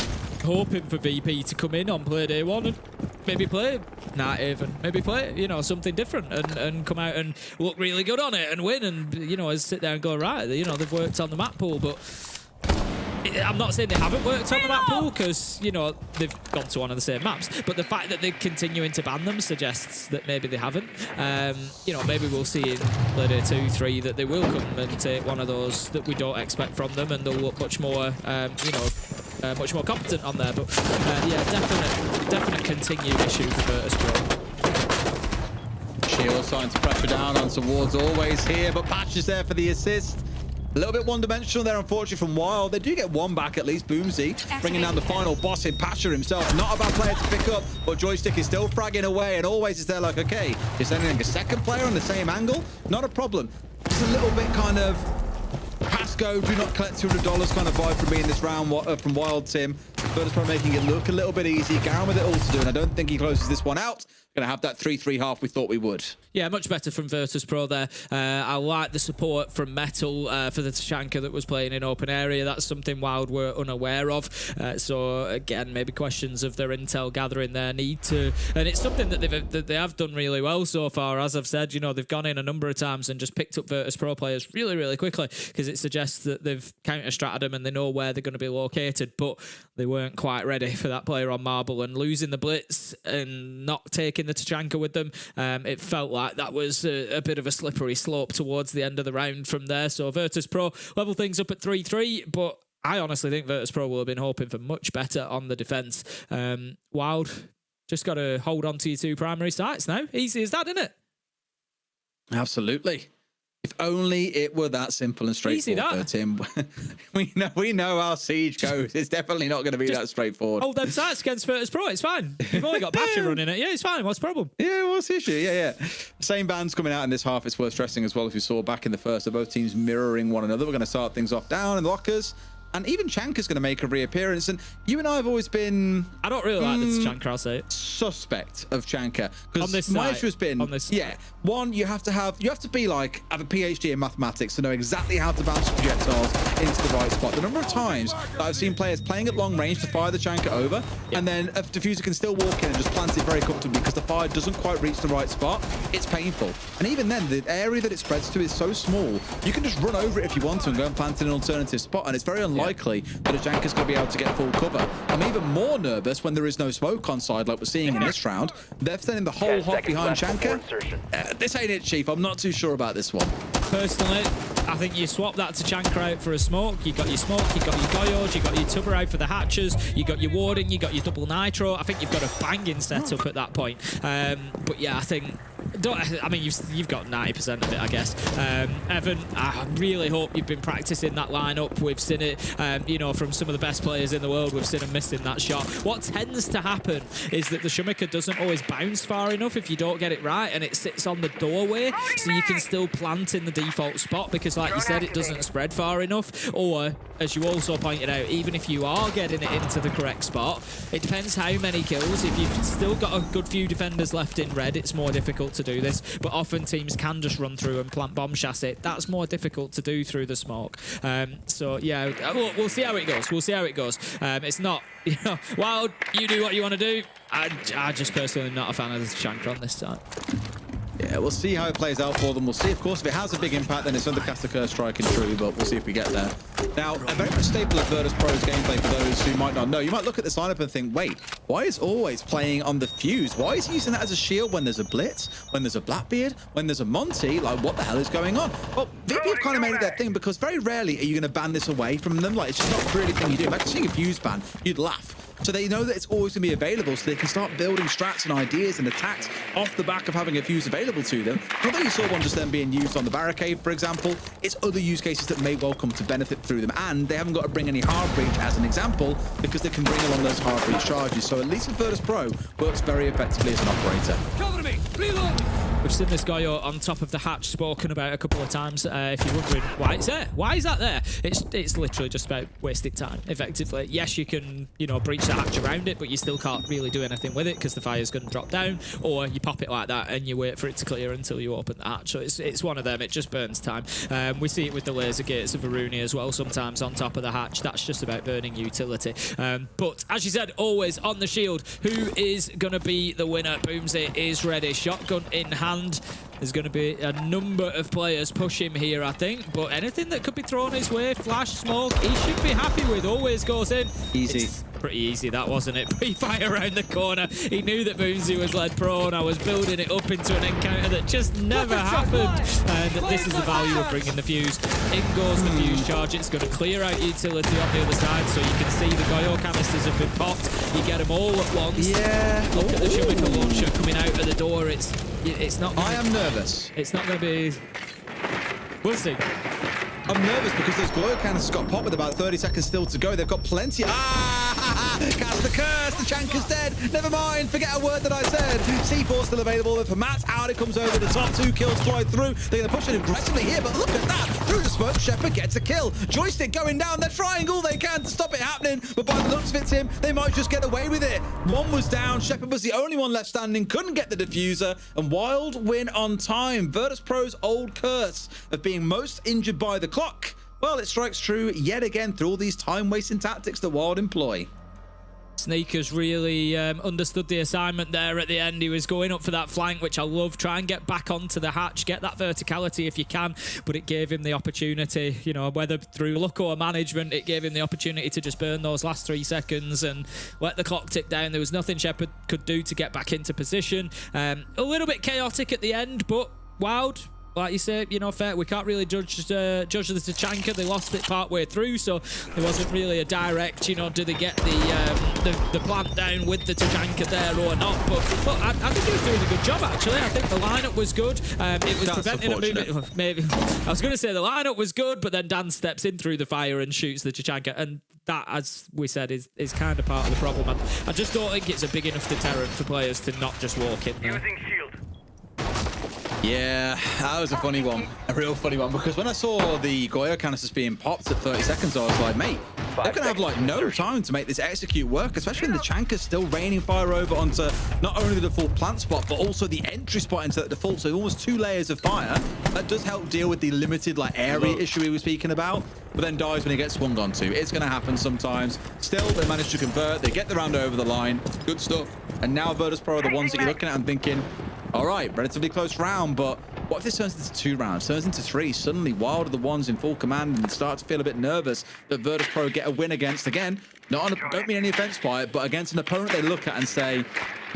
hoping for VP to come in on play day 1 and maybe play, not even, maybe play, you know, something different and come out and look really good on it and win and, you know, sit there and go, right, you know, they've worked on the map pool, but I'm not saying they haven't worked on the map pool because, you know, they've gone to one of the same maps, but the fact that they're continuing to ban them suggests that maybe they haven't. You know, maybe we'll see in later 2-3 that they will come and take one of those that we don't expect from them and they'll look much more, you know, much more competent on there. But yeah, definite continued issue for Virtus Pro. Shield starting to pressure down on towards always here, but Patch is there for the assist. A little bit one-dimensional there, unfortunately, from Wild. They do get 1 back, at least. Boomsy bringing down the final boss in Patcher himself. Not a bad player to pick up, but Joystick is still fragging away, and always is there like, okay, you're sending a 2nd player on the same angle? Not a problem. It's a little bit kind of pass-go, do not collect $200 kind of vibe from me in this round from Wild, Tim. Virtus Pro making it look a little bit easy. Garen with it all to do, and I don't think he closes this one out. Going to have that 3-3 half we thought we would. Yeah, much better from Virtus Pro there. I like the support from Metal for the Tachanka that was playing in open area. That's something Wild were unaware of. So again, maybe questions of their intel gathering their need to, and it's something that they have done really well so far. As I've said, you know, they've gone in a number of times and just picked up Virtus Pro players really, really quickly because it suggests that they've counter-stratted them and they know where they're going to be located, but they weren't quite ready for that player on Marble, and losing the Blitz and not taking the Tachanka with them, it felt like that was a bit of a slippery slope towards the end of the round from there. So Virtus Pro level things up at 3-3, but I honestly think Virtus Pro will have been hoping for much better on the defence. Wild, just got to hold on to your 2 primary sites now. Easy as that, isn't it? Absolutely. If only it were that simple and straightforward, Tim. we know how Siege goes. It's definitely not going to be that straightforward. Hold them sites against Virtus Pro. It's fine. You've only got Passion running it. Yeah, it's fine. What's the problem? Yeah, what's the issue? Yeah. Same bands coming out in this half. It's worth stressing as well. If you saw back in the first, they're both teams mirroring one another. We're going to start things off down in the lockers. And even Chanka's going to make a reappearance. And you and I have always been... I don't really like this Chanka, I'll say it. Suspect of Chanka. On this my side. issue has been... On this yeah. One, you have to be like, have a PhD in mathematics to know exactly how to bounce projectiles into the right spot. The number of times that I've seen players playing at long range to fire the Chanka over, and then a diffuser can still walk in and just plant it very comfortably because the fire doesn't quite reach the right spot. It's painful. And even then, the area that it spreads to is so small, you can just run over it if you want to and go and plant in an alternative spot, and it's very unlikely that a Chanka's going to be able to get full cover. I'm even more nervous when there is no smoke on side like we're seeing in this round. They're sending the whole hop behind Chanka. This ain't it, Chief. I'm not too sure about this one. Personally, I think you swap that Tachanka out for a smoke. You got your smoke, you got your Goyoj, you got your Tubber out for the hatches, you got your warding, you got your double nitro. I think you've got a banging setup at that point. But yeah, I think... you've got 90% of it, I guess. Evan, I really hope you've been practicing that lineup. We've seen it, from some of the best players in the world. We've seen them missing that shot. What tends to happen is that the Shumiker doesn't always bounce far enough if you don't get it right, and it sits on the doorway, so you can still plant in the default spot because, like you said, it doesn't spread far enough. Or, as you also pointed out, even if you are getting it into the correct spot, it depends how many kills. If you've still got a good few defenders left in red, it's more difficult to do this, but often teams can just run through and plant bomb chassis. That's more difficult to do through the smoke. So yeah, we'll see how it goes. It's not, Wild, you do what you want to do. I just personally am not a fan of this Chanka on this time. Yeah, we'll see how it plays out for them. We'll see, of course, if it has a big impact, then it's Undercaster Curse striking true, but we'll see if we get there. Now, a very much staple of Virtus Pro's gameplay for those who might not know. You might look at this lineup and think, wait, why is Always playing on the Fuse? Why is he using that as a shield when there's a Blitz, when there's a Blackbeard, when there's a Monty? Like, what the hell is going on? Well, VP have kind of made it their thing because very rarely are you going to ban this away from them. Like, it's just not really a thing you do. Imagine seeing a Fuse ban, you'd laugh. So they know that it's always going to be available, so they can start building strats and ideas and attacks off the back of having a Fuse available to them. Although you saw one just then being used on the barricade, for example, it's other use cases that may well come to benefit through them, and they haven't got to bring any hard breach as an example because they can bring along those hard breach charges. So at least in Virtus Pro, works very effectively as an operator. Cover me! Reload! We've seen this Goyo on top of the hatch spoken about a couple of times. If you're wondering why it's there, why is that there? It's literally just about wasting time, effectively. Yes, you can, breach the hatch around it, but you still can't really do anything with it because the fire's going to drop down, or you pop it like that and you wait for it to clear until you open the hatch. So it's one of them. It just burns time. We see it with the laser gates of Varuni as well, sometimes on top of the hatch. That's just about burning utility. But as you said, Always on the shield. Who is going to be the winner? Boomsy is ready. Shotgun in hand. There's going to be a number of players push him here, I think, but anything that could be thrown his way, flash, smoke, he should be happy with. Always goes in. Easy. It's pretty easy, that wasn't it? Pre-fire around the corner. He knew that Boomsy was led prone. I was building it up into an encounter that just never happened. And this is the value of bringing the Fuse. In goes the Fuse charge. It's going to clear out utility on the other side, so you can see the Goyo canisters have been popped. You get them all at once. Yeah. Look at the Shumiker launcher coming out of the door. It's not. I am nervous. It's not going to be. We'll see. I'm nervous because those glow canisters got popped with about 30 seconds still to go. They've got plenty. Cast the curse. The Chanka's dead. Never mind. Forget a word that I said. C4 still available. For Matt, out it comes over the top. 2 kills fly through. They're going to push it aggressively here, but look at that. Through the smoke, Shepard gets a kill. Joystick going down. They're trying all they can to stop it happening, but by the looks of it, Tim, they might just get away with it. One was down. Shepard was the only one left standing. Couldn't get the diffuser, and Wild win on time. Virtus.pro's old curse of being most injured by the clock. Well, it strikes true yet again through all these time-wasting tactics that Wild employ. Sneakers really understood the assignment there at the end. He was going up for that flank, which I love. Try and get back onto the hatch, get that verticality if you can, but it gave him the opportunity, you know, whether through luck or management, it gave him the opportunity to just burn those last 3 seconds and let the clock tick down. There was nothing Shepard could do to get back into position. A little bit chaotic at the end, but Wild, like you say, you know, fair. We can't really judge the Tachanka. They lost it partway through, so there wasn't really a direct, you know, do they get the plant down with the Tachanka there or not? But I think he was doing a good job, actually. I think the lineup was good. It was preventing a movement. Maybe I was going to say the lineup was good, but then Dan steps in through the fire and shoots the Tachanka, and that, as we said, is kind of part of the problem. I just don't think it's a big enough deterrent for players to not just walk in there. Yeah, that was a funny one. A real funny one, because when I saw the Goyo canisters being popped at 30 seconds, I was like, mate, they're going to have like no time to make this execute work, especially when the Chanka's still raining fire over onto not only the default plant spot, but also the entry spot into that default. So almost 2 layers of fire. That does help deal with the limited like area issue we were speaking about, but then dies when he gets swung onto. It's going to happen sometimes. Still, they manage to convert. They get the round over the line. Good stuff. And now Virtus.pro are the ones that you're looking at and thinking, all right, relatively close round, but what if this turns into 2 rounds, turns into 3? Suddenly, Wild are the ones in full command and start to feel a bit nervous that Virtus.pro get a win against, again, don't mean any offense by it, but against an opponent they look at and say,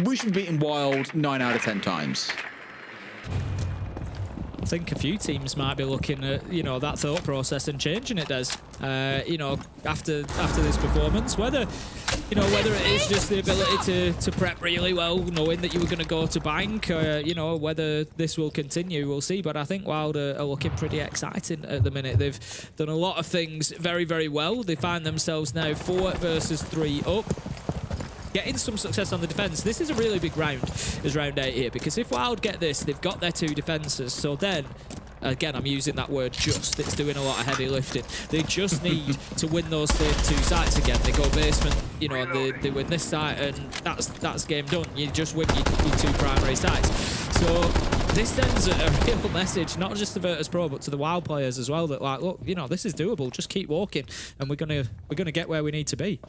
we should be beating Wild 9 out of 10 times. I think a few teams might be looking at, you know, that thought process and changing it, Des. You know, after this performance, whether it is just the ability to prep really well, knowing that you were going to go to bank, you know, whether this will continue, we'll see. But I think Wild are looking pretty exciting at the minute. They've done a lot of things very, very well. They find themselves now 4 versus 3 up. Getting some success on the defense. This is a really big round, is round 8 here, because if Wild get this, they've got their 2 defenses. So then, again, I'm using that word just. It's doing a lot of heavy lifting. They just need to win those same 2 sites again. They go basement, you know, and they win this site, and that's game done. You just win your 2 primary sites. So this sends a real message, not just to Virtus.pro, but to the Wild players as well. That like, look, you know, this is doable. Just keep walking, and we're gonna get where we need to be.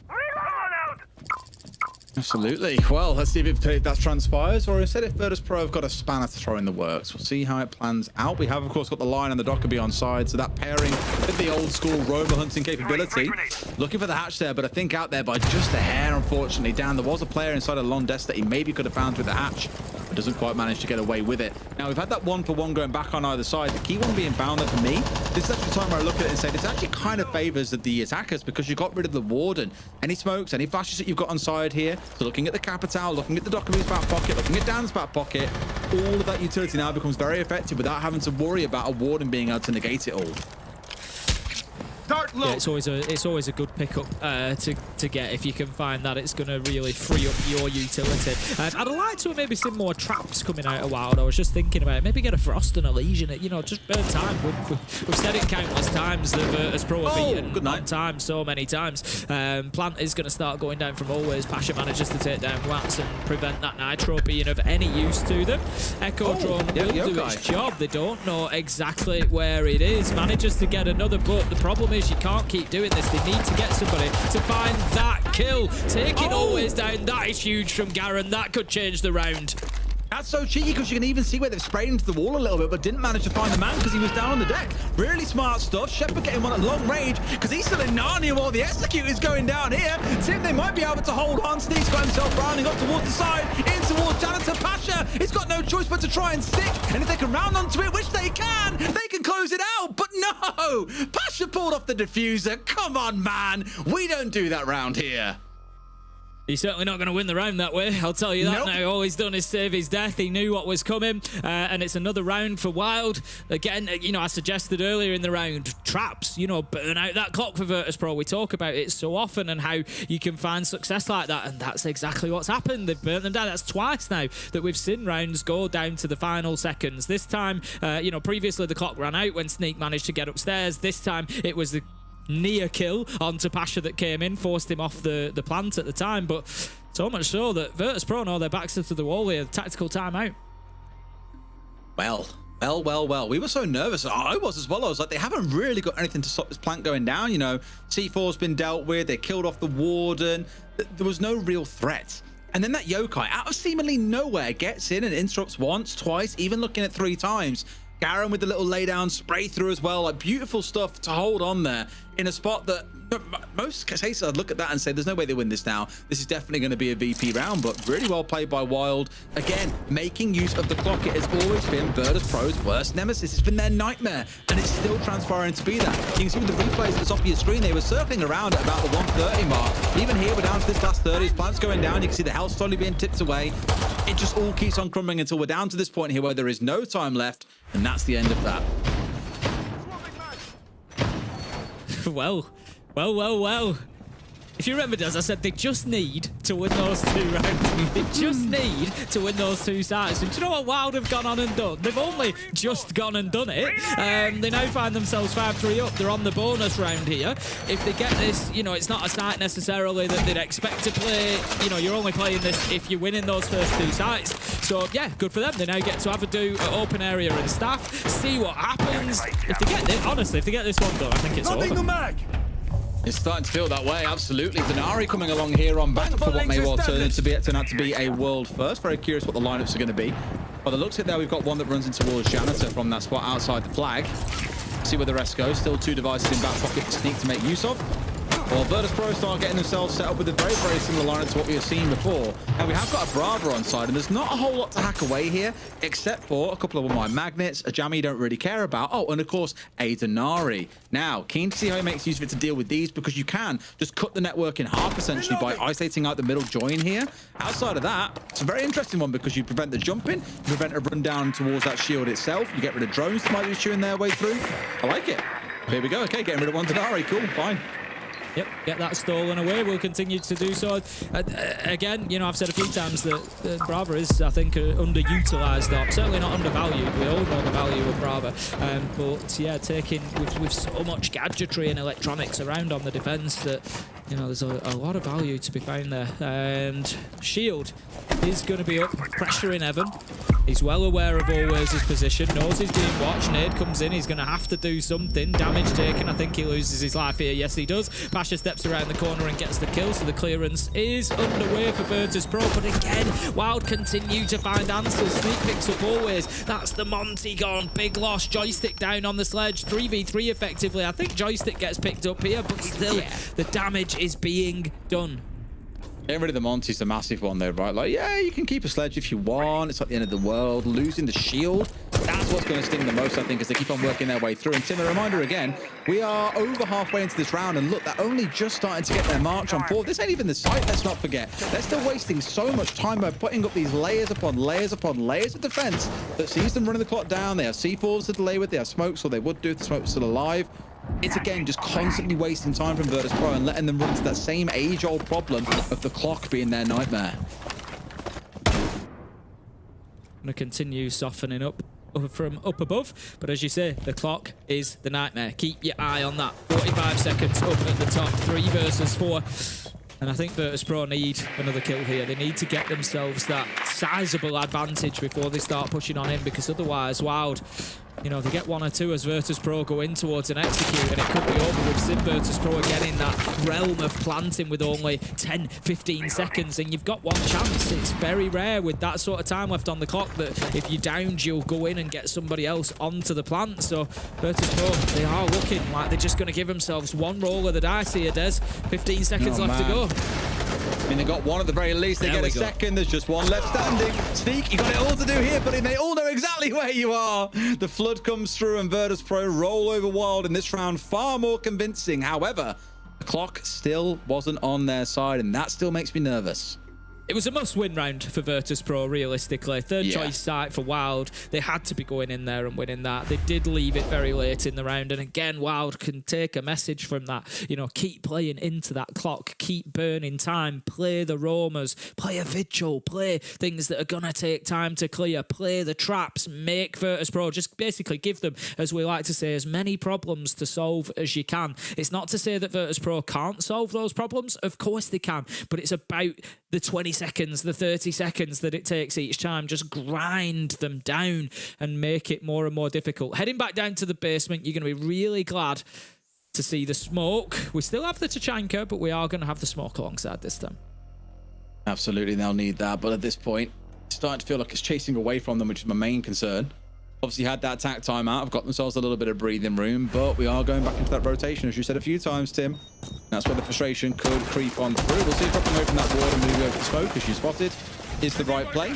Absolutely. Well, let's see if that transpires, or instead if Virtus.pro have got a spanner to throw in the works. We'll see how it plans out. We have, of course, got the line and the Dockerby on side, so that pairing with the old school roamer hunting capability. Looking for the hatch there, but I think out there by just a hair, unfortunately. Dan, there was a player inside of Londes that he maybe could have found through the hatch, but doesn't quite manage to get away with it. Now, we've had that 1-for-1 going back on either side. The key one being bound there for me, this is actually the time where I look at it and say this actually kind of favors the attackers, because you got rid of the Warden. Any smokes, any flashes that you've got on side here, so looking at the Capital, looking at the Dockerby's back pocket, looking at Dan's back pocket, all of that utility now becomes very effective without having to worry about a Warden being able to negate it all. Yeah, it's always a good pickup to get if you can find that. It's going to really free up your utility. I'd like to have maybe seen more traps coming out of Wild. I was just thinking about it. Maybe get a Frost and a Legion. You know, just burn time. We've said it countless times that Virtus.pro have beaten on time so many times. Plant is going to start going down from always. Pasha manages to take down Watts and prevent that Nitro being of any use to them. Echo Drone will do its job. They don't know exactly where it is. Manages to get another, but the problem is you can't keep doing this. They need to get somebody to find that kill. Taking always down, that is huge from Garen. That could change the round. That's so cheeky, because you can even see where they've sprayed into the wall a little bit, but didn't manage to find the man because he was down on the deck. Really smart stuff. Shepard getting one at long range because he's still in Narnia while the execute is going down here. Tim, they might be able to hold on. Sneak's got himself rounding up towards the side, in towards Janitor Pasha. He's got no choice but to try and stick, and if they can round onto it, which they can close it out. But no, Pasha pulled off the diffuser. Come on, man. We don't do that round here. He's certainly not going to win the round that way. I'll tell you that now. All he's done is save his death. He knew what was coming, and it's another round for Wild. Again, you know, I suggested earlier in the round, traps, you know, burn out that clock for Virtus.pro. We talk about it so often and how you can find success like that, and that's exactly what's happened. They've burnt them down. That's twice now that we've seen rounds go down to the final seconds. This time, you know, previously the clock ran out when Sneak managed to get upstairs. This time it was the near kill onto Pasha that came in, forced him off the plant at the time, but so much so that Virtus.pro know their backs are to the wall here. Tactical timeout. Well. We were so nervous. I was as well. I was like, they haven't really got anything to stop this plant going down. You know, C4's been dealt with. They killed off the Warden. There was no real threat. And then that Yokai, out of seemingly nowhere, gets in and interrupts once, twice, even looking at 3 times. Garen with the little laydown spray through as well. Like, beautiful stuff to hold on there in a spot that most cases I'd look at that and say there's no way they win this now. This is definitely going to be a VP round, but really well played by Wild. Again, making use of the clock. It has always been Virtus.pro's worst nemesis. It's been their nightmare, and it's still transpiring to be that. You can see with the replays at the top of your screen, they were circling around at about the 130 mark. Even here, we're down to this last 30. His plant's going down. You can see the health slowly being tipped away. It just all keeps on crumbling until we're down to this point here where there is no time left, and that's the end of that. Well. If you remember, as I said, they just need to win those 2 rounds. They just need to win those 2 sides. And do you know what Wild have gone on and done? They've only just gone and done it. They now find themselves 5-3 up. They're on the bonus round here. If they get this, you know, it's not a site necessarily that they'd expect to play. You know, you're only playing this if you're winning those first 2 sites. So, yeah, good for them. They now get to have a do at open area and staff, see what happens. If they get this, honestly, if they get this one done, I think it's over. It's starting to feel that way, absolutely. Denari coming along here on back for what may well turn out to be a world first. Very curious what the lineups are going to be. By the looks of it there, we've got one that runs in towards Janitor from that spot outside the flag. See where the rest go. Still 2 devices in back pocket for Sneak to make use of. Well, Virtus.pro start getting themselves set up with a very, very similar lineup to what we have seen before. And we have got a Brava on side, and there's not a whole lot to hack away here, except for a couple of my magnets, a jammy you don't really care about. Oh, and of course, a Denari. Now, keen to see how he makes use of it to deal with these, because you can just cut the network in half, essentially, by isolating out the middle join here. Outside of that, it's a very interesting one, because you prevent the jumping, you prevent a run down towards that shield itself, you get rid of drones that might be chewing their way through. I like it. Here we go. Okay, getting rid of one Denari. Cool, fine. Yep, get that stolen away. We'll continue to do so. Again, you know, I've said a few times that Brava is, I think, underutilized up. Certainly not undervalued. We all know the value of Brava. But yeah, taking with so much gadgetry and electronics around on the defense that, you know, there's a lot of value to be found there. And Shield is going to be up, pressuring Evan. He's well aware of always his position, knows he's being watched. Nade comes in, he's going to have to do something. Damage taken, I think he loses his life here. Yes, he does. Pasha steps around the corner and gets the kill, so the clearance is underway for Virtus.pro. But again, Wild continue to find answers. Sneak picks up always. That's the Monty gone. Big loss. Joystick down on the sledge. 3v3 effectively. I think Joystick gets picked up here, but still, the damage is being done. Getting rid of the Monty's the massive one there, right? Like, yeah, you can keep a sledge if you want. It's not the end of the world. Losing the shield, that's what's going to sting the most, I think, as they keep on working their way through. And Tim, a reminder again, we are over halfway into this round, and look, they're only just starting to get their march on forward. This ain't even the site, let's not forget. They're still wasting so much time by putting up these layers upon layers upon layers of defense that sees them running the clock down. They have C4s to delay with, they have smokes, or they would do if the smoke was still alive. It's, again, just constantly wasting time from Virtus.pro and letting them run into that same age-old problem of the clock being their nightmare. Going to continue softening up from up above, but as you say, the clock is the nightmare. Keep your eye on that. 45 seconds up at the top, 3 versus 4. And I think Virtus.pro need another kill here. They need to get themselves that sizable advantage before they start pushing on in, because otherwise, Wild, you know, they get 1 or 2 as Virtus.pro go in towards an execute, and it could be over. We've seen Virtus.pro again in that realm of planting with only 10, 15 seconds, and you've got 1 chance. It's very rare with that sort of time left on the clock that if you downed, you'll go in and get somebody else onto the plant. So Virtus.pro, they are looking like they're just going to give themselves 1 roll of the dice here, Des. 15 seconds left to go. I mean, they got 1 at the very least. They get a second. There's just 1 left standing. Sneak, you got it all to do here, buddy. They all know exactly where you are. The flood comes through, and Virtus.pro roll over Wild in this round. Far more convincing. However, The clock still wasn't on their side, and that still makes me nervous. It was a must-win round for Virtus.pro, realistically. Third choice site for Wild. They had to be going in there and winning that. They did leave it very late in the round. And again, Wild can take a message from that. You know, keep playing into that clock. Keep burning time. Play the roamers. Play a vigil. Play things that are going to take time to clear. Play the traps. Make Virtus.pro. Just basically give them, as we like to say, as many problems to solve as you can. It's not to say that Virtus.pro can't solve those problems. Of course they can. But it's about the 20 seconds, the 30 seconds that it takes each time. Just grind them down and make it more and more difficult. Heading back down to the basement, you're going to be really glad to see the smoke. We still have the Tachanka, but we are going to have the smoke alongside this time. Absolutely, they'll need that. But at this point, it's starting to feel like it's chasing away from them, which is my main concern. Obviously had that attack timeout. Have got themselves a little bit of breathing room, but we are going back into that rotation, as you said a few times, Tim. That's where the frustration could creep on through. We'll see if dropping away from that ward and moving over to smoke, as you spotted, is the right play.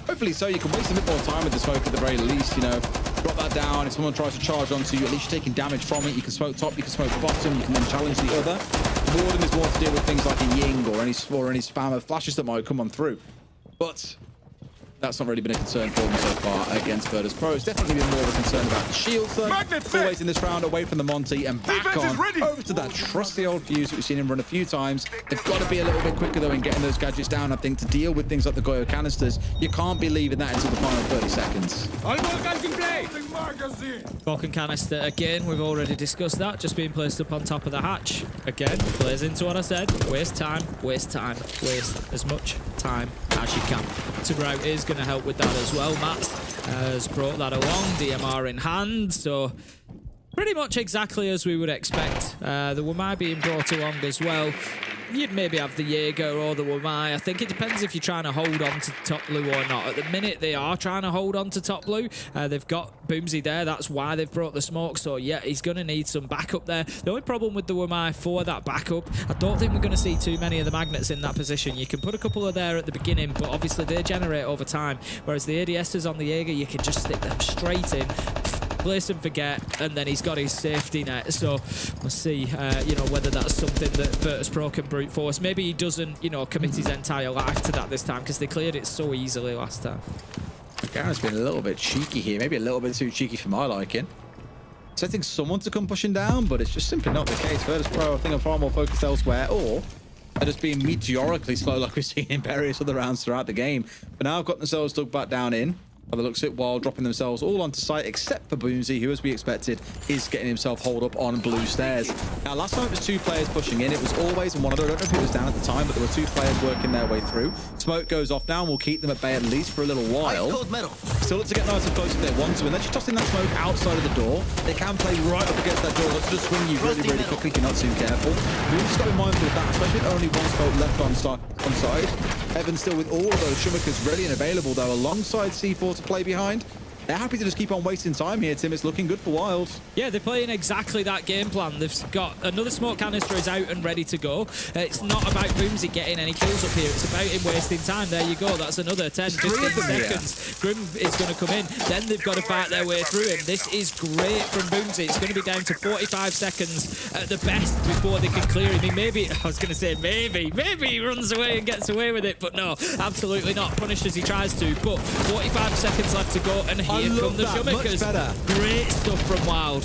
Hopefully so. You can waste a bit more time with the smoke at the very least, you know. Drop that down. If someone tries to charge onto you, at least you're taking damage from it. You can smoke top, you can smoke bottom, you can then challenge the other. The warden is more to deal with things like a Ying or any spam of flashes that might come on through. But that's not really been a concern for them so far against Virtus.pro. It's definitely been more of a concern about the shields, though. Always in this round, away from the Monty and back on over to that trusty old fuse that we've seen him run a few times. They've got to be a little bit quicker, though, in getting those gadgets down, I think, to deal with things like the Goyo canisters. You can't be leaving that until the final 30 seconds. Falcon canister again, we've already discussed that, just being placed up on top of the hatch. Again, plays into what I said, waste time, waste as much time as you can. Tigrout is going to help with that as well. Matt has brought that along, DMR in hand, so pretty much exactly as we would expect. The Wamai being brought along as well. You'd maybe have the Jaeger or the Wamai. I think it depends if you're trying to hold on to top blue or not. At the minute, they are trying to hold on to top blue. They've got Boomsy there. That's why they've brought the smoke. So, yeah, he's going to need some backup there. The only problem with the Wamai for that backup, I don't think we're going to see too many of the magnets in that position. You can put a couple of there at the beginning, but obviously they generate over time. Whereas the ADSs on the Jaeger, you can just stick them straight in, place and forget, and then he's got his safety net. So we'll see, you know, whether that's something that Virtus.pro can brute force. Maybe he doesn't, you know, commit his entire life to that this time, because they cleared it so easily last time. Garrett's been a little bit cheeky here, maybe a little bit too cheeky for my liking. Setting someone to come pushing down, but it's just simply not the case. Virtus.pro, I think, are far more focused elsewhere, or they're just being meteorically slow like we've seen in various other rounds throughout the game. But now I've got themselves dug back down in, by the looks of it, while dropping themselves all onto site, except for Boomsy, who, as we expected, is getting himself holed up on blue stairs. Now, last time it was two players pushing in. It was always, and one other, I don't know if it was down at the time, but there were two players working their way through. Smoke goes off now, and we'll keep them at bay at least for a little while. Still look to get nice and close if they want to, and they're just tossing that smoke outside of the door. They can play right up against that door. Let's just swing you really, really quickly if you're not too careful. We've just got to be mindful of that, especially with only one smoke left on side. Evan still with all of those Shumikers ready and available, though, alongside C4 to play behind. They're happy to just keep on wasting time here, Tim. It's looking good for Wild. Yeah, they're playing exactly that game plan. They've got another smoke canister is out and ready to go. It's not about Boomsy getting any kills up here. It's about him wasting time. There you go. That's another 10, 15 seconds. Grim is going to come in. Then they've got to fight their way through him. This is great from Boomsy. It's going to be down to 45 seconds at the best before they can clear him. He maybe, I was going to say maybe he runs away and gets away with it, but no, absolutely not. Punished as he tries to, but 45 seconds left to go, and here come the Shumikers. Great stuff from Wild.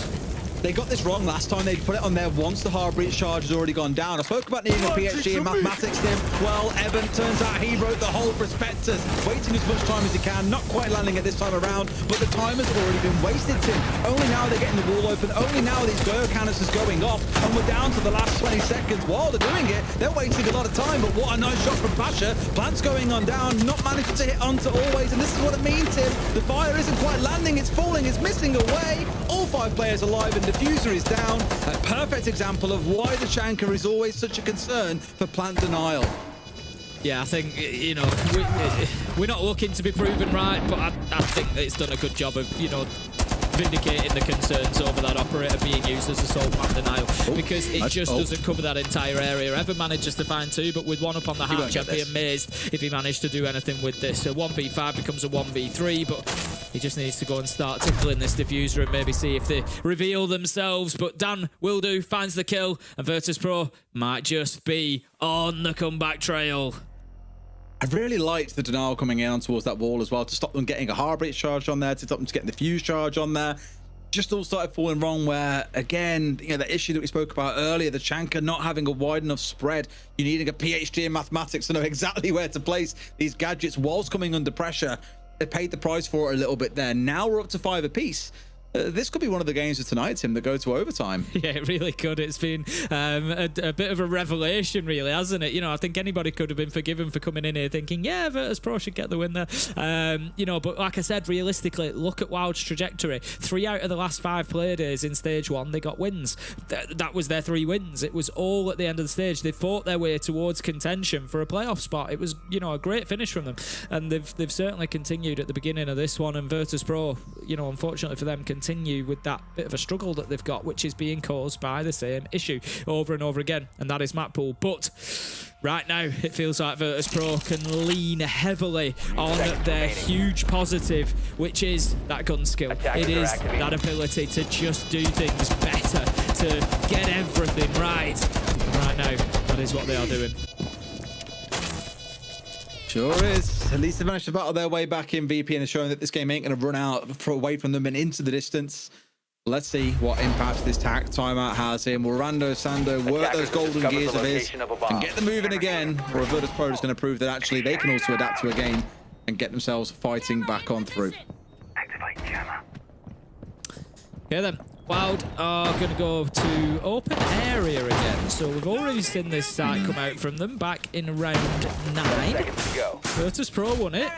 They got this wrong last time. They put it on there once the hard breach charge has already gone down. I spoke about needing a PhD in mathematics, Tim. Well, Evan, turns out he wrote the whole prospectus, waiting as much time as he can, not quite landing it this time around, but the time has already been wasted, Tim. Only now they're getting the wall open, only now these Goyo canisters going off, and we're down to the last 20 seconds. While they're doing it, they're wasting a lot of time, but what a nice shot from Pasha. Plant's going on down, not managing to hit onto Always, and this is what it means, Tim. The fire isn't quite landing, it's falling, it's missing away. All 5 players alive, and Diffuser is down. A perfect example of why the Chanker is always such a concern for plant denial. Yeah, I think, you know, we're not looking to be proven right, but I think that it's done a good job of, you know, vindicating the concerns over that operator being used as a sole plant denial, because it just doesn't cover that entire area. Evan manages to find 2, but with 1 up on the hatch, I'd be amazed if he managed to do anything with this. So 1v5 becomes a 1v3, but He just needs to go and start tickling this diffuser and maybe see if they reveal themselves. But Dan will do, finds the kill, and Virtus.pro might just be on the comeback trail. I really liked the denial coming in towards that wall as well to stop them getting a hard breach charge on there, to stop them getting the fuse charge on there. Just all started falling wrong where, again, you know, the issue that we spoke about earlier, the Chanka not having a wide enough spread. You needing a PhD in mathematics to know exactly where to place these gadgets whilst coming under pressure. They paid the price for it a little bit there. Now we're up to 5 apiece. This could be one of the games of tonight, Tim, that go to overtime. Yeah, it really could. It's been a bit of a revelation, really, hasn't it? You know, I think anybody could have been forgiven for coming in here thinking, yeah, Virtus.pro should get the win there. You know, but like I said, realistically, look at Wild's trajectory. 3 out of the last 5 player days in stage 1, they got wins. That was their 3 wins. It was all at the end of the stage. They fought their way towards contention for a playoff spot. It was, you know, a great finish from them. And they've certainly continued at the beginning of this one. And Virtus.pro, you know, unfortunately for them, continue with that bit of a struggle that they've got, which is being caused by the same issue over and over again, and that is map pool. But right now it feels like Virtus.pro can lean heavily on their huge positive, which is that gun skill. It is that ability to just do things better, to get everything right. Right now, that is what they are doing. Sure is. At least they managed to battle their way back in VP and showing that this game ain't going to run out away from them and into the distance. Let's see what impact this timeout has in. Will Rando Sando work those golden gears of his and get them moving again? Or if Virtus.pro is going to prove that actually they can also adapt to a game and get themselves fighting back on through. Okay then, Wild are going to go to open area again. So we've already seen this site come out from them back in round 9. Virtus.pro won it.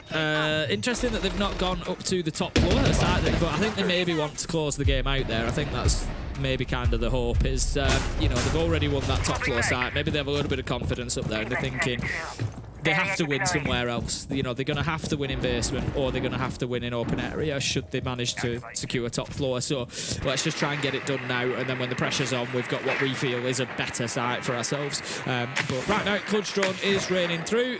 Interesting that they've not gone up to the top floor of the site, but I think they maybe want to close the game out there. I think that's maybe kind of the hope is, you know, they've already won that top floor site. Maybe they have a little bit of confidence up there and they're thinking, they have to win somewhere else. You know, they're going to have to win in basement or they're going to have to win in open area should they manage to secure top floor. So let's just try and get it done now, and then when the pressure's on, we've got what we feel is a better site for ourselves. But right now, Clutch Drone is raining through.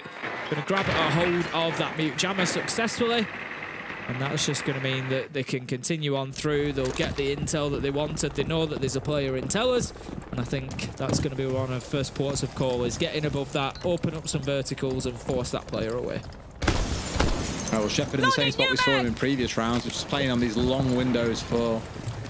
Going to grab a hold of that mute jammer successfully. And that's just going to mean that they can continue on through. They'll get the intel that they wanted. They know that there's a player in tellers. And I think that's going to be one of first ports of call, is getting above that, open up some verticals and force that player away. Well, Shepard in the same spot we saw him in previous rounds, which is playing on these long windows for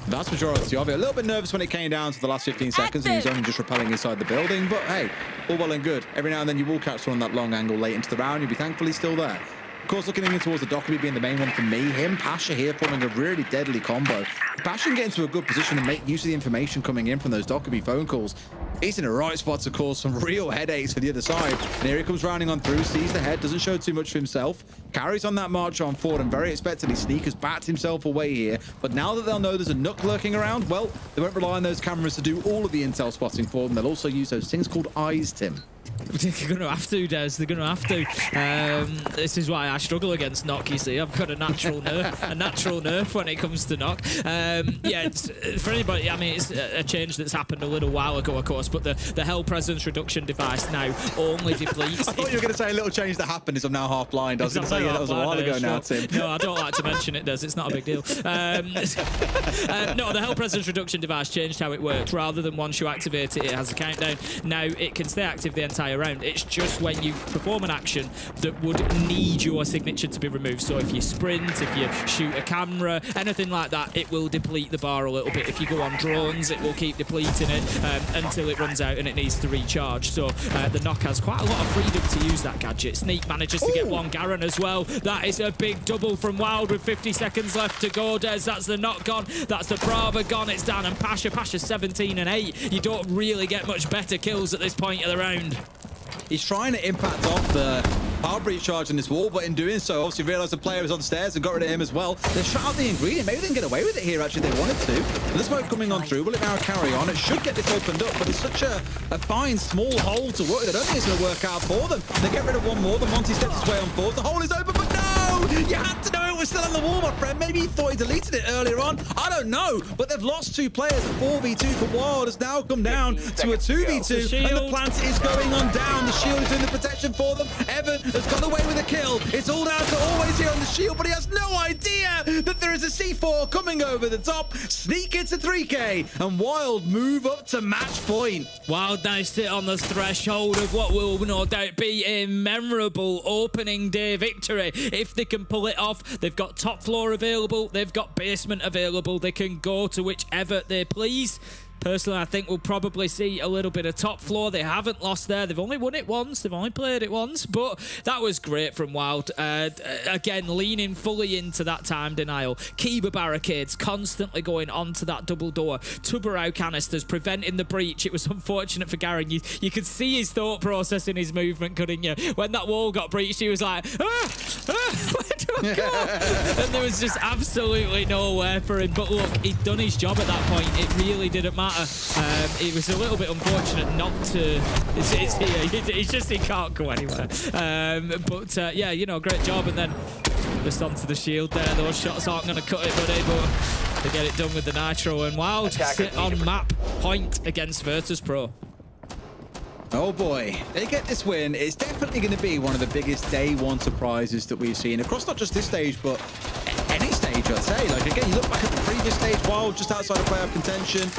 the vast majority of it. A little bit nervous when it came down to the last 15 seconds and he's only just repelling inside the building. But hey, all well and good. Every now and then you will catch one on that long angle late into the round. You'll be thankfully still there. Of course, looking in towards the Dockerby being the main one for me, him, Pasha here forming a really deadly combo. Pasha can get into a good position and make use of the information coming in from those Dockerby phone calls. He's in the right spot to cause some real headaches for the other side. And here he comes rounding on through, sees the head, doesn't show too much for himself, carries on that march on forward, and very expectedly Sneaker's backed himself away here. But now that they'll know there's a Nook lurking around, well, they won't rely on those cameras to do all of the intel spotting for them. They'll also use those things called eyes, Tim. They're going to have to, Des. They're going to have to. This is why I struggle against Nock, you see. I've got a natural nerf when it comes to Nock. Yeah, for anybody, I mean, it's a change that's happened a little while ago, of course, but the Hell Presence reduction device now only depletes... I thought you were going to say a little change that happened is I'm now half blind. I was going to say, yeah, that was a while ago now, Tim. No, I don't like to mention it, Des. It's not a big deal. No, the Hell Presence reduction device changed how it works. Rather than once you activate it, it has a countdown. Now, it can stay active the entire round. It's just when you perform an action that would need your signature to be removed. So if you sprint, if you shoot a camera, anything like that, it will deplete the bar a little bit. If you go on drones, it will keep depleting it until it runs out and it needs to recharge. So the Nock has quite a lot of freedom to use that gadget. Sneak manages to get one Garen as well. That is a big double from Wild with 50 seconds left to go, Des. That's the Nock gone. That's the Brava gone. It's Dan and Pasha. Pasha's 17 and 8. You don't really get much better kills at this point of the round. He's trying to impact off the hard breach charge in this wall, but in doing so, obviously realised the player was on stairs and got rid of him as well. They shot out the ingredient. Maybe they can get away with it here, actually, if they wanted to. But the smoke coming on through. Will it now carry on? It should get this opened up, but it's such a fine, small hole to work with. I don't think it's going to work out for them. They get rid of one more. The Monty steps his way on forward. The hole is open, but no! You had to know it shield was still on the wall, my friend. Maybe he thought he deleted it earlier on. I don't know. But they've lost 2 players. A 4v2 for Wild has now come down to a 2v2. And the plant is going on down. The shield is doing the protection for them. Evan has got away with a kill. It's all down to Always here on the shield, but he has no idea that there is a C4 coming over the top. Sneak into 3K, and Wild move up to match point. Wild now sit on the threshold of what will no doubt be a memorable opening day victory. If they can pull it off, they've got top floor available, they've got basement available. They can go to whichever they please. Personally, I think we'll probably see a little bit of top floor. They haven't lost there. They've only won it once. They've only played it once. But that was great from Wild. Again, leaning fully into that time denial. Kiba barricades constantly going onto that double door. Tubarao canisters preventing the breach. It was unfortunate for Garen. You could see his thought process in his movement, couldn't you? When that wall got breached, he was like, where do I go? And there was just absolutely nowhere for him. But look, he'd done his job at that point. It really didn't matter. It was a little bit unfortunate not to. It's here. It's just he can't go anywhere. Yeah, you know, great job. And then just onto the shield there. Those shots aren't going to cut it, buddy. But they get it done with the nitro. And Wild sit on map point against Virtus Pro. Oh boy, they get this win. It's definitely going to be one of the biggest day one surprises that we've seen across not just this stage, but any stage, I'd say. Like, again, you look back at the previous stage, Wild just outside of playoff contention.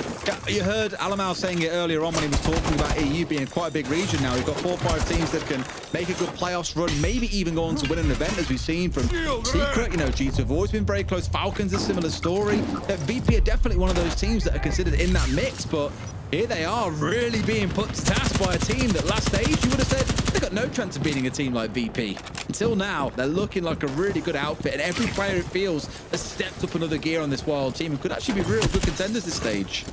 You heard Alamal saying it earlier on when he was talking about EU being quite a big region now. We've got 4 or 5 teams that can make a good playoffs run, maybe even go on to win an event, as we've seen from Secret. You know, G2 have always been very close. Falcons, a similar story. VP are definitely one of those teams that are considered in that mix, but here they are really being put to task by a team that last stage you would have said they've got no chance of beating a team like VP. Until now, they're looking like a really good outfit, and every player, it feels, has stepped up another gear on this Wild team and could actually be real good contenders this stage.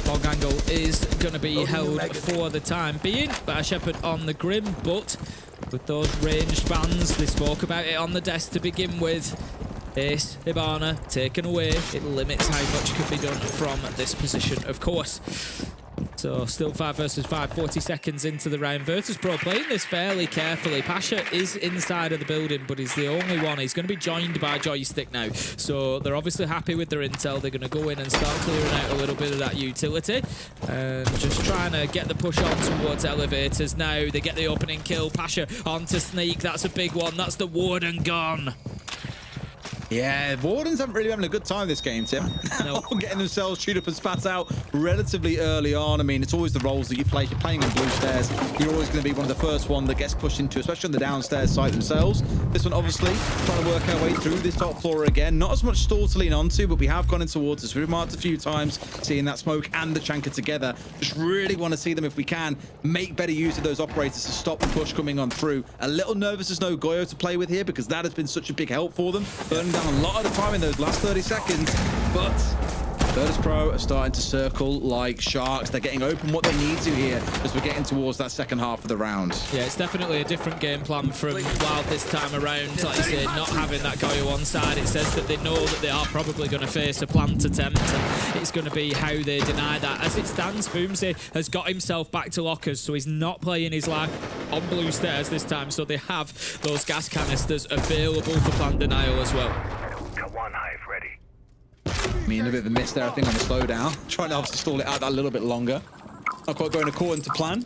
Bog angle is going to be held for the time being by Shepard on the Grim, but with those ranged bans, they spoke about it on the desk to begin with. Ace, Hibana, taken away. It limits how much can be done from this position, of course. So still 5 versus 5, 40 seconds into the round. Virtus Pro playing this fairly carefully. Pasha is inside of the building, but he's the only one. He's going to be joined by Joystick now. So they're obviously happy with their intel. They're going to go in and start clearing out a little bit of that utility. And just trying to get the push on towards elevators now. They get the opening kill. Pasha onto Sneak. That's a big one. That's the Warden gone. Yeah, Wardens haven't really having a good time this game, Tim. Nope. Getting themselves chewed up and spat out relatively early on. I mean, it's always the roles that you play. If you're playing on blue stairs, you're always going to be one of the first one that gets pushed into, especially on the downstairs side themselves. This one, obviously, trying to work our way through this top floor again. Not as much stall to lean onto, but we have gone into water. So we've marked a few times, seeing that smoke and the Chanka together. Just really want to see them, if we can, make better use of those operators to stop the push coming on through. A little nervous there's no Goyo to play with here, because that has been such a big help for them. Burning down a lot of the time in those last 30 seconds, but Virtus Pro are starting to circle like sharks. They're getting open what they need to here as we're getting towards that second half of the round. Yeah, it's definitely a different game plan from Wild this time around. Like you say, not having that Goyo on side, it says that they know that they are probably going to face a plant attempt, and it's going to be how they deny that. As it stands, Boomsy has got himself back to lockers, so he's not playing his life on blue stairs this time, so they have those gas canisters available for plant denial as well. Got one hive ready. I mean, a bit of a miss there, I think, on the slowdown. Trying to obviously stall it out that little bit longer. Not quite going according to plan.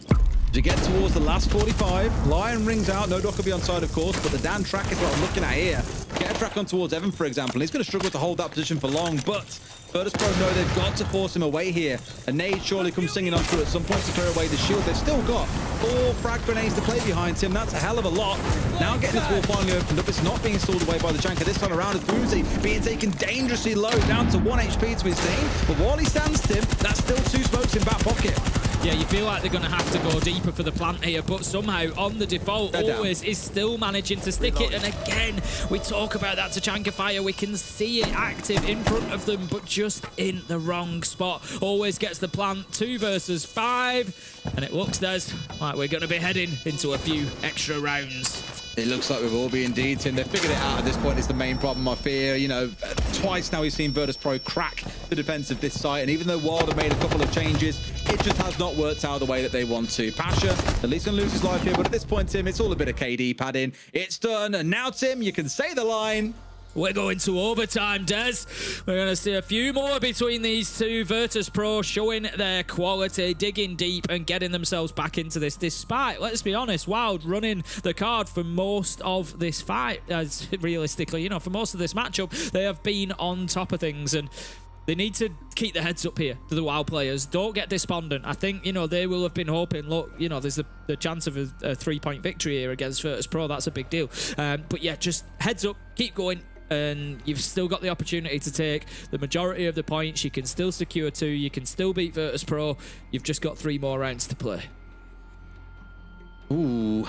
To get towards the last 45, Lion rings out. No dock will be on side, of course, but the Dan track is what I'm looking at here. Get a track on towards Evan, for example. He's going to struggle to hold that position for long, but Virtus Pro know they've got to force him away here. A nade surely comes singing on through at some point to clear away the shield. They've still got 4 frag grenades to play behind him. That's a hell of a lot. Now getting this wall finally opened up. It's not being stalled away by the Janker this time around, as Boomsy being taken dangerously low, down to 1 HP to his team. But while he stands, Tim, that's still 2 smokes in back pocket. Yeah, you feel like they're going to have to go deeper for the plant here, but somehow on the default, Always is still managing to stick it. And again, we talk about that Tachanka fire. We can see it active in front of them, but just in the wrong spot. Always gets the plant. 2 versus 5. And it looks, Des, like we're going to be heading into a few extra rounds. It looks like we will be indeed, Tim. They've figured it out at this point. Is the main problem, I fear. You know, twice now we've seen Virtus Pro crack the defense of this site. And even though Wild have made a couple of changes, It just has not worked out the way that they want to. Pasha, at least going to lose his life here, but at this point, Tim, it's all a bit of KD padding. It's done, and now, Tim, you can say the line. We're going to overtime, Des. We're going to see a few more between these two. Virtus.pro showing their quality, digging deep and getting themselves back into this, despite, let's be honest, Wild running the card for most of this fight. As realistically, you know, for most of this matchup, they have been on top of things, and they need to keep their heads up here to the Wild players. Don't get despondent. I think, you know, they will have been hoping, look, you know, there's the chance of a 3-point victory here against Virtus.pro. That's a big deal. But yeah, just heads up, keep going. And you've still got the opportunity to take the majority of the points. You can still secure 2. You can still beat Virtus.pro. You've just got 3 more rounds to play. Ooh.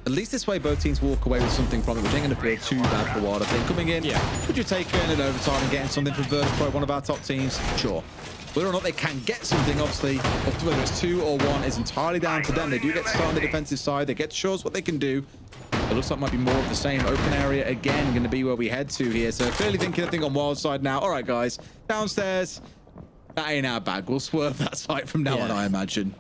At least this way, both teams walk away with something from it, which ain't going to feel too bad for Wild. I think coming in, would you take an overtime and getting something from Virtus.pro, one of our top teams? Sure. Whether or not they can get something, obviously, whether it's 2 or 1 is entirely down to them. They do get to start on the defensive side. They get to show us what they can do. It looks like it might be more of the same. Open area again, going to be where we head to here. So clearly thinking a thing on Wild side now. All right, guys, downstairs. That ain't our bag. We'll swerve that site from now on, I imagine.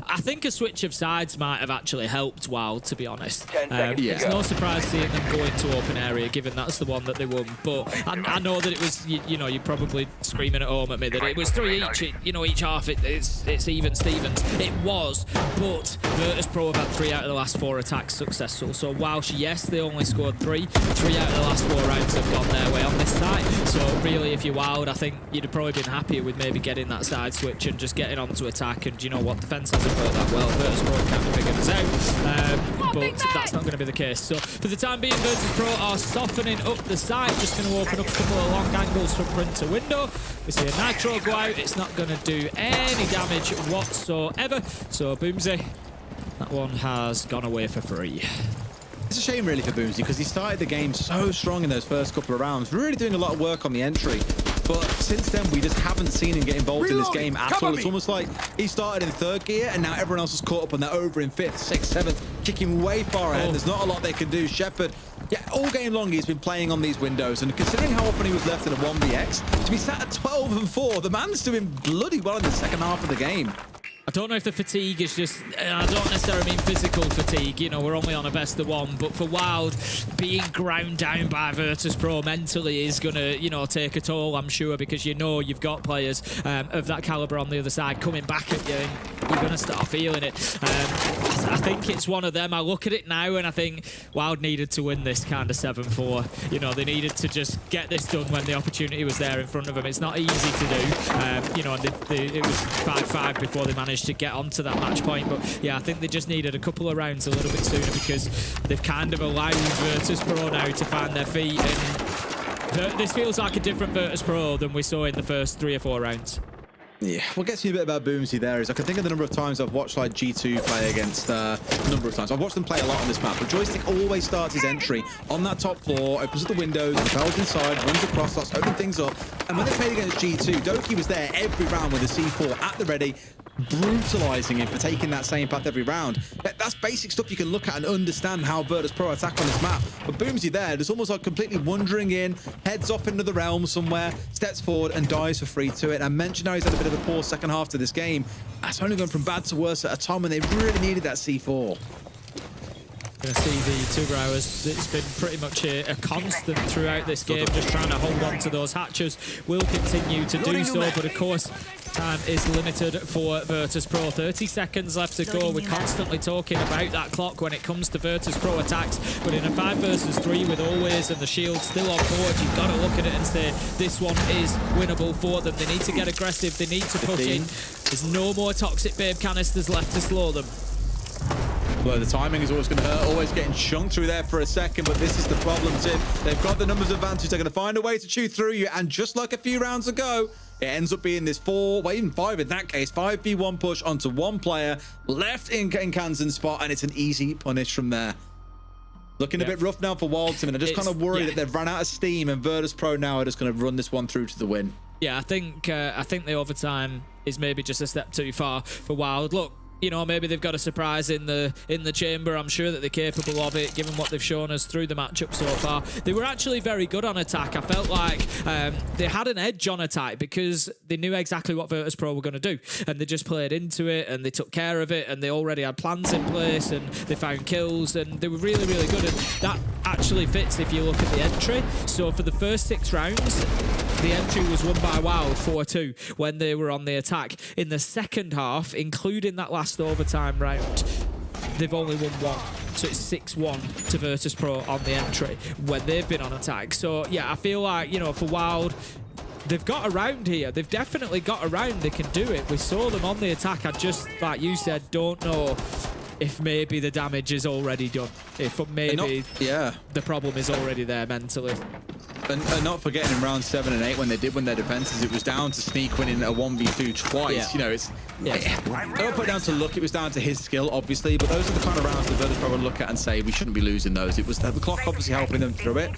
I think a switch of sides might have actually helped Wild, to be honest. It's no surprise seeing them go into open area, given that's the one that they won. But I know that it was, you know, you're probably screaming at home at me that it was 3 each. Each half it's even Stevens. It was, but Virtus.pro have had 3 out of the last 4 attacks successful. So whilst yes, they only scored 3 out of the last 4 rounds have gone their way on this side. So really, if you're Wild, I think you'd have probably been happier with maybe getting that side switch and just getting onto attack. And you know what, defense hasn't worked that well. Virtus.pro kind of figured us out, but that's not going to be the case. So for the time being, Virtus.pro are softening up the side, just going to open up a couple of long angles from print to window. We see a Nitro go out. It's not going to do any damage whatsoever. So Boomsy, that one has gone away for free. It's a shame really for Boomsy because he started the game so strong in those first couple of rounds, really doing a lot of work on the entry. But since then, we just haven't seen him get involved in this game at all. It's almost like he started in 3rd gear and now everyone else is caught up and they're over in 5th, 6th, 7th, kicking way far ahead. There's not a lot they can do. Shepherd, yeah, all game long he's been playing on these windows, and considering how often he was left in a 1vx, to be sat at 12 and 4, the man's doing bloody well in the second half of the game. I don't know if the fatigue is just, I don't necessarily mean physical fatigue, you know, we're only on a best of 1, but for Wild, being ground down by Virtus.pro mentally is going to, you know, take a toll, I'm sure, because you know you've got players of that caliber on the other side coming back at you, and you're going to start feeling it. I think it's one of them. I look at it now and I think Wild needed to win this kind of 7-4. You know, they needed to just get this done when the opportunity was there in front of them. It's not easy to do, you know, and it was 5-5 before they managed to get onto that match point. But yeah, I think they just needed a couple of rounds a little bit sooner because they've kind of allowed Virtus.pro now to find their feet, and this feels like a different Virtus.pro than we saw in the first 3 or 4 rounds. Yeah, what gets me a bit about Boomsy there is I can think of the number of times I've watched like G2 play against a number of times. I've watched them play a lot on this map, but Joystick always starts his entry on that top floor, opens up the windows, propels inside, runs across, starts opening things up. And when they played against G2, Doki was there every round with a C4 at the ready, brutalizing him for taking that same path every round. That's basic stuff you can look at and understand how Virtus.pro attack on this map. But Boomsy there, just almost like completely wandering in, heads off into the realm somewhere, steps forward and dies for free to it. And I mentioned how he's had a bit of a poor second half to this game. That's only going from bad to worse at a time when they really needed that C4. Going to see the 2 hours. It's been pretty much a constant throughout this game, just trying to hold on to those hatches. Will continue to do so, but of course, time is limited for Virtus.pro. 30 seconds left to go. We're constantly talking about that clock when it comes to Virtus.pro attacks, but in a 5 versus 3 with Always and the shield still on board, you've got to look at it and say this one is winnable for them. They need to get aggressive. They need to push in. There's no more Toxic Babe canisters left to slow them. Well, the timing is always going to hurt, always getting chunked through there for a second, but this is the problem, Tim. They've got the numbers advantage. They're going to find a way to chew through you, and just like a few rounds ago, it ends up being this 4, well, even 5 in that case, 5v1 push onto one player, left in Kansan's spot, and it's an easy punish from there. Looking a bit rough now for Wild, Tim, and I'm just kind of worried that they've run out of steam, and Virtus.pro now are just going to run this one through to the win. Yeah, I think the overtime is maybe just a step too far for Wild. Look, you know, maybe they've got a surprise in the chamber. I'm sure that they're capable of it, given what they've shown us through the matchup so far. They were actually very good on attack. I felt like they had an edge on attack because they knew exactly what Virtus.pro were going to do, and they just played into it, and they took care of it, and they already had plans in place, and they found kills, and they were really, really good. And that actually fits if you look at the entry. So for the first 6 rounds, the entry was won by Wild 4-2 when they were on the attack. In the second half, including that last overtime round, they've only won 1. So it's 6-1 to Virtus.pro on the entry when they've been on attack. So yeah, I feel like, you know, for Wild, they've got around here. They've definitely got around. They can do it. We saw them on the attack. I just, like you said, don't know if maybe the damage is already done. If maybe the problem is already there mentally. And not forgetting in round 7 and 8 when they did win their defenses, it was down to Sneak winning a 1v2 twice. Yeah. You know, it's don't put it down to luck. It was down to his skill, obviously. But those are the kind of rounds that Virtus.pro would look at and say we shouldn't be losing those. It was the clock obviously helping them through it.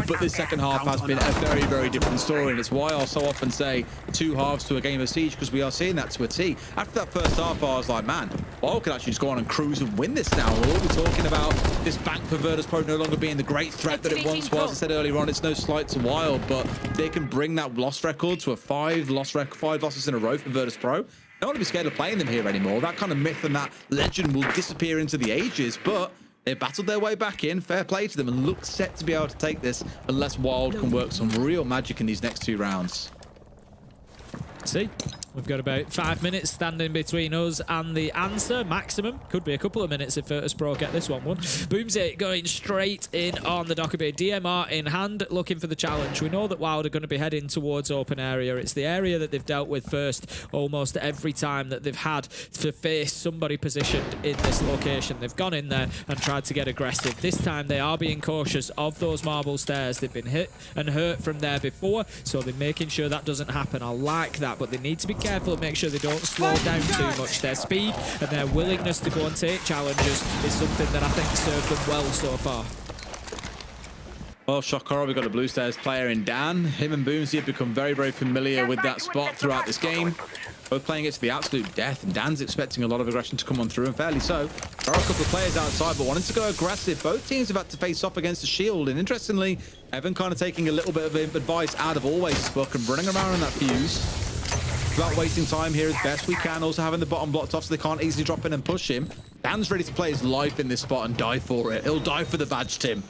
But this second half has been a very, very different story, and it's why I'll so often say 2 halves to a game of Siege, because we are seeing that to a T. After that first half, I was like, man, Wild could actually just go on and cruise and win this now. We're all talking about this bank for Virtus.pro no longer being the great threat that it once was. I said earlier on, it's no slight to Wild, but they can bring that loss record to a 5 losses in a row for Virtus.pro. Don't want to be scared of playing them here anymore. That kind of myth and that legend will disappear into the ages, but they've battled their way back in. Fair play to them, and look set to be able to take this unless Wild can work some real magic in these next 2 rounds. See, we've got about 5 minutes standing between us and the answer. Maximum. Could be a couple of minutes if Virtus.pro get this one won. Boomsy going straight in on the Dockerbay. DMR in hand, looking for the challenge. We know that Wild are going to be heading towards open area. It's the area that they've dealt with first almost every time that they've had to face somebody positioned in this location. They've gone in there and tried to get aggressive. This time they are being cautious of those marble stairs. They've been hit and hurt from there before, so they're making sure that doesn't happen. I like that, but they need to be careful and make sure they don't slow down too much. Their speed and their willingness to go and take challenges is something that I think served them well so far. Well, Shokora, we've got a Blue Stairs player in Dan. Him and Boomsy have become very, very familiar with that spot throughout this game. Both playing it to the absolute death, and Dan's expecting a lot of aggression to come on through, and fairly so. There are a couple of players outside, but wanting to go aggressive. Both teams have had to face off against the shield, and interestingly, Evan kind of taking a little bit of advice out of Always Book and running around in that fuse. Without wasting time here as best we can, also having the bottom blocked off so they can't easily drop in and push him. Dan's ready to play his life in this spot and die for it. He'll die for the badge, Tim.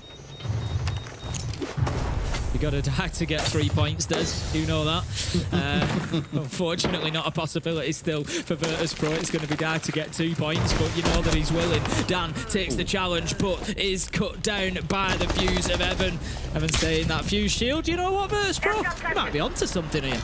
You got to die to get 3 points, Des. You know that. Unfortunately, not a possibility still for Virtus.pro. It's going to be die to get 2 points, but you know that he's willing. Dan takes the challenge, but is cut down by the fuse of Evan. Evan saying that fuse shield. You know what, Virtus.pro? Might be onto something here.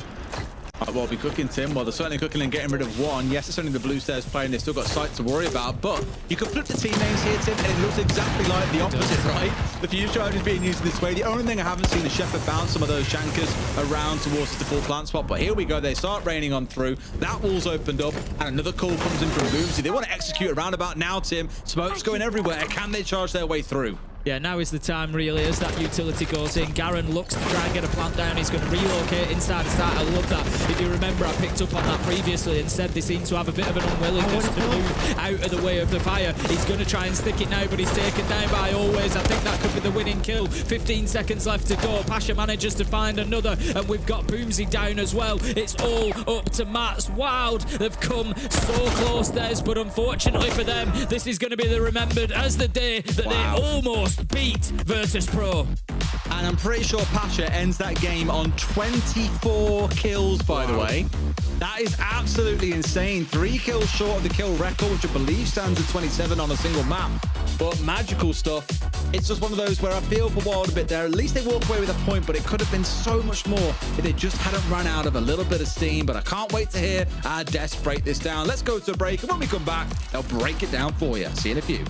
Well, be cooking, Tim. Well, they're certainly cooking and getting rid of one. Yes, it's only the Blue Stairs playing. They've still got sight to worry about, but you can flip the team names here, Tim, and it looks exactly like the opposite, right? The fuse charge is being used this way. The only thing I haven't seen is Shepherd bounce some of those shankers around towards the full plant spot, but here we go. They start raining on through. That wall's opened up, and another call comes in from Boomsy. They want to execute around about now, Tim. Smoke's going everywhere. Can they charge their way through? Yeah, now is the time, really, as that utility goes in. Garen looks to try and get a plant down. He's going to relocate inside the start. I love that. If you remember, I picked up on that previously and said they seem to have a bit of an unwillingness to move out of the way of the fire. He's going to try and stick it now, but he's taken down by Always. I think that could be the winning kill. 15 seconds left to go. Pasha manages to find another, and we've got Boomsy down as well. It's all up to Mats. Wild have come so close, Des, but unfortunately for them, this is going to be remembered as the day that they almost beat Virtus.pro. And I'm pretty sure Pasha ends that game on 24 kills, by the way. That is absolutely insane. 3 kills short of the kill record, which I believe stands at 27 on a single map. But magical stuff. It's just one of those where I feel for Wild a bit there. At least they walk away with a point, but it could have been so much more if they just hadn't run out of a little bit of steam. But I can't wait to hear our Des break this down. Let's go to a break, and when we come back, they'll break it down for you. See you in a few.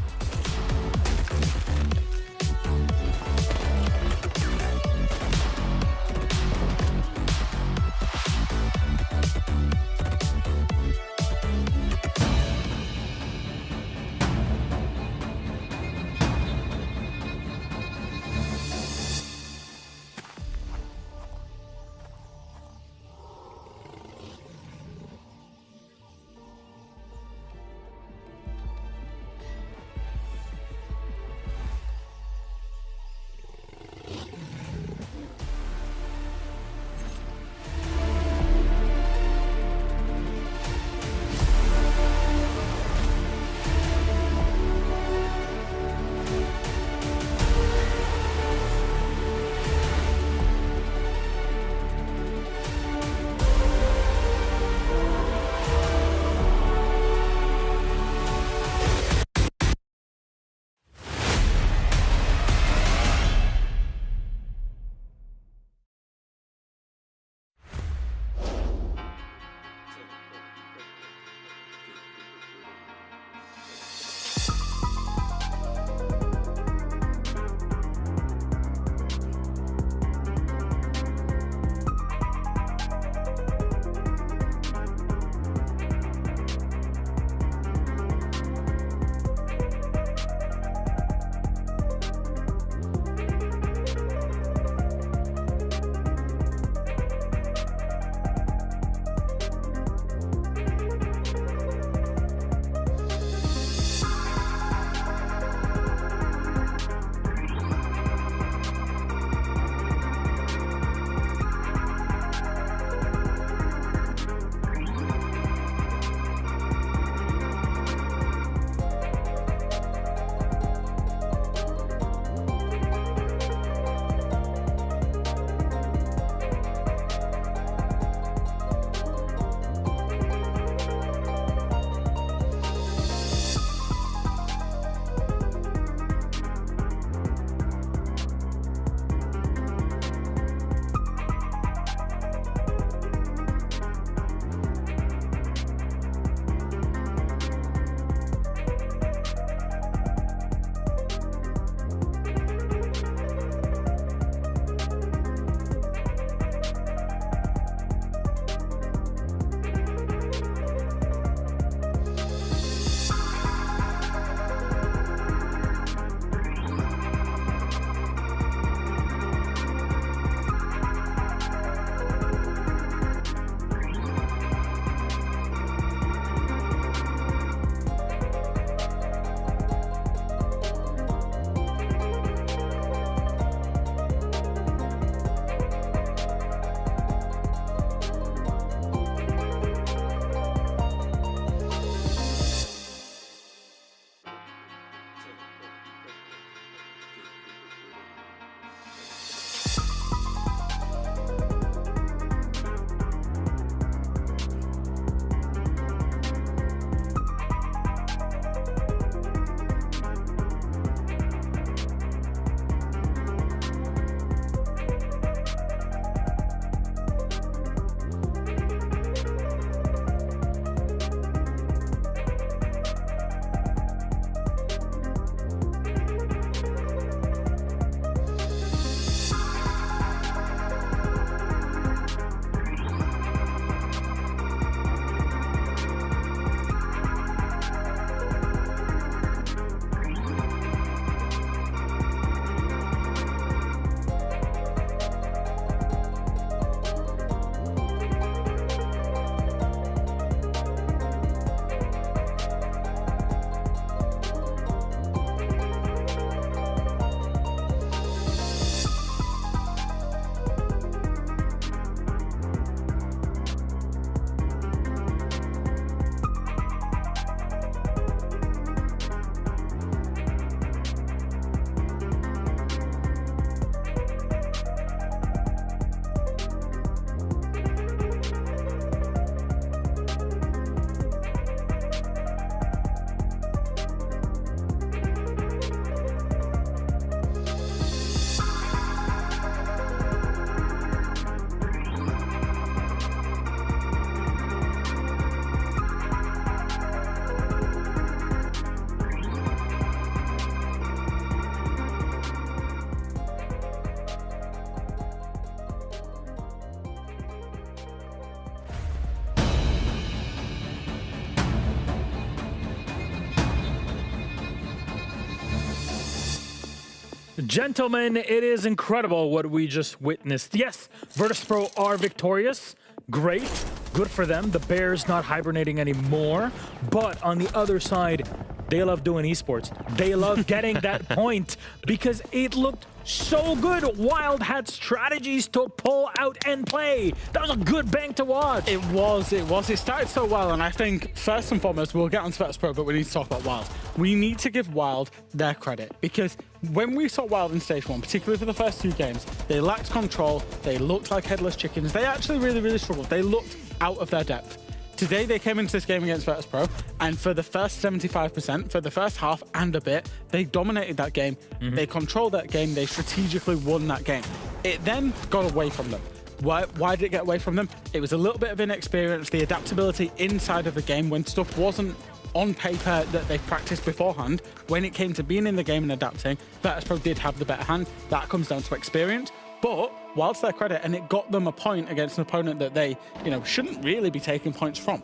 Gentlemen, it is incredible what we just witnessed. Yes, Virtus.pro are victorious. Great. Good for them. The Bears not hibernating anymore. But on the other side, they love doing esports. They love getting that point because it looked so good. Wild had strategies to pull out and play. That was a good bank to watch. It was. It started so well, and I think first and foremost, we'll get on to Virtus.pro, but we need to talk about Wild. We need to give Wild their credit because when we saw Wild in Stage 1, particularly for the first 2 games, they lacked control. They looked like headless chickens. They actually really, really struggled. They looked out of their depth. Today, they came into this game against Virtus.pro, and for the first 75%, for the first half and a bit, they dominated that game. They controlled that game. They strategically won that game. It then got away from them. Why did it get away from them? It was a little bit of inexperience, the adaptability inside of the game when stuff wasn't on paper that they practiced beforehand. When it came to being in the game and adapting, Virtus.pro did have the better hand. That comes down to experience. But whilst their credit, and it got them a point against an opponent that they, shouldn't really be taking points from.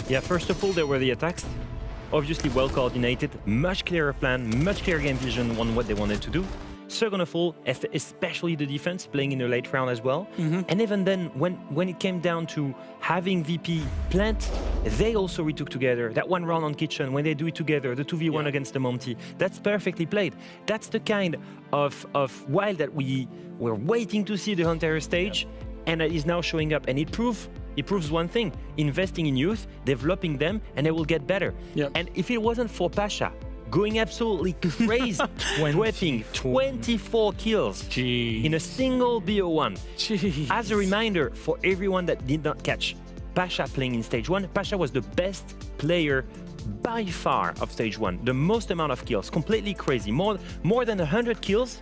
Yeah, first of all, there were the attacks. Obviously well coordinated, much clearer plan, much clearer game vision on what they wanted to do. Second of all, especially the defense playing in the late round as well. And even then, when it came down to having VP plant, they also retook together. That one round on Kitchen, when they do it together, the 2v1 against the Monty, that's perfectly played. That's the kind of Wild that we were waiting to see the entire stage, and it is now showing up. And it proves one thing: investing in youth, developing them, and they will get better. And if it wasn't for Pasha going absolutely crazy, whipping 24 kills in a single BO1. As a reminder for everyone that did not catch Pasha playing in Stage 1, Pasha was the best player by far of Stage 1. The most amount of kills, completely crazy. More than 100 kills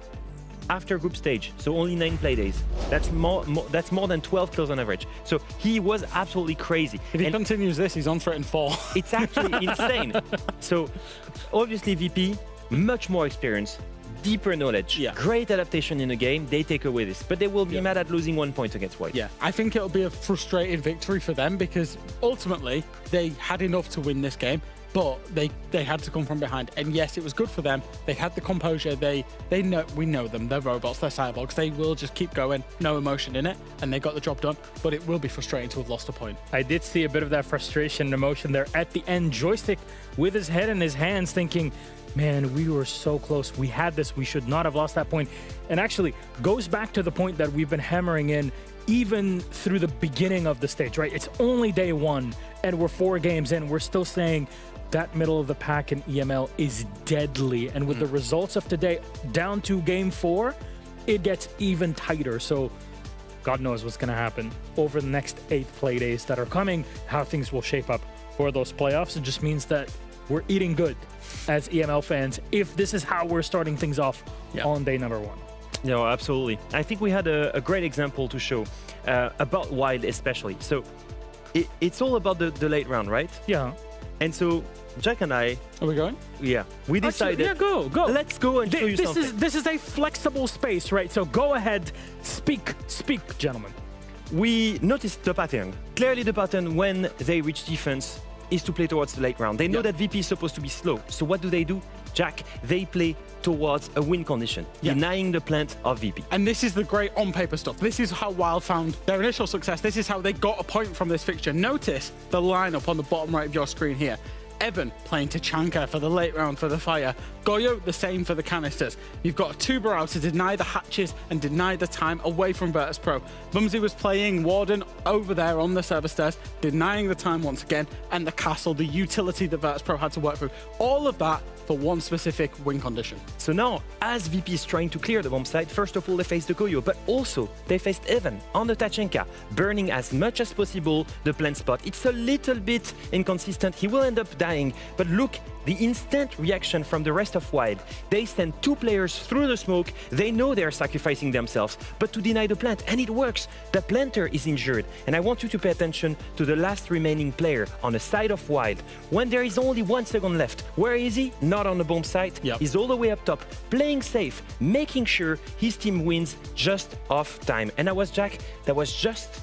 after group stage, so only 9 play days. That's more than 12 kills on average. So he was absolutely crazy. If he continues this, he's on for it in 4. It's actually insane. So obviously VP, much more experience, deeper knowledge, great adaptation in the game. They take away this, but they will be mad at losing 1 point against White. Yeah, I think it'll be a frustrating victory for them because ultimately they had enough to win this game, but they had to come from behind. And yes, it was good for them. They had the composure. We know them. They're robots. They're cyborgs. They will just keep going. No emotion in it, and they got the job done. But it will be frustrating to have lost a point. I did see a bit of that frustration and emotion there at the end. Joystick with his head in his hands, thinking, "Man, we were so close. We had this. We should not have lost that point." And actually, goes back to the point that we've been hammering in even through the beginning of the stage, right? It's only day 1, and we're 4 games in. We're still saying that middle of the pack in EML is deadly. And with the results of today down to game 4, it gets even tighter. So God knows what's going to happen over the next 8 play days that are coming, how things will shape up for those playoffs. It just means that we're eating good as EML fans if this is how we're starting things off on day number 1. No, absolutely. I think we had a great example to show about Wild especially. So it's all about the late round, right? Yeah. And so Jack and I... Are we going? Yeah. We decided... Actually, go. Let's go and show you something. This is a flexible space, right? So go ahead, speak, gentlemen. We noticed the pattern. Clearly the pattern when they reach defense is to play towards the late round. They know that VP is supposed to be slow. So what do? Jack, they play towards a win condition, denying the plant of VP. And this is the great on-paper stuff. This is how Wild found their initial success. This is how they got a point from this fixture. Notice the lineup on the bottom right of your screen here. Evan playing Tachanka for the late round for the fire. Goyo, the same for the canisters. You've got Tuber out to deny the hatches and deny the time away from Virtus.pro. Mumsy was playing Warden over there on the server stairs, denying the time once again, and the castle, the utility that Virtus.pro had to work through. All of that for one specific win condition. So now, as VP is trying to clear the bomb site, first of all, they faced the Goyo, but also they faced Evan on the Tachanka, burning as much as possible the plant spot. It's a little bit inconsistent. He will end up dying, but look, the instant reaction from the rest of Wild. They send 2 players through the smoke. They know they're sacrificing themselves, but to deny the plant, and it works. The planter is injured, and I want you to pay attention to the last remaining player on the side of Wild. When there is only 1 second left, where is he? Not on the bomb site. He's all the way up top, playing safe, making sure his team wins just off time. And that was Jack. That was just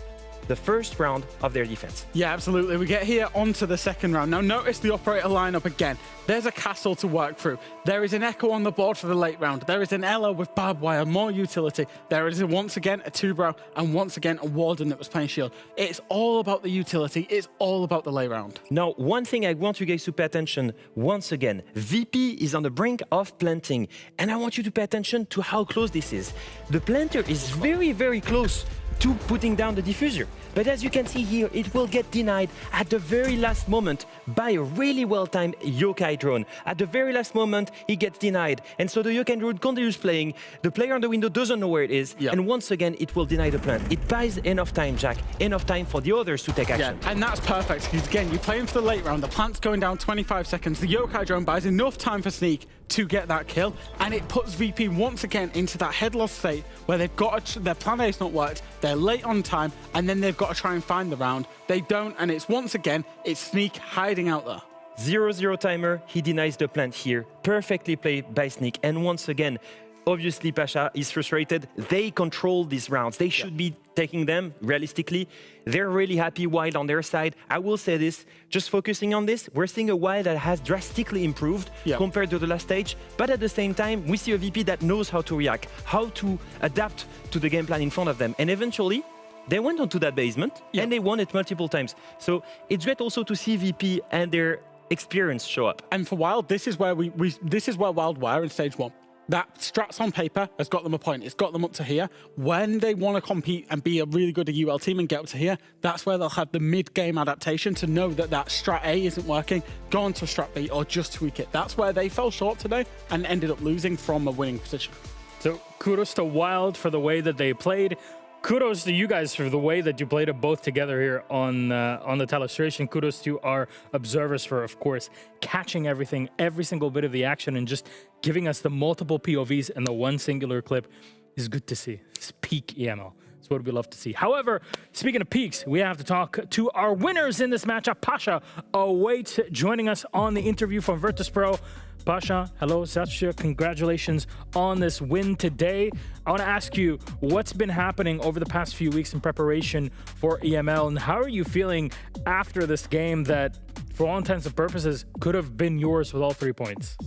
the first round of their defense. Yeah, absolutely. We get here onto the second round. Now notice the operator lineup again. There's a castle to work through. There is an Echo on the board for the late round. There is an Ella with barbed wire, more utility. There is once again a Two-Brow and once again a Warden that was playing shield. It's all about the utility. It's all about the late round. Now, one thing I want you guys to pay attention, once again, VP is on the brink of planting. And I want you to pay attention to how close this is. The planter is very, very close to putting down the diffuser. But as you can see here, it will get denied at the very last moment by a really well-timed Yokai drone. At the very last moment, he gets denied. And so the Yokai drone continues playing. The player on the window doesn't know where it is. Yep. And once again, it will deny the plant. It buys enough time, Jack. Enough time for the others to take action. Yeah, and that's perfect, because again, you're playing for the late round. The plant's going down 25 seconds. The Yokai drone buys enough time for Sneak to get that kill, and it puts VP once again into that headless state where they've got their plan A's not worked, they're late on time, and then they've got to try and find the round. They don't, and it's once again, it's Sneak hiding out there. 0-0 timer, he denies the plant here. Perfectly played by Sneak, and once again, obviously Pasha is frustrated. They control these rounds. They should be taking them, realistically. They're really happy Wild on their side. I will say this, just focusing on this, we're seeing a Wild that has drastically improved compared to the last stage. But at the same time, we see a VP that knows how to react, how to adapt to the game plan in front of them. And eventually, they went onto that basement and they won it multiple times. So it's great also to see VP and their experience show up. And for Wild, this is where this is where Wild were in stage 1. That strats on paper has got them a point. It's got them up to here. When they want to compete and be a really good UL team and get up to here, that's where they'll have the mid-game adaptation to know that that strat A isn't working, go on to strat B or just tweak it. That's where they fell short today and ended up losing from a winning position. So kudos to Wild for the way that they played. Kudos to you guys for the way that you played it both together here on the telestration. Kudos to our observers for, of course, catching everything, every single bit of the action, and just giving us the multiple POVs and the one singular clip is good to see. It's peak EML. It's what we love to see. However, speaking of peaks, we have to talk to our winners in this matchup. Pasha awaits joining us on the interview from Virtus.pro. Pasha, hello, Satya, congratulations on this win today. I want to ask you, what's been happening over the past few weeks in preparation for EML, and how are you feeling after this game that, for all intents and purposes, could have been yours with all 3 points?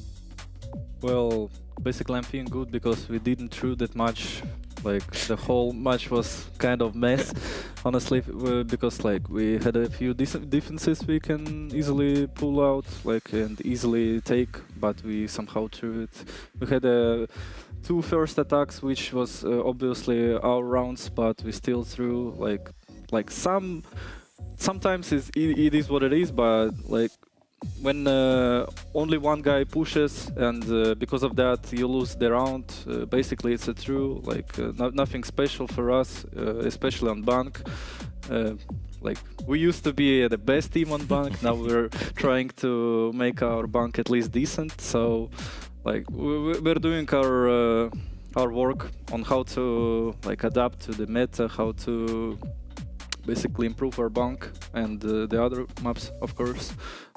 Well, basically I'm feeling good because we didn't throw that much. Like, the whole match was kind of mess, honestly, because like we had a few decent defenses we can easily pull out, like, and easily take, but we somehow threw it. We had 2 first attacks, which was obviously our rounds, but we still threw. Like sometimes it is what it is, but like, when only one guy pushes and because of that you lose the round, basically it's a true, like, nothing special for us, especially on bank. Like, we used to be the best team on bank, now we're trying to make our bank at least decent, so like we're doing our work on how to, like, adapt to the meta, how to basically improve our bank and the other maps, of course.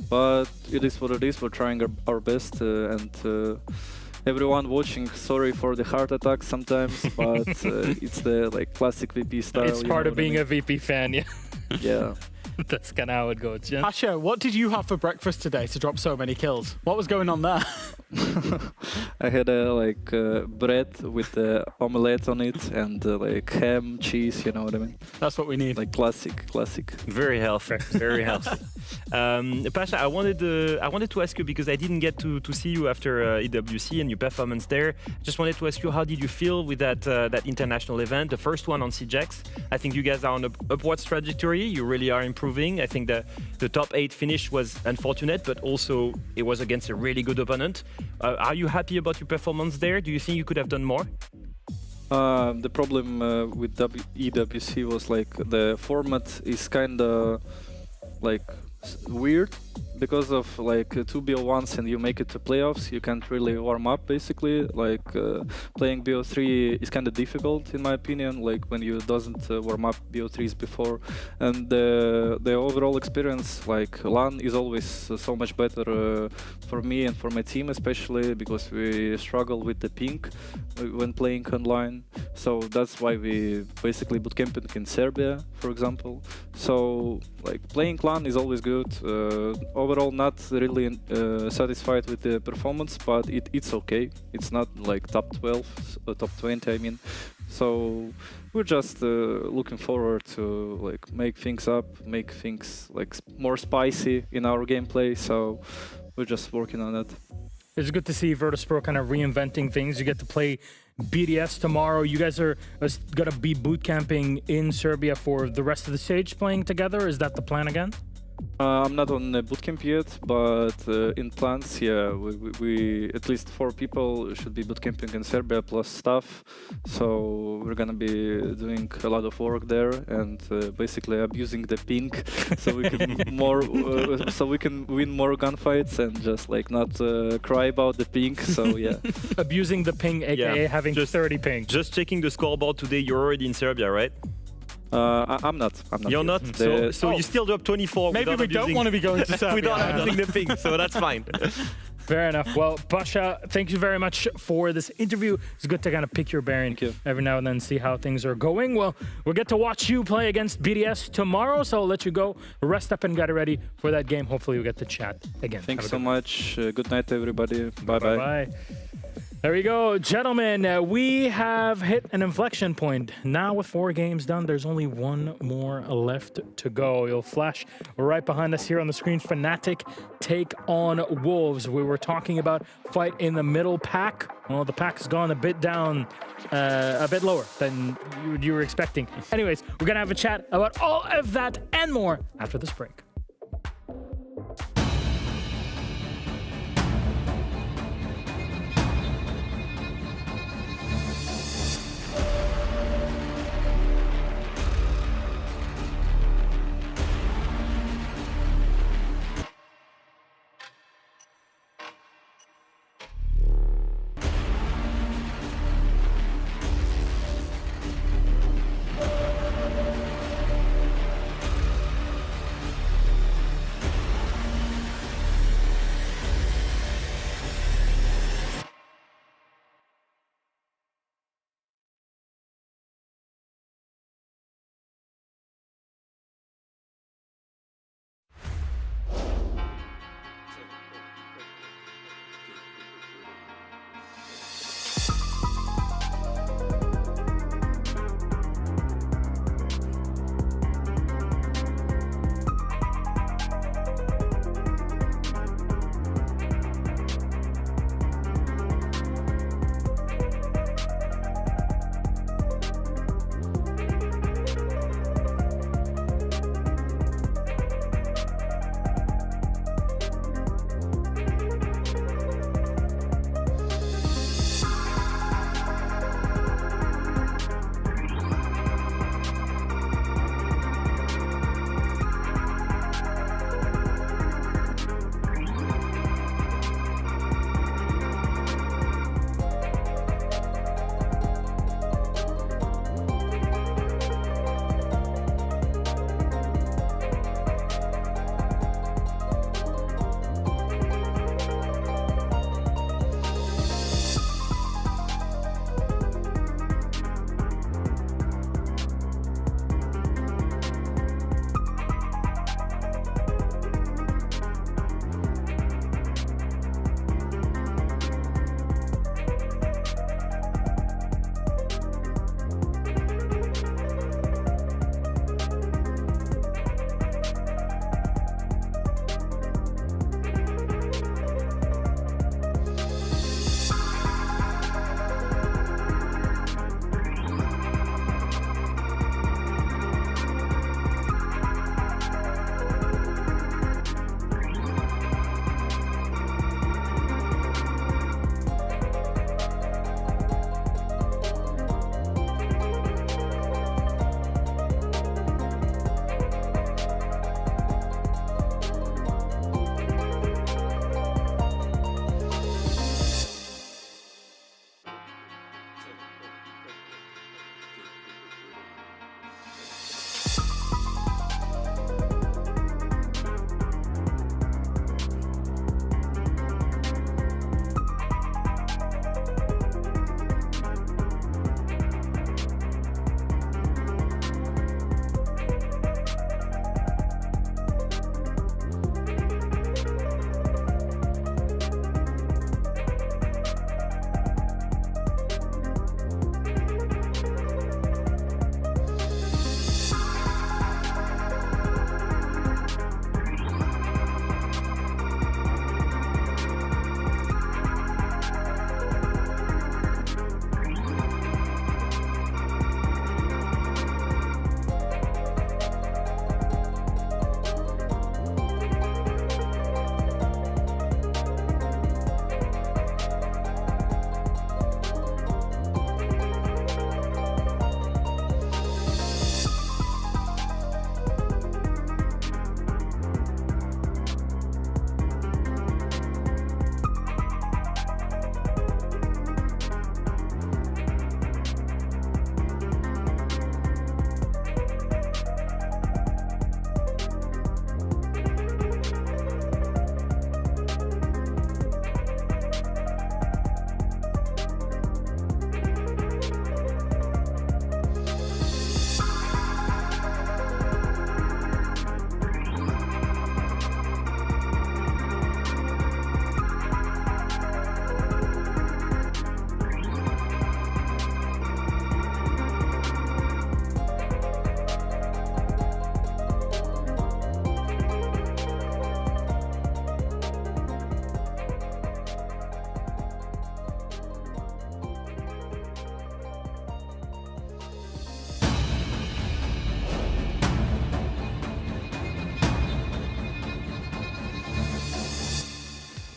But it is what it is. We're trying our best, and everyone watching, sorry for the heart attack sometimes, but it's the, like, classic VP style. It's part of being a VP fan, yeah. Yeah. That's kind of how it goes, yeah. Pasha, what did you have for breakfast today to drop so many kills? What was going on there? I had bread with omelette on it and like ham, cheese, you know what I mean? That's what we need. Like classic. Very healthy, very healthy. Pasha, I wanted to ask you, because I didn't get to see you after EWC and your performance there. Just wanted to ask you, how did you feel with that international event, the first one on CJX? I think you guys are on an upwards trajectory. You really are improving. I think the top 8 finish was unfortunate, but also it was against a really good opponent. Are you happy about your performance there? Do you think you could have done more? The problem with EWC was, like, the format is kind of like weird because of like 2BO1s and you make it to playoffs. You can't really warm up basically. Like playing BO3 is kind of difficult in my opinion. Like when you doesn't warm up BO3s before, and the overall experience like LAN is always so much better for me and for my team especially because we struggle with the ping when playing online. So that's why we basically bootcamping in Serbia, for example. So like playing LAN is always good. Overall, not really satisfied with the performance, but it's okay. It's not like top 12, top 20, I mean. So we're just looking forward to like make things up, make things like more spicy in our gameplay. So we're just working on it. It's good to see Virtus.pro kind of reinventing things. You get to play BDS tomorrow. You guys are gonna be boot camping in Serbia for the rest of the stage, playing together. Is that the plan again? I'm not on bootcamp yet, but in plans, yeah, we at least 4 people should be bootcamping in Serbia plus staff. So we're gonna be doing a lot of work there and basically abusing the ping, so we can so we can win more gunfights and just like not cry about the ping. So yeah, abusing the ping, aka having just 30 ping. Just checking the scoreboard today. You're already in Serbia, right? I'm not. You're not? So you still do up 24. Maybe we don't want to be going to Serbia. Without abusing the ping, so that's fine. Fair enough. Well, Pasha, thank you very much for this interview. It's good to kind of pick your bearing every now and then, see how things are going. Well, we'll get to watch you play against BDS tomorrow, so I'll let you go. Rest up and get ready for that game. Hopefully we'll get to chat again. Thanks so much. Good night, everybody. Bye-bye. Bye-bye. There we go, gentlemen. We have hit an inflection point. Now with 4 games done, there's only 1 more left to go. You'll flash right behind us here on the screen. Fnatic take on Wolves. We were talking about fight in the middle pack. Well, the pack has gone a bit down, a bit lower than you were expecting. Anyways, we're gonna have a chat about all of that and more after this break.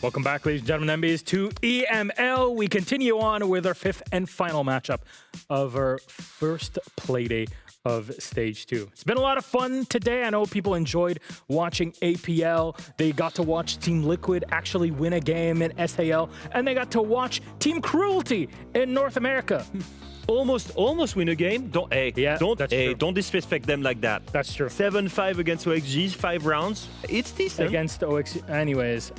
Welcome back, ladies and gentlemen, MBs, to EML. We continue on with our 5th and final matchup of our first Playday of Stage 2. It's been a lot of fun today. I know people enjoyed watching APL. They got to watch Team Liquid actually win a game in SAL, and they got to watch Team Cruelty in North America. Almost win a game. Don't disrespect them like that. That's true. 7-5 against OXG, 5 rounds. It's decent. Against OXG. Anyways,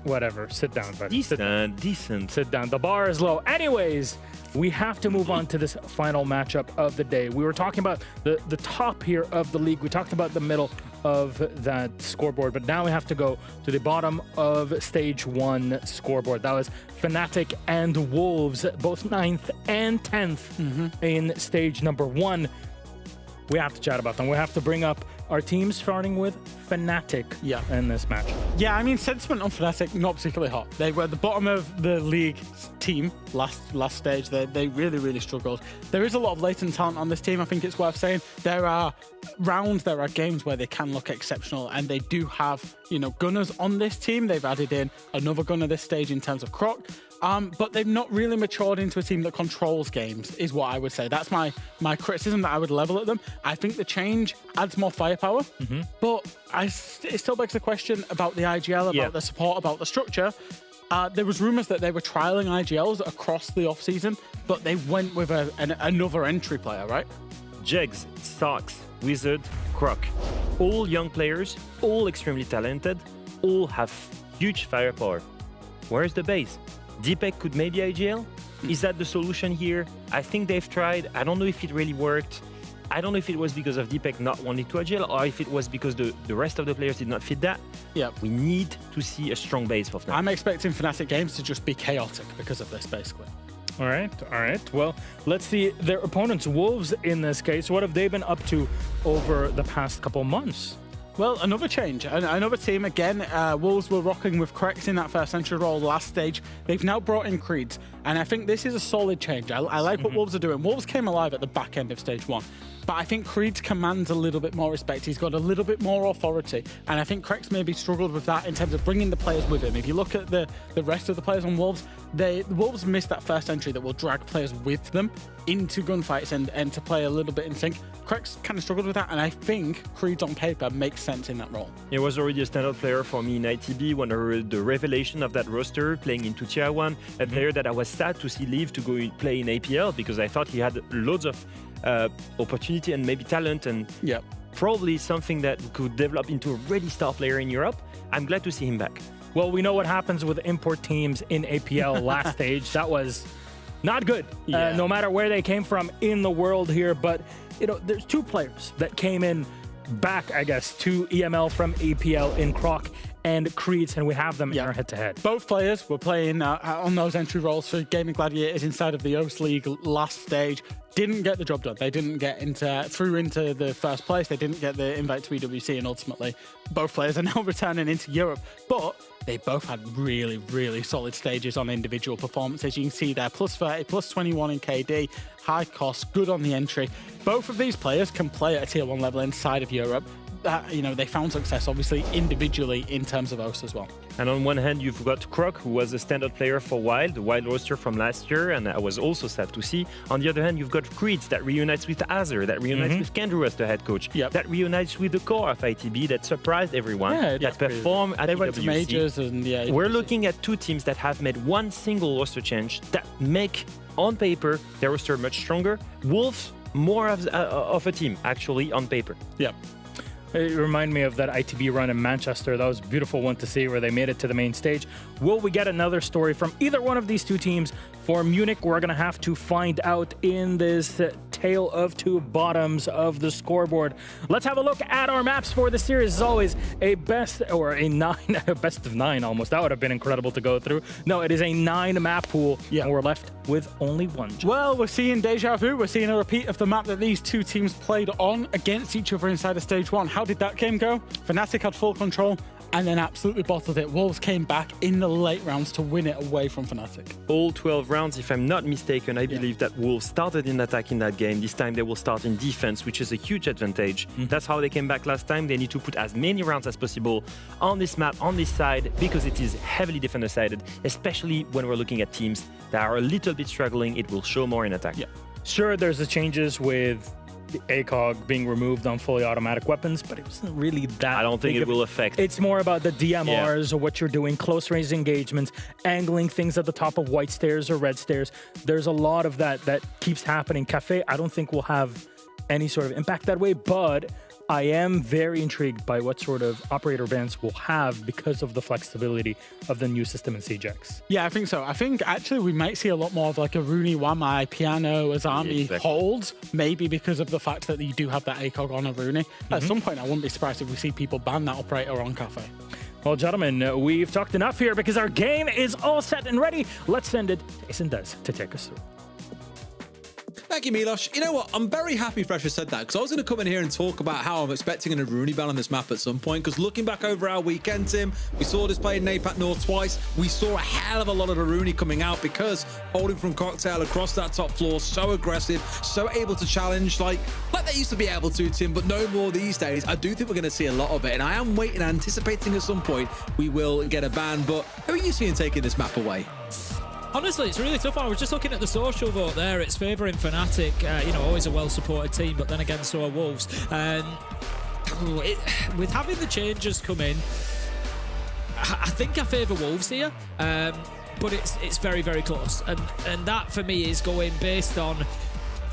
whatever. Sit down, buddy. Decent. Sit down. The bar is low. Anyways, we have to move on to this final matchup of the day. We were talking about the top here of the league. We talked about the middle of that scoreboard, but now we have to go to the bottom of Stage 1 scoreboard. That was Fnatic and Wolves, both 9th and 10th in Stage number 1. We have to chat about them. We have to bring up our teams, starting with Fnatic in this match. Yeah, I mean, sentiment on Fnatic, not particularly hot. They were at the bottom of the league team last stage. They really, really struggled. There is a lot of latent talent on this team, I think it's worth saying. There are rounds, there are games where they can look exceptional, and they do have, gunners on this team. They've added in another gunner this stage in terms of Croc. But they've not really matured into a team that controls games, is what I would say. That's my criticism that I would level at them. I think the change adds more firepower, but it still begs the question about the IGL, about the support, about the structure. There was rumours that they were trialling IGLs across the off-season, but they went with another entry player, right? Jegs, Sox, Wizard, Croc. All young players, all extremely talented, all have huge firepower. Where's the base? Deepek could maybe IGL? Is that the solution here? I think they've tried. I don't know if it really worked. I don't know if it was because of Deepek not wanting to IGL or if it was because the rest of the players did not fit that. Yeah. We need to see a strong base for Fnatic. I'm expecting Fnatic games to just be chaotic because of this, basically. All right. Well, let's see their opponents, Wolves in this case. What have they been up to over the past couple months? Well, another change, another team again. Wolves were rocking with Krex in that first entry role last stage. They've now brought in Creeds, and I think this is a solid change. I like what Wolves are doing. Wolves came alive at the back end of Stage 1, but I think Creeds commands a little bit more respect. He's got a little bit more authority, and I think Krex maybe struggled with that in terms of bringing the players with him. If you look at the rest of the players on Wolves, the Wolves missed that first entry that will drag players with them into gunfights and to play a little bit in sync. Krex kind of struggled with that, and I think Creeds on paper makes sense in that role. He was already a standout player for me in ITB, one of the revelation of that roster, playing into Tier 1, a player that I was sad to see leave to go play in APL because I thought he had loads of opportunity and maybe talent and probably something that could develop into a really star player in Europe. I'm glad to see him back. Well, we know what happens with import teams in APL last stage. That was not good, no matter where they came from in the world here. But, there's two players that came in back, I guess, to EML from APL in Croc and Creeds, and we have them in our head-to-head. Both players were playing on those entry roles for Gaming Gladiators inside of the OS League last stage. Didn't get the job done. They didn't get through into the first place. They didn't get the invite to EWC, and ultimately both players are now returning into Europe. But they both had really, really solid stages on individual performances. You can see there, plus 30, plus 21 in KD, high cost, good on the entry. Both of these players can play at a Tier 1 level inside of Europe. They found success, obviously, individually in terms of OS as well. And on one hand, you've got Croc, who was a standout player for Wild, the Wild roster from last year, and I was also sad to see. On the other hand, you've got Creeds that reunites with Azir, that reunites with Kendrew as the head coach, that reunites with the core of ITB, that surprised everyone, that perform at they EWC. went to majors and We're looking at two teams that have made one single roster change that make, on paper, their roster much stronger. Wolves, more of a team, actually, on paper. Yeah. It reminded me of that ITB run in Manchester. That was a beautiful one to see where they made it to the main stage. Will we get another story from either one of these two teams for Munich? We're going to have to find out in this tale of two bottoms of the scoreboard. Let's have a look at our maps for the series. As always, a best of 9 almost. That would have been incredible to go through. No, it is a 9 map pool, and we're left with only one. Well, we're seeing deja vu. We're seeing a repeat of the map that these two teams played on against each other inside of Stage 1. How did that game go? Fnatic had full control. and then absolutely bottled it. Wolves came back in the late rounds to win it away from Fnatic. All 12 rounds, if I'm not mistaken, I believe that Wolves started in attack in that game. This time they will start in defense, which is a huge advantage. That's how they came back last time. They need to put as many rounds as possible on this map, on this side, because it is heavily defender-sided, especially when we're looking at teams that are a little bit struggling. It will show more in attack. Yeah. Sure, there's the changes with the ACOG being removed on fully automatic weapons, but it wasn't really that. I don't think it will affect. It's more about the DMRs or what you're doing, close range engagements, angling things at the top of white stairs or red stairs. There's a lot of that keeps happening. Cafe, I don't think will have any sort of impact that way, but I am very intrigued by what sort of operator bans we'll have because of the flexibility of the new system in CJX. Yeah, I think so. I think actually we might see a lot more of like a Rooney, Wamai, Piano, Azami holds, maybe because of the fact that you do have that ACOG on a Rooney. At some point, I wouldn't be surprised if we see people ban that operator on Cafe. Well, gentlemen, we've talked enough here because our game is all set and ready. Let's send it to Jason Des to take us through. Thank you, Milosh. You know what? I'm very happy Fresher said that because I was going to come in here and talk about how I'm expecting a Rooney ban on this map at some point because looking back over our weekend, Tim, we saw this played in APAC North twice. We saw a hell of a lot of the Rooney coming out because holding from Cocktail across that top floor, so aggressive, so able to challenge like they used to be able to, Tim, but no more these days. I do think we're going to see a lot of it, and I am waiting, anticipating at some point we will get a ban, but who are you seeing taking this map away? Honestly, it's really tough. I was just looking at the social vote there. It's favouring Fnatic, always a well-supported team, but then again, so are Wolves. And with having the changes come in, I think I favour Wolves here, but it's very, very close. And that, for me, is going based on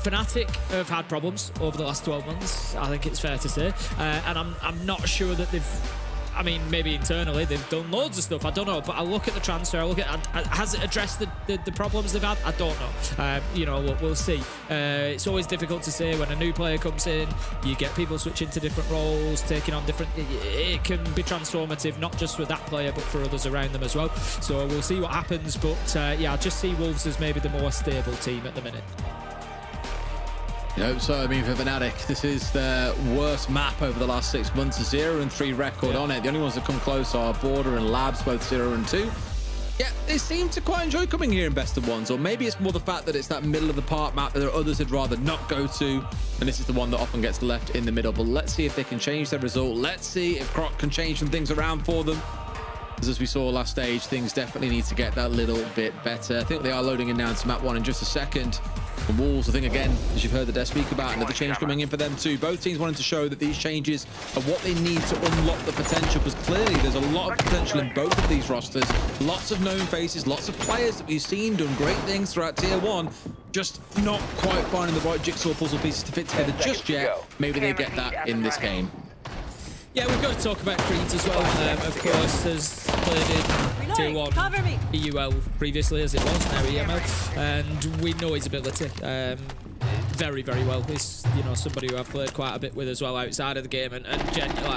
Fnatic have had problems over the last 12 months, I think it's fair to say. And I'm not sure that they've... I mean, maybe internally they've done loads of stuff. I don't know, but I look at the transfer. I look at has it addressed the problems they've had? I don't know. We'll see. It's always difficult to say when a new player comes in. You get people switching to different roles, taking on different. It can be transformative, not just for that player, but for others around them as well. So we'll see what happens. But I just see Wolves as maybe the more stable team at the minute. So, I mean, for Fnatic, this is their worst map over the last 6 months. A 0-3 record on it. The only ones that come close are Border and Labs, both 0-2. Yeah, they seem to quite enjoy coming here in best of ones, or maybe it's more the fact that it's that middle of the park map that there are others they'd rather not go to, and this is the one that often gets left in the middle. But let's see if they can change their result. Let's see if Croc can change some things around for them. As we saw last stage, things definitely need to get that little bit better. I think they are loading in now to map 1 in just a second. The Wolves, I think, again, as you've heard the devs speak about, another change coming in for them too. Both teams wanting to show that these changes are what they need to unlock the potential, because clearly there's a lot of potential in both of these rosters. Lots of known faces, lots of players that we've seen doing great things throughout Tier 1, just not quite finding the right jigsaw puzzle pieces to fit together just yet. Maybe they get that in this game. Yeah, we've got to talk about Creeds as well. Of course, has played in Tier 1 EUL previously, as it was, now EML, and we know his ability very, very well. He's somebody who I've played quite a bit with as well outside of the game, and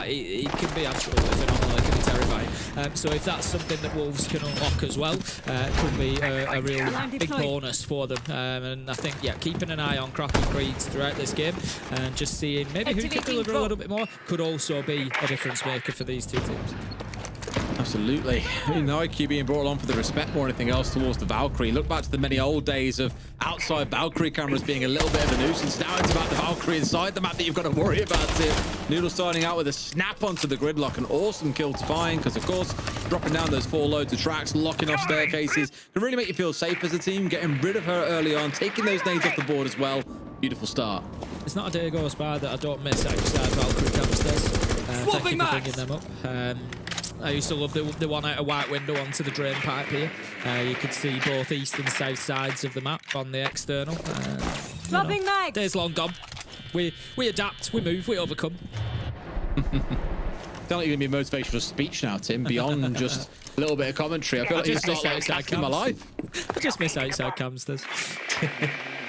he can be absolutely phenomenal. He can be terrifying. So if that's something that Wolves can unlock as well, it could be a real big bonus for them. And I think, keeping an eye on Croc and Creeds throughout this game and just seeing maybe who can deliver a little bit more could also be a difference maker for these two teams. Absolutely. I mean, the IQ being brought along for the respect more than anything else towards the Valkyrie. Look back to the many old days of outside Valkyrie cameras being a little bit of a nuisance. Now it's about the Valkyrie inside the map that you've got to worry about it. Noodle starting out with a snap onto the gridlock. An awesome kill to find because, of course, dropping down those 4 loads of tracks, locking off staircases can really make you feel safe as a team. Getting rid of her early on, taking those nades off the board as well. Beautiful start. It's not a day goes by that I don't miss outside Valkyrie campsters. Thank you for bringing them up. I used to love the one out a white window onto the drain pipe here. You could see both east and south sides of the map on the external. Dropping mags. Days long gone. We adapt, we move, we overcome. Sound like you're going to be a motivational speech now, Tim, beyond just a little bit of commentary. I feel like it's not like outside my life. I just miss outside camsters.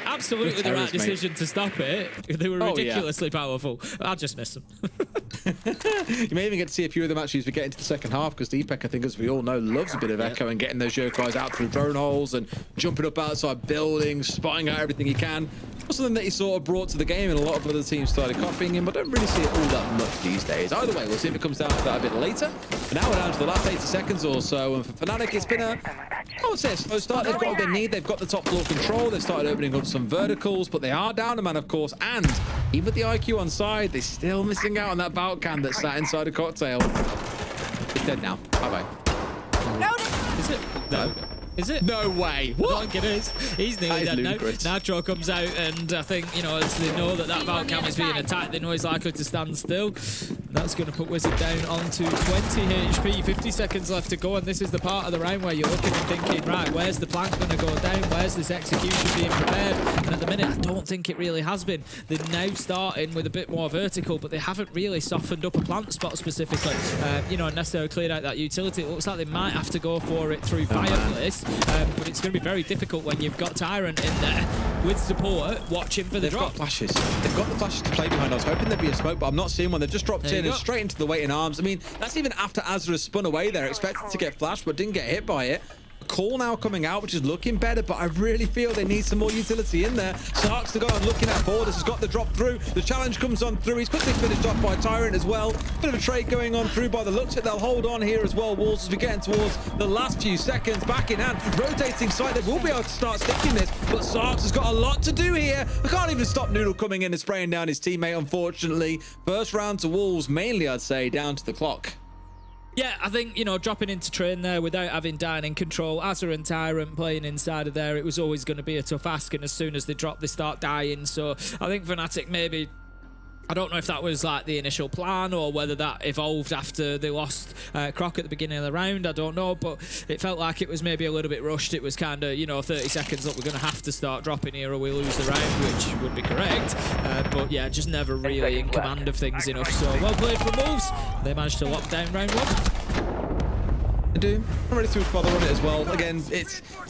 Absolutely the right decision to stop it. They were ridiculously powerful. I just miss them. You may even get to see a few of them actually as we get into the second half, because Deepak, I think, as we all know, loves a bit of echo and getting those Yokais out through drone holes and jumping up outside buildings, spotting out everything he can. was something that he sort of brought to the game, and a lot of other teams started copying him, but don't really see it all that much these days. Either way, we'll see if it comes down to that a bit later. But now we're down to the last 80 seconds or so, and for Fnatic, it's been I would say a slow start. They've got what they need. They've got the top floor control. They've started opening up some verticals, but they are down a man, of course, and even with the IQ on side, they're still missing out on that Valkan that sat inside a cocktail. It's dead now. Bye-bye. Is it? No. Is it? No way. What? I think it is. He's nearly dead now. ludicrous. Natro comes out, and I think, you know, as they know that Valcam is being attacked, they know he's likely to stand still. That's going to put Wizard down onto 20 HP. 50 seconds left to go, and this is the part of the round where you're looking and thinking, right, where's the plank going to go down? Where's this execution being prepared? And at the minute, I don't think it really has been. They're now starting with a bit more vertical, but they haven't really softened up a plant spot specifically, you know, and necessarily cleared out that utility. It looks like they might have to go for it through Fireplace, but it's going to be very difficult when you've got Tyrant in there with support watching for the drop. Got flashes. They've got the flashes to play behind. I was hoping there'd be a smoke, but I'm not seeing one. They've just dropped in and straight into the waiting arms. I mean, that's even after Azra spun away there, expected to get flashed, but didn't get hit by it. A call now coming out, which is looking better, but I really feel they need some more utility in there. Sark's the guy I'm looking at. Borders has got the drop through. The challenge comes on through. He's quickly finished off by Tyrant as well. Bit of a trade going on through by the looks of it. They'll hold on here as well, Wolves, as we get towards the last few seconds. Back in hand, rotating side. They will be able to start sticking this, but Sark's has got a lot to do here. I can't even stop Noodle coming in and spraying down his teammate, unfortunately. First round to Wolves, mainly, I'd say, down to the clock. Yeah, I think, you know, dropping into train there without having Dine in control, Azra and Tyrant playing inside of there, it was always going to be a tough ask, and as soon as they drop, they start dying. So I think Fnatic maybe, I don't know if that was like the initial plan or whether that evolved after they lost Croc at the beginning of the round. I don't know, but it felt like it was maybe a little bit rushed. It was kind of, you know, 30 seconds, look, we're going to have to start dropping here or we lose the round, which would be correct. But yeah, just never really in command of things enough. So well played from Wolves. They managed to lock down round one. I do. I'm ready to bother on it as well. Again,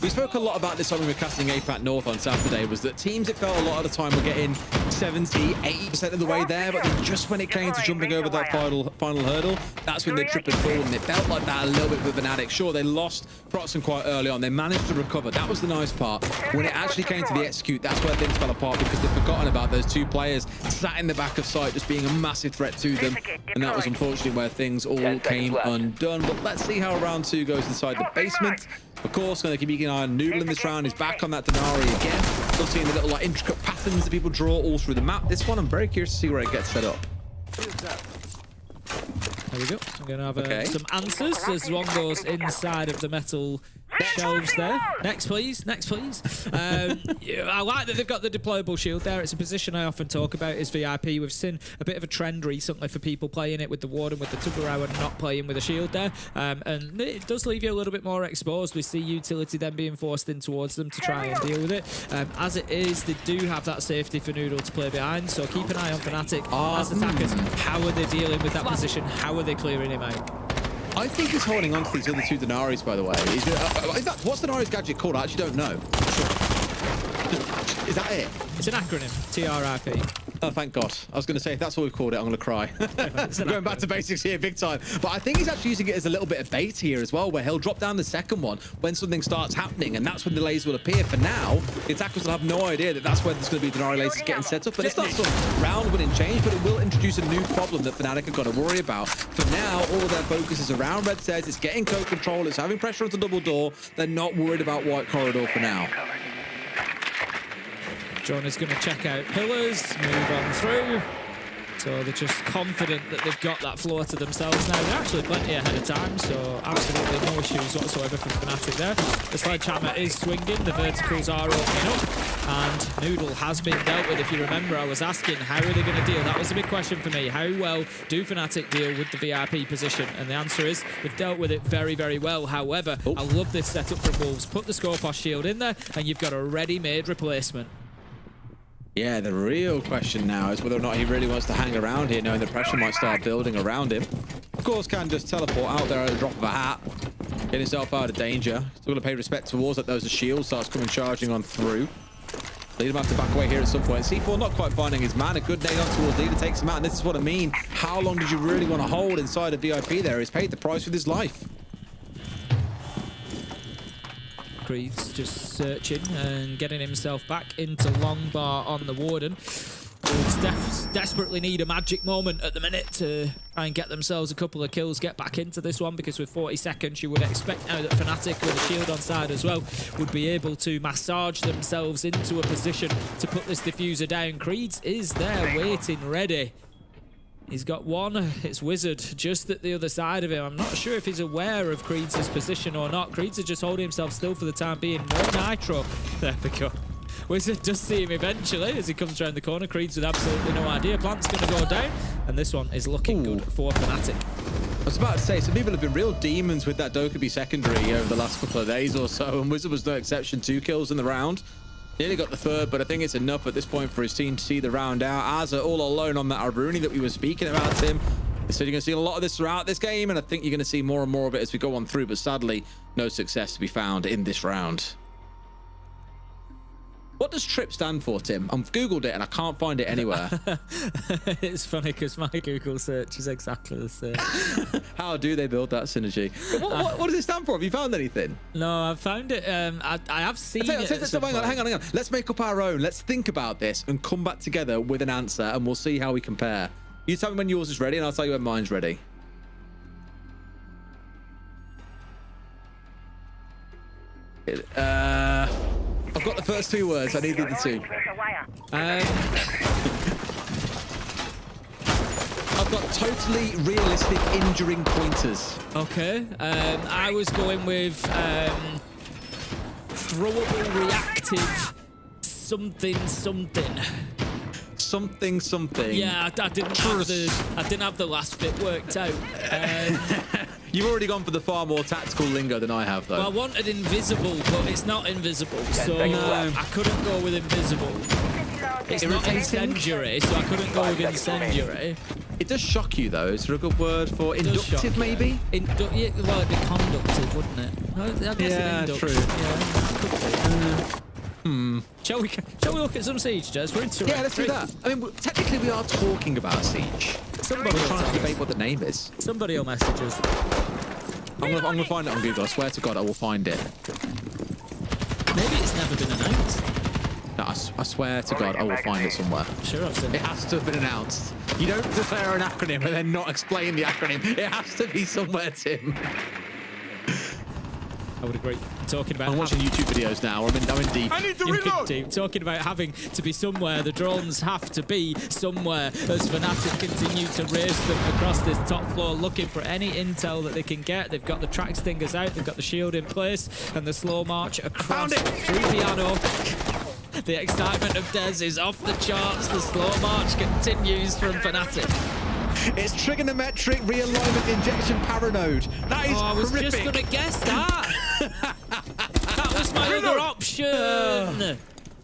we spoke a lot about this when we were casting APAC North on Saturday, was that teams, it felt a lot of the time, were getting 70, 80% of the way there, but then just when it came to jumping over that final hurdle, that's when they tripped and fall, and it felt like that a little bit with Fnatic. Sure, they lost Proxon quite early on. They managed to recover. That was the nice part. When it actually came to the execute, that's where things fell apart, because they'd forgotten about those two players sat in the back of sight, just being a massive threat to them, and that was unfortunately where things all came undone. But let's see how round two goes inside the basement. Of course, going to keep keeping an eye on Noodle in this round. He's back on that Denari again. Still seeing the little like intricate patterns that people draw all through the map. This one, I'm very curious to see where it gets set up. There we go. I'm going to have some answers as one goes inside of the metal shelves there. Next, please. Next, please. I like that they've got the deployable shield there. It's a position I often talk about is VIP. We've seen a bit of a trend recently for people playing it with the Warden, with the Tuggerau, and not playing with a shield there. And it does leave you a little bit more exposed. We see utility then being forced in towards them to try and deal with it. As it is, they do have that safety for Noodle to play behind. So keep an eye on Fnatic as attackers. How are they dealing with that position? How are they clearing him out? I think he's holding on to these other two Denaris, by the way. What's Denari's gadget called? I actually don't know. Is that it? It's an acronym, TRIP. Oh, thank God. I was going to say, if that's what we've called it, I'm going to cry. We're going back to basics here, big time. But I think he's actually using it as a little bit of bait here as well, where he'll drop down the second one when something starts happening, and that's when the lasers will appear. For now, the attackers will have no idea that that's where there's going to be Denari lasers getting set up. And it's not some round-winning change, but it will introduce a new problem that Fnatic have got to worry about. For now, all of their focus is around Red Stairs. It's getting code control. It's having pressure onto double door. They're not worried about White Corridor for now. John is going to check out pillars, move on through. So they're just confident that they've got that floor to themselves now. They're actually plenty ahead of time, so absolutely no issues whatsoever for Fnatic there. The sledgehammer is swinging, the verticals are opening up, and Noodle has been dealt with. If you remember, I was asking, how are they going to deal? That was a big question for me. How well do Fnatic deal with the VIP position? And the answer is, they've dealt with it very, very well. However, I love this setup from Wolves. Put the Scorpos shield in there, and you've got a ready-made replacement. Yeah, the real question now is whether or not he really wants to hang around here, knowing the pressure might start building around him. Of course, can just teleport out there at the drop of a hat, get himself out of danger. Still going to pay respect towards that. Those are shields, starts coming charging on through. Leader might have to back away here at some point. C4 not quite finding his man. A good nade on towards Leader, takes him out, and this is what I mean. How long did you really want to hold inside a VIP there? He's paid the price with his life. Creed's just searching and getting himself back into long bar on the Warden. Wolves desperately need a magic moment at the minute to try and get themselves a couple of kills, get back into this one, because with 40 seconds you would expect now that Fnatic with a shield on side as well would be able to massage themselves into a position to put this diffuser down. Creed's is there waiting ready. He's got one. It's Wizard just at the other side of him. I'm not sure if he's aware of Creed's position or not. Creed's is just holding himself still for the time being. No nitro. There we go. Wizard does see him eventually as he comes around the corner. Creed's with absolutely no idea. Plant's going to go down, and this one is looking good for Fnatic. I was about to say, some people have been real demons with that Dokkaebi secondary over the last couple of days or so, and Wizard was no exception. 2 kills in the round. Nearly got the third, but I think it's enough at this point for his team to see the round out. Asa all alone on that Aruni that we were speaking about, Tim. So you're going to see a lot of this throughout this game, and I think you're going to see more and more of it as we go on through, but sadly, no success to be found in this round. What does TRIP stand for, Tim? I've Googled it and I can't find it anywhere. It's funny because my Google search is exactly the same. How do they build that synergy? What does it stand for? Have you found anything? No, I've found it. I have seen it. Hang on. Let's make up our own. Let's think about this and come back together with an answer, and we'll see how we compare. You tell me when yours is ready, and I'll tell you when mine's ready. I've got the first 2 words. I need the 2. I've got totally realistic injuring pointers. Okay. I was going with throwable reactive something. Something. Yeah, I didn't have the last bit worked out. You've already gone for the far more tactical lingo than I have, though. Well, I wanted invisible, but it's not invisible, so I couldn't go with invisible. It's not incendiary, so I couldn't go with incendiary. It does shock you, though. Is there a good word for inductive, maybe? Well, it'd be conductive, wouldn't it? I guess true. Shall we look at some Siege, Jez? We're into let's do that. I mean, technically we are talking about Siege. Somebody We're trying to debate what the name is. Somebody will message us. I'm gonna find it on Google. I swear to God, I will find it. Maybe it's never been announced. No, I swear to God, I will find it somewhere. Sure, I've seen it. It has to have been announced. You don't declare an acronym and then not explain the acronym. It has to be somewhere, Tim. I would agree. I'm watching YouTube videos now. I'm in deep. I need to reload. Talking about having to be somewhere, the drones have to be somewhere as Fnatic continue to race them across this top floor, looking for any intel that they can get. They've got the track stingers out, they've got the shield in place, and the slow march across through piano. The excitement of Dez is off the charts. The slow march continues from Fnatic. It's trigonometric realignment injection paranode. That is I was horrific. just going to guess that. That was my other option.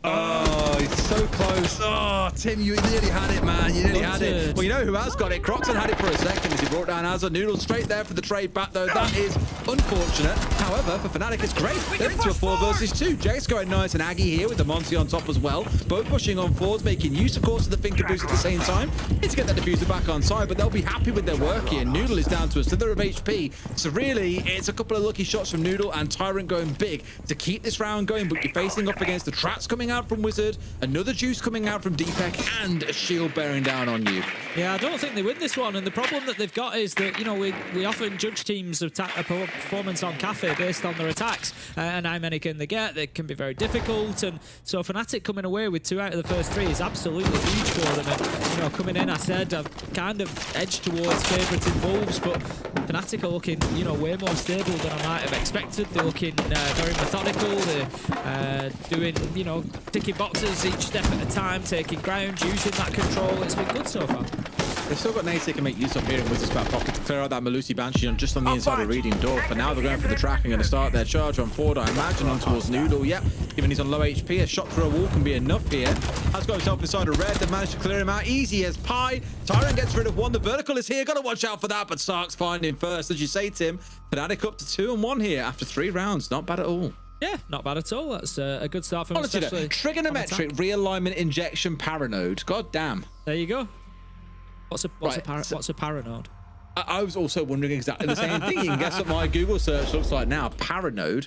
Oh, it's so close. Oh, Tim, you nearly had it, man. You nearly had it. Well, you know who has got it? Croxon had it for a second as he brought down Azza. Noodle straight there for the trade back, though. That is unfortunate. However, for Fnatic, it's great. They're into a 4 versus 2. Jake's going nice and Aggie here with the Monty on top as well. Both pushing on forwards, making use, of course, of the finger boost at the same time. Need to get that diffuser back on side, but they'll be happy with their work here. Noodle is down to a slither of HP. So really, it's a couple of lucky shots from Noodle and Tyrant going big to keep this round going, but you're facing off against the traps coming out from Wizard, another juice coming out from Deepek, and a shield bearing down on you. Yeah, I don't think they win this one, and the problem that they've got is that, you know, we often judge teams of performance on Cafe based on their attacks, and how many can they get. They can be very difficult, and so Fnatic coming away with 2 out of the first 3 is absolutely huge for them. And, you know, coming in, I said I've kind of edged towards favouriting Wolves, but Fnatic are looking, you know, way more stable than I might have expected. They're looking very methodical. They're doing, you know, ticking boxes each step at a time, taking ground, using that control. It's been good so far. They've still got Nate they can make use of here in Wizard's back pocket to clear out that Malusi Banshee just on the inside of Reading Door. For now, they're going for the track and going to start their charge on forward, I imagine, on towards Noodle. Yep, given he's on low HP, a shot through a wall can be enough here. Has got himself inside a red. They've managed to clear him out easy as pie. Tyrant gets rid of one. The vertical is here. Got to watch out for that, but Sark's finding first. As you say, Tim, Fnatic up to 2-1 here after 3 rounds. Not bad at all. Yeah, not bad at all. That's a good start from especially trigonometric realignment injection paranode. God damn. There you go. What's a paranode? I was also wondering exactly the same thing. You can guess what my Google search looks like now. Paranode.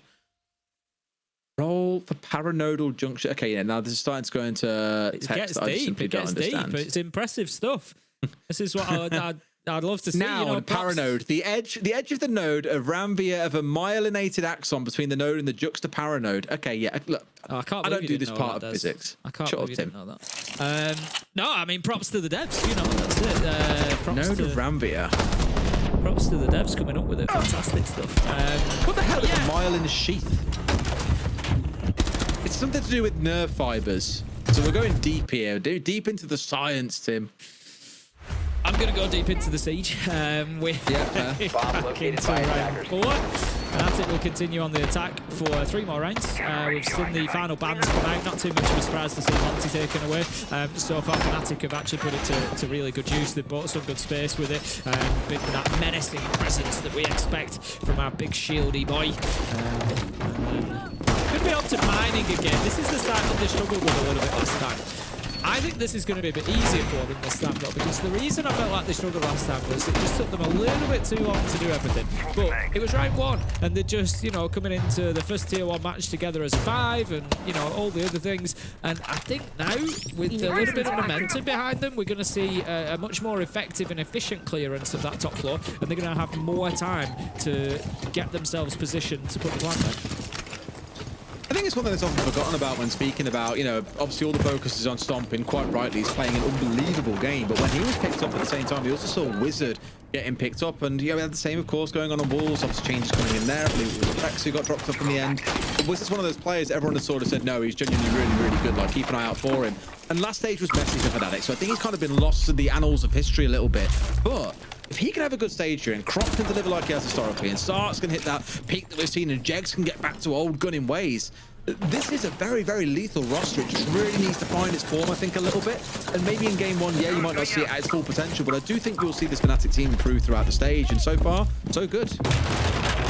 call for paranodal junction. Okay, yeah, now this is starting to go into text. It gets I deep. simply It don't gets understand. deep. It's impressive stuff. This is what I'd love to see. Now, you know, on paranode, the edge of the node of Rambia of a myelinated axon between the node and the juxtaparanode. Okay, yeah, look, I don't do this part of physics. I can't Shut believe up, you Tim. didn't know that. No, I mean, props to the devs. You know, that's it. Props Node to of Rambia. Props to the devs coming up with it. Fantastic stuff. What the hell is a myelin sheath? It's something to do with nerve fibers. So we're going deep here. Deep into the science, Tim. I'm going to go deep into the siege. We're Bomb located by round 4. Fnatic will continue on the attack for 3 more rounds. We've seen the final bans come out. Not too much of a surprise to see Monty taken away. So far, Fnatic have actually put it to really good use. They've bought some good space with it. Been that menacing presence that we expect from our big shieldy boy. Could be up to mining again. This is the side that they struggled with a little bit last time. I think this is going to be a bit easier for them this time, though, because the reason I felt like they struggled last time was it just took them a little bit too long to do everything. But it was round 1, and they're just, you know, coming into the first tier 1 match together as a 5, and, you know, all the other things. And I think now, with a little bit of momentum behind them, we're going to see a much more effective and efficient clearance of that top floor, and they're going to have more time to get themselves positioned to put the plan down. I think it's one that's often forgotten about when speaking about, you know, obviously all the focus is on Stomping. Quite rightly, he's playing an unbelievable game. But when he was picked up at the same time, we also saw Wizard getting picked up. And, you know, we had the same, of course, going on Wolves. Obviously, changes coming in there. I believe it was Rex who got dropped up in the end. But Wizard's one of those players everyone has sort of said, no, he's genuinely really, really good. Like, keep an eye out for him. And last stage was messy for Fnatic. So I think he's kind of been lost to the annals of history a little bit. But if he can have a good stage here and Crop can deliver like he has historically and Starks can hit that peak that we've seen and Jegs can get back to old gunning ways, this is a very, very lethal roster. It just really needs to find its form, I think, a little bit. And maybe in game 1, yeah, you might not see it at its full potential, but I do think you'll see this Fnatic team improve throughout the stage. And so far, so good.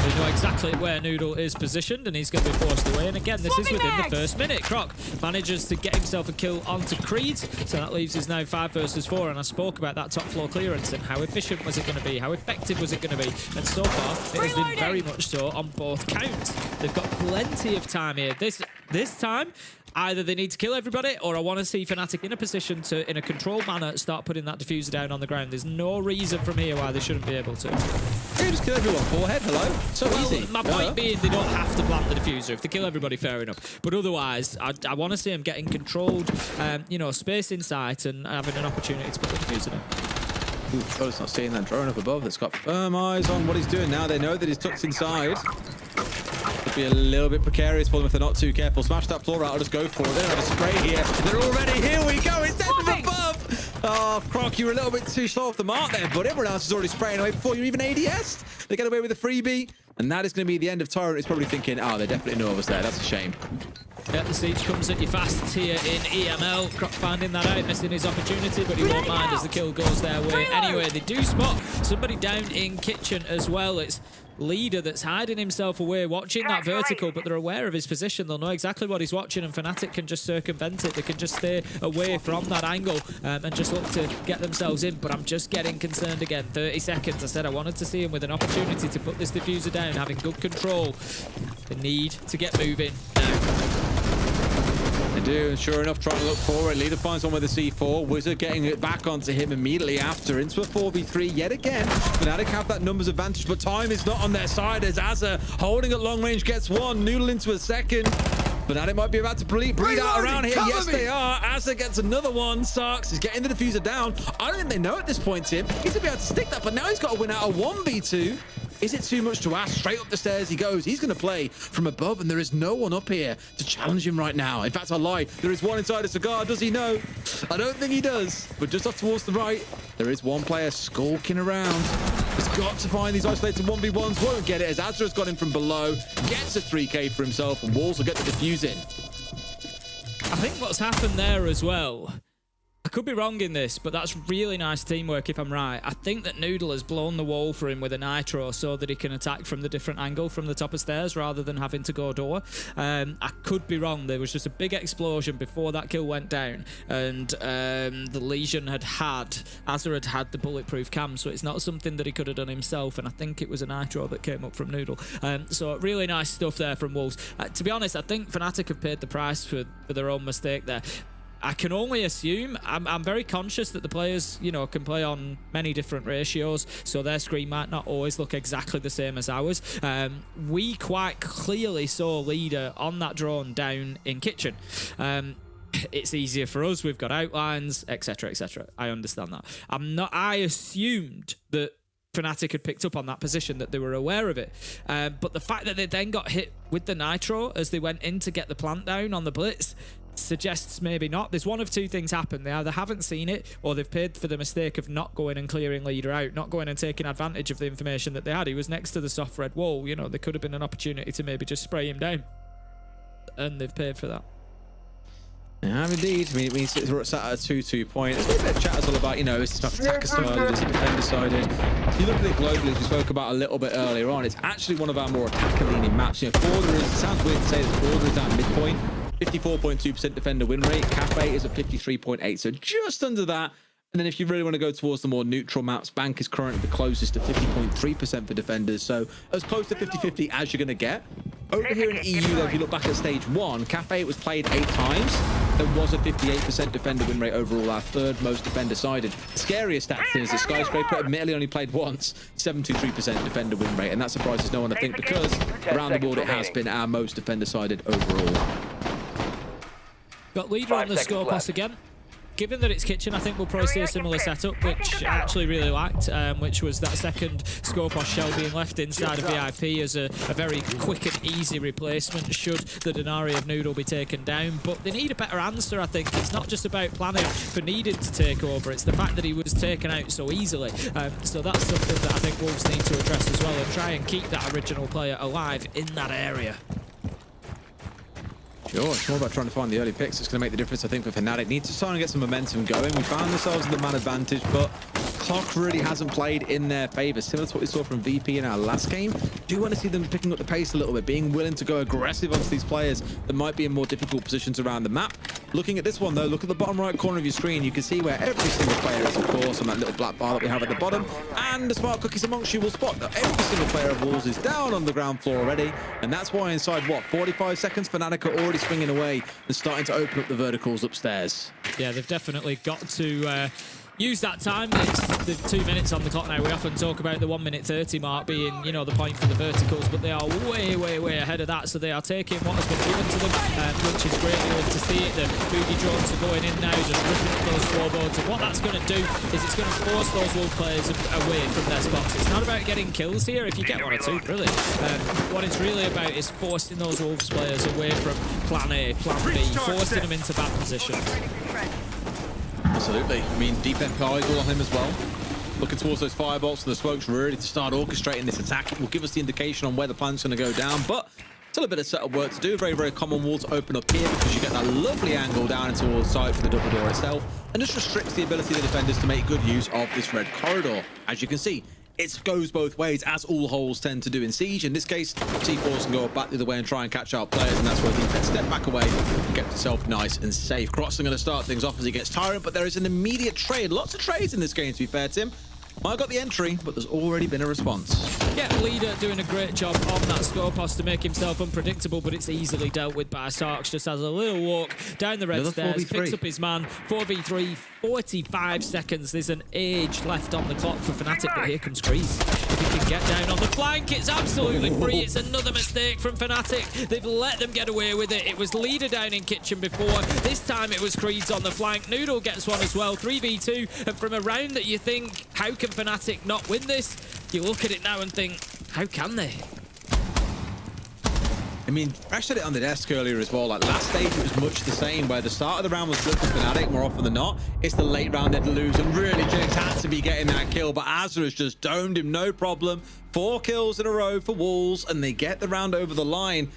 We know exactly where Noodle is positioned, and he's going to be forced away. And again, this is within the first minute. Croc manages to get himself a kill onto Creed, so that leaves us now 5 versus 4. And I spoke about that top floor clearance and how efficient was it going to be, how effective was it going to be. And so far, it has been very much so on both counts. They've got plenty of time here. This time, either they need to kill everybody, or I want to see Fnatic in a position to, in a controlled manner, start putting that diffuser down on the ground. There's no reason from here why they shouldn't be able to. You just kill everyone. Forehead, hello. So easy. My point being, they don't have to plant the diffuser. If they kill everybody, fair enough. But otherwise, I want to see them getting controlled, you know, space in sight and having an opportunity to put the diffuser down. Oh, it's not seeing that drone up above that's got firm eyes on what he's doing now. They know that he's tucked inside. Could be a little bit precarious for them if they're not too careful. Smash that floor out. I'll just go for it. They don't have a spray here. They're already here. We go. It's dead from above. Oh, Croc, you were a little bit too slow off the mark there, but everyone else is already spraying away before you're even ADS. They get away with a freebie, and that is going to be the end of Tyrant. He's probably thinking, oh, they definitely know of us there. That's a shame. Yeah, the siege comes at you fast here in EML. Croc finding that out, missing his opportunity, but he won't mind as the kill goes their way. Anyway, they do spot somebody down in kitchen as well. It's Leader that's hiding himself away, watching that vertical, but they're aware of his position. They'll know exactly what he's watching, and Fnatic can just circumvent it. They can just stay away from that angle and just look to get themselves in. But I'm just getting concerned again. 30 seconds. I said I wanted to see him with an opportunity to put this diffuser down, having good control. They need to get moving now. They do, and sure enough, trying to look forward. Leader finds one with a C4. Wizard getting it back onto him immediately after. Into a 4v3 yet again. Fnatic have that numbers advantage, but time is not on their side as Azza, holding at long range, gets one. Noodle into a second. Fnatic might be about to bleed out around here. Yes, they are. Azza gets another one. Sarks is getting the diffuser down. I don't think they know at this point, Tim. He's going to be able to stick that, but now he's got to win out a 1v2. Is it too much to ask? Straight up the stairs he goes. He's going to play from above, and there is no one up here to challenge him right now. In fact, I lie. There is one inside a cigar. Does he know? I don't think he does. But just off towards the right, there is one player skulking around. He's got to find these isolated 1v1s. Won't get it as Azra's got him from below. Gets a 3k for himself, and Walls will get the defuse in. I think what's happened there as well, I could be wrong in this, but that's really nice teamwork if I'm right. I think that Noodle has blown the wall for him with a Nitro so that he can attack from the different angle from the top of stairs rather than having to go door. I could be wrong. There was just a big explosion before that kill went down, and the Legion Azure had had the bulletproof cam, so it's not something that he could have done himself, and I think it was a Nitro that came up from Noodle. So really nice stuff there from Wolves. To be honest, I think Fnatic have paid the price for their own mistake there. I can only assume, I'm very conscious that the players, you know, can play on many different ratios, so their screen might not always look exactly the same as ours. We quite clearly saw Leader on that drone down in kitchen. It's easier for us, we've got outlines, etc, etc. I understand that. I assumed that Fnatic had picked up on that position, that they were aware of it. But the fact that they then got hit with the Nitro as they went in to get the plant down on the Blitz suggests maybe not. There's one of two things happen. They either haven't seen it, or they've paid for the mistake of not going and clearing Leader out, not going and taking advantage of the information that they had. He was next to the soft red wall. You know, there could have been an opportunity to maybe just spray him down, and they've paid for that. Yeah, indeed. We sat at a 2-2 point. It's a bit of chat as all about, you know, is this attacker sided, is it defender sided? If you look at it globally, as we spoke about a little bit earlier on, it's actually one of our more attacker leaning maps. You know, Border is, it sounds weird to say that Border is at midpoint. 54.2% defender win rate. Cafe is at 53.8, so just under that. And then if you really want to go towards the more neutral maps, Bank is currently the closest to 50.3% for defenders, so as close to 50-50 as you're going to get. Over here in EU, though, if you look back at stage 1, Cafe was played 8 times. There was a 58% defender win rate overall, our third most defender-sided. Scariest stats is that Skyscraper admittedly only played once, 73% defender win rate, and that surprises no one, I think, because around the board it has been our most defender-sided overall. Got Leader on the score pass again. Given that it's kitchen, I think we'll probably see a similar setup, which I actually really liked, which was that second Scorpos shell being left inside of VIP as a very quick and easy replacement should the Denari of Noodle be taken down. But they need a better answer, I think. It's not just about planning for needing to take over, it's the fact that he was taken out so easily. So that's something that I think Wolves need to address as well, and try and keep that original player alive in that area. Sure, it's more about trying to find the early picks that's going to make the difference, I think, for Fnatic. Need to try and get some momentum going. We found ourselves in the man advantage, but clock really hasn't played in their favor. Similar to what we saw from VP in our last game. Do want to see them picking up the pace a little bit, being willing to go aggressive onto these players that might be in more difficult positions around the map. Looking at this one, though, look at the bottom right corner of your screen. You can see where every single player is, of course, on that little black bar that we have at the bottom. And the smart cookies amongst you will spot that every single player of Wolves is down on the ground floor already. And that's why inside, what, 45 seconds, Fnatic are already swinging away and starting to open up the verticals upstairs. Yeah, they've definitely got to use that time. It's the 2 minutes on the clock now. We often talk about the 1:30 mark being, you know, the point for the verticals, but they are way, way, way ahead of that. So they are taking what has been given to them, which is great. You love to see it. The boogie drones are going in now, just ripping up those floorboards. And what that's going to do is it's going to force those Wolf players away from their spots. It's not about getting kills here. If you get 1 or 2, brilliant. What it's really about is forcing those Wolves players away from plan A, plan B, forcing them into bad positions. Absolutely. I mean, deep FPI all on him as well. Looking towards those firebolts and the smokes really to start orchestrating this attack. It will give us the indication on where the plan's going to go down, but still a bit of setup work to do. Very, very common wall to open up here because you get that lovely angle down into the side for the double door itself, and just restricts the ability of the defenders to make good use of this red corridor. As you can see, it goes both ways, as all holes tend to do in Siege. In this case, C4s can go back the other way and try and catch out players, and that's where defense step back away and get yourself nice and safe. Crossing going to start things off as he gets Tyrant, but there is an immediate trade. Lots of trades in this game, to be fair, Tim. I got the entry, but there's already been a response. Yeah, Leader doing a great job on that Scorpos to make himself unpredictable, but it's easily dealt with by Sarks. Just has a little walk down the red stairs, picks up his man. 4v3, 45 seconds. There's an age left on the clock for Fnatic, but here comes Kreese. If he can get down on the flank, it's absolutely free. It's another mistake from Fnatic. They've let them get away with it. It was Leader down in kitchen before. This time it was Creed's on the flank. Noodle gets one as well. 3v2, and from a round that you think, how can Fnatic not win this? You look at it now and think, how can they? I mean, I said it on the desk earlier as well. Like last stage, it was much the same, where the start of the round was good for Fnatic more often than not. It's the late round they'd lose, and really Jinx had to be getting that kill, but Azra has just domed him, no problem. 4 kills in a row for Wolves, and they get the round over the line.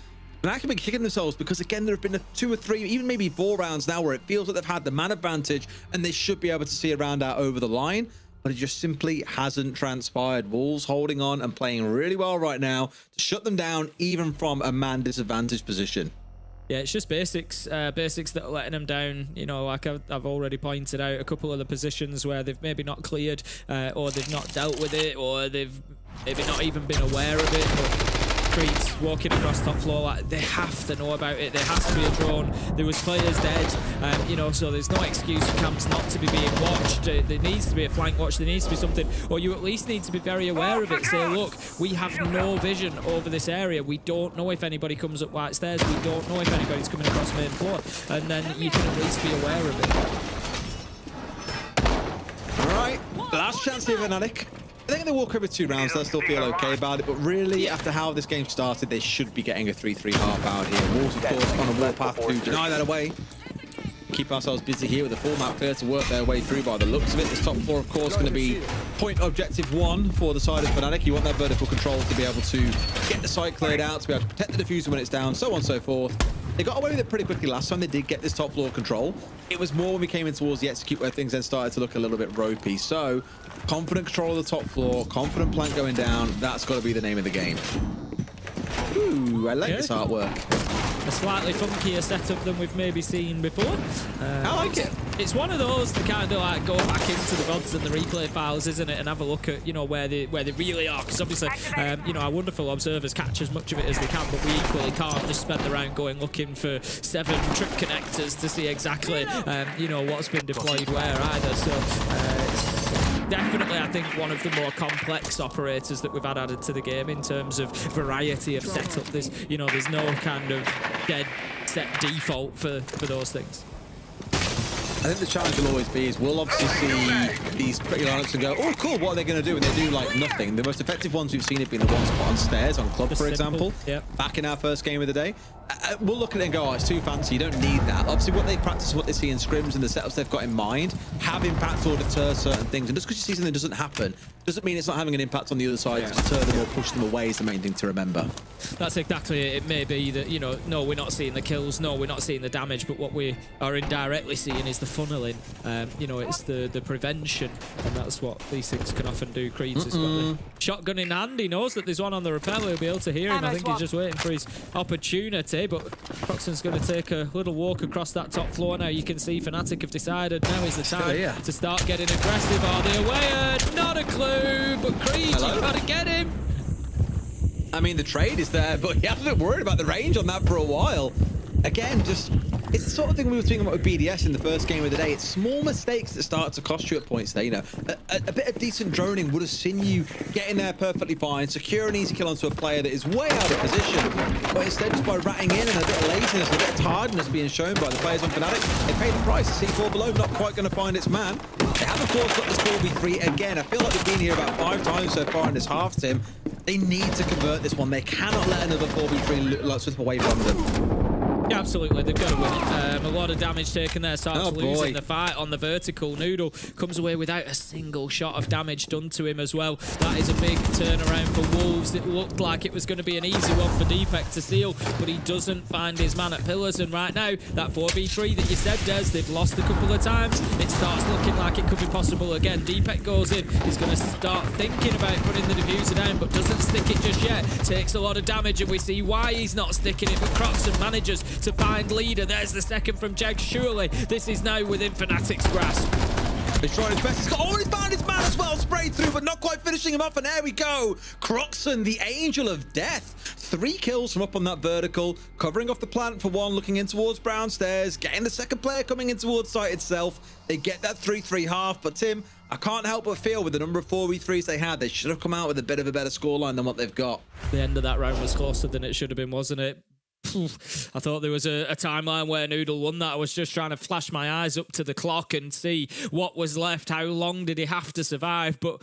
Fnatic have been kicking themselves because, again, there have been 2 or 3, even maybe 4 rounds now where it feels like they've had the man advantage and they should be able to see a round out over the line, but it just simply hasn't transpired. Wolves holding on and playing really well right now to shut them down, even from a man disadvantaged position. Yeah, it's just basics that are letting them down. You know, like I've already pointed out a couple of the positions where they've maybe not cleared, or they've not dealt with it, or they've maybe not even been aware of it. But Creeds walking across top floor, like, they have to know about it. There has to be a drone. There was players dead, you know, so there's no excuse for camps not to be being watched. There needs to be a flank watch. There needs to be something, or you at least need to be very aware of it. Say, look, we have no vision over this area. We don't know if anybody comes up white stairs. We don't know if anybody's coming across main floor, and then you can at least be aware of it. All right, last chance here, Fnatic. I think they walk over 2 rounds, they'll still feel okay about it, but really, after how this game started, they should be getting a 3-3 half out here. Wolves, of course, on a warpath to deny that away. Keep ourselves busy here with the full map clear to work their way through by the looks of it. This top floor, of course, going to be point objective 1 for the side of Fnatic. You want that vertical control to be able to get the site cleared out, to be able to protect the diffuser when it's down, so on and so forth. They got away with it pretty quickly last time they did get this top floor control. It was more when we came in towards the execute where things then started to look a little bit ropey. So, confident control of the top floor, confident plank going down, that's got to be the name of the game. Ooh, I like this artwork. A slightly funkier setup than we've maybe seen before. I like it. It's one of those to kind of like go back into the VODs and the replay files, isn't it, and have a look at, you know, where they really are. Because obviously, you know, our wonderful observers catch as much of it as they can, but we equally can't just spend the round going looking for 7 trip connectors to see exactly, you know, what's been deployed where either. So it's definitely, I think, one of the more complex operators that we've had added to the game in terms of variety of setup. There's, you know, there's no kind of dead set default for those things. I think the challenge will always be is we'll obviously see these pretty lineups and go, oh, cool, what are they going to do? And they do, like, nothing. The most effective ones we've seen have been the ones put on stairs on Club, for example. Yep. Back in our first game of the day. We'll look at it and go, oh, it's too fancy. You don't need that. Obviously, what they practice, what they see in scrims and the setups they've got in mind have impact or deter certain things. And just because you see something that doesn't happen doesn't mean it's not having an impact on the other side to deter them or push them away is the main thing to remember. That's exactly it. It may be that, you know, no, we're not seeing the kills, no, we're not seeing the damage, but what we are indirectly seeing is the funneling. You know, it's the prevention, and that's what these things can often do. Creeds has got the shotgun in hand. He knows that there's one on the rappel. He'll be able to hear him. I think he's just waiting for his opportunity, but Croxon's going to take a little walk across that top floor now. You can see Fnatic have decided now is the time to start getting aggressive. Are they aware? Not a clue, but Creed, you've got to get him. I mean, the trade is there, but you haven't been worried about the range on that for a while. Again, just, it's the sort of thing we were talking about with BDS in the first game of the day. It's small mistakes that start to cost you at points there, you know. A bit of decent droning would have seen you getting there perfectly fine, secure an easy kill onto a player that is way out of position. But instead, just by ratting in and a bit of laziness, a bit of tiredness being shown by the players on Fnatic, they pay the price. C4 below, not quite going to find its man. They have, of course, got this 4v3 again. I feel like they've been here about 5 times so far in this half, Tim. They need to convert this one. They cannot let another 4v3 slip away from them. Yeah, absolutely. They've got to win it. A lot of damage taken there. Starts losing the fight on the vertical. Noodle comes away without a single shot of damage done to him as well. That is a big turnaround for Wolves. It looked like it was going to be an easy one for Deepek to seal, but he doesn't find his man at pillars. And right now, that 4v3 that you said, Des, they've lost a couple of times. It starts looking like it could be possible again. Deepek goes in. He's going to start thinking about putting the diffuser down, but doesn't stick it just yet. Takes a lot of damage, and we see why he's not sticking it. But Croxon manages to find leader. There's the second from Gen.G. Surely this is now within Fnatic's grasp. He's trying his best. He's found his man as well. Sprayed through, but not quite finishing him off. And there we go. Croxon, the angel of death. 3 kills from up on that vertical. Covering off the plant for one, looking in towards brown stairs. Getting the second player coming in towards site itself. They get that 3-3 half. But Tim, I can't help but feel with the number of 4v3s they had, they should have come out with a bit of a better scoreline than what they've got. The end of that round was closer than it should have been, wasn't it? I thought there was a timeline where Noodle won that. I was just trying to flash my eyes up to the clock and see what was left. How long did he have to survive? But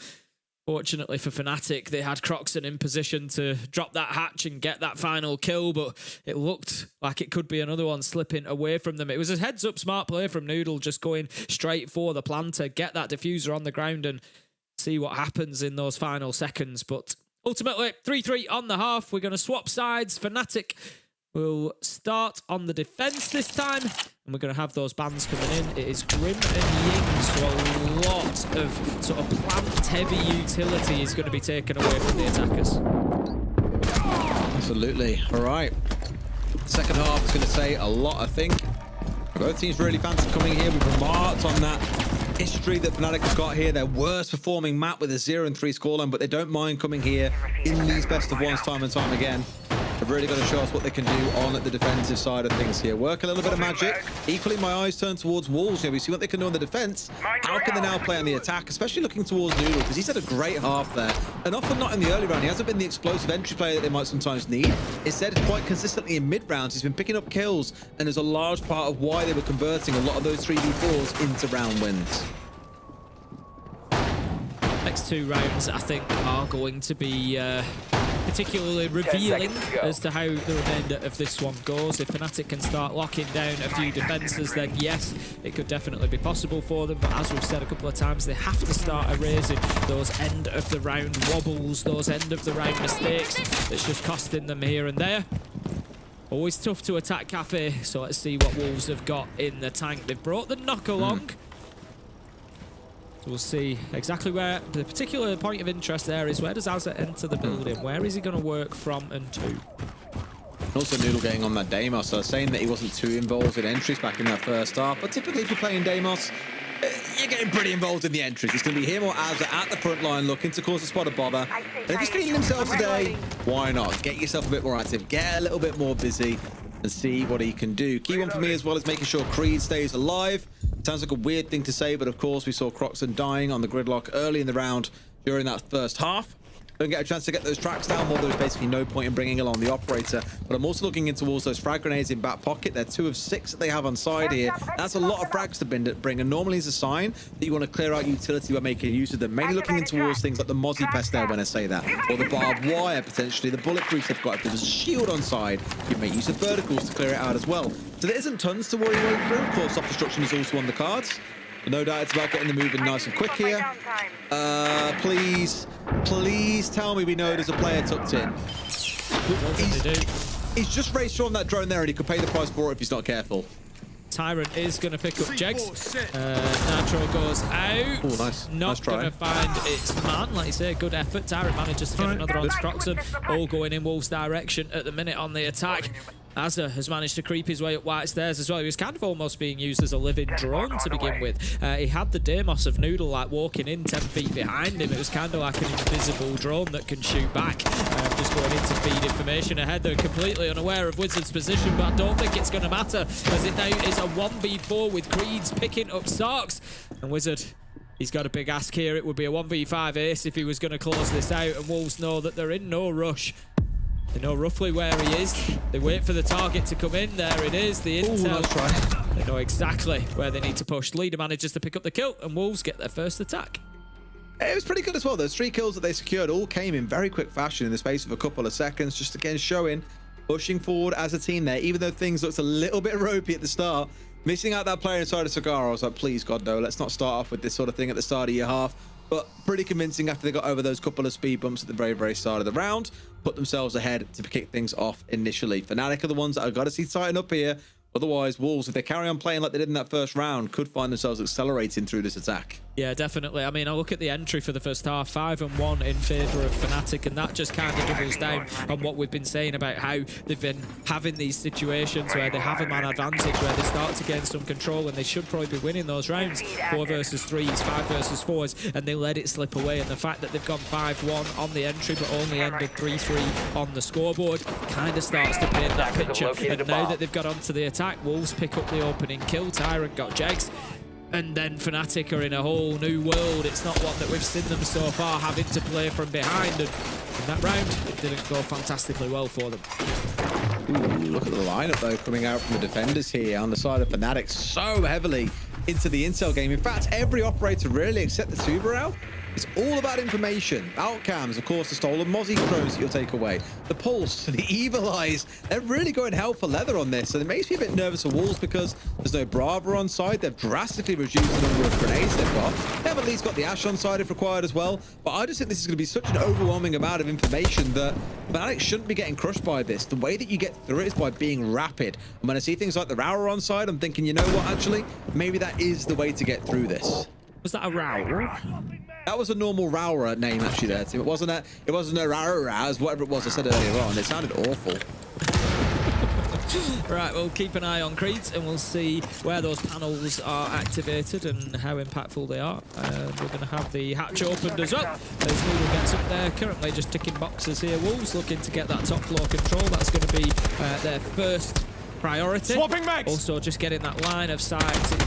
fortunately for Fnatic, they had Croxon in position to drop that hatch and get that final kill, but it looked like it could be another one slipping away from them. It was a heads-up smart play from Noodle, just going straight for the planter, get that diffuser on the ground and see what happens in those final seconds. But ultimately, 3-3 on the half. We're going to swap sides. Fnatic We'll start on the defense this time, and we're going to have those bans coming in. It is Grim and Ying, so a lot of sort of plant-heavy utility is going to be taken away from the attackers. Absolutely. All right. Second half is going to say a lot, I think. Both teams really fancy coming here. We've remarked on that history that Fnatic has got here. Their worst performing map with a 0-3 scoreline, but they don't mind coming here in these best of ones time and time again. They've really got to show us what they can do on the defensive side of things here. Work a little bit of magic. Equally, my eyes turn towards Wolves here. We see what they can do on the defense. How can they now play on the attack, especially looking towards Noodle, because he's had a great half there. And often not in the early round. He hasn't been the explosive entry player that they might sometimes need. Instead, quite consistently in mid-rounds, he's been picking up kills, and is a large part of why they were converting a lot of those 3v4s into round wins. Next 2 rounds, I think, are going to be particularly revealing as to how the remainder of this one goes. If Fnatic can start locking down a few defenses, then yes, it could definitely be possible for them. But as we've said a couple of times, they have to start erasing those end of the round wobbles, those end of the round mistakes that's just costing them here and there. Always tough to attack Cafe, so let's see what Wolves have got in the tank. They've brought the knock along. So we'll see exactly where the particular point of interest there is. Where does Azza enter the building? Where is he going to work from and to? Also, Noodle getting on that Deimos. So saying that he wasn't too involved in entries back in that first half. But typically, if you're playing Deimos, you're getting pretty involved in the entries. It's going to be him or Azza at the front line looking to cause a spot of bother. And if he's feeling himself today, why not? Get yourself a bit more active. Get a little bit more busy and see what he can do. Key one for me as well is making sure Creed stays alive. Sounds like a weird thing to say, but of course we saw Croxon dying on the gridlock early in the round during that first half. Don't get a chance to get those tracks down. Well, there's basically no point in bringing along the operator. But I'm also looking in towards those frag grenades in back pocket. They're 2 of 6 that they have on side here. That's a lot of frags to bring, and normally is a sign that you want to clear out utility by making use of them. Mainly looking in towards things like the Mozzie Pest there when I say that, or the barbed wire, potentially the bulletproofs they've got. If there's a shield on side, you make use of verticals to clear it out as well. So there isn't tons to worry through. Of course, soft destruction is also on the cards. But no doubt it's about getting the moving nice and quick here. Please tell me we know there's a player tucked in. He's just raced on that drone there, and he could pay the price for it if he's not careful. Tyrant is going to pick up Jegs. Nitro goes out. Oh, nice. Not going to find its man. Like you say, good effort. Tyrant manages to get another on Croxon. All going in Wolves' direction at the minute on the attack. Azza has managed to creep his way up White Stairs as well. He was kind of almost being used as a living drone to begin with. He had the Deimos of Noodle like walking in 10 feet behind him. It was kind of like an invisible drone that can shoot back. Just going in to feed information ahead. They're completely unaware of Wizard's position, but I don't think it's going to matter, as it now is a 1v4 with Creeds picking up Sarks. And Wizard, he's got a big ask here. It would be a 1v5 ace if he was going to close this out, and Wolves know that they're in no rush. They know roughly where he is. They wait for the target to come in. There it is, the intel. Nice try. They know exactly where they need to push. Leader manages to pick up the kill, and Wolves get their first attack. It was pretty good as well. Those 3 kills that they secured all came in very quick fashion in the space of a couple of seconds. Just again showing, pushing forward as a team there, even though things looked a little bit ropey at the start. Missing out that player inside a cigar, I was like, please God no, let's not start off with this sort of thing at the start of your half. But pretty convincing after they got over those couple of speed bumps at the very, very start of the round. Put themselves ahead to kick things off initially. Fnatic are the ones that I've got to see tighten up here. Otherwise, Wolves, if they carry on playing like they did in that first round, could find themselves accelerating through this attack. Yeah, definitely. I mean, I look at the entry for the first half, 5-1 in favour of Fnatic, and that just kind of doubles down on what we've been saying about how they've been having these situations where they have a man advantage, where they start to gain some control, and they should probably be winning those rounds, 4 versus 3s, 5 versus 4s, and they let it slip away. And the fact that they've gone 5-1 on the entry, but only ended 3-3 on the scoreboard, kind of starts to paint that picture. And now that they've got onto the attack, Wolves pick up the opening kill. Tyrant got Jegs. And then Fnatic are in a whole new world. It's not one that we've seen them so far having to play from behind. And in that round, it didn't go fantastically well for them. Ooh, look at the lineup, though, coming out from the defenders here on the side of Fnatic so heavily into the intel game. In fact, every operator really except the Tuberel It's all about information. Outcams, of course, the stolen Mozzie drones that you'll take away. The Pulse, the Evil Eyes, they're really going hell for leather on this. And it makes me a bit nervous for Wolves because there's no Brava on side. They've drastically reduced the number of grenades they've got. They have at least got the Ash on side if required as well. But I just think this is going to be such an overwhelming amount of information that Fnatic shouldn't be getting crushed by this. The way that you get through it is by being rapid. And when I see things like the Rower on side, I'm thinking, you know what, actually, maybe that is the way to get through this. Was that a Rower? That was a normal Rower name actually there, Tim. It wasn't a Rower as whatever it was I said earlier on. It sounded awful. Right, we'll keep an eye on Creeds and we'll see where those panels are activated and how impactful they are. We're going to have the hatch opened as well. As Noodle gets up there, currently just ticking boxes here. Wolves looking to get that top floor control. That's going to be their first priority. Swapping mags. Also, just getting that line of sight.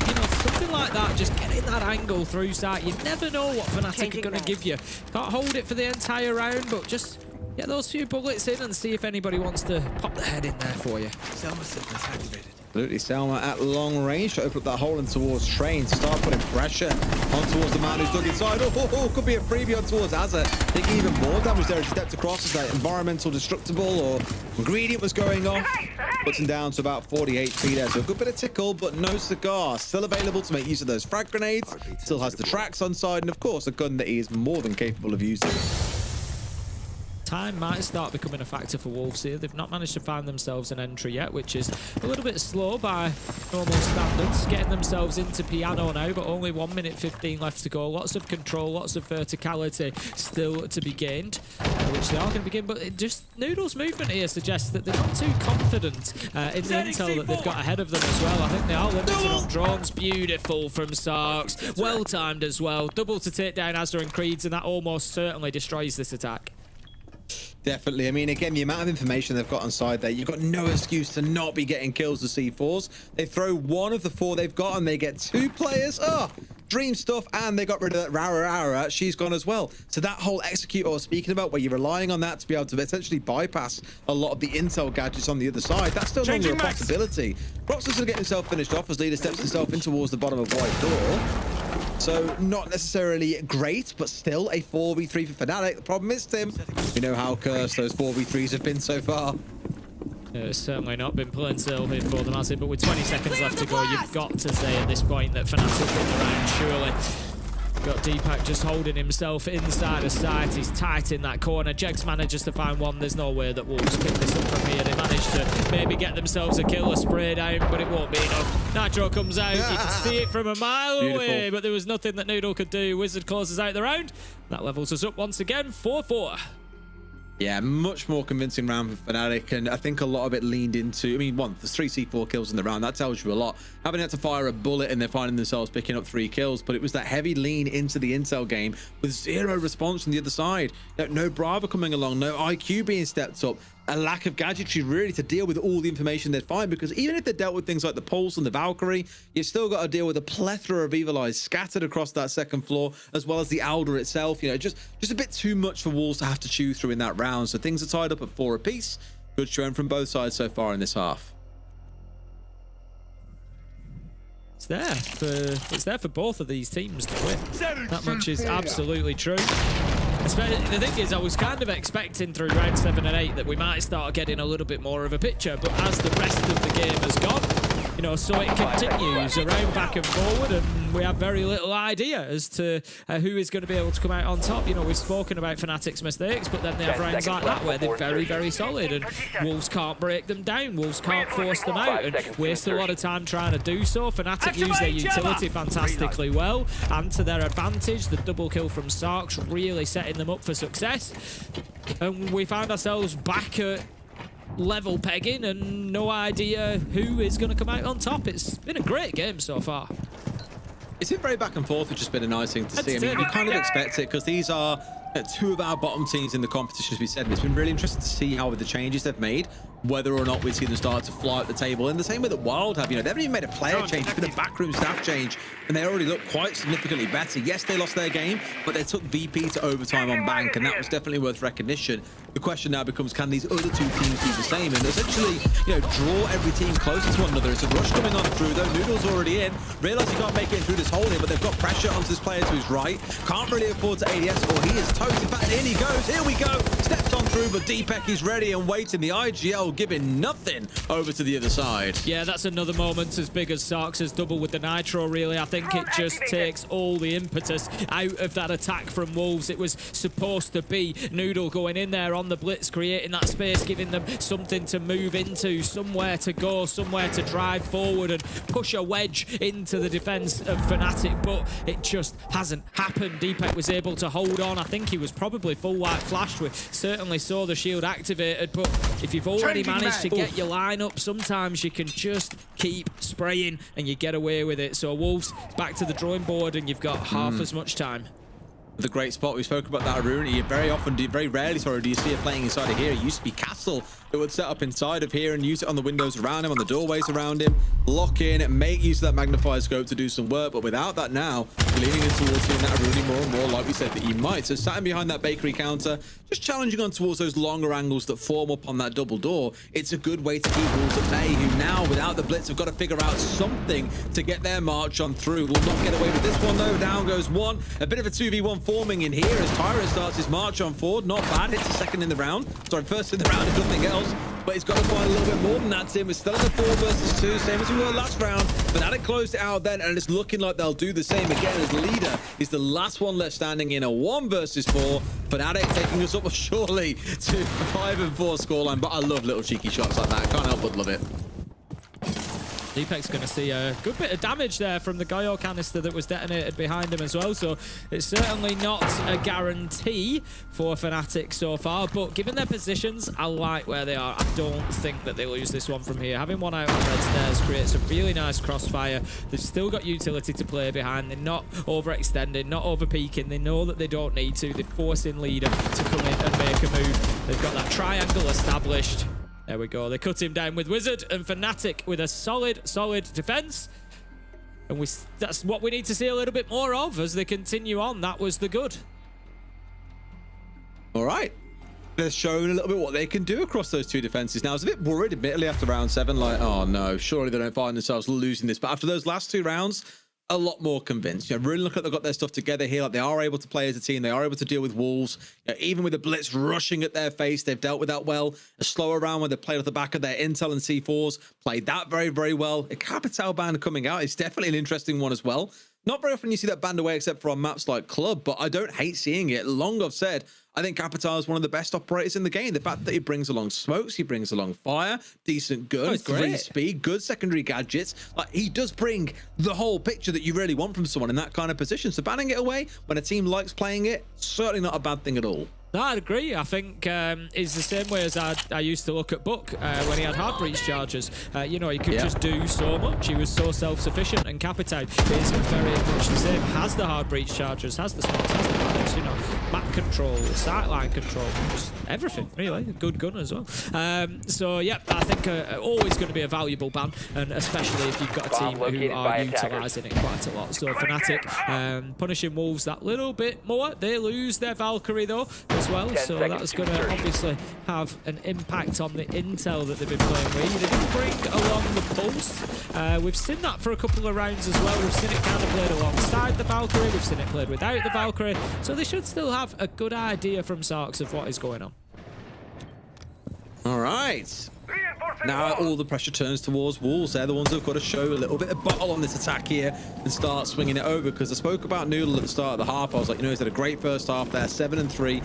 You know, something like that, just getting that angle through sight. You never know what Fnatic are going to give you. Can't hold it for the entire round, but just get those few bullets in and see if anybody wants to pop the head in there for you. Selma signals activated. Absolutely, Selma at long range to open up that hole in towards Train, to start putting pressure on towards the man who's dug inside. Oh, could be a freebie on towards Azza. Taking even more damage there as he stepped across as that environmental destructible or ingredient was going off. Puts him down to about 40 HP there. So a good bit of tickle, but no cigar. Still available to make use of those frag grenades. Still has the tracks on side, and of course, a gun that he is more than capable of using. Time might start becoming a factor for Wolves here. They've not managed to find themselves an entry yet, which is a little bit slow by normal standards. Getting themselves into piano now, but only 1 minute 15 left to go. Lots of control, lots of verticality still to be gained, which they are going to begin. But it just Noodle's movement here suggests that they're not too confident in the intel that they've got ahead of them as well. I think they are limited on drones. Beautiful from Sarks. Well timed as well. Double to take down Asda and Creeds, and that almost certainly destroys this attack. Definitely. I mean, again, the amount of information they've got on side there, you've got no excuse to not be getting kills with C4s. They throw one of the 4 they've got and they get 2 players. Oh, dream stuff. And they got rid of that Rara. She's gone as well. So that whole execute I was speaking about, where you're relying on that to be able to essentially bypass a lot of the intel gadgets on the other side, that's still longer a possibility. Brox's going to get himself finished off as Leader steps himself in towards the bottom of White Door. So not necessarily great, but still a 4v3 for Fnatic. The problem is, Tim, we know how cursed those 4v3s have been so far. It's certainly not been plain sail here for them, has it? But with 20 seconds left to go, you've got to say at this point that Fnatic win the round, surely. Got Deepak just holding himself inside of sight. He's tight in that corner. Jegs manages to find one. There's no way that Wolves pick this up from here. They managed to maybe get themselves a kill, a spray down, but it won't be enough. Nitro comes out. You can see it from a mile away, but there was nothing that Noodle could do. Wizard closes out the round. That levels us up once again, 4-4. Yeah, much more convincing round for Fnatic, and I think a lot of it leaned into, I mean, there's 3 C4 kills in the round. That tells you a lot. Having had to fire a bullet and they're finding themselves picking up 3 kills, but it was that heavy lean into the intel game with 0 response from the other side. No Brava coming along, no IQ being stepped up, a lack of gadgetry really to deal with all the information they'd find, because even if they dealt with things like the Pulse and the Valkyrie, you've still got to deal with a plethora of Evil Eyes scattered across that second floor, as well as the Alder itself. You know, just a bit too much for Wolves to have to chew through in that round. So things are tied up at 4 apiece. Good showing from both sides so far in this half. It's there for both of these teams to win. That much is absolutely true. The thing is, I was kind of expecting through round 7 and 8 that we might start getting a little bit more of a picture, but as the rest of the game has gone, you know, so it continues around back and forward, and we have very little idea as to who is going to be able to come out on top. You know, we've spoken about Fnatic's mistakes, but then they have rounds like that where they're very, very solid, and Wolves can't break them down. Wolves can't force them out and waste a lot of time trying to do so. Fnatic use their utility fantastically well, and to their advantage, the double kill from Sarks really setting them up for success. And we found ourselves back at level pegging and no idea who is going to come out on top. It's been a great game so far. It's been very back and forth, which has been a nice thing to see. I mean, you kind of expect it because these are 2 of our bottom teams in the competition, as we said. It's been really interesting to see how with the changes they've made, whether or not we see them start to fly at the table in the same way that Wild have. You know, they haven't even made a player change, it's been a backroom staff change, and they already look quite significantly better. Yes, they lost their game, but they took VP to overtime on Bank, and that was definitely worth recognition. The question now becomes, can these other two teams do the same and essentially, you know, draw every team closer to one another? It's a rush coming on through, though. Noodle's already in. Realize he can't make it through this hole here, but they've got pressure onto this player to his right. Can't really afford to ADS, or he is toast. In fact, in he goes. Here we go. Steps on through, but Deepak is ready and waiting. The IGL giving nothing over to the other side. Yeah, that's another moment as big as Sarks' double with the Nitro, really. I think it just takes all the impetus out of that attack from Wolves. It was supposed to be Noodle going in there on the blitz, creating that space, giving them something to move into, somewhere to go, somewhere to drive forward and push a wedge into the defense of Fnatic, but it just hasn't happened. Deepak was able to hold on. I think he was probably full white flashed. We certainly saw the shield activated, but if you've already managed to get your line up, sometimes you can just keep spraying and you get away with it. So Wolves back to the drawing board, and you've got half as much time. The great spot. We spoke about that Aruna. You very rarely, do you see it playing inside of here. It used to be Castle that would set up inside of here and use it on the windows around him, on the doorways around him, lock in and make use of that magnifier scope to do some work. But without that now, leaning in towards seeing that Aruna more and more, like we said that he might. So sat behind that bakery counter, just challenging on towards those longer angles that form up on that double door. It's a good way to keep Wolves at bay, who now, without the blitz, have got to figure out something to get their march on through. Will not get away with this one, though. Down goes one. A bit of a 2v1 forming in here as Tyrant starts his march on forward. Not bad. Hits the second in the round. Sorry, first in the round, if nothing else. But he's got to find a little bit more than that, Tim. We're still in the 4 versus 2, same as we were last round. Fnatic closed it out then, and it's looking like they'll do the same again as Leader is the last one left standing in a 1 versus 4. Fnatic taking us up surely to a 5 and 4 scoreline, but I love little cheeky shots like that. Can't help but love it. Deepak's going to see a good bit of damage there from the Goyo canister that was detonated behind him as well, so it's certainly not a guarantee for Fnatic so far, but given their positions, I like where they are. I don't think that they lose this one from here. Having one out on red stairs creates a really nice crossfire. They've still got utility to play behind. They're not overextending, not over-peaking. They know that they don't need to. They're forcing Leader to come in and make a move. They've got that triangle established. There we go. They cut him down with Wizard, and Fnatic with a solid defense. And that's what we need to see a little bit more of as they continue on. That was the good. All right. They're showing a little bit what they can do across those two defenses. Now, I was a bit worried, admittedly, after round 7. Like, oh, no, surely they don't find themselves losing this. But after those last 2 rounds, a lot more convinced. You know, really look like they've got their stuff together here. Like, they are able to play as a team. They are able to deal with Wolves. You know, even with the blitz rushing at their face, they've dealt with that well. A slower round where they played off the back of their Intel and C4s, played that very, very well. A Capital ban coming out is definitely an interesting one as well. Not very often you see that banned away except for on maps like Club, but I don't hate seeing it. Long I've said, I think Capital is one of the best operators in the game. The fact that he brings along smokes, he brings along fire, decent gun, 3 speed, good secondary gadgets. Like, he does bring the whole picture that you really want from someone in that kind of position. So banning it away when a team likes playing it, certainly not a bad thing at all. No, I'd agree. I think it's the same way as I used to look at Book when he had hard breach charges. You know, he could just do so much. He was so self-sufficient, and Capitão is very much the same. Has the hard breach charges, has the smokes, has the damage, you know, map control, sightline control, just everything, really. Good gun as well. So, yeah, I think always going to be a valuable ban, and especially if you've got a team who are utilising it quite a lot. So, Fnatic punishing Wolves that little bit more. They lose their Valkyrie, though, as well, so that's going to obviously have an impact on the intel that they've been playing with. They didn't bring along the Pulse. We've seen that for a couple of rounds as well. We've seen it kind of played alongside the Valkyrie. We've seen it played without the Valkyrie. So they should still have a good idea from Sarks of what is going on. All right. Now all the pressure turns towards Wolves. They're the ones who've got to show a little bit of bottle on this attack here and start swinging it over, because I spoke about Noodle at the start of the half. I was like, you know, he's had a great first half there, 7 and 3.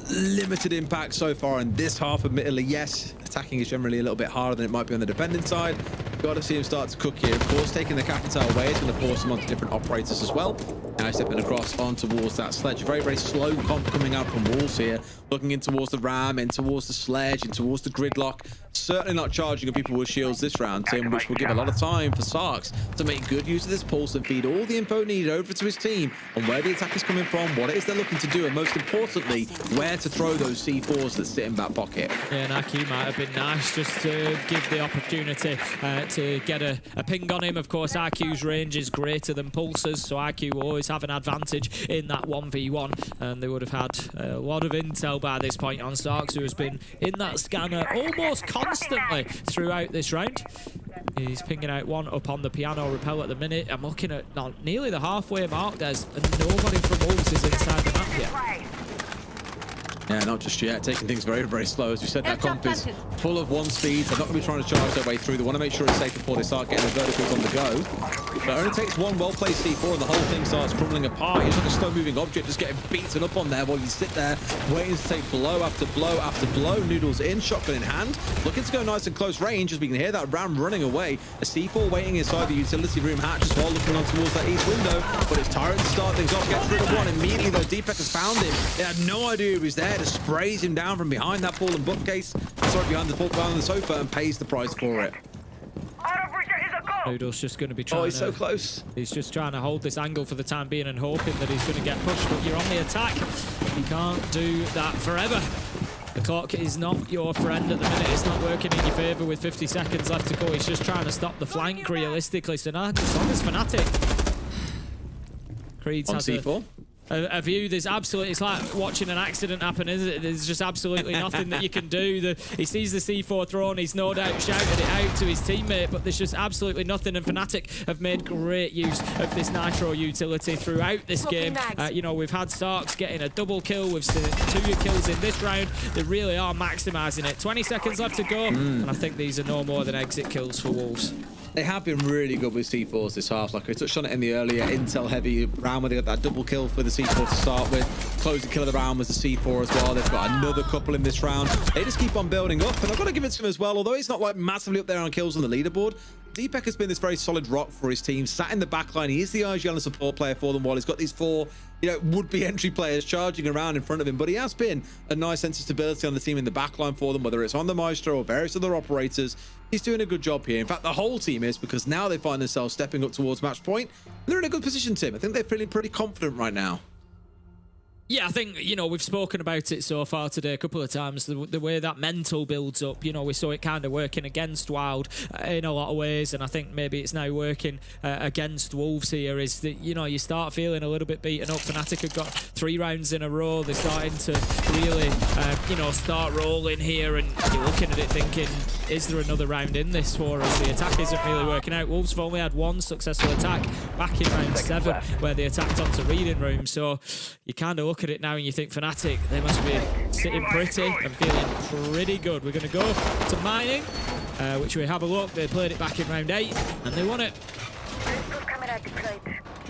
Limited impact so far in this half, admittedly. Yes, attacking is generally a little bit harder than it might be on the defending side. Got to see him start to cook here. Of course, taking the Capital away is going to force him onto different operators as well. Now stepping across on towards that sledge. Very, very slow comp coming out from Wolves here. Looking in towards the ram, in towards the sledge, in towards the gridlock. Certainly not charging on people with shields this round, Tim, which will give a lot of time for Sarks to make good use of this pulse and feed all the info needed over to his team on where the attack is coming from, what it is they're looking to do, and most importantly, where to throw those C4s that sit in back pocket. Yeah, and Aki might have been nice just to give the opportunity to get a ping on him. Of course, IQ's range is greater than Pulse's, so IQ will always have an advantage in that 1v1, and they would have had a lot of intel by this point on Sarks, who has been in that scanner almost constantly throughout this round. He's pinging out one up on the piano rappel at the minute. I'm looking at nearly the halfway mark, and nobody from Wolves is inside the map yet. Yeah, not just yet. Taking things very, very slow. As we said, that comp is full of one speed. They're not going to be trying to charge their way through. They want to make sure it's safe before they start getting the verticals on the go. But it only takes one well-placed C4 and the whole thing starts crumbling apart. It's like a slow-moving object just getting beaten up on there while you sit there waiting to take blow after blow after blow. Noodles in, shotgun in hand. Looking to go nice and close range as we can hear that ram running away. A C4 waiting inside the utility room hatch as well, looking on towards that east window. But it's Tyrant to start things off. Gets rid of one immediately, though. Deepek has found him. They had no idea he was there to sprays him down from behind that fallen bookcase. Sorry, behind the sofa, and pays the price for it. Noodle's just going to be trying he's so close. He's just trying to hold this angle for the time being and hoping that he's going to get pushed, but you're on the attack. You can't do that forever. The clock is not your friend at the minute. It's not working in your favour with 50 seconds left to go. He's just trying to stop the flank realistically. So now it's on his Fnatic. Creed's on has C4. A view. There's absolutely, it's like watching an accident happen, isn't it? There's just absolutely nothing that you can do. He sees the C4 thrown, he's no doubt shouted it out to his teammate, but there's just absolutely nothing, and Fnatic have made great use of this Nitro utility throughout this game. You know, we've had Sarks getting a double kill, we've seen 2 kills in this round. They really are maximising it. 20 seconds left to go, and I think these are no more than exit kills for Wolves. They have been really good with C4s this half. Like I touched on it in the earlier intel heavy round where they got that double kill for the C4 to start with. Closing kill of the round was the C4 as well. They've got another couple in this round. They just keep on building up, and I've got to give it to him as well. Although he's not like massively up there on kills on the leaderboard, Deepek has been this very solid rock for his team. Sat in the back line. He is the IGL and support player for them while he's got these 4, you know, would-be entry players charging around in front of him. But he has been a nice sense of stability on the team in the back line for them, whether it's on the Maestro or various other operators. He's doing a good job here. In fact, the whole team is, because now they find themselves stepping up towards match point. They're in a good position, Tim. I think they're feeling pretty confident right now. Yeah, I think, you know, we've spoken about it so far today a couple of times, the way that mental builds up. You know, we saw it kind of working against Wild in a lot of ways, and I think maybe it's now working against Wolves here, is that, you know, you start feeling a little bit beaten up. Fnatic have got 3 rounds in a row. They're starting to really, you know, start rolling here, and you're looking at it thinking, is there another round in this for us? The attack isn't really working out. Wolves have only had 1 successful attack back in round 7, where they attacked onto reading room, so you kind of look at it now and you think Fnatic, they must be sitting pretty and feeling pretty good. We're going to go to mining, which we have a look. They played it back in round 8 and they won it.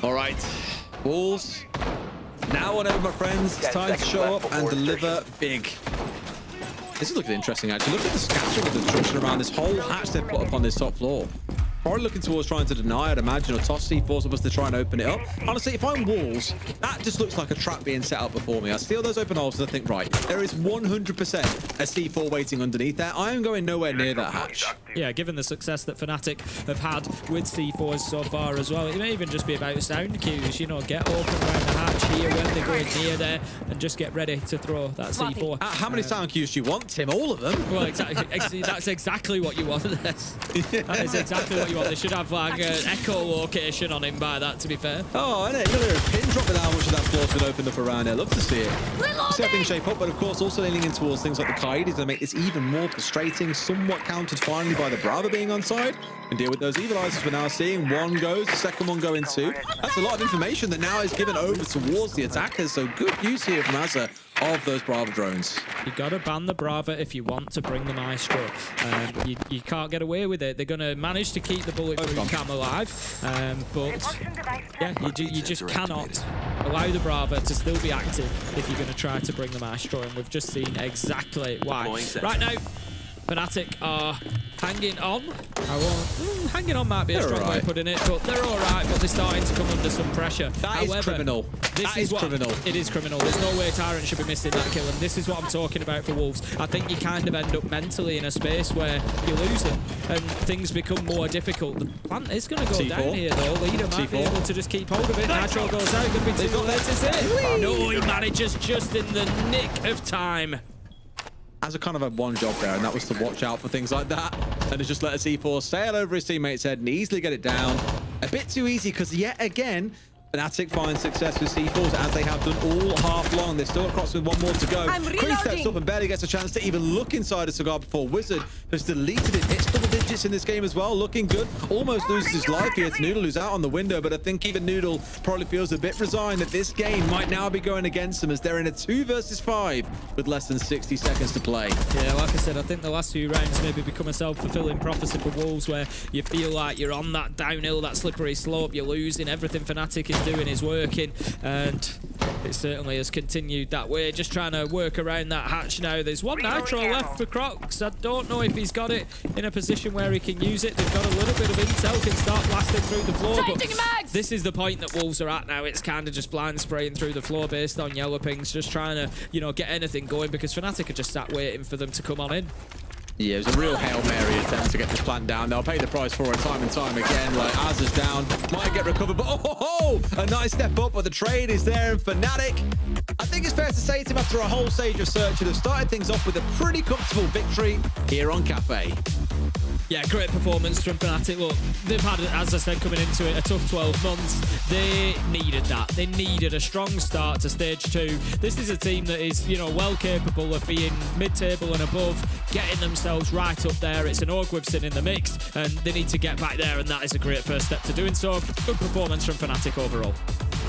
All right, Wolves, now or never, my friends. It's time to show up and deliver big. This is looking interesting, actually. Look at the scattering of the destruction around this whole hatch they've put up on this top floor. Probably looking towards trying to deny, I'd imagine, or toss C4 supposed to try and open it up. Honestly, if I'm Wolves, that just looks like a trap being set up before me. I steal those open holes and I think, right, there is 100% a C4 waiting underneath there. I am going nowhere near that hatch. Yeah, given the success that Fnatic have had with C4s so far as well, it may even just be about sound cues. You know, get open around the hatch here when they go in near there and just get ready to throw that C4. How many sound cues do you want, Tim? All of them? Well, exactly. That's exactly what you want. That is exactly what you want. They should have like an echo location on him by that, to be fair. Oh, isn't it? You're going to hear a pin drop with how much of that floor's been opened up around here. Love to see it. See how things shape up, but of course also leaning in towards things like the Kaid is going to make this even more frustrating. Somewhat countered finally by the Brava being on side. And deal with those evilizers we're now seeing. 1 goes, the second one going 2. That's a lot of information that now is given over towards the attackers. So good use here from Azza of those Brava drones. You got to ban the Brava if you want to bring the Maestro. You can't get away with it. They're going to manage to keep the bulletproof cam alive, but yeah, you just cannot allow the Brava to still be active if you're going to try to bring the Maestro, and we've just seen exactly why. Right now, Fnatic are hanging on. Hanging on might be a strong way of putting it, but they're all right, but they're starting to come under some pressure. That is criminal. That is criminal. It is criminal. There's no way Tyrant should be missing that kill, and this is what I'm talking about for Wolves. I think you kind of end up mentally in a space where you're losing, and things become more difficult. The plant is going to go down here, though. Leader might be able to just keep hold of it. Nitro goes out. Going to be too late to say. No, he manages just in the nick of time. As a kind of a one job there, and that was to watch out for things like that. And it's just let a C4 sail over his teammate's head and easily get it down. A bit too easy, because yet again, Fnatic finds success with C4s, as they have done all half long. They're still across with one more to go. Kree steps up and barely gets a chance to even look inside a cigar before Wizard has deleted it. It's double digits in this game as well, looking good. Almost loses his life here. It's Noodle who's out on the window, but I think even Noodle probably feels a bit resigned that this game might now be going against them, as they're in a 2 versus 5 with less than 60 seconds to play. Yeah, like I said, I think the last few rounds maybe become a self-fulfilling prophecy for Wolves, where you feel like you're on that downhill, that slippery slope, you're losing, everything Fnatic is doing is working, and it certainly has continued that way. Just trying to work around that hatch now. There's one Nitro left for Crocs. I don't know if he's got it in a position where he can use it. They've got a little bit of intel, can start blasting through the floor, but this is the point that Wolves are at now. It's kind of just blind spraying through the floor based on yellow pings, just trying to, you know, get anything going, because Fnatic are just sat waiting for them to come on in. Yeah, it was a real Hail Mary attempt to get this plant down. They'll pay the price for it time and time again. Like, Az is down, might get recovered, but a nice step up, but the trade is there in Fnatic. I think it's fair to say to him, after a whole stage of search, they've started things off with a pretty comfortable victory here on Cafe. Yeah, great performance from Fnatic. Look, they've had, as I said, coming into it, a tough 12 months. They needed that. They needed a strong start to stage 2. This is a team that is, you know, well capable of being mid-table and above, getting themselves right up there. It's an Orgwivson in the mix, and they need to get back there, and that is a great first step to doing so. Good performance from Fnatic overall.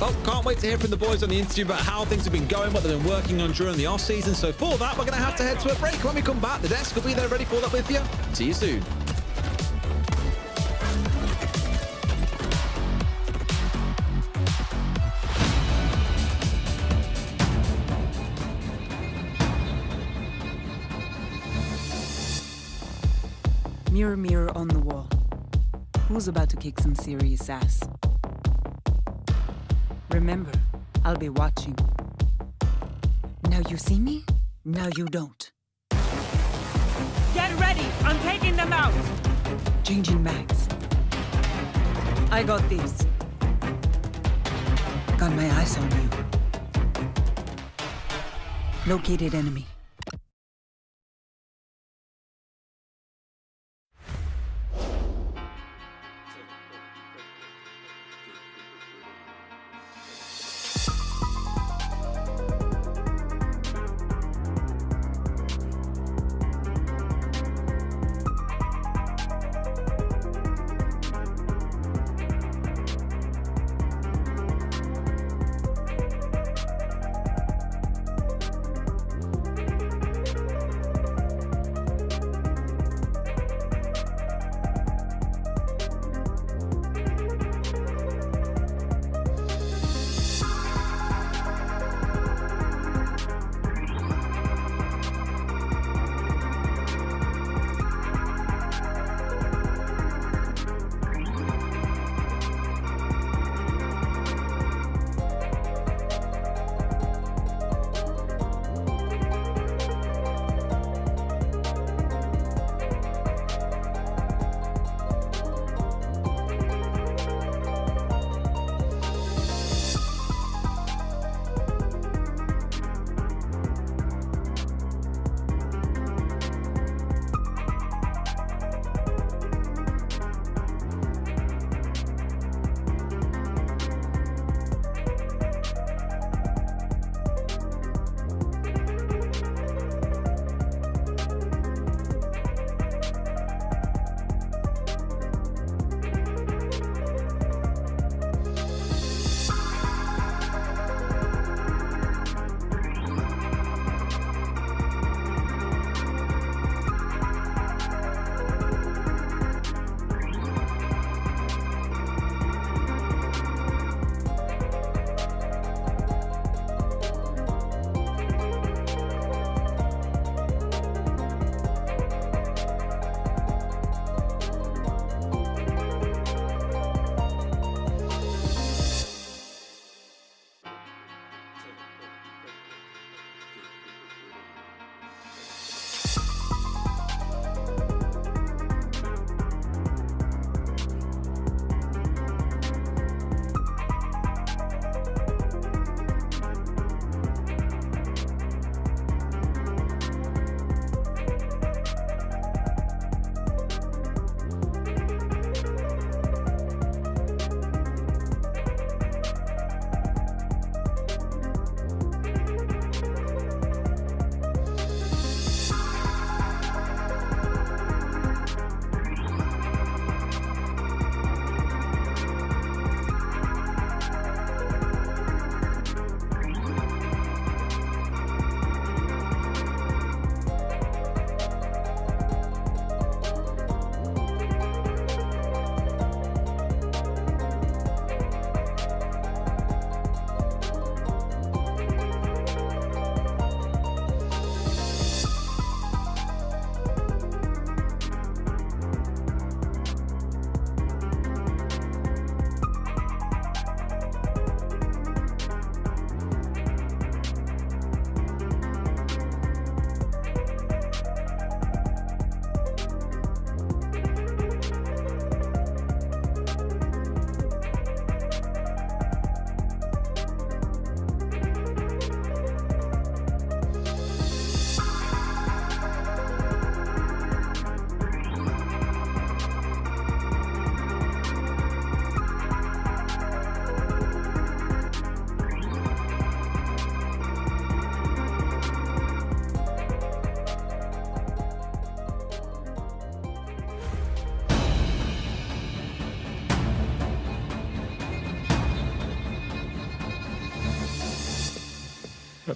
Well, can't wait to hear from the boys on the interview about how things have been going, what they've been working on during the off-season. So for that, we're going to have to head to a break. When we come back, the desk will be there ready for that with you. See you soon. Mirror, mirror on the wall. Who's about to kick some serious ass? Remember, I'll be watching. Now you see me, now you don't. Get ready! I'm taking them out! Changing mags. I got this. Got my eyes on you. Located enemy.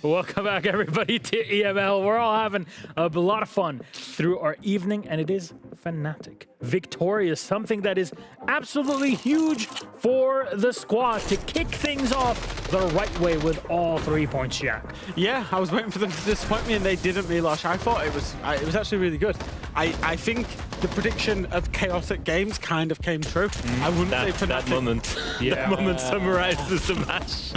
Welcome back, everybody, to EML. We're all having a lot of fun through our evening, and it is Fnatic victorious, something that is absolutely huge for the squad to kick things off the right way with all 3 points, Jack. Yeah, I was waiting for them to disappoint me, and they didn't, Milosh. I thought it was actually really good. I think the prediction of chaotic games kind of came true. I wouldn't say Fnatic. That moment summarizes the match.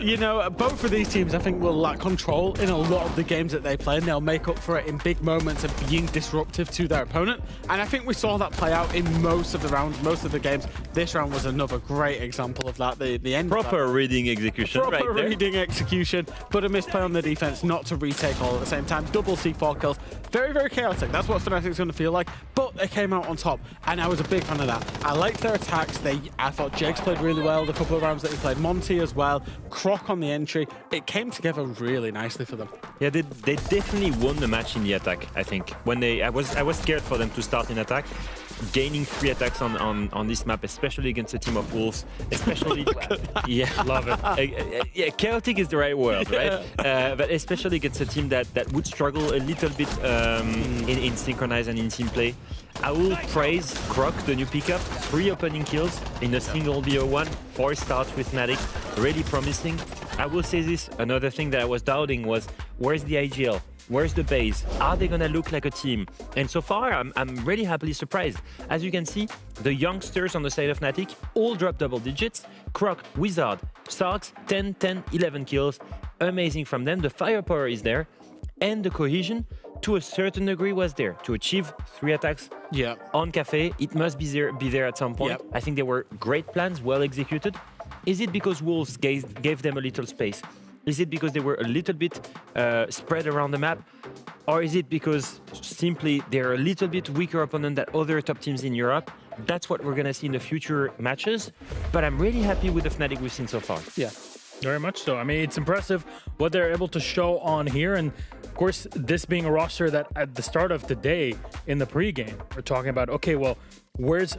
You know, both of these teams, I think, will lack control in a lot of the games that they play, and they'll make up for it in big moments of being disruptive to their opponent. And I think we saw that play out in most of the rounds, most of the games. This round was another great example of that. The end proper reading execution, proper reading execution, but a misplay on the defense not to retake all at the same time. Double C4 kills. Very, very chaotic. That's what Fnatic's going to feel like, but they came out on top, and I was a big fan of that. I liked their attacks. I thought Jake's played really well the couple of rounds that he played. Monty as well. Croc on the entry. It came together really nicely for them. Yeah, they definitely won the match in the attack, I think. When I was scared for them to start in attack. Gaining 3 attacks on this map, especially against a team of Wolves, especially yeah, love it. Yeah, chaotic is the right word, right? But especially against a team that would struggle a little bit in synchronized and in team play. I will praise Croc, the new pickup, 3 opening kills in a single BO1, 4 starts with Fnatic, really promising. I will say this, another thing that I was doubting was, where's the IGL? Where's the base? Are they gonna look like a team? And so far, I'm really happily surprised. As you can see, the youngsters on the side of Fnatic all dropped double digits. Croc, Wizard, Sarks, 10, 10, 11 kills. Amazing from them. The firepower is there. And the cohesion, to a certain degree, was there. To achieve 3 attacks on Cafe, it must be there at some point. I think they were great plans, well executed. Is it because Wolves gave them a little space? Is it because they were a little bit spread around the map? Or is it because simply they're a little bit weaker opponent than other top teams in Europe? That's what we're going to see in the future matches. But I'm really happy with the Fnatic we've seen so far. Yeah, very much so. I mean, it's impressive what they're able to show on here. And of course, this being a roster that at the start of the day in the pregame, we're talking about, okay, well, who's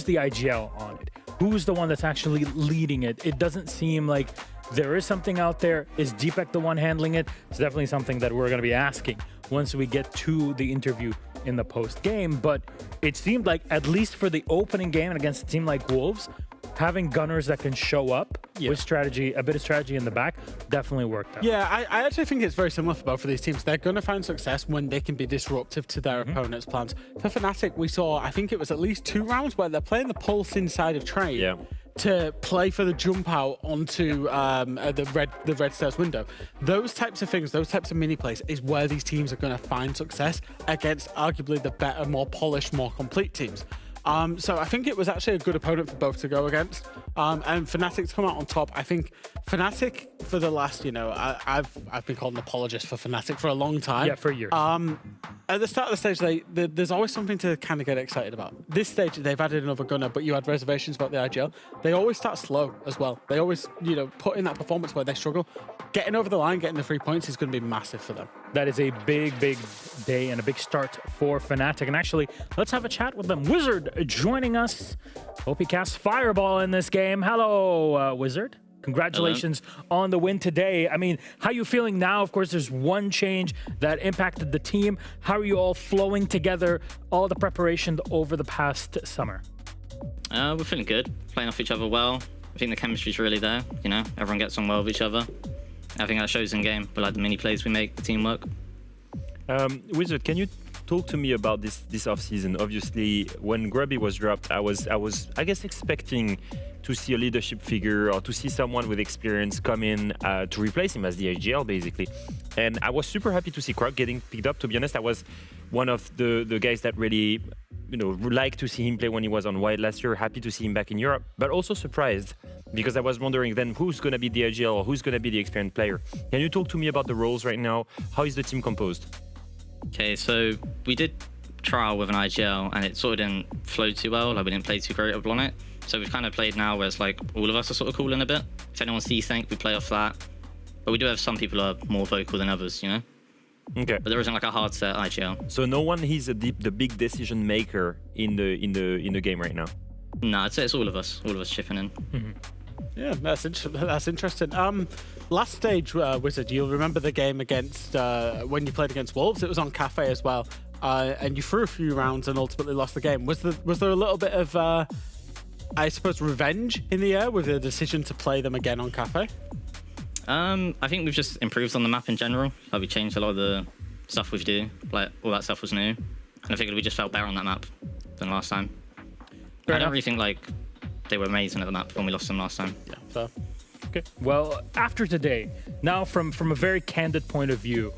the IGL on it? Who's the one that's actually leading it? It doesn't seem like there is something out there. Is Deepak the one handling it? It's definitely something that we're going to be asking once we get to the interview in the post-game. But it seemed like, at least for the opening game and against a team like Wolves, having gunners that can show up with strategy, a bit of strategy in the back, definitely worked out. Yeah, I actually think it's very similar for both of these teams. They're going to find success when they can be disruptive to their opponent's plans. For Fnatic, we saw, I think it was at least 2 rounds where they're playing the pulse inside of Train to play for the jump out onto the red stairs window. Those types of things, those types of mini plays is where these teams are going to find success against arguably the better, more polished, more complete teams. So I think it was actually a good opponent for both to go against. And Fnatic to come out on top. I think Fnatic for the last, I've been called an apologist for Fnatic for a long time. Yeah, for years. At the start of the stage, there's always something to kind of get excited about. This stage, they've added another gunner, but you had reservations about the IGL. They always start slow as well. They always, put in that performance where they struggle. Getting over the line, getting the 3 points is going to be massive for them. That is a big, big day and a big start for Fnatic. And actually, let's have a chat with them. Wizard joining us. Hope he casts Fireball in this game. Hello, Wizard. Congratulations on the win today. I mean, how are you feeling now? Of course, there's one change that impacted the team. How are you all flowing together, all the preparation over the past summer? We're feeling good, playing off each other well. I think the chemistry's really there, everyone gets on well with each other. I think that shows in game, but like the mini plays we make, the teamwork. Wizard, can you talk to me about this off-season? Obviously, when Grubby was dropped, I was I guess expecting to see a leadership figure or to see someone with experience come in to replace him as the AGL, basically. And I was super happy to see Croc getting picked up. To be honest, I was one of the guys that really, liked to see him play when he was on Wild last year. Happy to see him back in Europe, but also surprised because I was wondering then who's going to be the AGL or who's going to be the experienced player. Can you talk to me about the roles right now? How is the team composed? Okay, so we did trial with an IGL and it sort of didn't flow too well. Like we didn't play too creative on it. So we've kind of played now where it's like all of us are sort of cool in a bit. If anyone sees think we play off that. But we do have some people who are more vocal than others, Okay. But there isn't like a hard set IGL. So no one is the big decision maker in the game right now. No, I'd say it's all of us chipping in. Yeah, that's interesting. Last stage, Wizard, you'll remember the game against when you played against Wolves. It was on Cafe as well, and you threw a few rounds and ultimately lost the game. Was there a little bit of, I suppose, revenge in the air with the decision to play them again on Cafe? I think we've just improved on the map in general. Like we changed a lot of the stuff we do. Like all that stuff was new, and I figured we just felt better on that map than last time. I don't really think like they were amazing at the map when we lost them last time. Yeah. So. Okay. Well, after today, now from a very candid point of view,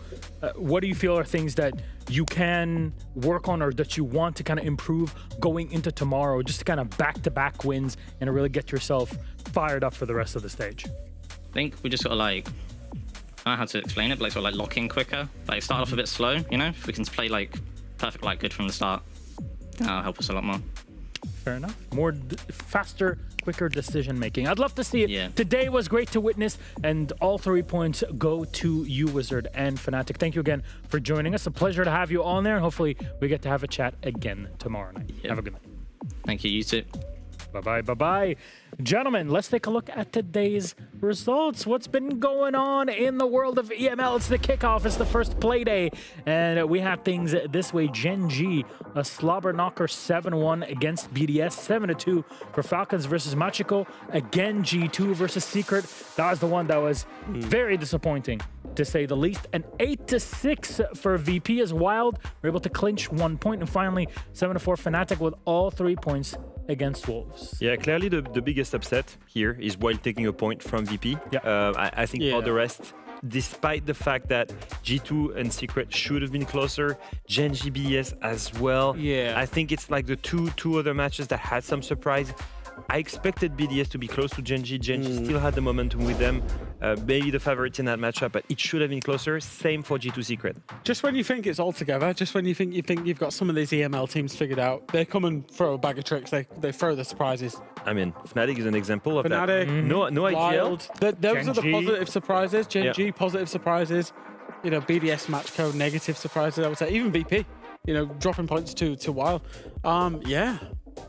what do you feel are things that you can work on or that you want to kind of improve going into tomorrow, just to kind of back-to-back wins and really get yourself fired up for the rest of the stage? I think we just got to like, I don't know how to explain it, but like sort of like lock in quicker. Like start off a bit slow, you know? If we can play like perfect like good from the start, that'll help us a lot more. Fair enough. More faster, quicker decision making. I'd love to see it. Yeah. Today was great to witness, and all 3 points go to you, Wizard and Fnatic. Thank you again for joining us. A pleasure to have you on there, and hopefully we get to have a chat again tomorrow night. Have a good night. Thank you. You too. Bye-bye, bye-bye. Gentlemen, let's take a look at today's results. What's been going on in the world of EML? It's the kickoff. It's the first play day. And we have things this way. Gen.G, a slobber knocker 7-1 against BDS. 7-2 for Falcons versus Macko. Again, G2 versus Secret. That was the one that was very disappointing, to say the least. And 8-6 for VP as Wild. We're able to clinch 1 point. And finally, 7-4 Fnatic with all 3 points against Wolves. Yeah, clearly the biggest upset here is Wild taking a point from VP. Yeah. I think for the rest, despite the fact that G2 and Secret should have been closer, Gen.G BDS as well. Yeah. I think it's like the two other matches that had some surprise. I expected BDS to be close to Gen.G. Gen.G still had the momentum with them. Maybe the favorites in that matchup, but it should have been closer. Same for G2 Secret. Just when you think it's all together, just when you think you've got some of these EML teams figured out, they come and throw a bag of tricks. They throw the surprises. I mean, Fnatic is an example of Fnatic, that. No Wild. IGL. Those are the positive surprises. Gen.G, positive surprises. You know, BDS, Macko, negative surprises, I would say. Even VP, you know, dropping points to Wild. Yeah.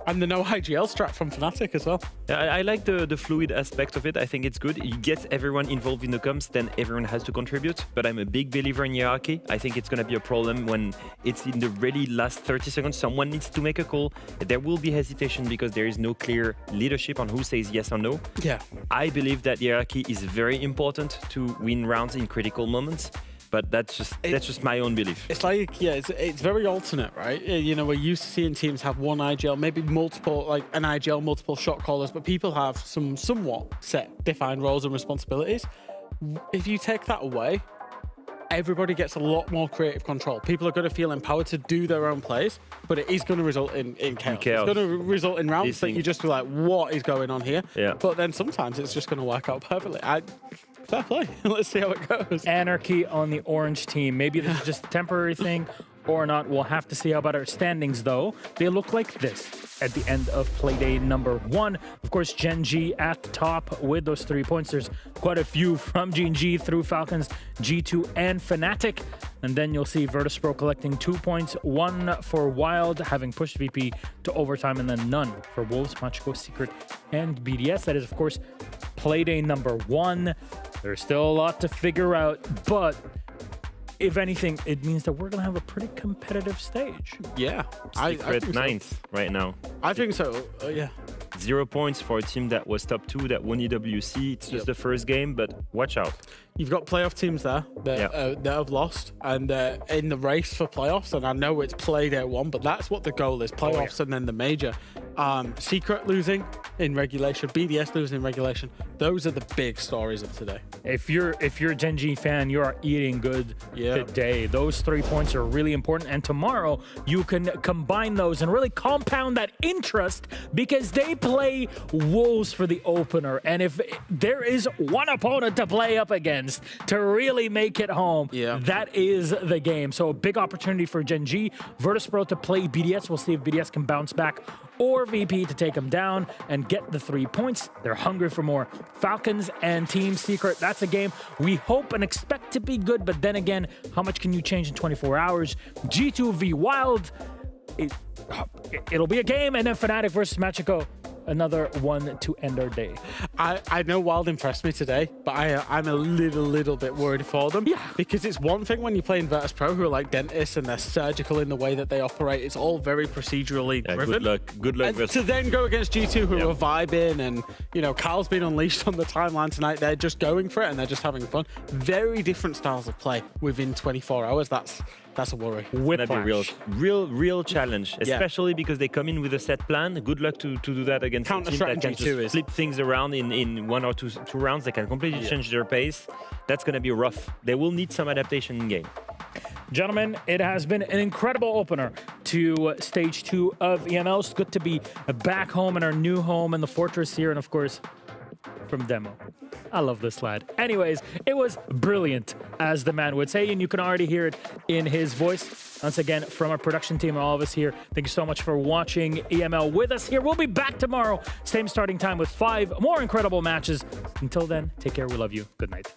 And the no IGL strat from Fnatic as well. Yeah, I like the fluid aspect of it. I think it's good. You get everyone involved in the comms, then everyone has to contribute. But I'm a big believer in hierarchy. I think it's going to be a problem when it's in the really last 30 seconds. Someone needs to make a call. There will be hesitation because there is no clear leadership on who says yes or no. Yeah. I believe that hierarchy is very important to win rounds in critical moments. But that's just my own belief. It's like, yeah, it's very alternate, right? You know, we're used to seeing teams have one IGL, maybe multiple, like an IGL, multiple shot callers, but people have some somewhat set, defined roles and responsibilities. If you take that away, everybody gets a lot more creative control. People are going to feel empowered to do their own plays, but it is going to result in chaos. It's going to result in rounds that you just be like, what is going on here? Yeah. But then sometimes it's just going to work out perfectly. Fair play. Let's see how it goes. Anarchy on the orange team. Maybe this is just a temporary thing or not. We'll have to see. How about our standings, though? They look like this at the end of playday number 1. Of course, Gen.G at the top with those 3 points. There's quite a few from Gen.G through Falcons, G2, and Fnatic. And then you'll see Virtus.pro collecting 2 points, 1 for Wild, having pushed VP to overtime, and then none for Wolves, Macko, Secret, and BDS. That is, of course, playday number 1. There's still a lot to figure out, but if anything, it means that we're going to have a pretty competitive stage. Yeah. Secret 9th right now. I think so, yeah. 0 points for a team that was top 2, that won EWC. It's just the first game, but watch out. You've got playoff teams there that have lost and in the race for playoffs, and I know it's playday 1, but that's what the goal is, playoffs and then the major. Secret losing in regulation, BDS losing in regulation. Those are the big stories of today. If you're a Gen.G fan, you are eating good today. Those 3 points are really important, and tomorrow you can combine those and really compound that interest because they play Wolves for the opener, and if there is one opponent to play up against to really make it home, that is the game. So a big opportunity for Gen.G. Virtus.pro to play BDS. We'll see if BDS can bounce back, or VP to take them down and get the 3 points. They're hungry for more. Falcons and Team Secret, that's a game we hope and expect to be good, but then again, how much can you change in 24 hours? G2 v Wild, it'll be a game, and then Fnatic versus Macko, another one to end our day. I know Wild impressed me today, but I'm a little bit worried for them. Yeah. Because it's one thing when you play in Virtus Pro, who are like dentists and they're surgical in the way that they operate. It's all very procedurally driven. Good luck. And to then go against G2, who are vibing, and Carl's been unleashed on the timeline tonight. They're just going for it and they're just having fun. Very different styles of play within 24 hours. That's a worry. It's gonna be real challenge, especially because they come in with a set plan. Good luck to do that against a team that can just flip things around in 1 or 2 rounds. They can completely change their pace. That's gonna be rough. They will need some adaptation in game. Gentlemen, it has been an incredible opener to stage 2 of EML. It's good to be back home in our new home in the Fortress here, and of course, from Demo. I love this lad. Anyways, it was brilliant, as the man would say, and you can already hear it in his voice. Once again, from our production team and all of us here, thank you so much for watching EML with us here. We'll be back tomorrow, same starting time with 5 more incredible matches. Until then, take care. We love you. Good night.